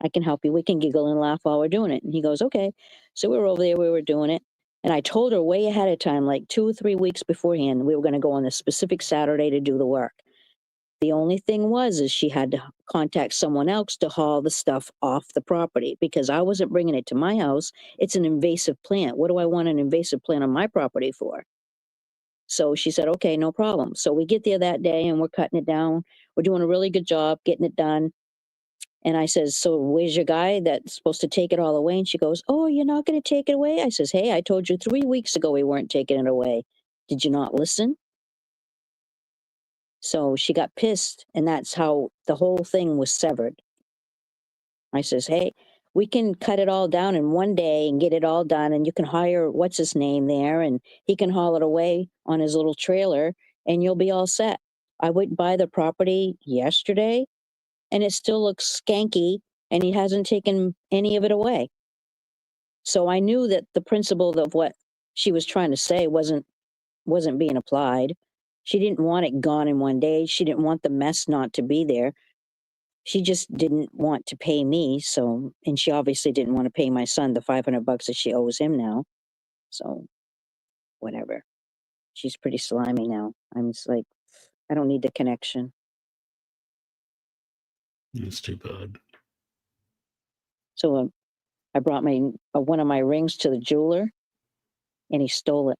I can help you. We can giggle and laugh while we're doing it. And he goes, okay. So we were over there. We were doing it. And I told her way ahead of time, like 2 or 3 weeks beforehand, we were going to go on this specific Saturday to do the work. The only thing is she had to contact someone else to haul the stuff off the property because I wasn't bringing it to my house. It's an invasive plant. What do I want an invasive plant on my property for? So she said, okay, no problem. So we get there that day and we're cutting it down. We're doing a really good job getting it done. And I says, so where's your guy that's supposed to take it all away? And she goes, oh, you're not going to take it away? I says, hey, I told you 3 weeks ago we weren't taking it away. Did you not listen? So she got pissed, and that's how the whole thing was severed. I says, hey, we can cut it all down in one day and get it all done, and you can hire what's his name there, and he can haul it away on his little trailer, and you'll be all set. I went by the property yesterday, and it still looks skanky, and he hasn't taken any of it away. So I knew that the principle of what she was trying to say wasn't being applied. She didn't want it gone in one day. She didn't want the mess not to be there. She just didn't want to pay me. So, and she obviously didn't want to pay my son the $500 that she owes him now. So, whatever. She's pretty slimy now. I'm just like, I don't need the connection. That's too bad. So I brought one of my rings to the jeweler, and he stole it.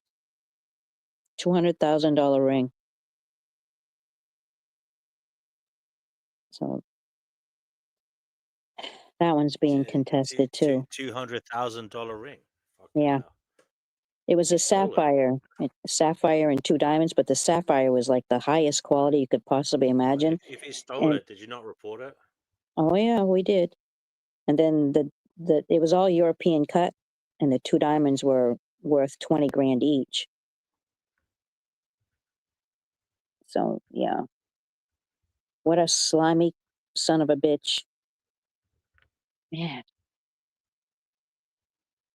$200,000 ring. So that one's being contested too. $200,000 ring. Yeah. Hell. It was a sapphire and 2 diamonds, but the sapphire was like the highest quality you could possibly imagine. If he stole it, did you not report it? Oh yeah, we did. And then it was all European cut, and the 2 diamonds were worth 20 grand each. So yeah, what a slimy son of a bitch. Man,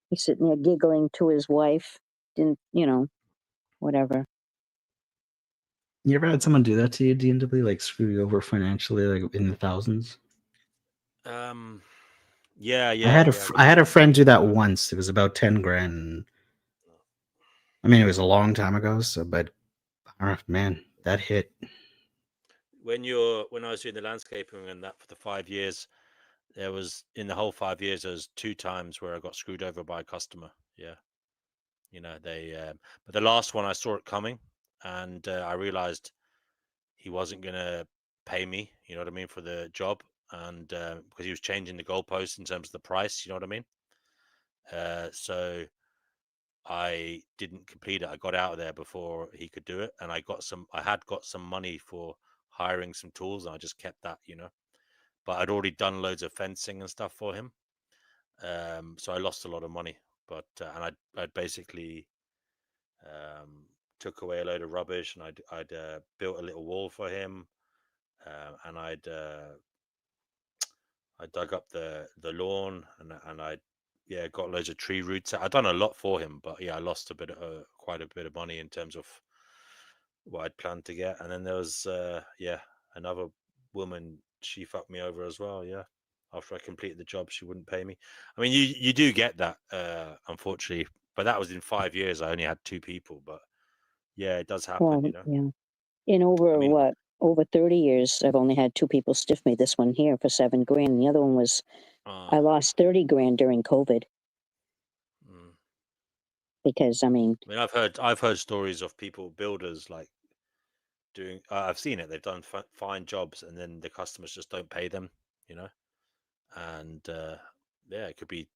he's sitting there giggling to his wife. Didn't whatever. You ever had someone do that to you, D&W, like screw you over financially, like in the thousands? Yeah. I had a friend do that once. It was about 10 grand. I mean, it was a long time ago. So, but man, that hit. when I was doing the landscaping and that for the 5 years, there was in the whole 5 years there was 2 times where I got screwed over by a customer. Yeah, they. But the last one I saw it coming, and I realized he wasn't gonna pay me. You know what I mean, for the job, and because he was changing the goalposts in terms of the price. You know what I mean. So I didn't complete it. I got out of there before he could do it, and I had got some money for hiring some tools, and I just kept that. But I'd already done loads of fencing and stuff for him, so I lost a lot of money. But and I'd basically took away a load of rubbish, and I'd built a little wall for him, and I dug up the lawn, and I got loads of tree roots. I'd done a lot for him, but I lost quite a bit of money in terms of what I'd planned to get. And then there was another woman. She fucked me over as well. Yeah, after I completed the job, she wouldn't pay me. I mean, you do get that, unfortunately, but that was in 5 years. I only had 2 people, but yeah, it does happen. Well, yeah. In over 30 years, I've only had 2 people stiff me. This one here for $7,000. And the other one was, I lost $30,000 during COVID. Because I mean, I've heard stories of builders like doing. I've seen it. They've done fine jobs, and then the customers just don't pay them. And it could be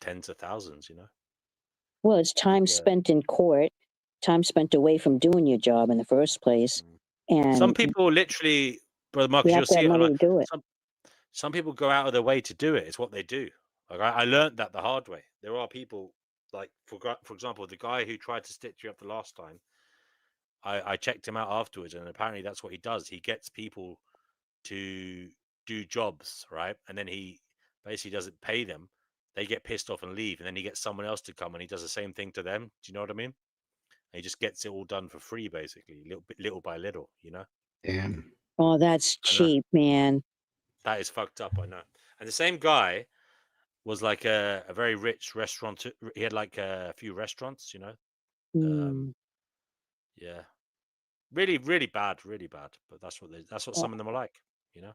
tens of thousands. Well, it's time spent in court, time spent away from doing your job in the first place, and some people literally, Brother Marcus, you'll see it. Money to do it. Some people go out of their way to do it. It's what they do. Like I learned that the hard way. There are people like, for example, the guy who tried to stitch you up the last time. I checked him out afterwards, and apparently that's what he does. He gets people to do jobs, right? And then he basically doesn't pay them. They get pissed off and leave, and then he gets someone else to come and he does the same thing to them. Do you know what I mean? And he just gets it all done for free, basically, little by little. Damn. Oh, that's cheap, man. That is fucked up. I know. And the same guy was like a very rich restaurant. He had like a few restaurants, yeah, really, really bad, but that's what some of them are like. Yeah,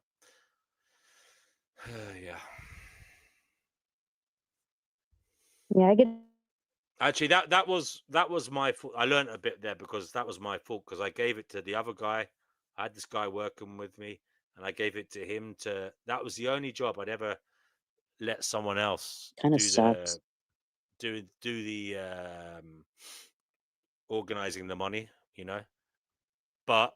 I get. Actually, that was my fault. I learned a bit there because that was my fault, because I gave it to the other guy. I had this guy working with me, and I gave it to him that was the only job I'd ever let someone else Kind of sucks. do the organizing the money, but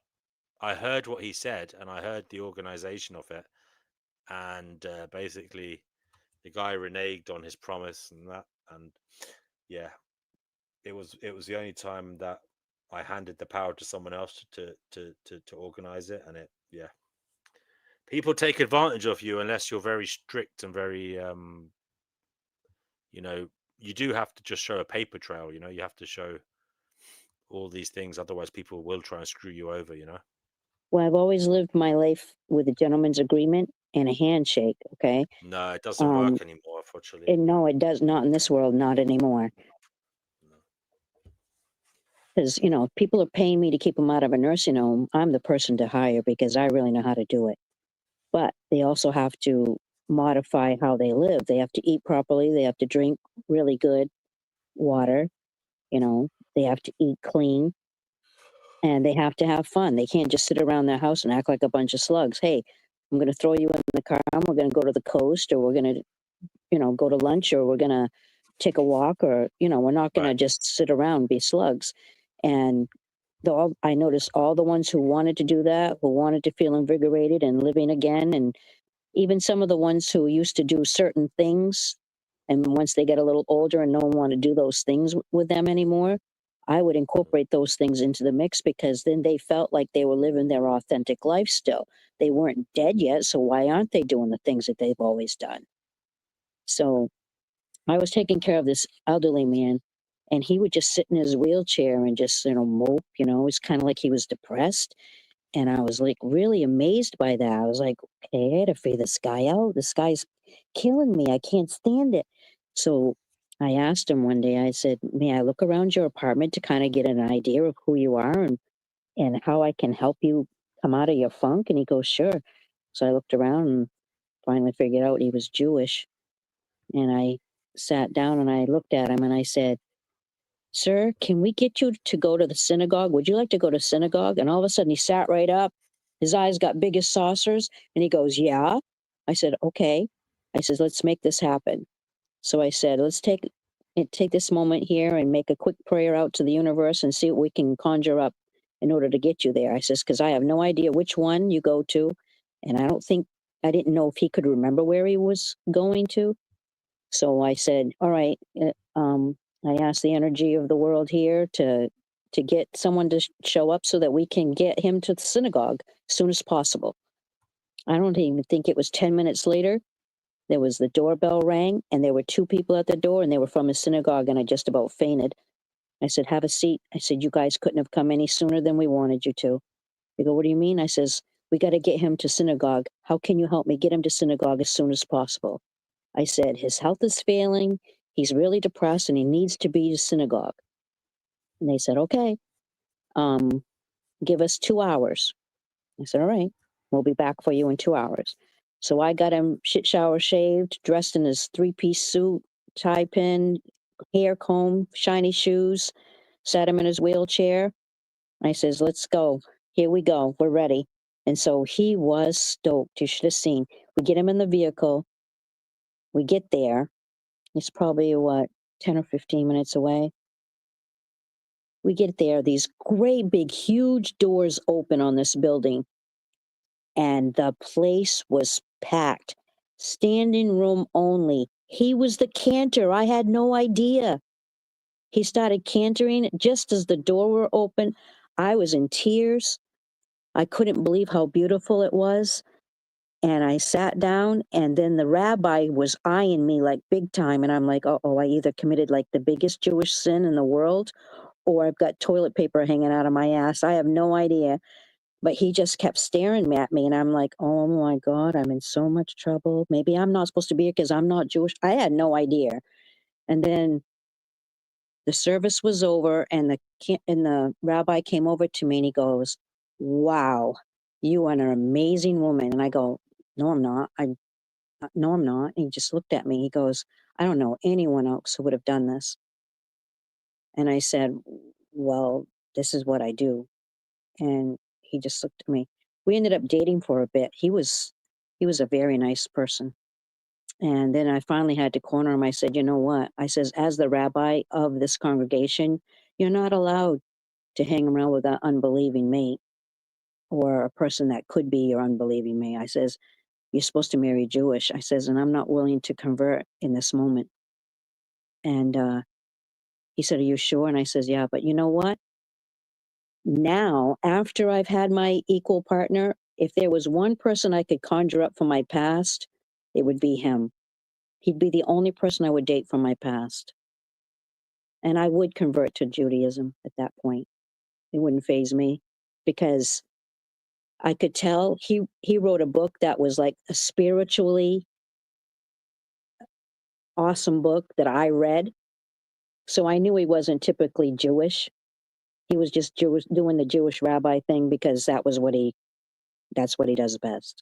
I heard what he said, and I heard the organization of it, and basically the guy reneged on his promise and that, and yeah, it was the only time that I handed the power to someone else to organize it, and people take advantage of you unless you're very strict and very you do have to just show a paper trail. You have to show all these things, otherwise people will try and screw you over. Well, I've always lived my life with a gentleman's agreement and a handshake. Okay. No, it doesn't work anymore, unfortunately. No, it does not in this world, not anymore. Because people are paying me to keep them out of a nursing home. I'm the person to hire because I really know how to do it. But they also have to modify how they live. They have to eat properly. They have to drink really good water. They have to eat clean, and they have to have fun. They can't just sit around their house and act like a bunch of slugs. Hey, I'm going to throw you in the car. We're going to go to the coast, or we're going to, go to lunch, or we're going to take a walk, or, we're not going to just sit around and be slugs. And I noticed all the ones who wanted to do that, who wanted to feel invigorated and living again, and even some of the ones who used to do certain things, and once they get a little older and no one want to do those things with them anymore, I would incorporate those things into the mix, because then they felt like they were living their authentic life still. They weren't dead yet, so why aren't they doing the things that they've always done? So I was taking care of this elderly man, and he would just sit in his wheelchair and just, mope, it was kind of like he was depressed. And I was like really amazed by that. I was like, okay, I had to figure this guy out. This guy's killing me. I can't stand it. So I asked him one day, I said, may I look around your apartment to kind of get an idea of who you are and how I can help you come out of your funk? And he goes, sure. So I looked around and finally figured out he was Jewish. And I sat down and I looked at him and I said, sir, can we get you to go to the synagogue? Would you like to go to synagogue? And all of a sudden he sat right up. His eyes got big as saucers. And he goes, yeah. I said, okay. I said, let's make this happen. So I said, let's take this moment here and make a quick prayer out to the universe and see what we can conjure up in order to get you there. I says, because I have no idea which one you go to. And I didn't know if he could remember where he was going to. So I said, all right, I asked the energy of the world here to get someone to show up so that we can get him to the synagogue as soon as possible. I don't even think it was 10 minutes later. There was the doorbell rang and there were two people at the door and they were from a synagogue and I just about fainted. I said, have a seat. I said, you guys couldn't have come any sooner than we wanted you to. They go, what do you mean? I says, we got to get him to synagogue. How can you help me get him to synagogue as soon as possible? I said, his health is failing. He's really depressed and he needs to be to synagogue. And they said, okay, give us 2 hours. I said, all right, we'll be back for you in 2 hours. So I got him shit shower shaved, dressed in his 3-piece suit, tie pin, hair comb, shiny shoes, sat him in his wheelchair. I says, let's go. Here we go. We're ready. And so he was stoked. You should have seen. We get him in the vehicle. We get there. It's probably, 10 or 15 minutes away. We get there. These great big, huge doors open on this building. And the place was packed. Standing room only. He was the cantor. I had no idea. He started cantering just as the door were open. I was in tears. I couldn't believe how beautiful it was. And I sat down and then the rabbi was eyeing me like big time. And I'm like, oh, I either committed like the biggest Jewish sin in the world or I've got toilet paper hanging out of my ass. I have no idea. But he just kept staring at me. And I'm like, oh my God, I'm in so much trouble. Maybe I'm not supposed to be here because I'm not Jewish. I had no idea. And then the service was over and the rabbi came over to me and he goes, wow, you are an amazing woman. And I go, no, I'm not. No, I'm not. And he just looked at me. He goes, I don't know anyone else who would have done this. And I said, well, this is what I do. And he just looked at me. We ended up dating for a bit. He was a very nice person. And then I finally had to corner him. I said, you know what? I says, as the rabbi of this congregation, you're not allowed to hang around with an unbelieving mate or a person that could be your unbelieving mate. I says, you're supposed to marry Jewish. I says, and I'm not willing to convert in this moment. And he said, are you sure? And I says, yeah, but you know what? Now, after I've had my equal partner, if there was one person I could conjure up from my past, it would be him. He'd be the only person I would date from my past. And I would convert to Judaism at that point. It wouldn't faze me because I could tell he wrote a book that was like a spiritually awesome book that I read. So I knew he wasn't typically Jewish. He was just doing the Jewish rabbi thing because that's what he does best.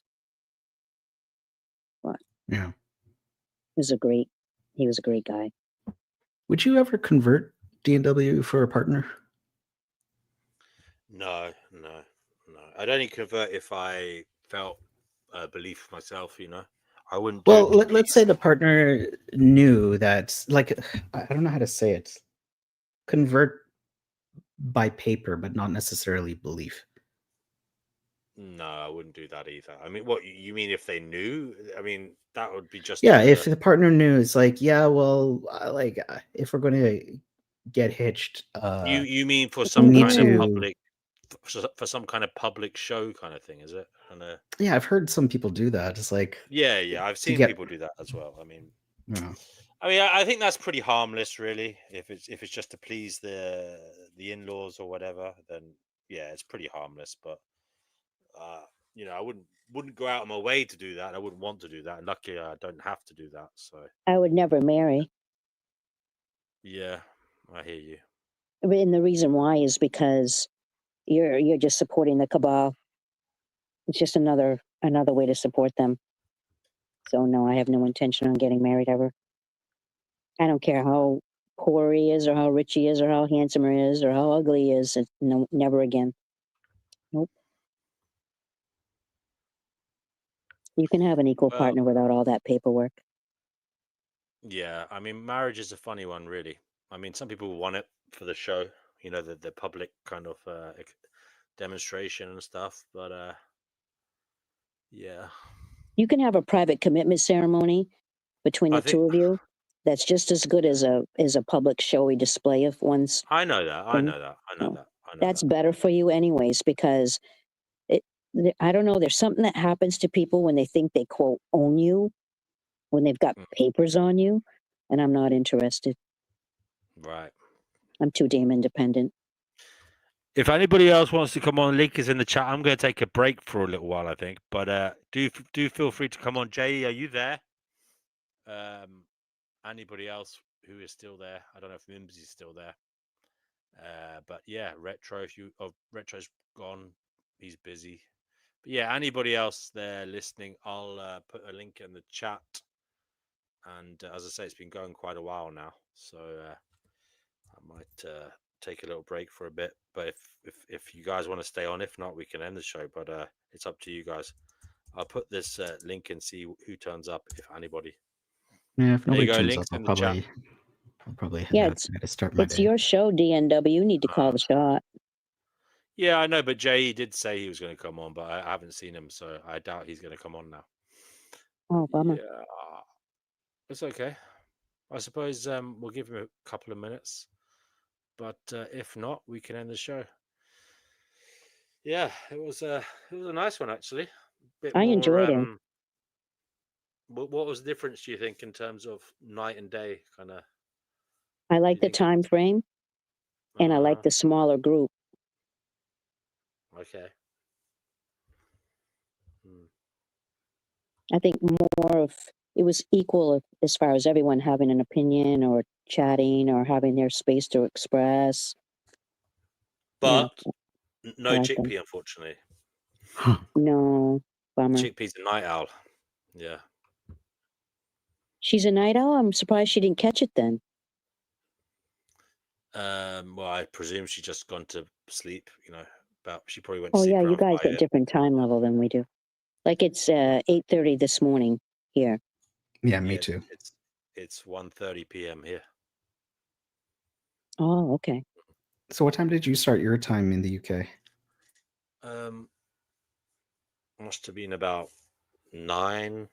But Yeah. he was a great guy. Would you ever convert D&W for a partner? No. I'd only convert if I felt belief myself, I wouldn't do Well, it. let's say the partner knew that, like, I don't know how to say it. Convert by paper, but not necessarily belief. No, I wouldn't do that either. I mean, what you mean if they knew? I mean, that would be just Yeah, if the partner knew, it's like, yeah, well, if we're going to get hitched, you mean for we some need kind of to. public for some kind of public show kind of thing, is it? Yeah, I've heard some people do that. It's like, Yeah, I've to seen get. people do that as well. I mean, Yeah. I think that's pretty harmless, really. If it's just to please the in-laws or whatever, then yeah, it's pretty harmless. But I wouldn't go out of my way to do that. I wouldn't want to do that. And luckily, I don't have to do that. So I would never marry. yeah, I hear you. And the reason why is because you're just supporting the cabal. It's just another way to support them. So no, I have no intention on getting married ever. I don't care how poor he is, or how rich he is, or how handsome he is, or how ugly he is. No, never again. Nope. You can have an equal Well, partner without all that paperwork. yeah, I mean, marriage is a funny one, really. I mean, some people want it for the show, you know, the public kind of demonstration and stuff, but yeah. You can have a private commitment ceremony between I the think two of you. That's just as good as a public showy display of one's I know that. I thing. know that. I know So that. I know that's that. better for you anyways, because I don't know, there's something that happens to people when they think they quote own you, when they've got Mm. papers on you, and I'm not interested. Right. I'm too damn independent. If anybody else wants to come on, link is in the chat. I'm going to take a break for a little while, I think. But do feel free to come on. Jay, are you there? Anybody else who is still there? I don't know if Mimsy's still there. But yeah, Retro's gone. He's busy. But yeah, anybody else there listening, I'll put a link in the chat. And as I say, it's been going quite a while now, so I might take a little break for a bit. But if you guys want to stay on, if not, we can end the show. But it's up to you guys. I'll put this link and see who turns up, if anybody. Yeah, if There you nobody go. turns Links up, in the chat. I'll probably head Yeah, out to start my it's day. your show, DNW. You need to call the shot. Yeah, I know, but Jay did say he was going to come on, but I haven't seen him, so I doubt he's going to come on now. Oh, bummer. Yeah, it's okay. I suppose we'll give him a couple of minutes, but if not, we can end the show. Yeah, it was a nice one, actually. I enjoyed it. What was the difference, do you think, in terms of night and day? Kind of. I like the time frame, and I like the smaller group. Okay. I think more of it was equal as far as everyone having an opinion or chatting or having their space to express. But Yeah, no I like chickpea, them. unfortunately. No, bummer. Chickpea's a night owl. Yeah. She's a night owl? I'm surprised she didn't catch it then. Well, I presume she just gone to sleep. You know, she probably went to Oh sleep yeah, you around guys 5. got different time level than we do. Like it's 8:30 this morning here. Yeah, me too. It's 1:30 p.m. here. Oh, okay. So what time did you start your time in the UK? Must have been about 9-ish.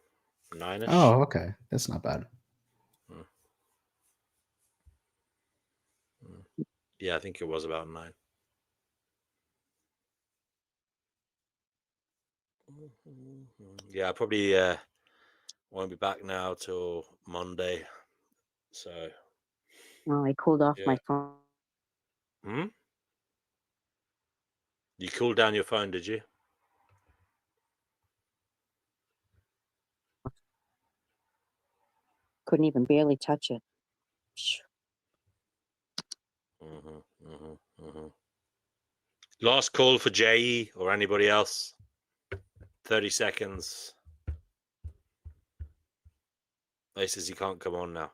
Oh, okay. That's not bad. Yeah, I think it was about 9. Yeah, I probably won't be back now till Monday. So. Oh, I cooled off my phone. You cooled down your phone, did you? Couldn't even barely touch it. Last call for JE or anybody else. 30 seconds. He says he can't come on now.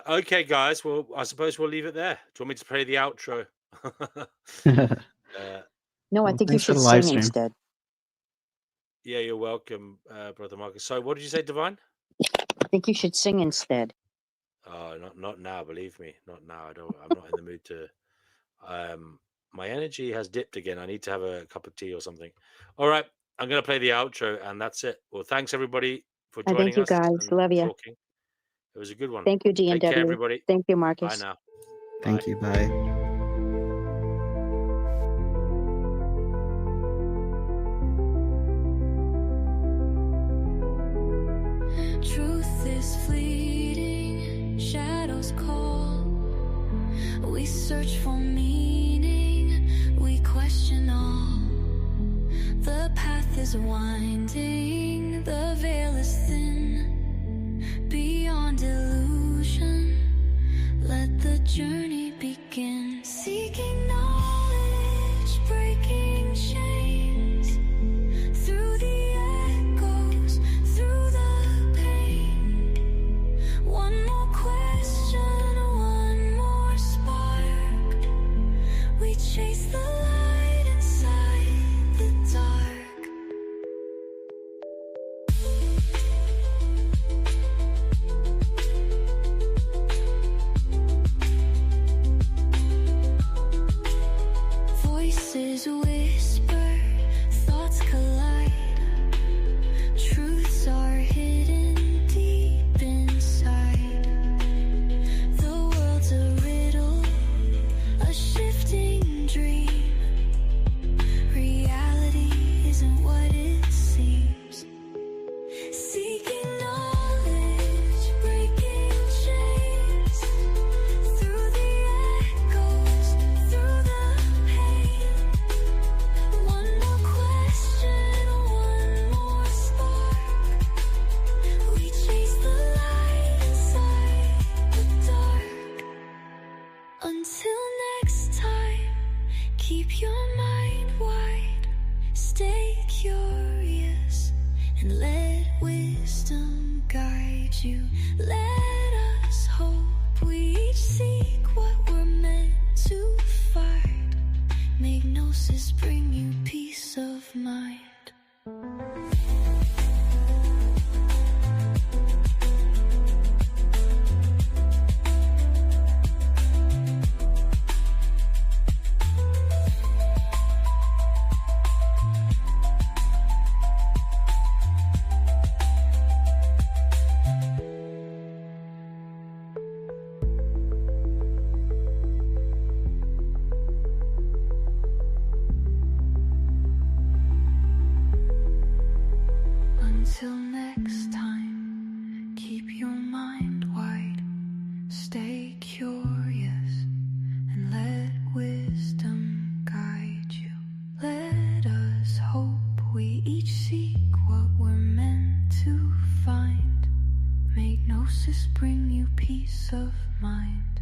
Okay, guys. Well, I suppose we'll leave it there. Do you want me to play the outro? No, I think you should sing instead. Yeah, you're welcome, Brother Marcus. So, what did you say, Divine? I think you should sing instead. Oh, not now. Believe me, not now. I'm not in the mood to. My energy has dipped again. I need to have a cup of tea or something. All right, I'm going to play the outro, and that's it. Well, thanks everybody for joining us. Thank you, guys. Love you. Talking. It was a good one. Thank you, DNW. Take care, everybody. Thank you, Marcus. Bye now. Thank you. Bye. Truth is fleeting, shadows call. We search for meaning, we question all. The path is winding, the veil is thin. Beyond illusion, let the journey begin. Seeking knowledge, breaking chains. Gnosis bring you peace of mind?